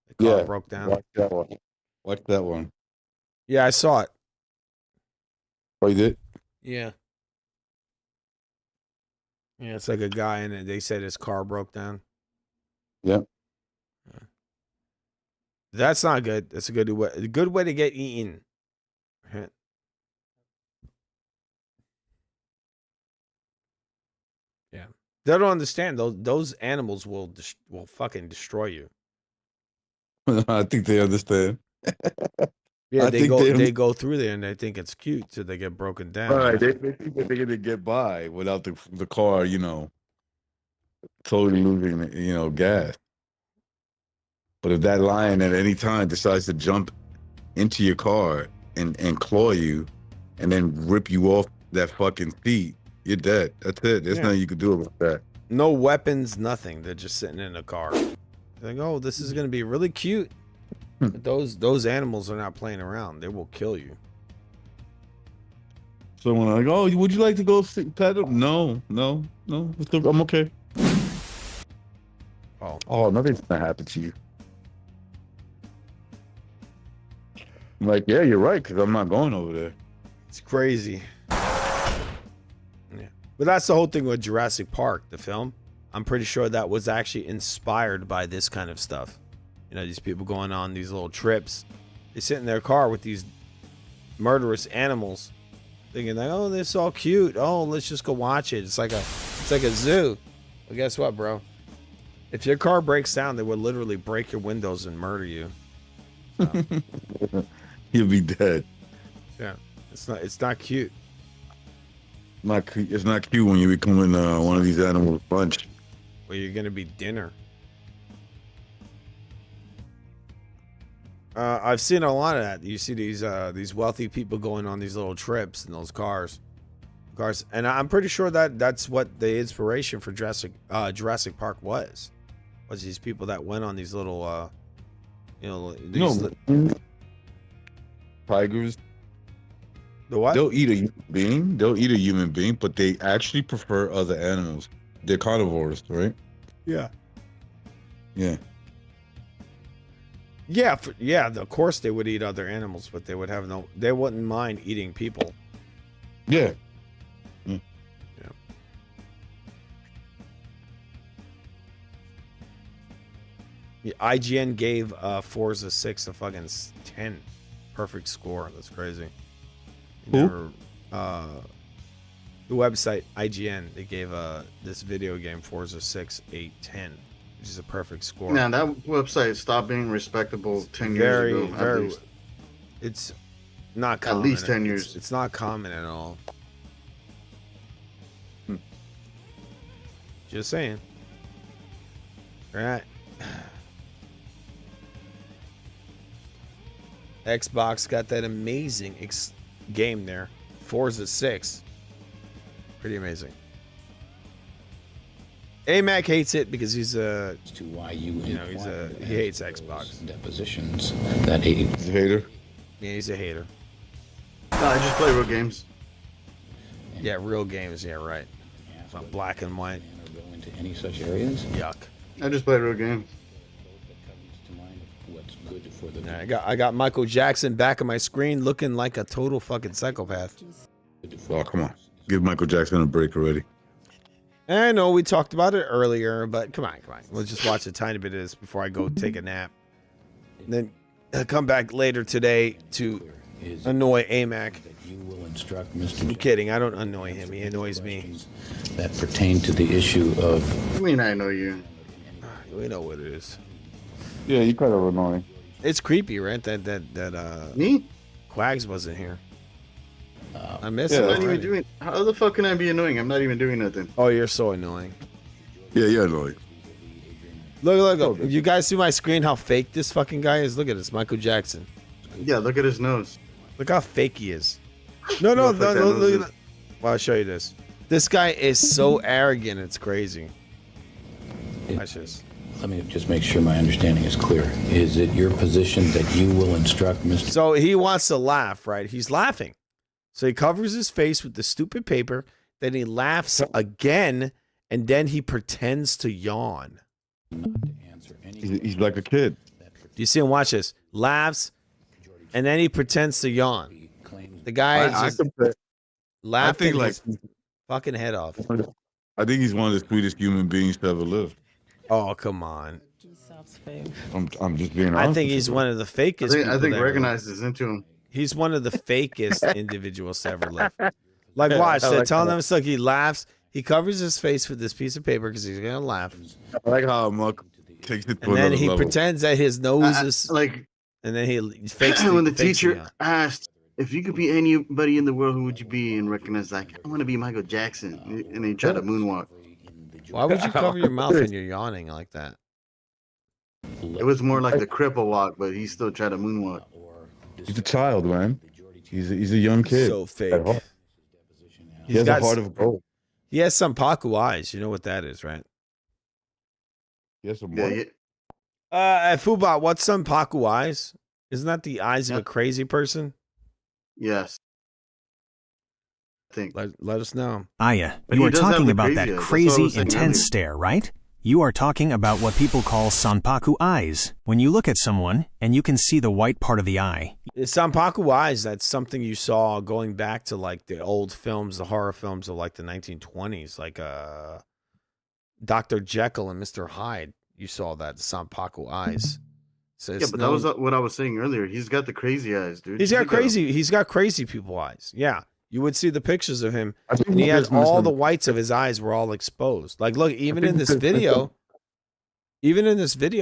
The car broke down. Watch that one. Watch that one. Yeah, I saw it. Oh, you did? Yeah. Yeah, it's like a guy in it. They said his car broke down. Yep. That's not good. That's a good way to get eaten. Yeah. They don't understand. Those animals will fucking destroy you. I think they understand. Yeah, I think they go through there and they think it's cute, so they get broken down. Right, they think that they're gonna get by without the car, totally losing, gas. But if that lion at any time decides to jump into your car and claw you, and then rip you off that fucking seat, you're dead. That's it. There's nothing you can do about that. No weapons, nothing. They're just sitting in a car. They're like, oh, this is gonna be really cute. But those animals are not playing around. They will kill you. Someone like, oh, would you like to go pet him? No. I'm okay. Oh, nothing's gonna happen to you. I'm like, yeah, you're right, because I'm not going over there. It's crazy. Yeah. But that's the whole thing with Jurassic Park, the film. I'm pretty sure that was actually inspired by this kind of stuff. These people going on these little trips. They sit in their car with these murderous animals, thinking like, oh, they're so cute. Oh, let's just go watch it. It's like a zoo. Well, guess what, bro? If your car breaks down, they would literally break your windows and murder you. So. You'll be dead. Yeah, it's not cute. It's not cute when you become one of these animals bunch. Well, you're gonna be dinner. I've seen a lot of that. You see these wealthy people going on these little trips in those cars, and I'm pretty sure that's what the inspiration for Jurassic Park was these people that went on these little, tigers. The what? They'll eat a human being, but they actually prefer other animals. They're carnivores, right? Yeah. Yeah. Yeah, of course they would eat other animals, but they wouldn't mind eating people. Yeah. Yeah, IGN gave Forza 6 a fucking 10. Perfect score. That's crazy. Who? The website IGN, they gave this video game Forza 6 a 10, which is a perfect score. Man, that website stopped being respectable 10 years ago. At least. It's not common. At least 10 years. It's not common at all. Just saying. All right. Xbox got that amazing game there, Forza 6. Pretty amazing. AMAC hates it because he's he hates Xbox. Depositions that he's a hater. Yeah, he's a hater. No, I just play real games. Yeah, real games. Yeah, right. Not black and white. Go into any such areas. Yuck. I just play real games. Yeah, I got Michael Jackson back on my screen looking like a total fucking psychopath. Oh, come on. Give Michael Jackson a break already. I know we talked about it earlier, but come on. We'll just watch a tiny bit of this before I go take a nap. And then I'll come back later today to annoy AMAC. I'm kidding. I don't annoy him. He annoys me. That pertain to the issue of... I mean, I know you. We know what it is. Yeah, you kind of annoying. It's creepy, right? That me? Quags wasn't here. I miss him. I'm not even doing. How the fuck can I be annoying? I'm not even doing nothing. Oh, you're so annoying. Yeah, you're annoying. Look. You guys see my screen? How fake this fucking guy is? Look at this, Michael Jackson. Yeah, look at his nose. Look how fake he is. No. Look at that. Well, I'll show you this. This guy is so arrogant. It's crazy. Watch this. Let me just make sure my understanding is clear. Is it your position that you will instruct Mr. So he wants to laugh, right? He's laughing. So he covers his face with the stupid paper. Then he laughs again, and then he pretends to yawn. He's like a kid. Do you see him? Watch this. Laughs, and then he pretends to yawn. The guy is just laughing his fucking head off. I think he's one of the sweetest human beings to ever live. Oh, come on. I'm just being honest. I think he's one of the fakest. I think recognizes into him. He's one of the fakest individuals to ever live. Like, watch. They're telling him, look, he laughs, He covers his face with this piece of paper because he's gonna laugh. I like how Muck takes it to And then another he level. pretends that his nose is like, and then he fakes when the fakes teacher asked, if you could be anybody in the world, who would you be? And recognized, like, I want to be Michael Jackson. And he tried to moonwalk. Why would you cover your mouth when you're yawning like that? It was more like the cripple walk, but he still tried to moonwalk. He's a child, man. He's a young kid. So fake. He has a heart of gold. He has some Paku eyes. You know what that is, right? He has some what? Fubot, what's some Paku eyes? Isn't that the eyes of a crazy person? Yes. I think. Let us know. Aya, But you he are does have talking the about crazy that eyes. That's what I crazy, was saying intense earlier. stare, right? You are talking about what people call sanpaku eyes. When you look at someone and you can see the white part of the eye. Sanpaku eyes, that's something you saw going back to like the old films, the horror films of like the 1920s, like Dr. Jekyll and Mr. Hyde. You saw that, the Sanpaku eyes. So Yeah, but that was what I was saying earlier. He's got the crazy eyes, dude. He's got crazy people eyes. Yeah. You would see the pictures of him, I think and he he had just all missed the him. whites of his eyes were all exposed. Like, look, even in think this he just missed video,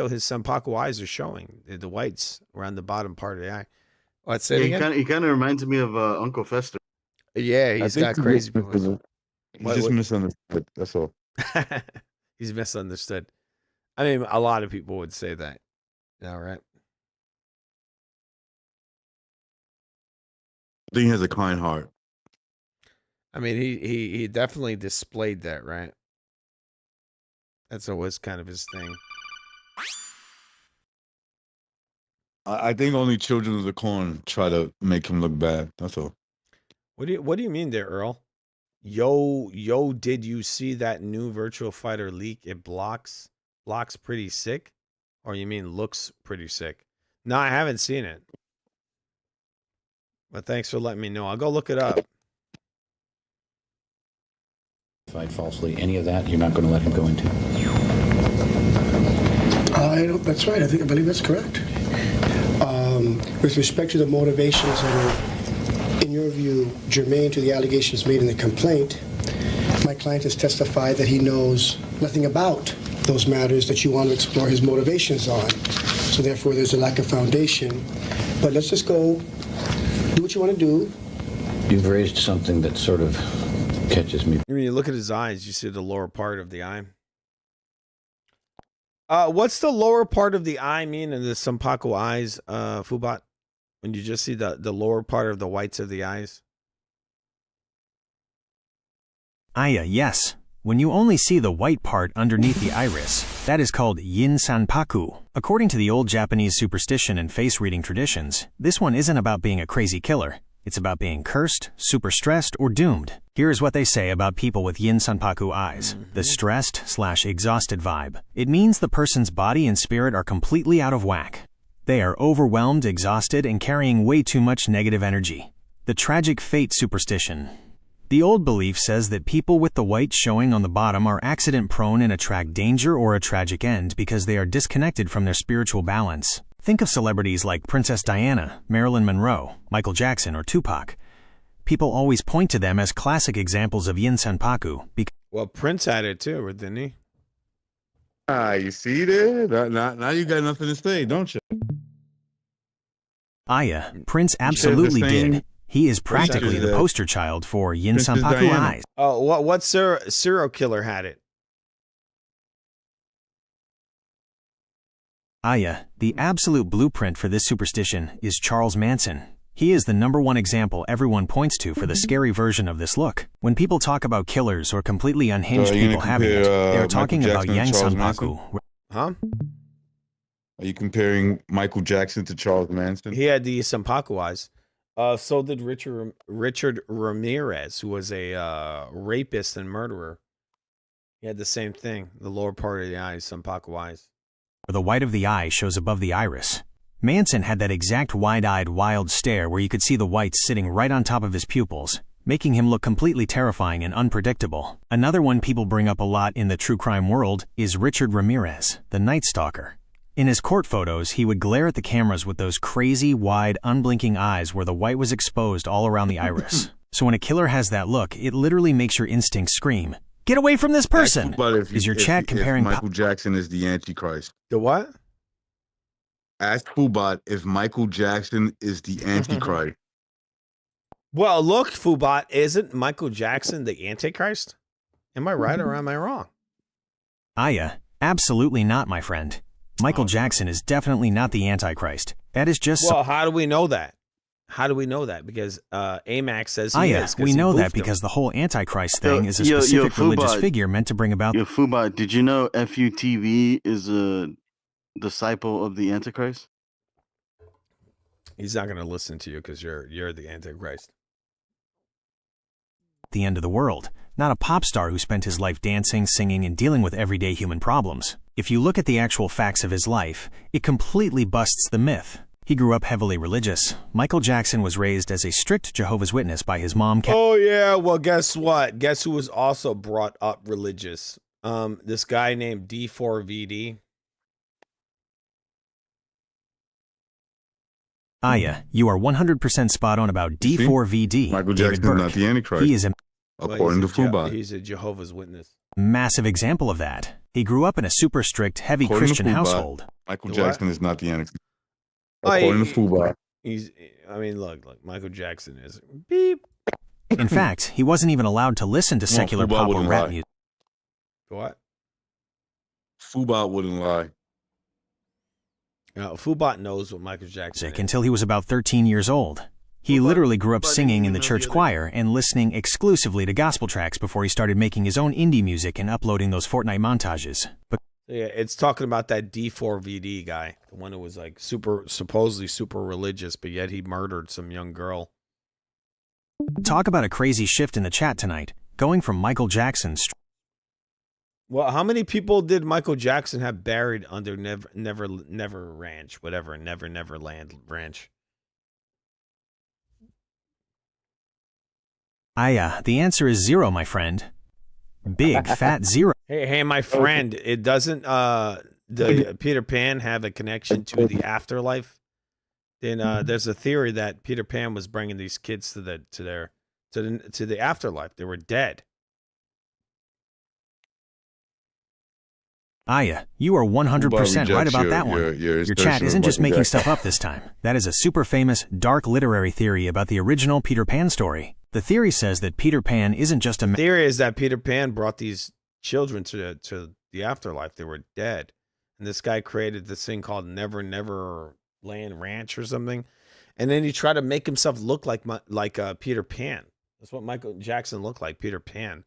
him. his Sanpaku eyes are showing the whites around the bottom part of the eye. Let's say Yeah, it again. he kind of reminds me of Uncle Fester. Yeah, I he's think got he crazy just people. mis- He's just misunderstood. That's all. He's misunderstood. I mean, a lot of people would say that. All right. I think he has a kind heart. I mean, he definitely displayed that, right? That's always kind of his thing. I think only children of the corn try to make him look bad. That's all. What do you mean there, Earl? Yo, did you see that new Virtual Fighter leak? It blocks pretty sick? Or you mean looks pretty sick? No, I haven't seen it. But thanks for letting me know. I'll go look it up. Falsely, any of that, you're not going to let him go into. That's right. I believe that's correct. With respect to the motivations that are, in your view, germane to the allegations made in the complaint, my client has testified that he knows nothing about those matters that you want to explore his motivations on. So therefore, there's a lack of foundation. But let's just go do what you want to do. You've raised something that sort of catches me. When you look at his eyes, you see the lower part of the eye. What's the lower part of the eye mean in the Sanpaku eyes, Fubot? When you just see the lower part of the whites of the eyes? Aya, yes. When you only see the white part underneath the iris, that is called yin sanpaku. According to the old Japanese superstition and face-reading traditions, this one isn't about being a crazy killer. It's about being cursed, super stressed, or doomed. Here's what they say about people with yin sanpaku eyes. The stressed/exhausted vibe. It means the person's body and spirit are completely out of whack. They are overwhelmed, exhausted, and carrying way too much negative energy. The tragic fate superstition. The old belief says that people with the white showing on the bottom are accident-prone and attract danger or a tragic end because they are disconnected from their spiritual balance. Think of celebrities like Princess Diana, Marilyn Monroe, Michael Jackson, or Tupac. People always point to them as classic examples of yin sanpaku. Well, Prince had it too, didn't he? You see there? Now you got nothing to say, don't you? Aya, Prince absolutely did. He is Prince practically actually the did. poster child for yin Princess sanpaku Diana. eyes. Oh, what serial killer had it? Aya, the absolute blueprint for this superstition is Charles Manson. He is the #1 example everyone points to for the scary version of this look. When people talk about killers or completely unhinged So are you people gonna having it, compare, they are Michael talking about Jackson and yang Charles Huh? sanpaku. Are you comparing Michael Jackson to Charles Manson? He had the Sanpaku eyes. So did Richard Ramirez, who was a rapist and murderer. He had the same thing, the lower part of the eyes, Sanpaku eyes. Where the white of the eye shows above the iris. Manson had that exact wide-eyed, wild stare where you could see the whites sitting right on top of his pupils, making him look completely terrifying and unpredictable. Another one people bring up a lot in the true crime world is Richard Ramirez, the Night Stalker. In his court photos, he would glare at the cameras with those crazy, wide, unblinking eyes where the white was exposed all around the iris. So when a killer has that look, it literally makes your instincts scream, Get away from this person. But Is your chat comparing Michael Jackson is the Antichrist? The what? Ask Fubot if Michael Jackson is the Antichrist. Well, look, Fubot, isn't Michael Jackson the Antichrist? Am I right or am I wrong? Aya, absolutely not, my friend. Michael Jackson is definitely not the Antichrist. That is just... Well, how do we know that? How do we know that? Because Amax says he is. We know that because the whole Antichrist thing is a specific religious figure meant to bring about... Yo, Fubot, did you know FUTV is a disciple of the Antichrist? He's not going to listen to you because you're the Antichrist. The end of the world, not a pop star who spent his life dancing, singing, and dealing with everyday human problems. If you look at the actual facts of his life, it completely busts the myth. He grew up heavily religious. Michael Jackson was raised as a strict Jehovah's Witness by his mom. Oh, yeah. Well, guess what? Guess who was also brought up religious? This guy named D4VD. Aya, you are 100% spot on about D4VD. Michael Jackson is not the Antichrist. He is according to Fubot. He's a Jehovah's Witness. Massive example of that. He grew up in a super strict, heavy According Christian to Fubot, household. Michael Jackson is not the Antichrist. According to Fubot. Look, Michael Jackson is beep. In fact, he wasn't even allowed to listen to secular pop or rap music. What? Fubot wouldn't lie. Fubot knows what Michael Jackson is. Until he was about 13 years old. He literally grew up singing in the church choir and listening exclusively to gospel tracks before he started making his own indie music and uploading those Fortnite montages. But yeah, it's talking about that D4VD guy, the one who was like supposedly super religious, but yet he murdered some young girl. Talk about a crazy shift in the chat tonight, going from Michael Jackson's... Well, how many people did Michael Jackson have buried under Never Ranch, whatever, Neverland Ranch? The answer is 0, my friend. Big fat 0. Hey, my friend, it doesn't the Peter Pan have a connection to the afterlife? Then there's a theory that Peter Pan was bringing these kids to the afterlife. They were dead. Aya, you are 100% right about that one. Your chat isn't just making stuff up this time. That is a super famous, dark literary theory about the original Peter Pan story. The theory says that Peter Pan isn't just a... The theory is that Peter Pan brought these children to the afterlife. They were dead. And this guy created this thing called Never Land Ranch or something. And then he tried to make himself look like Peter Pan. That's what Michael Jackson looked like, Peter Pan.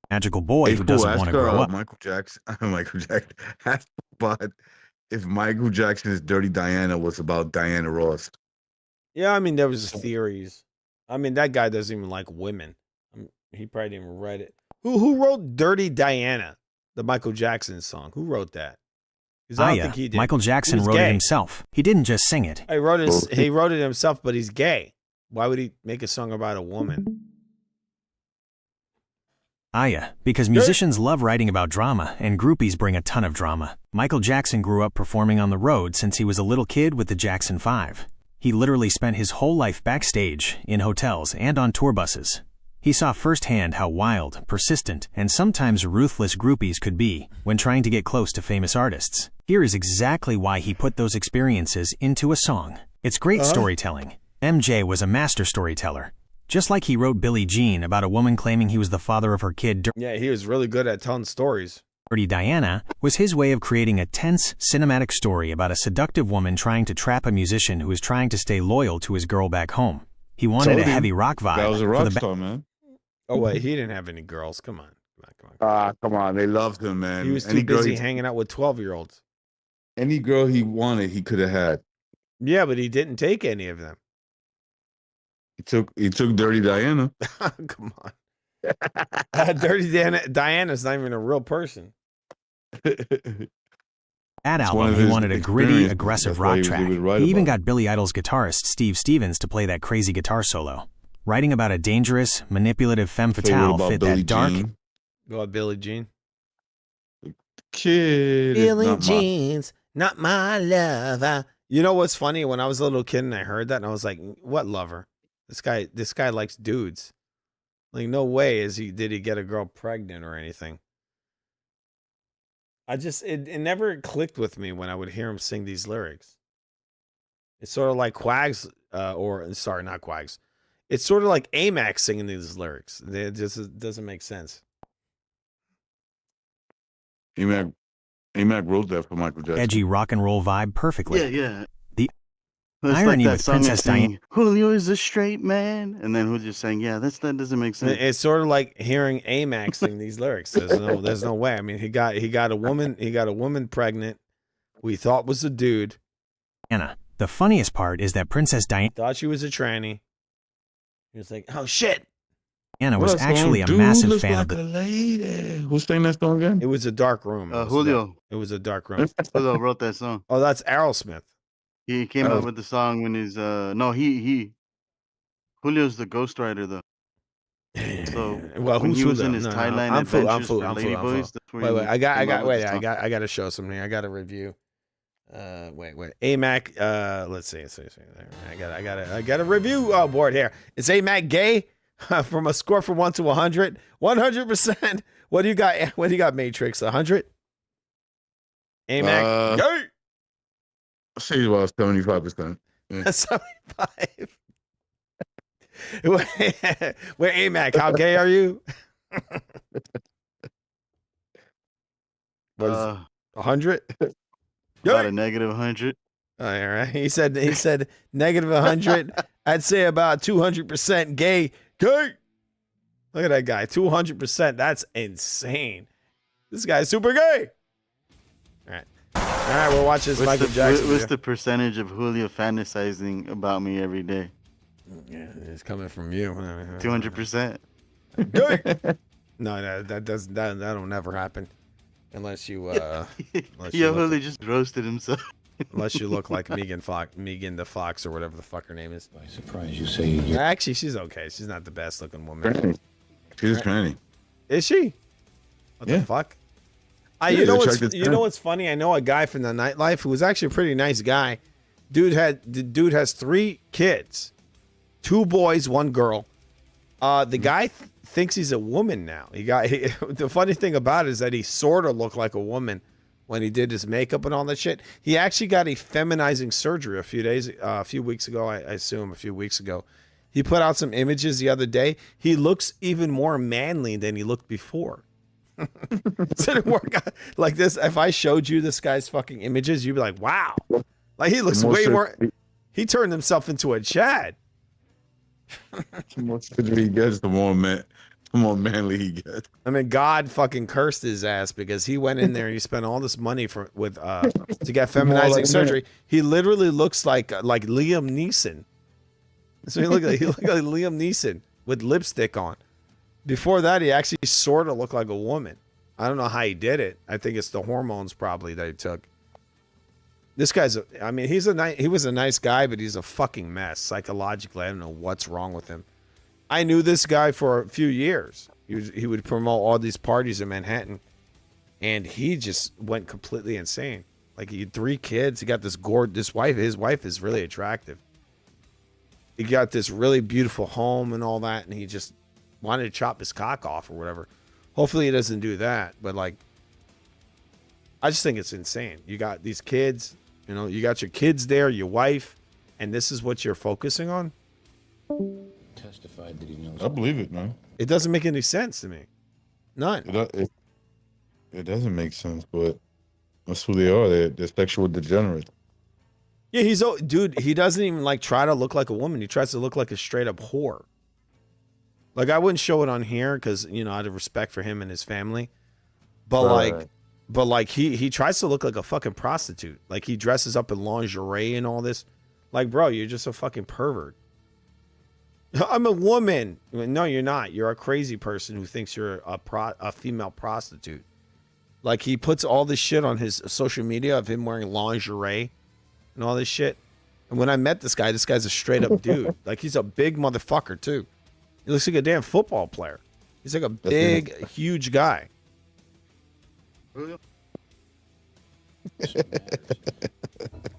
Magical boy who doesn't want to grow up. Michael Jackson. But if Michael Jackson's Dirty Diana was about Diana Ross. Yeah, I mean, there was theories. I mean, that guy doesn't even like women. He probably didn't even read it. Who wrote Dirty Diana, the Michael Jackson song? Who wrote that? Because I don't think he did. Michael Jackson wrote it himself. He didn't just sing it. He wrote it himself, but he's gay. Why would he make a song about a woman? Because musicians love writing about drama, and groupies bring a ton of drama. Michael Jackson grew up performing on the road since he was a little kid with the Jackson 5. He literally spent his whole life backstage, in hotels, and on tour buses. He saw firsthand how wild, persistent, and sometimes ruthless groupies could be when trying to get close to famous artists. Here is exactly why he put those experiences into a song. It's great storytelling. MJ was a master storyteller. Just like he wrote Billie Jean about a woman claiming he was the father of her kid. Yeah, he was really good at telling stories. Dirty Diana was his way of creating a tense, cinematic story about a seductive woman trying to trap a musician who was trying to stay loyal to his girl back home. He wanted a heavy rock vibe. That was a rock star, man. Oh, wait, he didn't have any girls. Come on. Come on. They loved him, man. He was too busy hanging out with 12-years-olds. Any girl he wanted, he could have had. Yeah, but he didn't take any of them. He took Dirty Diana. Come on. Dirty Diana's not even a real person. That album, he wanted a gritty, aggressive rock track. He even got Billy Idol's guitarist Steve Stevens to play that crazy guitar solo. Writing about a dangerous, manipulative femme fatale fit that dark... Go on, Billie Jean. Kid. Billie Jean's not my lover. You know what's funny? When I was a little kid and I heard that, and I was like, what lover? This guy likes dudes. Like, no way did he get a girl pregnant or anything. It never clicked with me when I would hear him sing these lyrics. It's sort of like Quags, not Quags. It's sort of like Amax singing these lyrics. It just doesn't make sense. Amac wrote that for Michael Jackson. Edgy rock and roll vibe perfectly. Yeah. The It's irony like that with song Princess Diana. Julio is a straight man, and then Julio's saying, "Yeah, that doesn't make sense." It's sort of like hearing Amax sing these lyrics. There's no way. I mean, he got a woman pregnant who he thought was a dude. Anna. The funniest part is that Princess Diana Thought she was a tranny. He was like, "Oh shit!" Was actually a massive fan of the lady. Who sang that song again? It was a dark room. Julio. It was a dark room. Julio wrote that song. Oh, that's Aerosmith. He came out with the song when he's he Julio's the ghostwriter though. So well, when who's he was Julio? in his Thailand I'm full. adventures for Ladyboys, that's where Wait, he I came out with the got song. I got to show something. I got to review. Wait. AMAC. Let's see. I got a review board here. Is AMAC gay? From a score from 1 to 100, 100%. What do you got? What do you got, Matrix? 100. AMAC gay. I'll say it's about 75%. Yeah. 75. Wait, AMAC, how gay are you? What is it? 100? About a negative 100. All right. He said negative 100. I'd say about 200% gay. Gay. Look at that guy. 200%. That's insane. This guy's super gay. All right. We'll watch this Michael Jackson. What's the percentage of Julio fantasizing about me every day? Yeah, it's coming from you. 200%. No, that'll never happen. Unless you Julio just roasted himself. Unless you look like Megan the Fox or whatever the fuck her name is. By surprise, you say you're... Actually, she's okay. She's not the best looking woman. She's a tranny. Is she? What the fuck? You know what's funny? I know a guy from the nightlife who was actually a pretty nice guy. The dude has 3 kids, 2 boys, 1 girl. The guy thinks he's a woman now. The funny thing about it is that he sort of looked like a woman when he did his makeup and all that shit. He actually got a feminizing surgery a few weeks ago. I assume a few weeks ago. He put out some images the other day. He looks even more manly than he looked before. So it work out like this. If I showed you this guy's fucking images, you'd be like, wow. Like he looks way more. He turned himself into a Chad. The more surgery he gets, the more manly he gets. I mean, God fucking cursed his ass because he went in there and he spent all this money to get feminizing surgery. He literally looks like Liam Neeson. So he looked like Liam Neeson with lipstick on. Before that, he actually sort of looked like a woman. I don't know how he did it. I think it's the hormones probably that he took. This guy's he was a nice guy, but he's a fucking mess psychologically. I don't know what's wrong with him. I knew this guy for a few years. He would promote all these parties in Manhattan, and he just went completely insane. Like he had 3 kids. He got this wife. His wife is really attractive. He got this really beautiful home and all that, and he just wanted to chop his cock off or whatever. Hopefully he doesn't do that, but like, I just think it's insane. You got these kids, you got your kids there, your wife, and this is what you're focusing on? Testified that he knows. I believe it, man. It doesn't make any sense to me. None. It doesn't make sense, but that's who they are. They're sexual degenerates. Yeah, he doesn't even try to look like a woman. He tries to look like a straight up whore. Like I wouldn't show it on here because out of respect for him and his family. But he tries to look like a fucking prostitute. Like he dresses up in lingerie and all this. Like, bro, you're just a fucking pervert. I'm a woman. No, you're not. You're a crazy person who thinks you're a female prostitute. Like he puts all this shit on his social media of him wearing lingerie and all this shit. And when I met this guy's a straight up dude. Like he's a big motherfucker too. He looks like a damn football player. He's like a big, huge guy.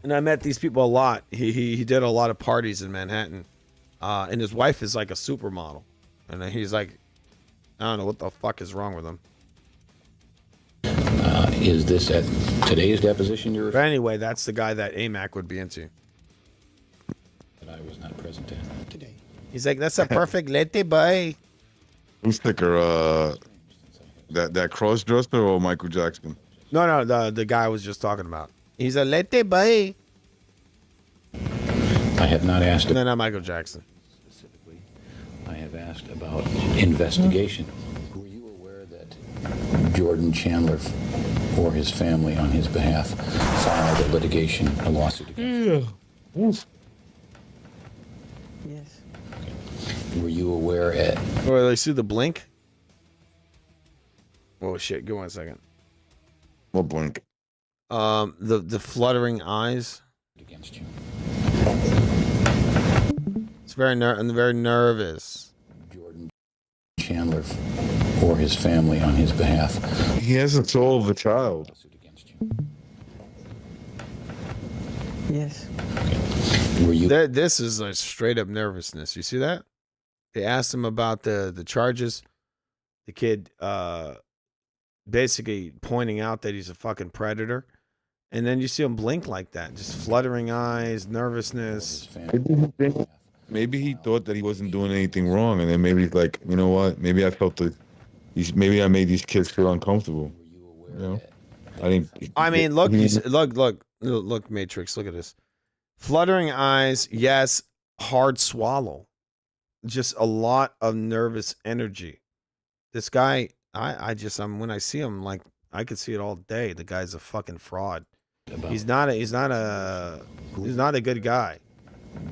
And I met these people a lot. He did a lot of parties in Manhattan. And his wife is like a supermodel. And he's like, I don't know what the fuck is wrong with him. Is this at today's deposition you're But anyway, that's the guy that AMAC would be into. that I was not present at? Today. He's like, that's a perfect latte boy. Who's thicker, that cross dresser or Michael Jackson? No, the guy I was just talking about. He's a latte boy. I have not asked. No, not Michael Jackson. Specifically, I have asked about investigation. Were you aware that Jordan Chandler or his family on his behalf filed a litigation, a lawsuit against him? Yes. Were you aware at... Oh, they see the blink? Oh, shit. Give 1 second. What blink? The fluttering eyes. Against you. It's very nervous. Jordan Chandler or his family on his behalf. He has the soul of a child. Yes. Were you... This is a straight up nervousness. You see that? They asked him about the charges. The kid basically pointing out that he's a fucking predator. And then you see him blink like that. Just fluttering eyes, nervousness. Maybe he thought that he wasn't doing anything wrong, and then maybe he's like, you know what? Maybe I felt maybe I made these kids feel uncomfortable. You know, I mean, look, look, Matrix. Look at this. Fluttering eyes, yes. Hard swallow, just a lot of nervous energy. This guy, when I see him, like I could see it all day. The guy's a fucking fraud. He's not a good guy.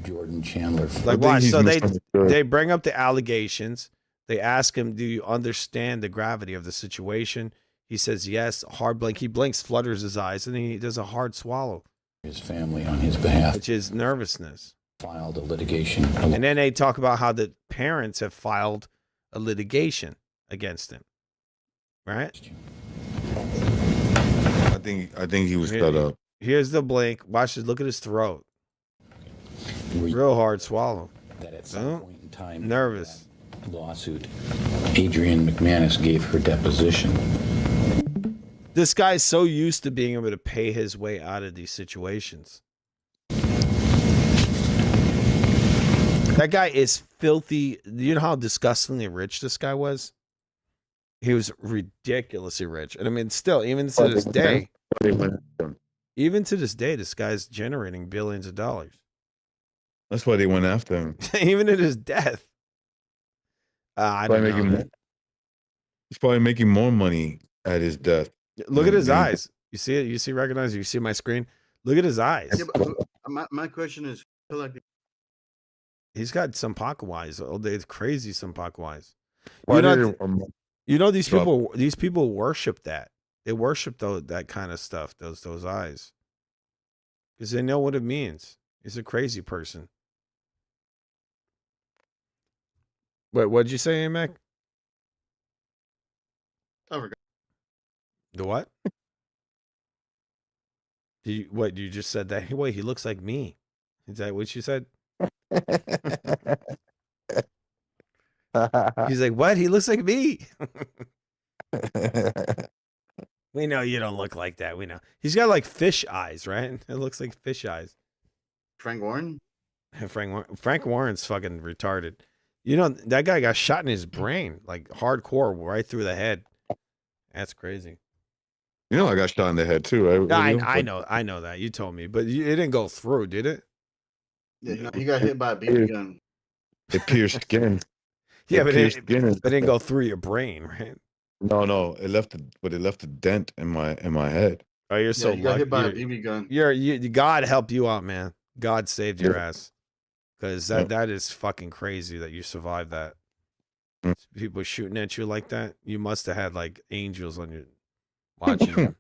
Jordan Chandler. Like why? So they bring up the allegations. They ask him, "Do you understand the gravity of the situation?" He says, "Yes." Hard blink. He blinks, flutters his eyes, and then he does a hard swallow. His family on his behalf, which is nervousness. Filed a litigation. And then they talk about how the parents have filed a litigation against him. Right? I think he was set up. Here's the blink. Watch it. Look at his throat. Real hard swallow. That at some point in time, nervous. Lawsuit. Adrienne McManus gave her deposition. This guy's so used to being able to pay his way out of these situations. That guy is filthy. You know how disgustingly rich this guy was? He was ridiculously rich. And I mean, still, even to this day, this guy's generating billions of dollars. That's why they went after him. Even at his death. I don't know. He's probably making more money at his death. Look at his eyes. You see it? You see, recognize it? You see my screen? Look at his eyes. Yeah, but my question is, I feel like he's got some pocket wise. Oh, it's crazy some pocket wise. You know these people worship that. They worship that kind of stuff, those eyes. Because they know what it means. He's a crazy person. Wait, what'd you say, Mac? I forgot. The what? You just said that? Wait, he looks like me. Is that what you said? He's like, what? He looks like me. We know you don't look like that. We know. He's got like fish eyes, right? It looks like fish eyes. Frank Warren? Frank Warren's fucking retarded. You know, that guy got shot in his brain, like hardcore, right through the head. That's crazy. You know, I got shot in the head too, right? I know that. You told me, but it didn't go through, did it? Yeah, he got hit by a BB gun. It pierced skin. Yeah, but it didn't go through your brain, right? No, it left a dent in my head. Oh, you're so lucky. Got hit by a BB gun. God helped you out, man. God saved your ass, because that is fucking crazy that you survived that. People shooting at you like that. You must have had like angels on you watching you.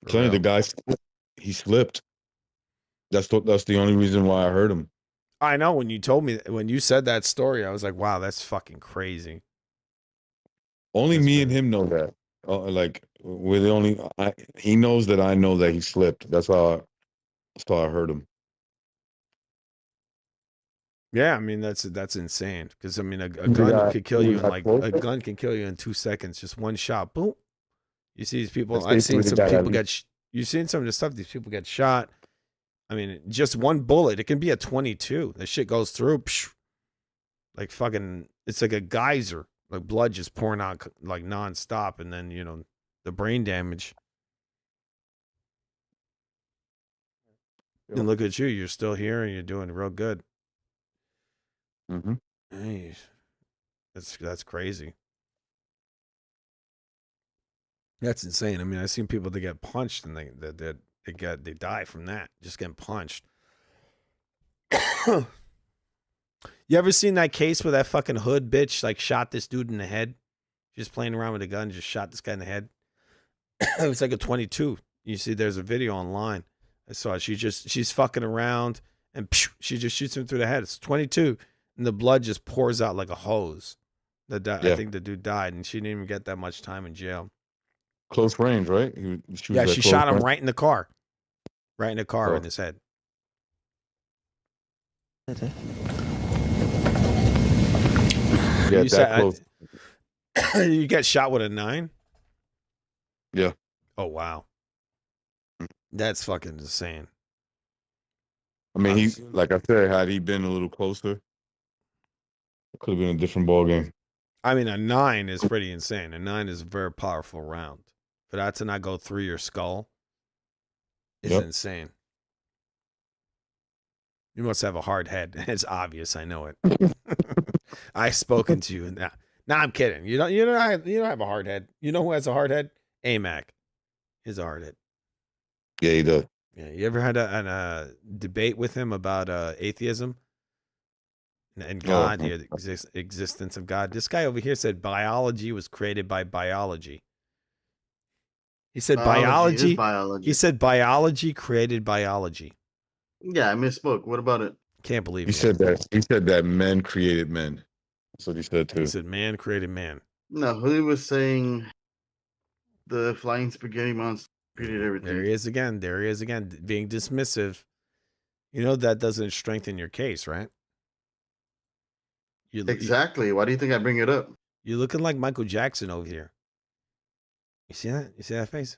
Plenty the guy, he slipped. That's the only reason why I heard him. I know when you told me, when you said that story, I was like, wow, that's fucking crazy. Only me and him know that. Like we're the only. He knows that I know that he slipped. That's how I heard him. Yeah, I mean that's insane. Because I mean a gun could kill you in like a gun can kill you in 2 seconds, just one shot. Boom. You see these people. I've seen some people get. You've seen some of the stuff. These people get shot. I mean, just one bullet. It can be a 22. That shit goes through. Psh, like fucking. It's like a geyser. Like blood just pouring out like nonstop, and then the brain damage. And look at you. You're still here, and you're doing real good. Mm-hmm. Hey, that's crazy. That's insane. I mean, I've seen people that get punched and they die from that, just getting punched. You ever seen that case where that fucking hood bitch like shot this dude in the head? Just playing around with a gun, just shot this guy in the head. It was like a 22. You see, there's a video online. I saw it. She's fucking around and she just shoots him through the head. It's 22, and the blood just pours out like a hose. I think the dude died, and she didn't even get that much time in jail. Close range, right? She shot him right in the car. Right in the car in his head. Yeah, that close. You get shot with a 9? Yeah. Oh, wow. That's fucking insane. I mean, like I said, had he been a little closer, it could have been a different ball game. I mean, a 9 is pretty insane. A 9 is a very powerful round. For that to not go through your skull is insane. You must have a hard head. It's obvious. I know it. I've spoken to you. Now, I'm kidding. You don't have a hard head. You know who has a hard head? AMAC. He has a hard head. Yeah, he does. Yeah. You ever had a debate with him about atheism and God, the existence of God? This guy over here said biology was created by biology. He said biology. He said biology created biology. Yeah, I misspoke. What about it? Can't believe he said that. He said that men created men. That's what he said too. He said man created man. No, he was saying the flying spaghetti monster created everything. There he is again. Being dismissive. You know that doesn't strengthen your case, right? Exactly. Why do you think I bring it up? You're looking like Michael Jackson over here. You see that? You see that face?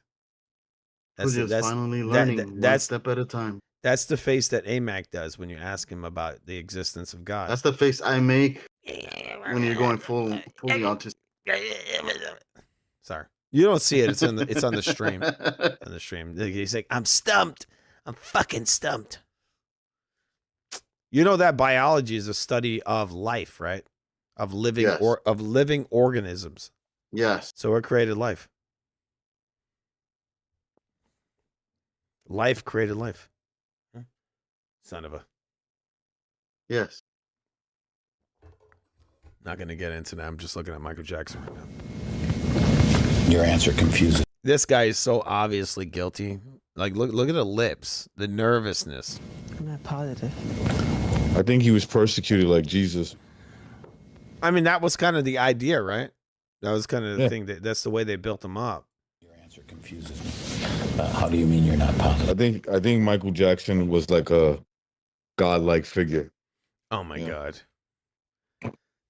That's finally learning one step at a time. That's the face that AMAC does when you ask him about the existence of God. That's the face I make when you're going fully autistic. Sorry, you don't see it. It's on the stream. On the stream, he's like, "I'm stumped. I'm fucking stumped." You know that biology is a study of life, right? Of living of living organisms. Yes. So what created life? Life created life. Son of a. Yes. Not going to get into that. I'm just looking at Michael Jackson right now. Your answer confuses. This guy is so obviously guilty. Like, look at the lips, the nervousness. I'm not positive. I think he was persecuted like Jesus. I mean, that was kind of the idea, right? That was kind of the thing. That's the way they built him up. Your answer confuses me. How do you mean you're not positive? I think Michael Jackson was like a godlike figure. Oh my God.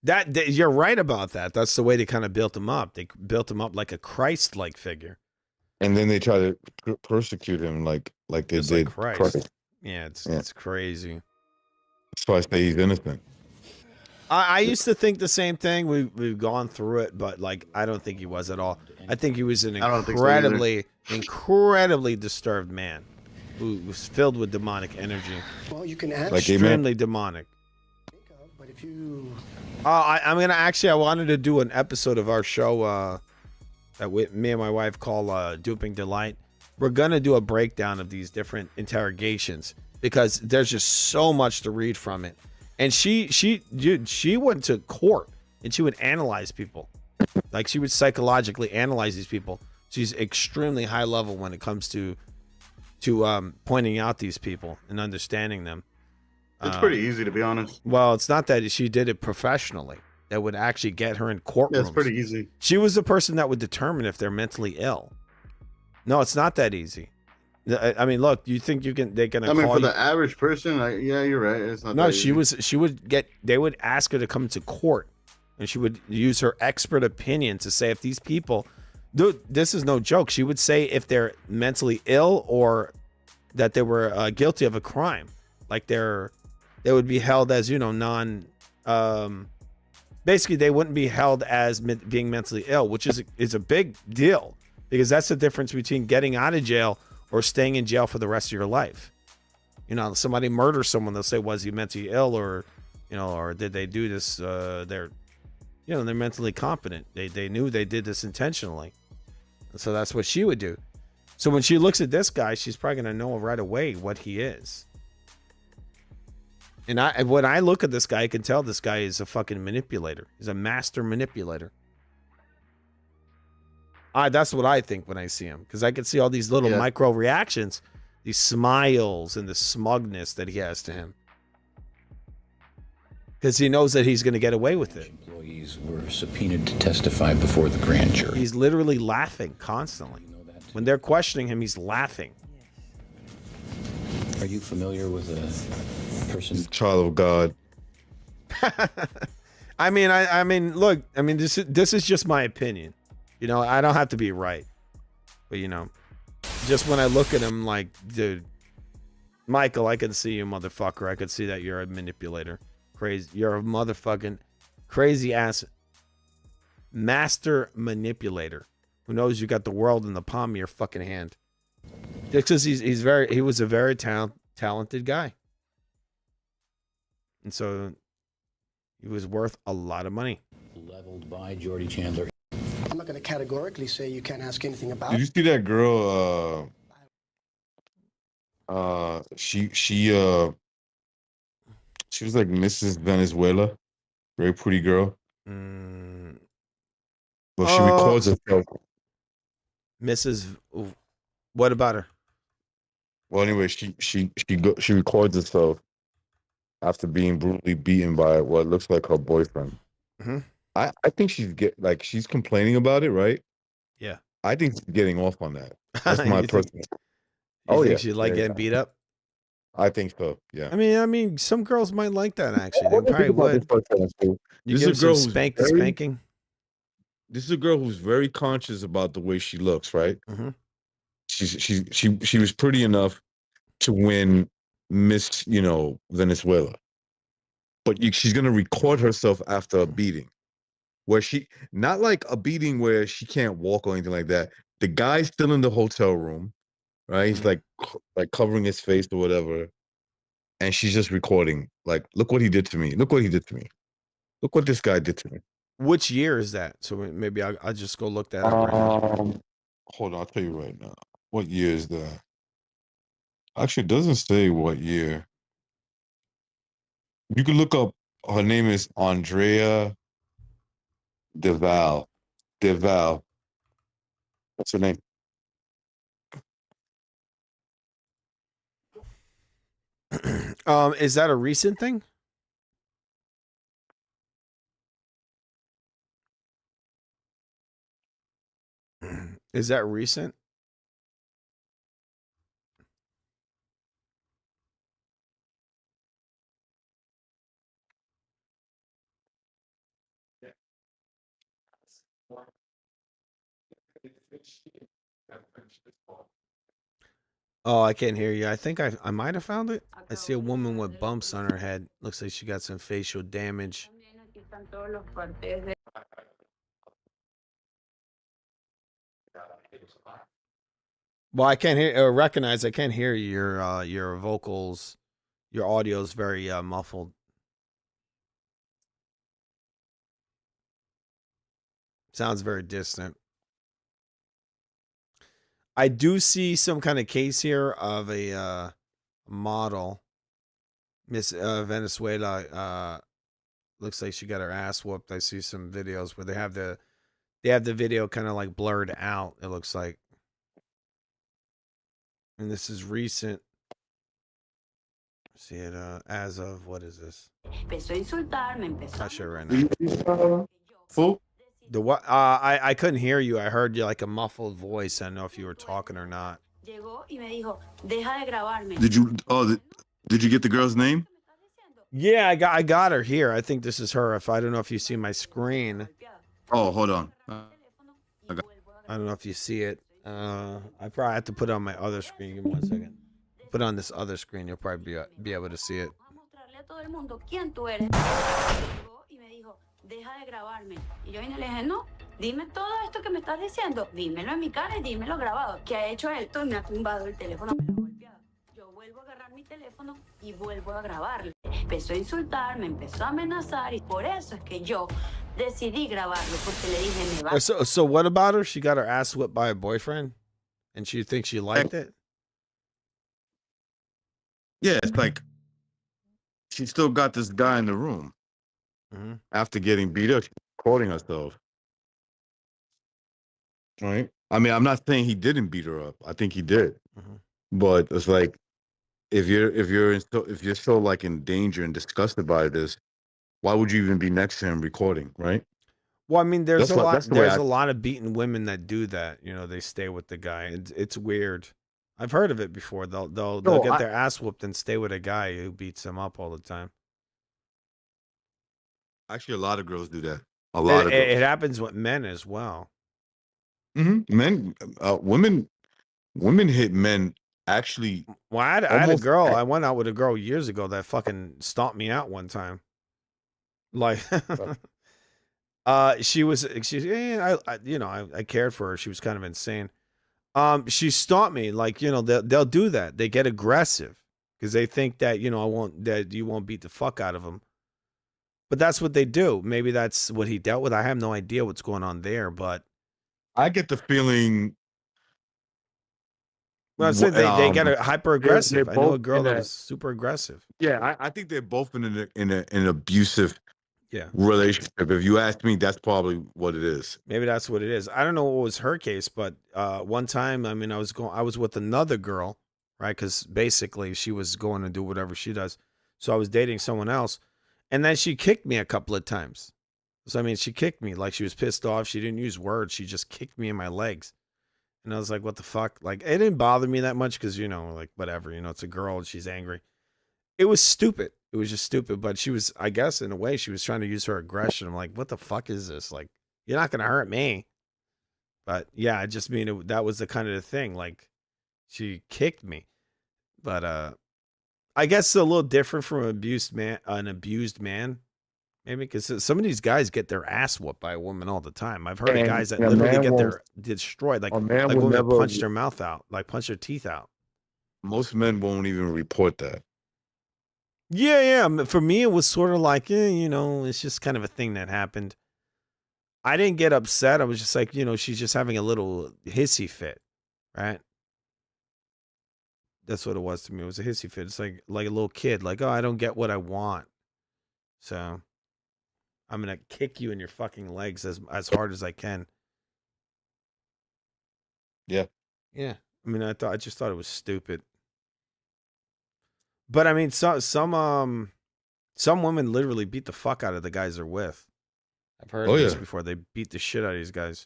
That you're right about that. That's the way they kind of built him up. They built him up like a Christ-like figure. And then they try to persecute him like they just did like Christ. Yeah, it's crazy. That's why I say he's innocent. I used to think the same thing. We've gone through it, but like I don't think he was at all. I think he was an incredibly disturbed man who was filled with demonic energy. Well, you can ask. Extremely demonic. But if you, I wanted to do an episode of our show that me and my wife call Duping Delight. We're gonna do a breakdown of these different interrogations because there's just so much to read from it. And she went to court and she would analyze people. Like she would psychologically analyze these people. She's extremely high level when it comes to pointing out these people and understanding them. It's pretty easy, to be honest. Well, it's not that she did it professionally. That would actually get her in courtrooms. Yeah, it's pretty easy. She was the person that would determine if they're mentally ill. No, it's not that easy. I mean, look, you think they can I mean, call for you? the average person, yeah, you're right. It's not. No, that easy. she would get. They would ask her to come to court, and she would use her expert opinion to say if these people, dude, this is no joke. She would say if they're mentally ill or that they were guilty of a crime, like they would be held as non. Basically, they wouldn't be held as being mentally ill, which is a big deal because that's the difference between getting out of jail or staying in jail for the rest of your life. Somebody murders someone, they'll say, was he mentally ill or did they do this? They're mentally competent. They knew they did this intentionally. And so that's what she would do. So when she looks at this guy, she's probably going to know right away what he is. And when I look at this guy, I can tell this guy is a fucking manipulator. He's a master manipulator. That's what I think when I see him. Because I can see all these little micro reactions, these smiles and the smugness that he has to him. Because he knows that he's going to get away with it. Employees were subpoenaed to testify before the grand jury. He's literally laughing constantly. When they're questioning him, he's laughing. Are you familiar with a person? Child of God. I mean, look. I mean, this is just my opinion. I don't have to be right, but just when I look at him, like, dude, Michael, I can see you, motherfucker. I could see that you're a manipulator. Crazy. You're a motherfucking crazy ass master manipulator who knows you got the world in the palm of your fucking hand. Just because he was a very talented guy. And so he was worth a lot of money. Leveled by Jordy Chandler. I'm not going to categorically say you can't ask anything about. Did you see that girl? She was like Mrs. Venezuela, very pretty girl. But she records herself. Mrs. What about her? Well, anyway, she records herself after being brutally beaten by what looks like her boyfriend. Mm-hmm. I think she's complaining about it, right? Yeah. I think she's getting off on that. That's my personal. You think she'd like getting beat up? I think so. Yeah. I mean, some girls might like that. Actually, they probably would. You This give is a girl some who's spanking. This is a girl who's very conscious about the way she looks, right? Mm-hmm. She was pretty enough to win Miss, Venezuela. But she's gonna record herself after a beating, where not like a beating where she can't walk or anything like that. The guy's still in the hotel room, right? He's like covering his face or whatever, and she's just recording. Like, look what he did to me. Look what he did to me. Look what this guy did to me. Which year is that? So maybe I'll just go look that up right now. Hold on, I'll tell you right now. What year is that? Actually, it doesn't say what year. You can look up. Her name is Andrea Deval. What's her name? Is that a recent thing? Is that recent? Oh, I can't hear you. I think I might have found it. I see a woman with bumps on her head. Looks like she got some facial damage. Well, I can't hear recognize. I can't hear your vocals. Your audio is very muffled. Sounds very distant. I do see some kind of case here of a model, Miss Venezuela. Looks like she got her ass whooped. I see some videos where they have the video kind of like blurred out. It looks like, and this is recent. See it as of what is this? Not sure right now. Full. The what? I couldn't hear you. I heard you like a muffled voice. I don't know if you were talking or not. Did you? Oh, did you get the girl's name? Yeah, I got her here. I think this is her. If I don't know if you see my screen. Oh, hold on. I don't know if you see it. I probably have to put it on my other screen. Give me 1 second. Put it on this other screen. You'll probably be able to see it. Dime todo esto que me estás diciendo. Dímelo en mi cara y dímelo grabado. ¿Qué ha hecho él? Tú me ha tumbado el teléfono, me lo ha golpeado. Yo vuelvo a agarrar mi teléfono y vuelvo a grabarlo. Empezó a insultar, me empezó a amenazar y por eso es que yo decidí grabarlo porque le dije me va. So what about her? She got her ass whipped by a boyfriend, and she thinks she liked it. Yeah, it's like she still got this guy in the room after getting beat up, she's recording herself. Right. I mean, I'm not saying he didn't beat her up. I think he did, but it's like if you're so like in danger and disgusted by this, why would you even be next to him recording? Right. Well, I mean, there's a lot of beaten women that do that. You know, they stay with the guy. It's weird. I've heard of it before. They'll get their ass whooped and stay with a guy who beats them up all the time. Actually, a lot of girls do that. A lot of girls. It happens with men as well. Men, women hit men. Actually, well, I had a girl. I went out with a girl years ago that fucking stomped me out one time. Like, I cared for her. She was kind of insane. She stomped me. Like, you know, they'll do that. They get aggressive because they think that, you know, you won't beat the fuck out of them. But that's what they do. Maybe that's what he dealt with. I have no idea what's going on there, but I get the feeling. Well, I'm saying they get hyper aggressive. I know a girl that was super aggressive. Yeah, I think they're both in an abusive relationship. If you ask me, that's probably what it is. Maybe that's what it is. I don't know what was her case, but one time, I mean, I was with another girl, right? Because basically she was going to do whatever she does. So I was dating someone else, and then she kicked me a couple of times. So I mean, she kicked me like she was pissed off. She didn't use words. She just kicked me in my legs. And I was like, what the fuck? Like, it didn't bother me that much because, you know, like, whatever, you know, it's a girl and she's angry. It was stupid. It was just stupid. But she was, I guess, in a way, she was trying to use her aggression. I'm like, what the fuck is this? Like, you're not going to hurt me. But yeah, I just mean, that was the kind of the thing. Like, she kicked me. But I guess it's a little different from an abused man. Maybe because some of these guys get their ass whooped by a woman all the time. I've heard of guys that literally get their destroyed, like women that punch their mouth out, like punch their teeth out. Most men won't even report that. Yeah. For me, it was sort of like, you know, it's just kind of a thing that happened. I didn't get upset. I was just like, you know, she's just having a little hissy fit, right? That's what it was to me. It was a hissy fit. It's like a little kid, like, oh, I don't get what I want, so I'm going to kick you in your fucking legs as hard as I can. Yeah. Yeah. I mean, I just thought it was stupid. But I mean, some women literally beat the fuck out of the guys they're with. I've heard of this before. They beat the shit out of these guys.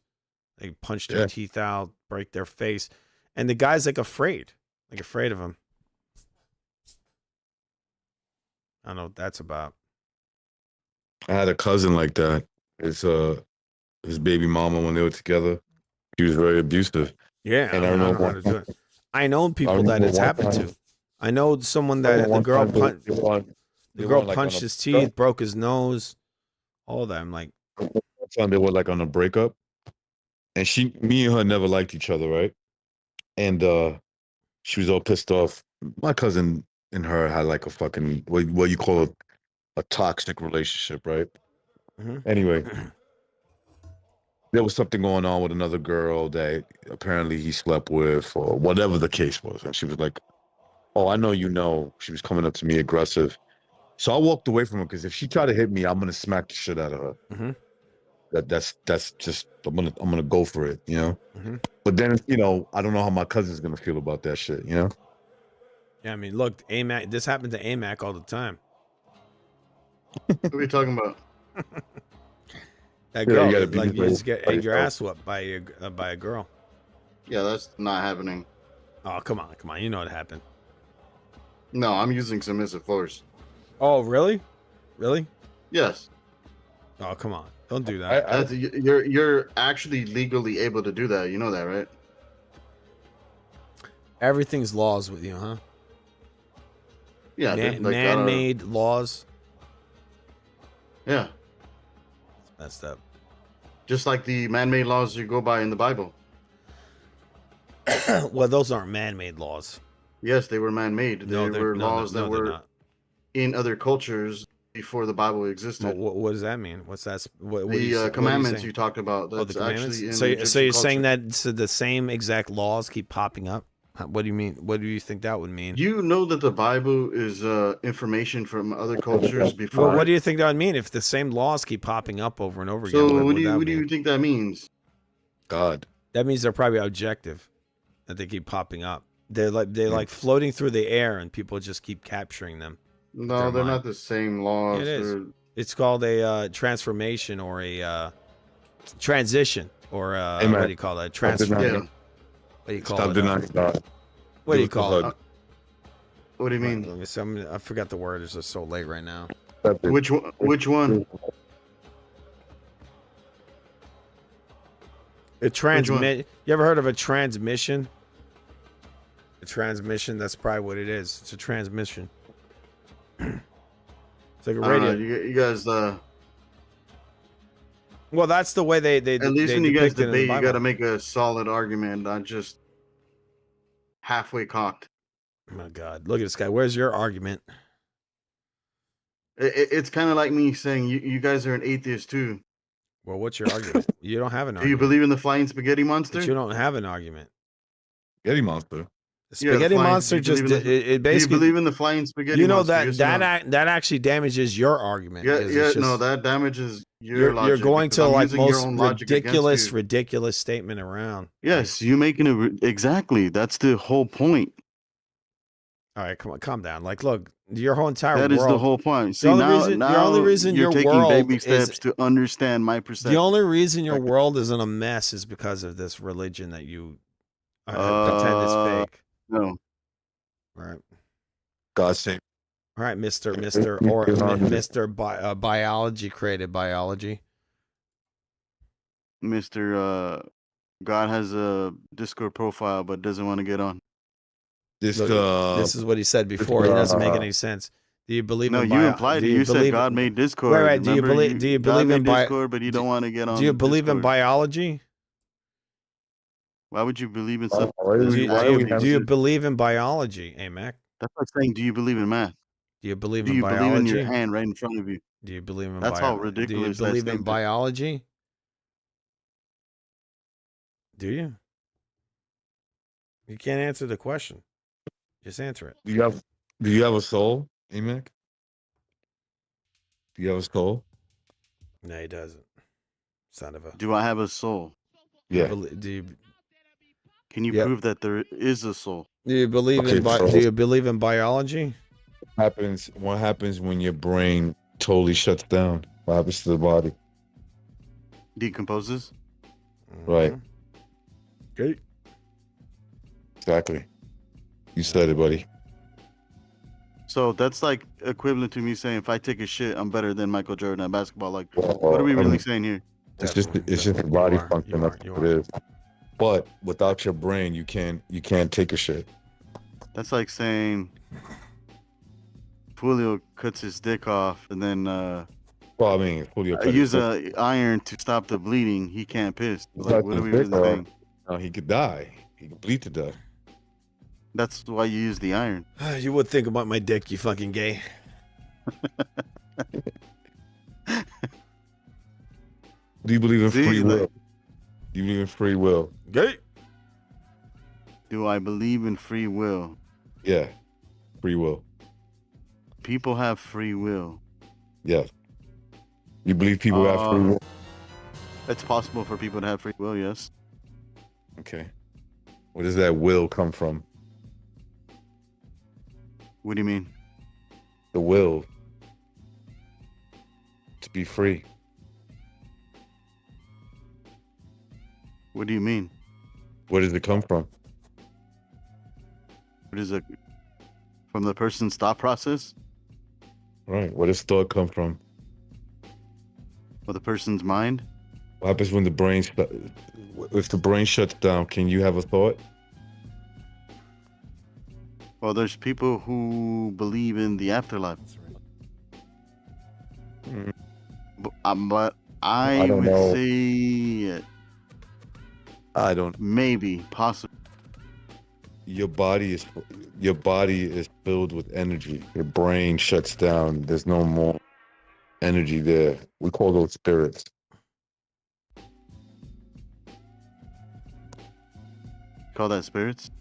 They punch their teeth out, break their face. And the guy's like afraid of him. I don't know what that's about. I had a cousin like that. His baby mama, when they were together, she was very abusive. Yeah, and I don't know how to do it. I know people that it's happened to. I know someone that the girl punched his teeth, broke his nose, all that. I'm like, one time they were like on a breakup, and me and her never liked each other, right? And she was all pissed off. My cousin and her had like a fucking what you call a toxic relationship, right? Anyway, there was something going on with another girl that apparently he slept with, or whatever the case was. And she was like, oh, I know you know. She was coming up to me aggressive. So I walked away from her because if she tried to hit me, I'm gonna smack the shit out of her. That's just I'm gonna go for it, you know? But then, you know, I don't know how my cousin's gonna feel about that shit, you know? Yeah, I mean, look, AMAC, this happened to AMAC all the time. What are we talking about? That girl, you just get your ass whooped by a girl. Yeah, that's not happening. Oh, come on. You know what happened. No, I'm using submissive force. Oh, really? Really? Yes. Oh, come on. Don't do that. You're actually legally able to do that. You know that, right? Everything's laws with you, huh? Yeah, dude, like, man-made laws. Yeah. That's messed up. Just like the man-made laws you go by in the Bible. Well, those aren't man-made laws. Yes, they were man-made. They were laws that were not. in other cultures before the Bible existed. What does that mean? What's that? The commandments you talked about. That's the commandments. actually in So Egyptian you're culture. saying that the same exact laws keep popping up? What do you mean? What do you think that would mean? You know that the Bible is information from other cultures before. Well, what do you think that would mean if the same laws keep popping up over and over again? So what do you think that means? God. That means they're probably objective, that they keep popping up. They're like floating through the air, and people just keep capturing them. No, they're not the same laws. It is. It's called a transformation or a transition or what do you call that? Yeah. What do you call Stop it? denying God. What do you call it? What do you mean? Let me see. I forgot the word. It's just so late right now. Which one? Which one? A transmit. You ever heard of a transmission? A transmission. That's probably what it is. It's a transmission. It's like a radio. You guys. Well, that's the way they. At least when you guys debate, you got to make a solid argument, not just halfway cocked. Oh my God! Look at this guy. Where's your argument? It's kind of like me saying you guys are an atheist too. Well, what's your argument? You don't have an argument. Do you believe in the flying spaghetti monster? But you don't have an argument. Spaghetti monster. The spaghetti monster just it basically. Do you believe in the flying spaghetti? You know monster? that actually damages your argument. No, that damages your logic. You're going to like most ridiculous ridiculous statement around. Yes, you making it exactly. That's the whole point. All right, come on, calm down. Like, look, your whole entire that world. Is the whole point. See, the only reason you're your taking world baby steps to understand my perception. The only reason your world is in a mess is because of this religion that you pretend is fake. No. All right. God save. All right, Mr. Biology created biology. Mr. God has a Discord profile but doesn't want to get on. This is what he said before. It doesn't make any sense. Do you believe in you implied it. You said God made Discord. Right. Do you believe in Discord, but you don't want to get on? Do you believe in biology? Why would you believe in something? Do you believe in biology, Mac? That's like saying, do you believe in math? Do you believe in biology? Do you believe in your hand right in front of you? Do you believe in That's how ridiculous. Do you believe in biology? Do you? You can't answer the question. Just answer it. Do you have a soul, Mac? Do you have a soul? No, he doesn't. Son of a. Do I have a soul? Yeah. Can you prove that there is a soul? Do you believe do you believe in biology? What happens when your brain totally shuts down? What happens to the body? Decomposes. Right. Okay. Exactly. You said it, buddy. So that's like equivalent to me saying if I take a shit, I'm better than Michael Jordan at basketball. Like, what are we really saying here? It's just a body function. That's what it is. But without your brain, you can't take a shit. That's like saying Julio cuts his dick off and then well, I mean, Julio use an iron to stop the bleeding. He can't piss. Like, what are we really saying? No, he could die. He could bleed to death. That's why you use the iron. You would think about my dick, you fucking gay. Do you believe in free will? Do you believe in free will? Gay. Do I believe in free will? Yeah, free will. People have free will. Yeah. You believe people have free will? It's possible for people to have free will, yes. Okay. Where does that will come from? What do you mean? The will to be free. What do you mean? Where does it come from? What is it? From the person's thought process? Right. Where does thought come from? Or the person's mind? What happens when the brain, if the brain shuts down, can you have a thought? Well, there's people who believe in the afterlife. But I don't would know. say I don't. Maybe, possibly. Your body is filled with energy. Your brain shuts down. There's no more energy there. We call those spirits. Call that spirits?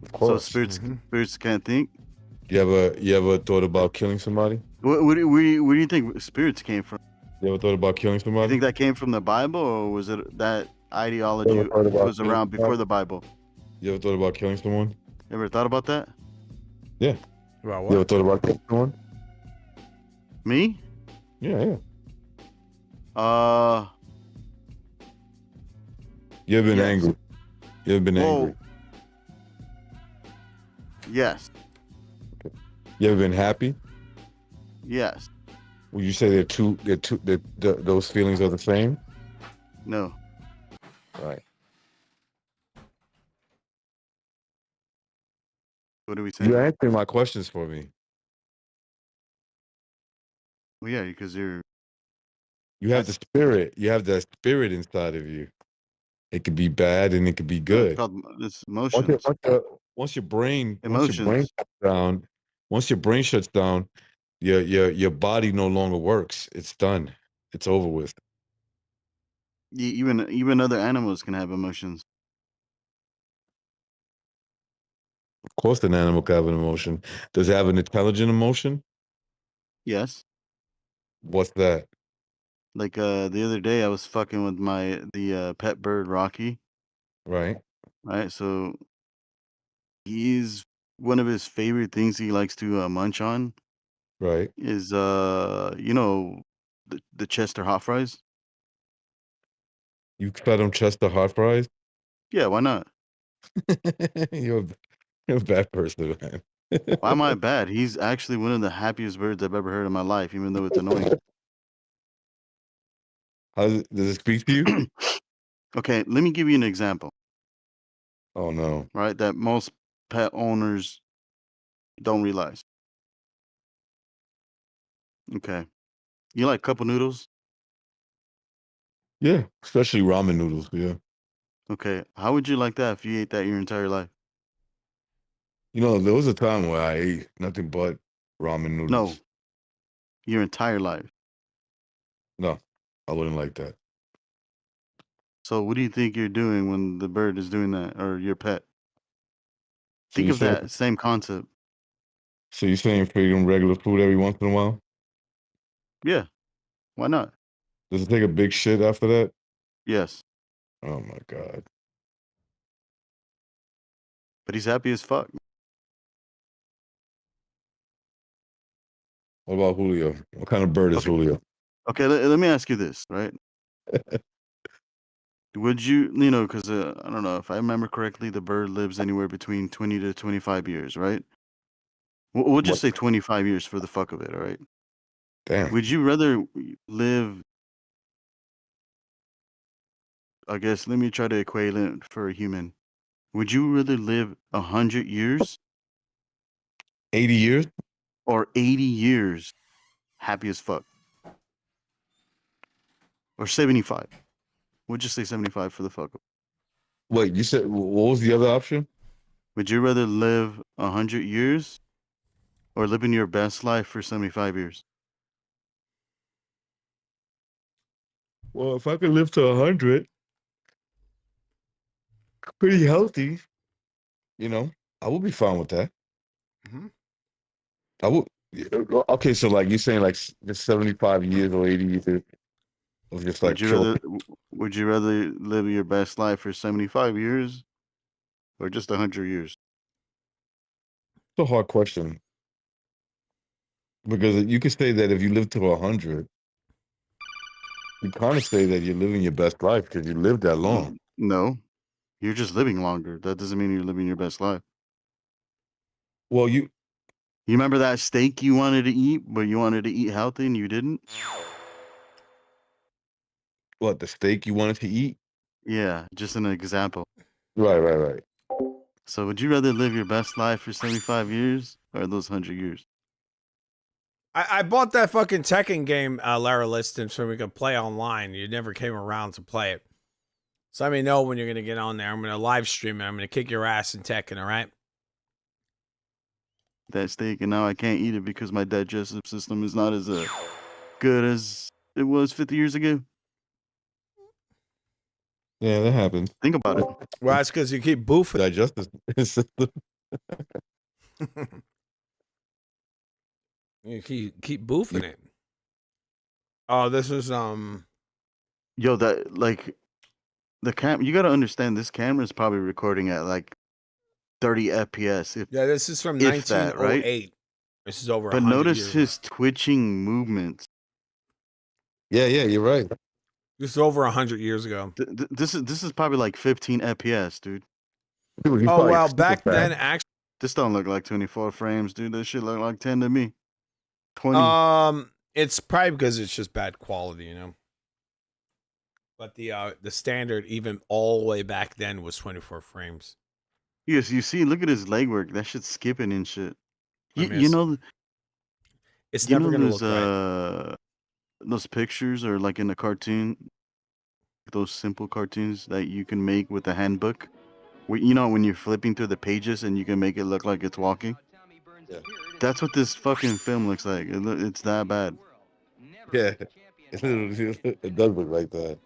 Of course. So spirits can't think? You ever thought about killing somebody? Where do you think spirits came from? You ever thought about killing somebody? You think that came from the Bible, or was it that ideology was around before the Bible? You ever thought about killing someone? You ever thought about that? Yeah. About what? You ever thought about killing someone? Me? Yeah. You ever been angry? You ever been angry? Yes. You ever been happy? Yes. Would you say those feelings are the same? No. Right. What are we saying? You're answering my questions for me. Well, yeah, because you have the spirit. You have that spirit inside of you. It could be bad and it could be good. It's emotions. Once your brain Emotions. shuts down, your body no longer works. It's done. It's over with. Even other animals can have emotions. Of course, an animal can have an emotion. Does it have an intelligent emotion? Yes. What's that? Like the other day, I was fucking with the pet bird Rocky. Right. Right. So he's one of his favorite things he likes to munch on. Right. Is the Chester hot fries. You fed him Chester hot fries? Yeah, why not? You're a bad person, man. Why am I bad? He's actually one of the happiest birds I've ever heard in my life, even though it's annoying. Does it speak to you? Okay, let me give you an example. Oh no. Right, that most pet owners don't realize. Okay. You like cup of noodles? Yeah, especially ramen noodles. Yeah. Okay. How would you like that if you ate that your entire life? You know, there was a time where I ate nothing but ramen noodles. No. Your entire life. No, I wouldn't like that. So what do you think you're doing when the bird is doing that, or your pet? So Think you of saying- that same concept. So you're saying feed them regular food every once in a while? Yeah. Why not? Does it take a big shit after that? Yes. Oh my God. But he's happy as fuck. What about Julio? What kind of bird is Julio? Okay, let me ask you this, right? Would you, because I don't know, if I remember correctly, the bird lives anywhere between 20 to 25 years, right? We'll just say 25 years for the fuck of it, all right? Damn. Would you rather live, I guess, let me try to equate it for a human. Would you rather live 100 years? 80 years? Or 80 years happy as fuck? Or 75? We'll just say 75 for the fuck of it. Wait, you said, what was the other option? Would you rather live 100 years or living your best life for 75 years? Well, if I could live to 100, pretty healthy, I would be fine with that. Mm-hmm. I would. Okay, so like you're saying, like just 75 years or 80 years of just like Would you rather live your best life for 75 years or just 100 years? It's a hard question because you could say that if you live to 100, you kind of say that you're living your best life because you lived that long. No, you're just living longer. That doesn't mean you're living your best life. Well, you remember that steak you wanted to eat, but you wanted to eat healthy and you didn't? What, the steak you wanted to eat? Yeah, just an example. Right. So would you rather live your best life for 75 years or those 100 years? I bought that fucking Tekken game, Lara Liston, so we could play online. You never came around to play it. So let me know when you're going to get on there. I'm going to live stream it. I'm going to kick your ass in Tekken, all right? That steak, and now I can't eat it because my digestive system is not as good as it was 50 years ago. Yeah, that happened. Think about it. Well, that's because you keep boofing. Digestive system. You keep boofing it. Oh, this is Yo, that like the cam. You gotta understand, this camera is probably recording at like 30 FPS. If yeah, this is from if that, 1908. right? This is over. But 100 notice years his twitching movements. Yeah, you're right. This is over 100 years ago. This is probably like 15 FPS, dude. Oh well, back then actually. This don't look like 24 frames, dude. This shit look like 10 to me. 20. It's probably because it's just bad quality, you know. But the standard, even all the way back then, was 24 frames. Yes, you see, look at his leg work. That shit's skipping and shit. I mean, You know, it's you never know gonna those, look right. Those pictures are like in a cartoon. Those simple cartoons that you can make with a handbook. You know, when you're flipping through the pages and you can make it look like it's walking. Yeah. That's what this fucking film looks like. It's that bad. Yeah, it does look like that.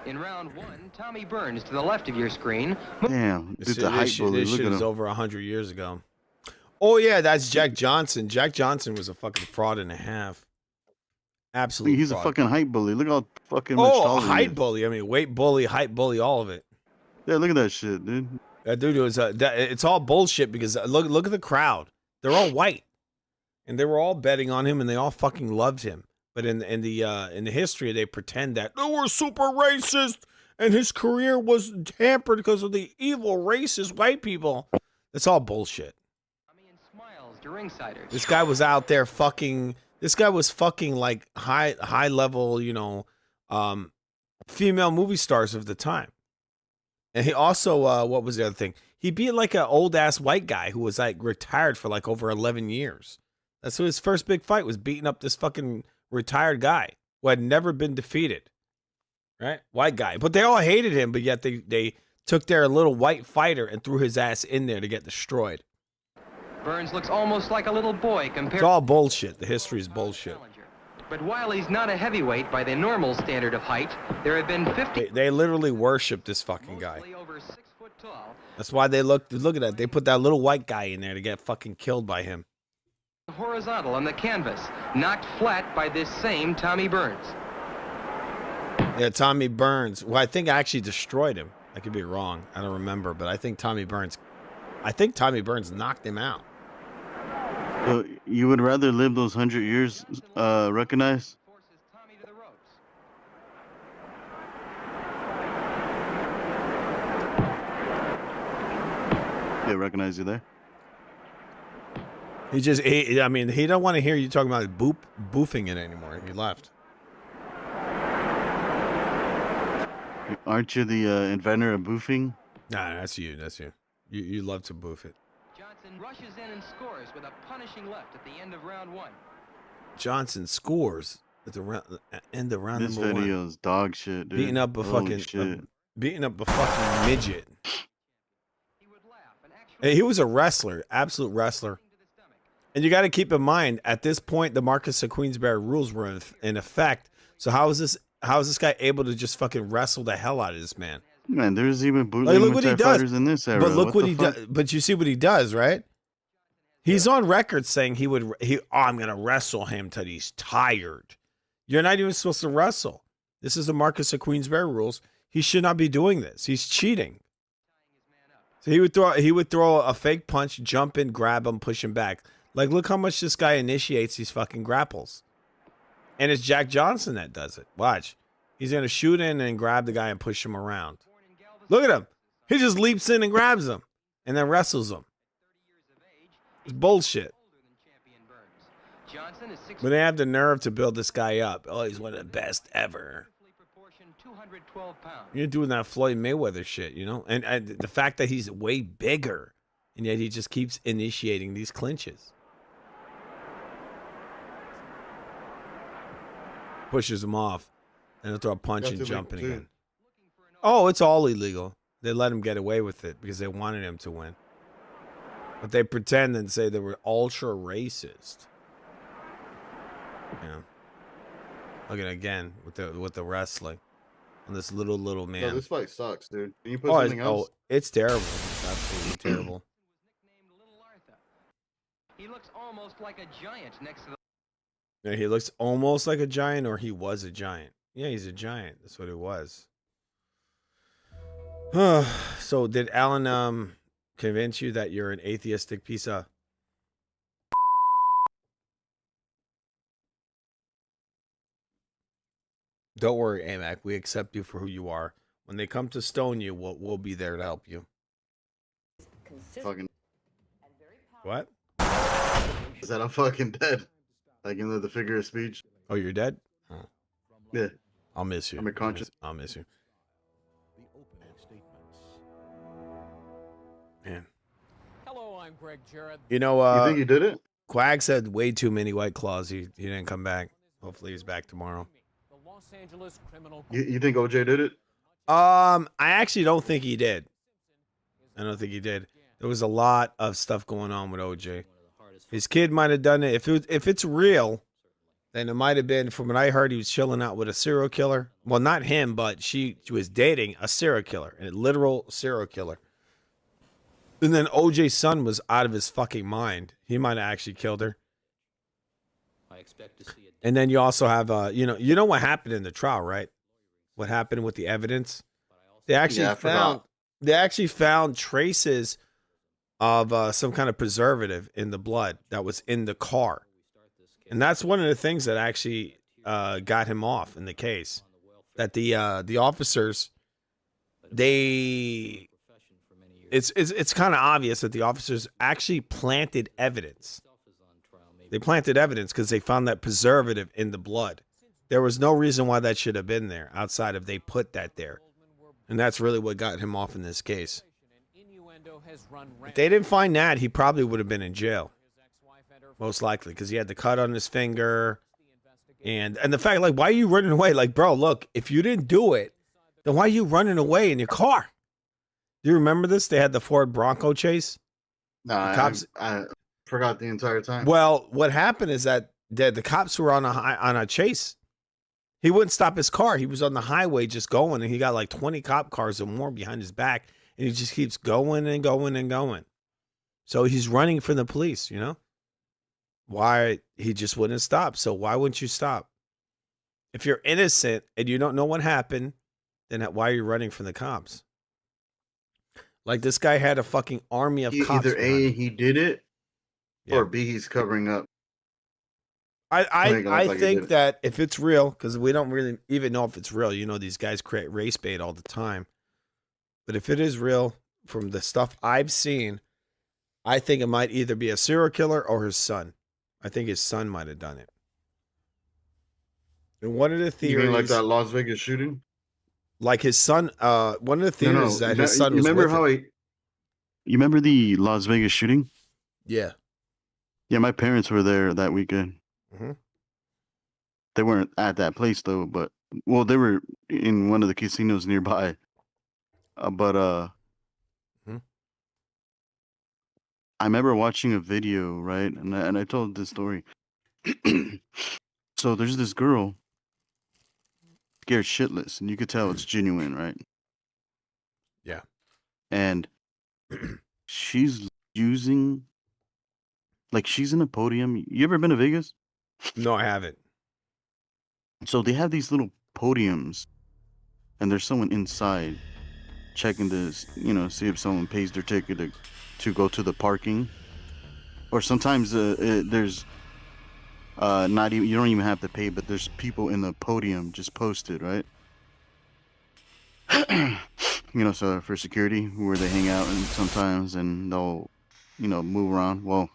In round one, Tommy Burns to the left of your screen. Damn, dude's a hype bully. This Look shit at is him. over 100 years ago. Oh yeah, that's Jack Johnson. Jack Johnson was a fucking fraud and a half. Absolutely. He's fraud. a fucking hype bully. Look how fucking much taller he height is. bully. I mean, weight bully, height bully, all of it. Yeah, look at that shit, dude. That dude was it's all bullshit because look at the crowd. They're all white, and they were all betting on him, and they all fucking loved him. But in the history, they pretend that they were super racist, and his career was hampered because of the evil racist white people. That's all bullshit. This guy was out there fucking. This guy was fucking like high level, you know, female movie stars of the time. And he also, what was the other thing? He beat like an old ass white guy who was like retired for like over 11 years. That's what his first big fight was, beating up this fucking retired guy who had never been defeated. Right? White guy. But they all hated him, but yet they took their little white fighter and threw his ass in there to get destroyed. Burns looks almost like a little boy compared. It's all bullshit. The history is bullshit. But while he's not a heavyweight by the normal standard of height, there have been 50. They literally worship this fucking guy. That's why they look at that. They put that little white guy in there to get fucking killed by him. Horizontal on the canvas, knocked flat by this same Tommy Burns. Yeah, Tommy Burns. Well, I think I actually destroyed him. I could be wrong. I don't remember, but I think Tommy Burns knocked him out. So you would rather live those 100 years, recognize? Yeah, recognize you there. He don't want to hear you talking about boofing it anymore. He left. Aren't you the inventor of boofing? Nah, that's you. That's you. You love to boof it. Johnson rushes in and scores with a punishing left at the end of round one. Johnson scores at the end of round This number one. video's dog shit, dude. Beating up a fucking midget. Hey, he was a wrestler, absolute wrestler. And you got to keep in mind, at this point, the Marcus of Queensberry rules were in effect. So how is this guy able to just fucking wrestle the hell out of this man? Man, there's even bootleg fighters in this era. But look what he does. But you see what he does, right? He's on record saying I'm gonna wrestle him till he's tired. You're not even supposed to wrestle. This is the Marcus of Queensberry rules. He should not be doing this. He's cheating. So he would throw a fake punch, jump in, grab him, push him back. Like, look how much this guy initiates these fucking grapples. And it's Jack Johnson that does it. Watch. He's gonna shoot in and grab the guy and push him around. Look at him. He just leaps in and grabs him and then wrestles him. It's bullshit. Johnson is 6 But they have the nerve to build this guy up. Oh, he's one of the best ever. 212 pounds. You're doing that Floyd Mayweather shit, you know? And the fact that he's way bigger, and yet he just keeps initiating these clinches. Pushes him off. And he'll throw a punch and jump in again. Oh, it's all illegal. They let him get away with it because they wanted him to win. But they pretend and say they were ultra racist. Yeah. Look at it again with the wrestling on this little man. No, this fight sucks, dude. Can you put something else? It's terrible. It's absolutely terrible. He looks almost like a giant next to the. Yeah, he looks almost like a giant, or he was a giant. Yeah, he's a giant. That's what it was. So did Alan convince you that you're an atheistic piece of? Don't worry, Amac. We accept you for who you are. When they come to stone you, we'll be there to help you. Fucking. What? Is that I'm fucking dead? Like in the figure of speech. Oh, you're dead? Oh. Yeah. I'll miss you. I'm conscious. I'll miss you. Man. Hello, I'm Greg Jarrett. You know, you think you did it? Quag said way too many White Claws. He didn't come back. Hopefully he's back tomorrow. Los Angeles criminal. You think OJ did it? I actually don't think he did. I don't think he did. There was a lot of stuff going on with OJ. His kid might have done it. If it's real, then it might have been, from what I heard, he was chilling out with a serial killer. Well, not him, but she was dating a serial killer, a literal serial killer. And then OJ's son was out of his fucking mind. He might have actually killed her. I expect to see it. And then you also have, you know what happened in the trial, right? What happened with the evidence? They actually found traces of some kind of preservative in the blood that was in the car, and that's one of the things that actually got him off in the case. That the officers, it's kind of obvious that the officers actually planted evidence. They planted evidence because they found that preservative in the blood. There was no reason why that should have been there outside of they put that there. And that's really what got him off in this case. If they didn't find that, he probably would have been in jail. Most likely, because he had the cut on his finger. And the fact, like, why are you running away? Like, bro, look, if you didn't do it, then why are you running away in your car? Do you remember this? They had the Ford Bronco chase. No, I forgot the entire time. Well, what happened is that the cops were on a chase. He wouldn't stop his car. He was on the highway just going, and he got like 20 cop cars or more behind his back, and he just keeps going and going and going. So he's running from the police, you know? Why? He just wouldn't stop. So why wouldn't you stop? If you're innocent and you don't know what happened, then why are you running from the cops? Like, this guy had a fucking army of cops. Either A, he did it, or B, he's covering up. I think that if it's real, because we don't really even know if it's real. You know, these guys create race bait all the time. But if it is real, from the stuff I've seen, I think it might either be a serial killer or his son. I think his son might have done it. And one of the theories, you mean like that Las Vegas shooting? Like his son, one of the theories is that his son was remember with him. You remember the Las Vegas shooting? Yeah. Yeah, my parents were there that weekend. Mm-hmm. They weren't at that place though, but they were in one of the casinos nearby. I remember watching a video, right? And I told this story. So there's this girl scared shitless, and you could tell it's genuine, right? Yeah. And she's using, like, she's in a podium. You ever been to Vegas? No, I haven't. So they have these little podiums, and there's someone inside checking this, see if someone pays their ticket to go to the parking. Or sometimes there's not even, you don't even have to pay, but there's people in the podium just posted, right? So for security, where they hang out and sometimes, and they'll, move around. Well,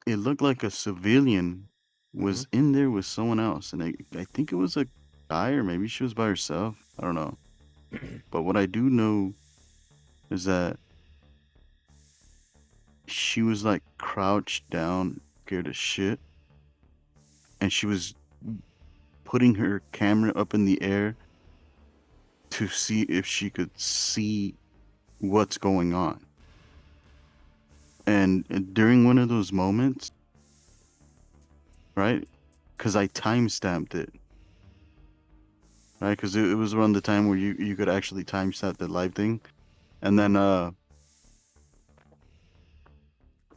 it looked like a civilian was in there with someone else, and I think it was a guy, or maybe she was by herself. I don't know. But what I do know is that she was like crouched down, scared as shit, and she was putting her camera up in the air to see if she could see what's going on. And during one of those moments, right? Because I timestamped it, right? Because it was around the time where you could actually timestamp the live thing, and then I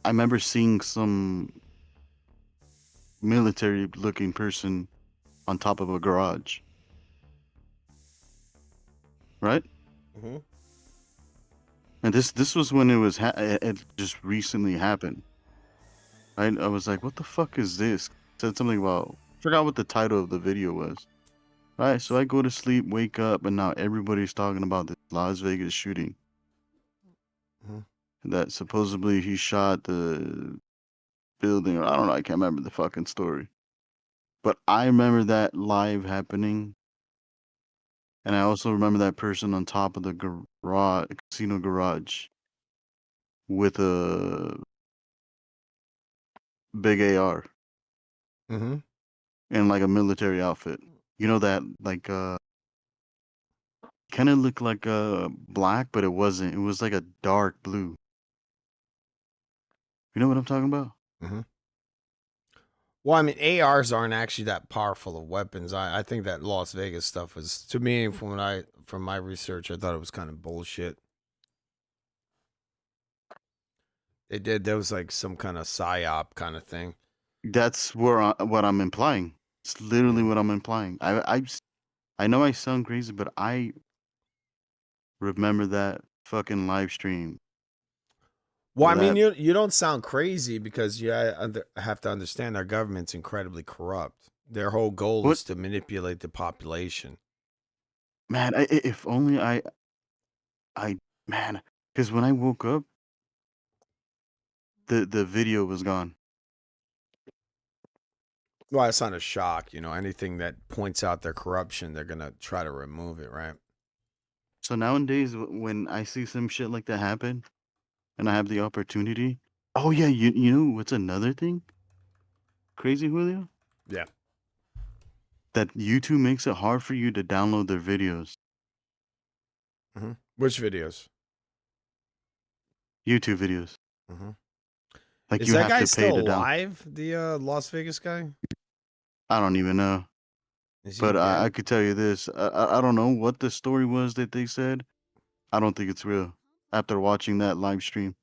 remember seeing some military-looking person on top of a garage, right? Mm-hmm. And this was when it was it just recently happened. I was like, what the fuck is this? Said something about, forgot what the title of the video was. Right, so I go to sleep, wake up, and now everybody's talking about this Las Vegas shooting. That supposedly he shot the building, or I don't know, I can't remember the fucking story. But I remember that live happening. And I also remember that person on top of the garage, casino garage, with a big AR. Mm-hmm. And like a military outfit. You know that, like, kind of looked like black, but it wasn't. It was like a dark blue. You know what I'm talking about? Mm-hmm. Well, I mean, ARs aren't actually that powerful of weapons. I think that Las Vegas stuff was, to me, from my research, I thought it was kind of bullshit. There was like some kind of psyop kind of thing. That's what I'm implying. It's literally what I'm implying. I know I sound crazy, but I remember that fucking live stream. Well, I mean, you don't sound crazy, because you have to understand our government's incredibly corrupt. Their whole goal is to manipulate the population. Man, if only man, because when I woke up, the video was gone. Well, it's not a shock, anything that points out their corruption, they're going to try to remove it, right? So nowadays, when I see some shit like that happen, and I have the opportunity, oh yeah, you know what's another thing? Crazy, Julio? Yeah. That YouTube makes it hard for you to download their videos. Mm-hmm. Which videos? YouTube videos. Mm-hmm. Like, is you that have guy to pay still to alive? The Las Vegas guy? I don't even know. But I could tell you this. I don't know what the story was that they said. I don't think it's real. After watching that live stream.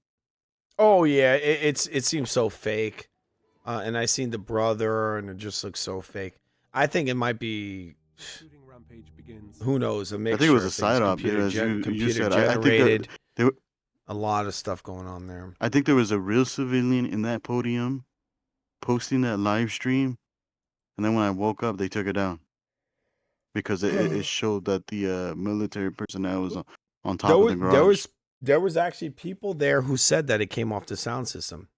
Oh yeah, it seems so fake. And I seen the brother, and it just looks so fake. I think it might be. Who knows? A mixture. I think it was a of things. side up. Computer, You said. generated. I think a lot of stuff going on there. I think there was a real civilian in that podium, posting that live stream, and then when I woke up, they took it down because it showed that the military personnel was on top of the garage. There was actually people there who said that it came off the sound system.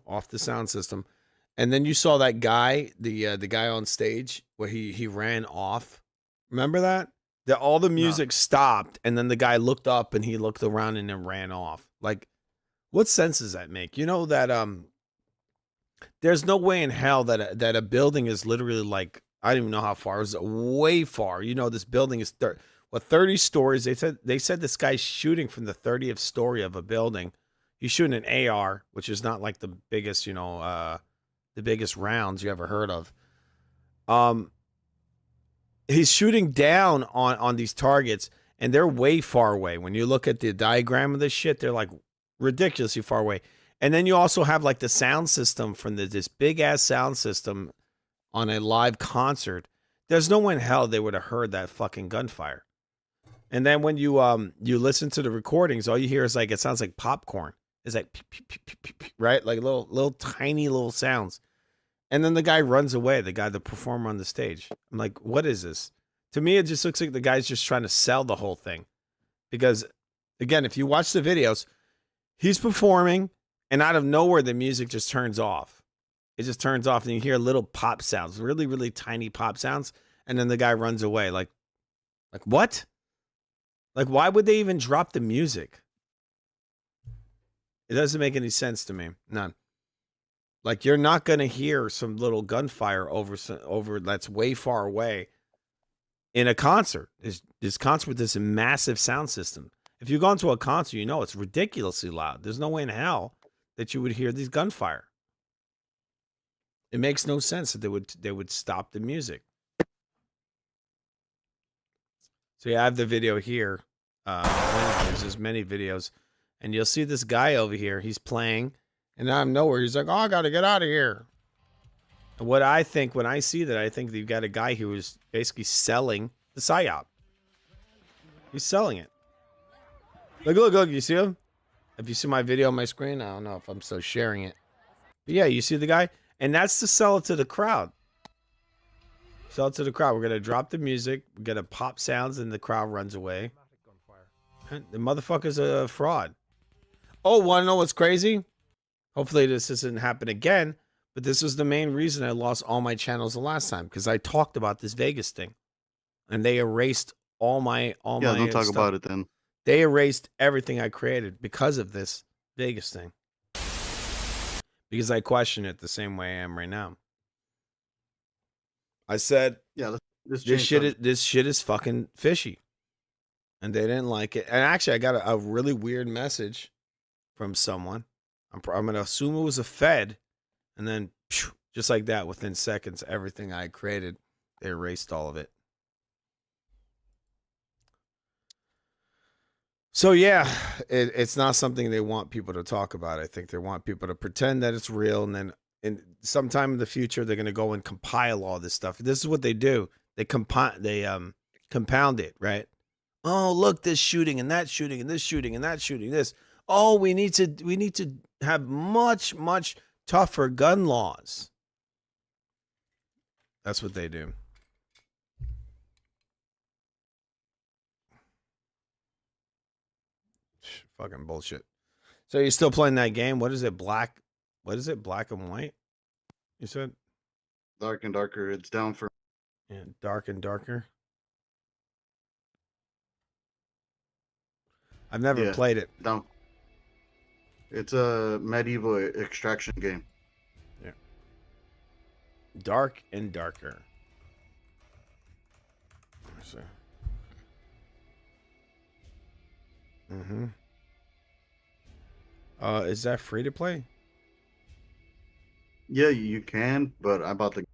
Off the sound system. And then you saw that guy, the guy on stage, where he ran off. Remember that? That all the music stopped, and then the guy looked up and he looked around and then ran off. Like, what sense does that make? You know that there's no way in hell that a building is literally like, I don't even know how far. It was way far. This building is 30 stories. They said this guy's shooting from the 30th story of a building. He's shooting an AR, which is not like the biggest, the biggest rounds you ever heard of. He's shooting down on these targets, and they're way far away. When you look at the diagram of this shit, they're like ridiculously far away. And then you also have like the sound system from this big ass sound system on a live concert. There's no way in hell they would have heard that fucking gunfire. And then when you listen to the recordings, all you hear is like, it sounds like popcorn. It's like, right? Like little tiny little sounds. And then the guy runs away, the performer on the stage. I'm like, what is this? To me, it just looks like the guy's just trying to sell the whole thing. Because, again, if you watch the videos, he's performing, And out of nowhere, the music just turns off. It just turns off, and you hear little pop sounds, really, really tiny pop sounds, and then the guy runs away. Like what? Like, why would they even drop the music? It doesn't make any sense to me. None. Like, you're not going to hear some little gunfire over that's way far away in a concert. This concert with this massive sound system. If you go into a concert, you know it's ridiculously loud. There's no way in hell that you would hear these gunfire. It makes no sense that they would stop the music. So yeah, I have the video here. There's as many videos, and you'll see this guy over here. He's playing, and out of nowhere, he's like, "Oh, I gotta get out of here." And what I think when I see that, I think you've got a guy who is basically selling the psyop. He's selling it. Look! You see him? If you see my video on my screen, I don't know if I'm still sharing it. But yeah, you see the guy? And that's to sell it to the crowd. Sell it to the crowd. We're going to drop the music. We're going to pop sounds, and the crowd runs away. The motherfucker's a fraud. Oh, want to know what's crazy? Hopefully this doesn't happen again. But this was the main reason I lost all my channels the last time. Because I talked about this Vegas thing. And they erased all my don't talk stuff. about it then. They erased everything I created because of this Vegas thing. Because I question it the same way I am right now. I said, yeah, this shit is fucking fishy. And they didn't like it. And actually, I got a really weird message from someone. I'm going to assume it was a Fed. And then, just like that, within seconds, everything I created, they erased all of it. So yeah, it's not something they want people to talk about. I think they want people to pretend that it's real, and then sometime in the future they're going to go and compile all this stuff. This is what they do. They compound it, right? Oh, look, this shooting and that shooting and this shooting and that shooting. This. Oh, we need to have much tougher gun laws. That's what they do. Fucking bullshit. So you're still playing that game? What is it? Black? What is it? Black and white? You said? Dark and darker. It's down for. Yeah, dark and darker. I've never played it. Down. It's a medieval extraction game. Yeah. Dark and darker. Let's see. Mm-hmm. Is that free to play? Yeah, you can, but I bought the.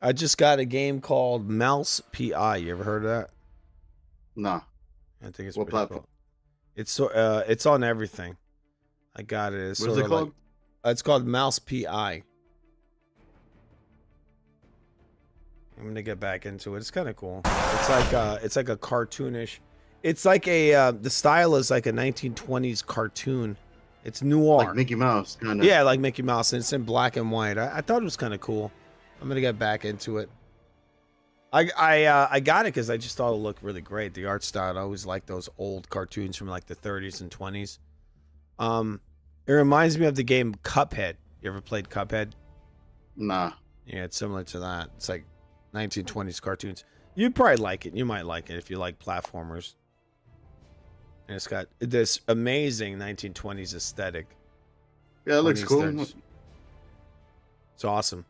I just got a game called Mouse PI. You ever heard of that? Nah. I think it's what platform? Cool. It's on everything. I got it. What is it called? It's called Mouse PI. I'm gonna get back into it. It's kind of cool. It's like a cartoonish. It's like the style is like a 1920s cartoon. It's noir, like Mickey Mouse, kind of. Yeah, like Mickey Mouse, and it's in black and white. I thought it was kind of cool. I'm gonna get back into it. I got it because I just thought it looked really great. The art style. I always liked those old cartoons from like the 30s and 20s. It reminds me of the game Cuphead. You ever played Cuphead? Nah. Yeah, it's similar to that. It's like 1920s cartoons. You'd probably like it. You might like it if you like platformers. And it's got this amazing 1920s aesthetic. Yeah, it looks cool. It's awesome.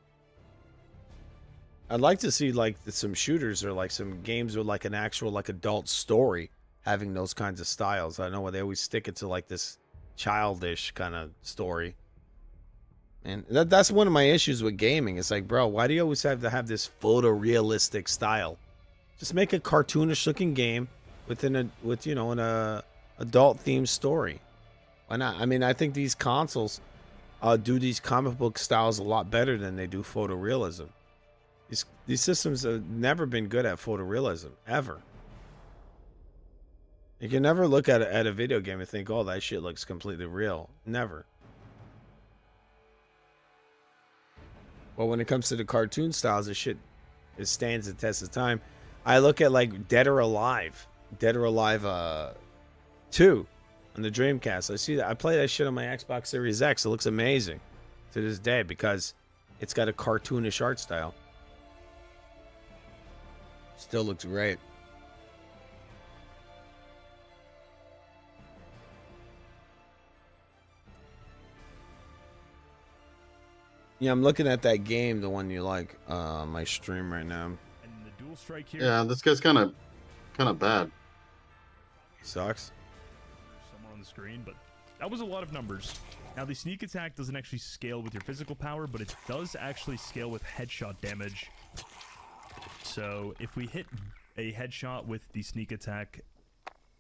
I'd like to see like some shooters or like some games with like an actual like adult story having those kinds of styles. I know they always stick it to like this childish kind of story. And that's one of my issues with gaming. It's like, bro, why do you always have to have this photorealistic style? Just make a cartoonish looking game with an adult themed story. Why not? I mean, I think these consoles do these comic book styles a lot better than they do photorealism. These systems have never been good at photorealism, ever. You can never look at a video game and think, oh, that shit looks completely real. Never. But when it comes to the cartoon styles, it stands the test of time. I look at like Dead or Alive. Dead or Alive 2 on the Dreamcast. I see that. I play that shit on my Xbox Series X. It looks amazing to this day because it's got a cartoonish art style. Still looks great. Yeah, I'm looking at that game, the one you like, my stream right now. And the dual strike here. Yeah, this guy's kind of bad. Sucks. Someone on the screen, but that was a lot of numbers. Now, the sneak attack doesn't actually scale with your physical power, but it does actually scale with headshot damage. So, if we hit a headshot with the sneak attack,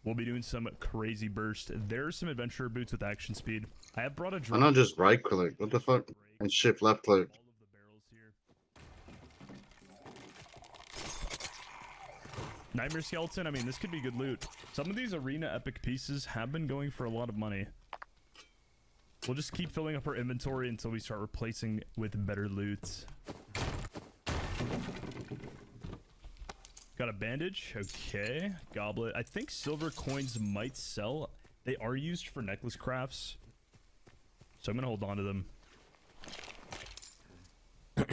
we'll be doing some crazy burst. There's some adventurer boots with action speed. I have brought a drone. Why not just right click? What the fuck? And shift left click. Nightmare Skeleton, I mean, this could be good loot. Some of these arena epic pieces have been going for a lot of money. We'll just keep filling up our inventory until we start replacing with better loot. Got a bandage. Okay. Goblet. I think silver coins might sell. They are used for necklace crafts. So I'm going to hold on to them. Too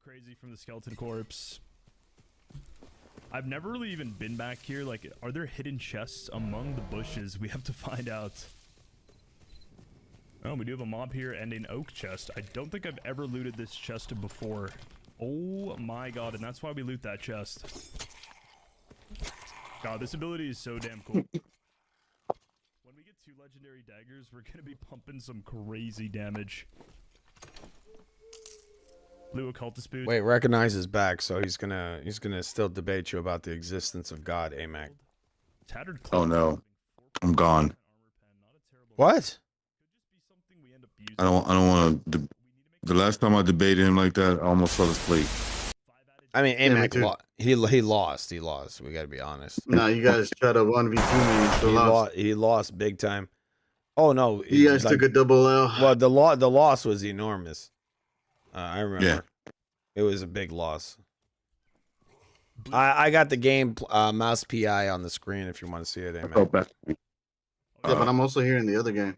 crazy from the skeleton corpse. I've never really even been back here. Like, are there hidden chests among the bushes? We have to find out. Oh, we do have a mob here and an oak chest. I don't think I've ever looted this chest before. Oh my god, and that's why we loot that chest. God, this ability is so damn cool. When we get 2 legendary daggers, we're gonna be pumping some crazy damage. Blue occultist boot. Wait, Recognize is back, so he's gonna still debate you about the existence of God, AMAC. Tattered Oh no, I'm gone. What? I don't want to. The last time I debated him like that, I almost fell asleep. I mean, Yeah, me AMAC too. he lost. He lost. We gotta be honest. Nah, you guys tried to 1v2 me and still lost. He lost big time. Oh no, You guys took a double L. Well, the loss was enormous. I remember. Yeah. It was a big loss. I got the game mouse PI on the screen if you want to see it, AMAC. Yeah, but I'm also hearing the other game.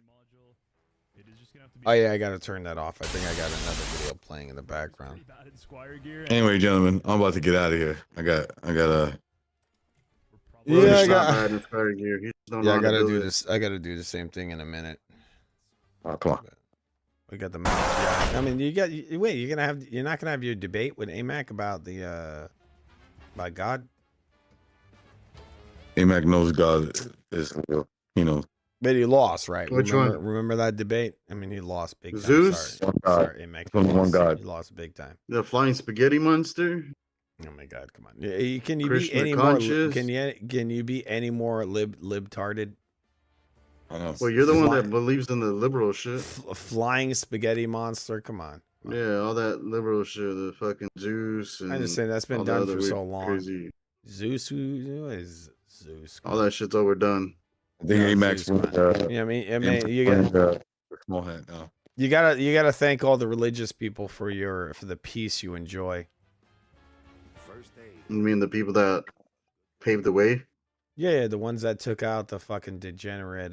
Oh yeah, I gotta turn that off. I think I got another video playing in the background. Anyway, gentlemen, I'm about to get out of here. I got Yeah, I gotta do this. I gotta do the same thing in a minute. Oh, come on. We got the mouse. Yeah, I mean, you're not gonna have your debate with AMAC about the about God. AMAC knows God is real, you know. But he lost, right? Which remember, one? Remember that debate? I mean, he lost big time. Zeus? Sorry, AMAC. One God. He lost big time. The flying spaghetti monster? Oh my God! Come on. Can you be Krishna any more? conscious? Can you be any more libtarded? I know. Well, you're the one that believes in the liberal shit. Flying spaghetti monster. Come on. Yeah, all that liberal shit, the fucking Zeus. And I just say that's been all the done other for weird, so long. Crazy. Zeus, who is Zeus? All that shit's overdone. I think AMAC's Yeah, I mean, you got small hat now. you gotta thank all the religious people for the peace you enjoy. You mean the people that paved the way? Yeah, the ones that took out the fucking degenerate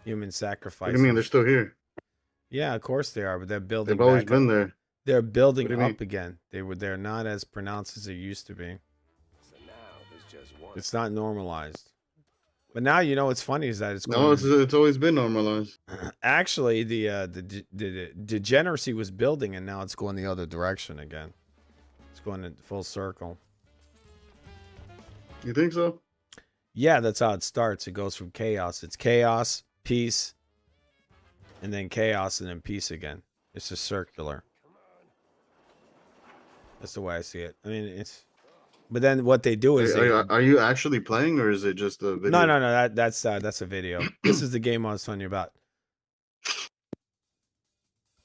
human What sacrifice. do you mean they're still here? Yeah, of course they are, but they're building. They've always back been up. there. They're What building do you mean? up again. They're not as pronounced as they used to be. It's not normalized. But now you know what's funny is that it's No, it's always been normalized. actually the degeneracy was building and now it's going the other direction again. It's going in full circle. You think so? Yeah, that's how it starts. It goes from chaos. It's chaos, peace, and then chaos and then peace again. It's just circular. That's the way I see it. I mean, it's. But then what they do is Are you actually playing or is it just a video? no. That's a video. This is the game I was telling you about.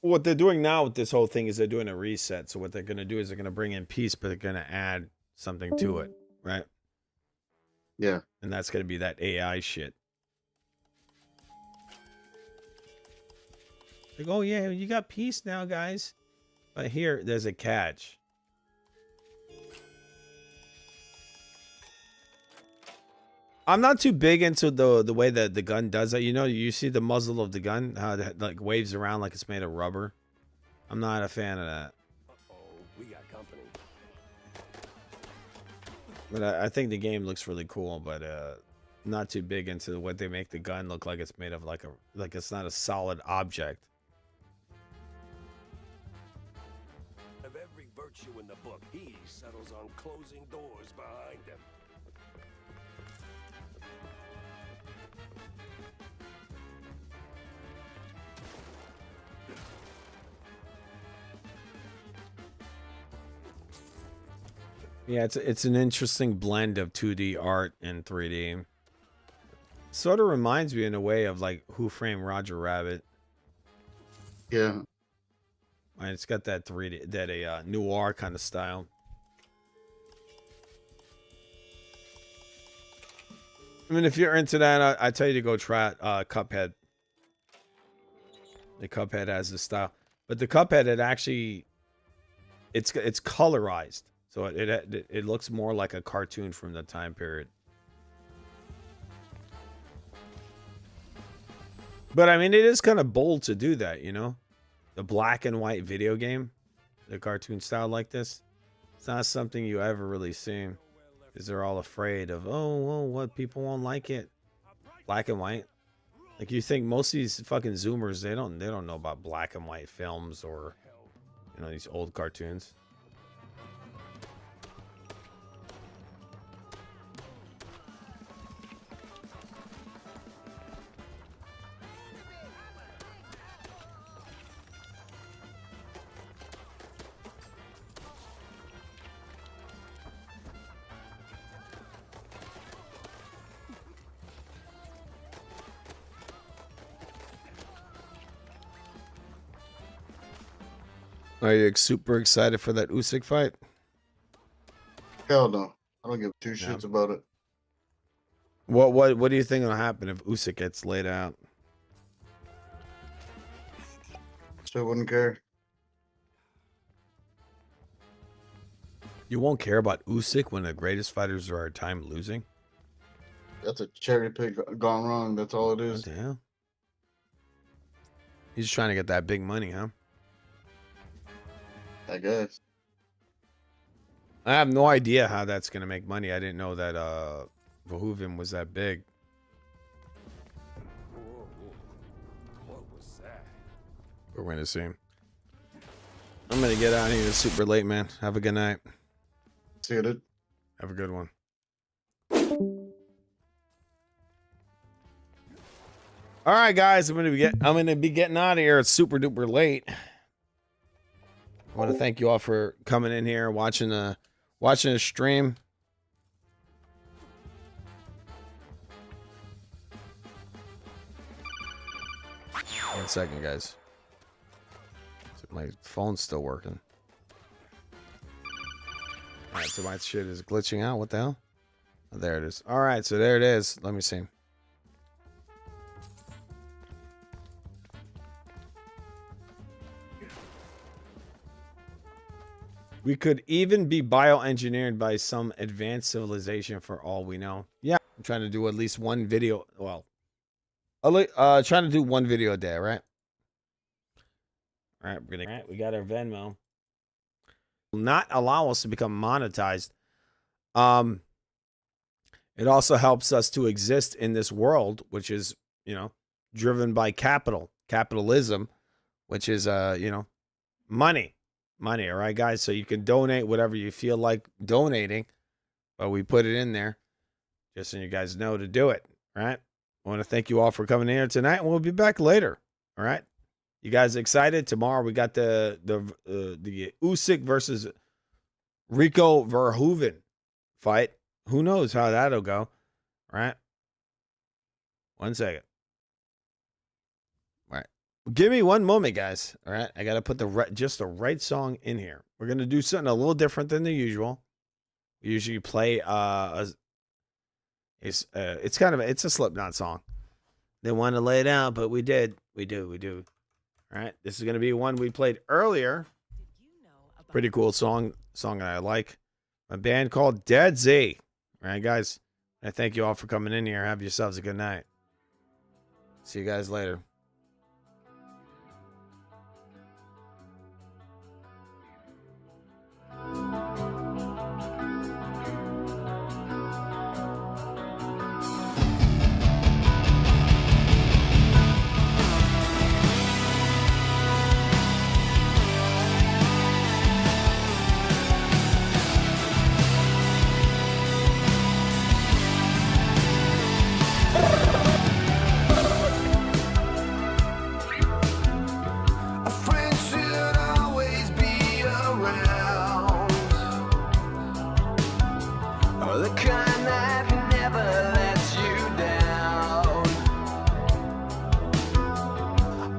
What they're doing now with this whole thing is they're doing a reset. So what they're going to do is they're going to bring in peace, but they're going to add something to it, right? Yeah. And that's going to be that AI shit. Like, oh yeah, you got peace now, guys. But here, there's a catch. I'm not too big into the way that the gun does that. You know, you see the muzzle of the gun, how it like waves around like it's made of rubber. I'm not a fan of that. We got company. But I think the game looks really cool, but not too big into what they make the gun look like it's made of, like it's not a solid object. Of every virtue in the book, he settles on closing doors behind him. Yeah, it's an interesting blend of 2D art and 3D. Sort of reminds me in a way of like Who Framed Roger Rabbit. Yeah. And it's got that 3D, that noir kind of style. I mean, if you're into that, I tell you to go try Cuphead. The Cuphead has this style, but the Cuphead, it actually, it's colorized. So it looks more like a cartoon from the time period. But I mean, it is kind of bold to do that, you know? The black and white video game, the cartoon style like this. It's not something you ever really see. Because they're all afraid of, oh, what, people won't like it. Black and white. Like, you think most of these fucking Zoomers, they don't know about black and white films or, you know, these old cartoons. Are you super excited for that Usyk fight? Hell no. I don't give two shits about it. What do you think will happen if Usyk gets laid out? Still wouldn't care. You won't care about Usyk when the greatest fighters of our time losing? That's a cherry pick gone wrong. That's all it is. What the hell? He's just trying to get that big money, huh? I guess. I have no idea how that's going to make money. I didn't know that Boofing was that big. What was that? We're going to see him. I'm going to get out of here. It's super late, man. Have a good night. See you, dude. Have a good one. All right, guys. I'm going to be getting out of here. It's super duper late. I want to thank you all for coming in here, watching the stream. One second, guys. My phone's still working. All right, so my shit is glitching out. What the hell? Oh, there it is. All right, so there it is. Let me see. We could even be bioengineered by some advanced civilization for all we know. Yeah, I'm trying to do at least one video. Well, trying to do one video a day, right? All right, we got our Venmo. Will not allow us to become monetized. It also helps us to exist in this world, which is, you know, driven by capitalism, which is, you know, money. All right, guys. So you can donate whatever you feel like donating, but we put it in there just so you guys know to do it. All right. I want to thank you all for coming in here tonight, and we'll be back later. All right. You guys excited? Tomorrow we got the Usyk versus Rico Verhoeven fight. Who knows how that'll go? All right. 1 second. All right. Give me one moment, guys. All right. I got to put just the right song in here. We're going to do something a little different than the usual. We usually play it's a Slipknot song. They want to lay it out, but we did. We do. All right. This is going to be one we played earlier. Pretty cool song that I like. A band called Dead Z. All right, guys. I thank you all for coming in here. Have yourselves a good night. See you guys later. A friend should always be around. Oh, the kind that never lets you down.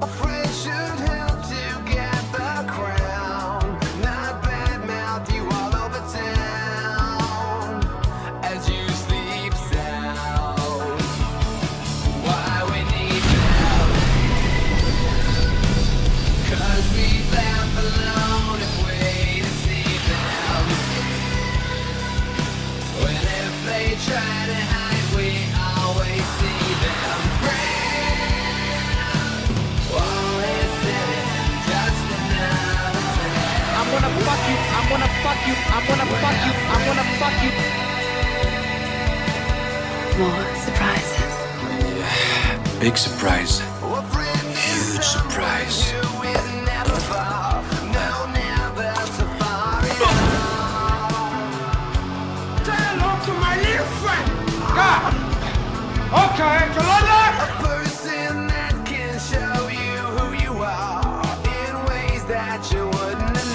A friend should help to get the crown, not badmouth you all over town as you sleep sound. Why we need help? 'Cause we laugh alone and wait to see them. When if they try to hide, we always see them. Always sitting, just another thing. I'm gonna fuck you. I'm gonna fuck you. I'm gonna fuck you. I'm gonna fuck you. More surprises. Big surprise. Huge surprise. Say hello to my little friend. God. Okay, Kalanda. A person that can show you who you are in ways that you wouldn't have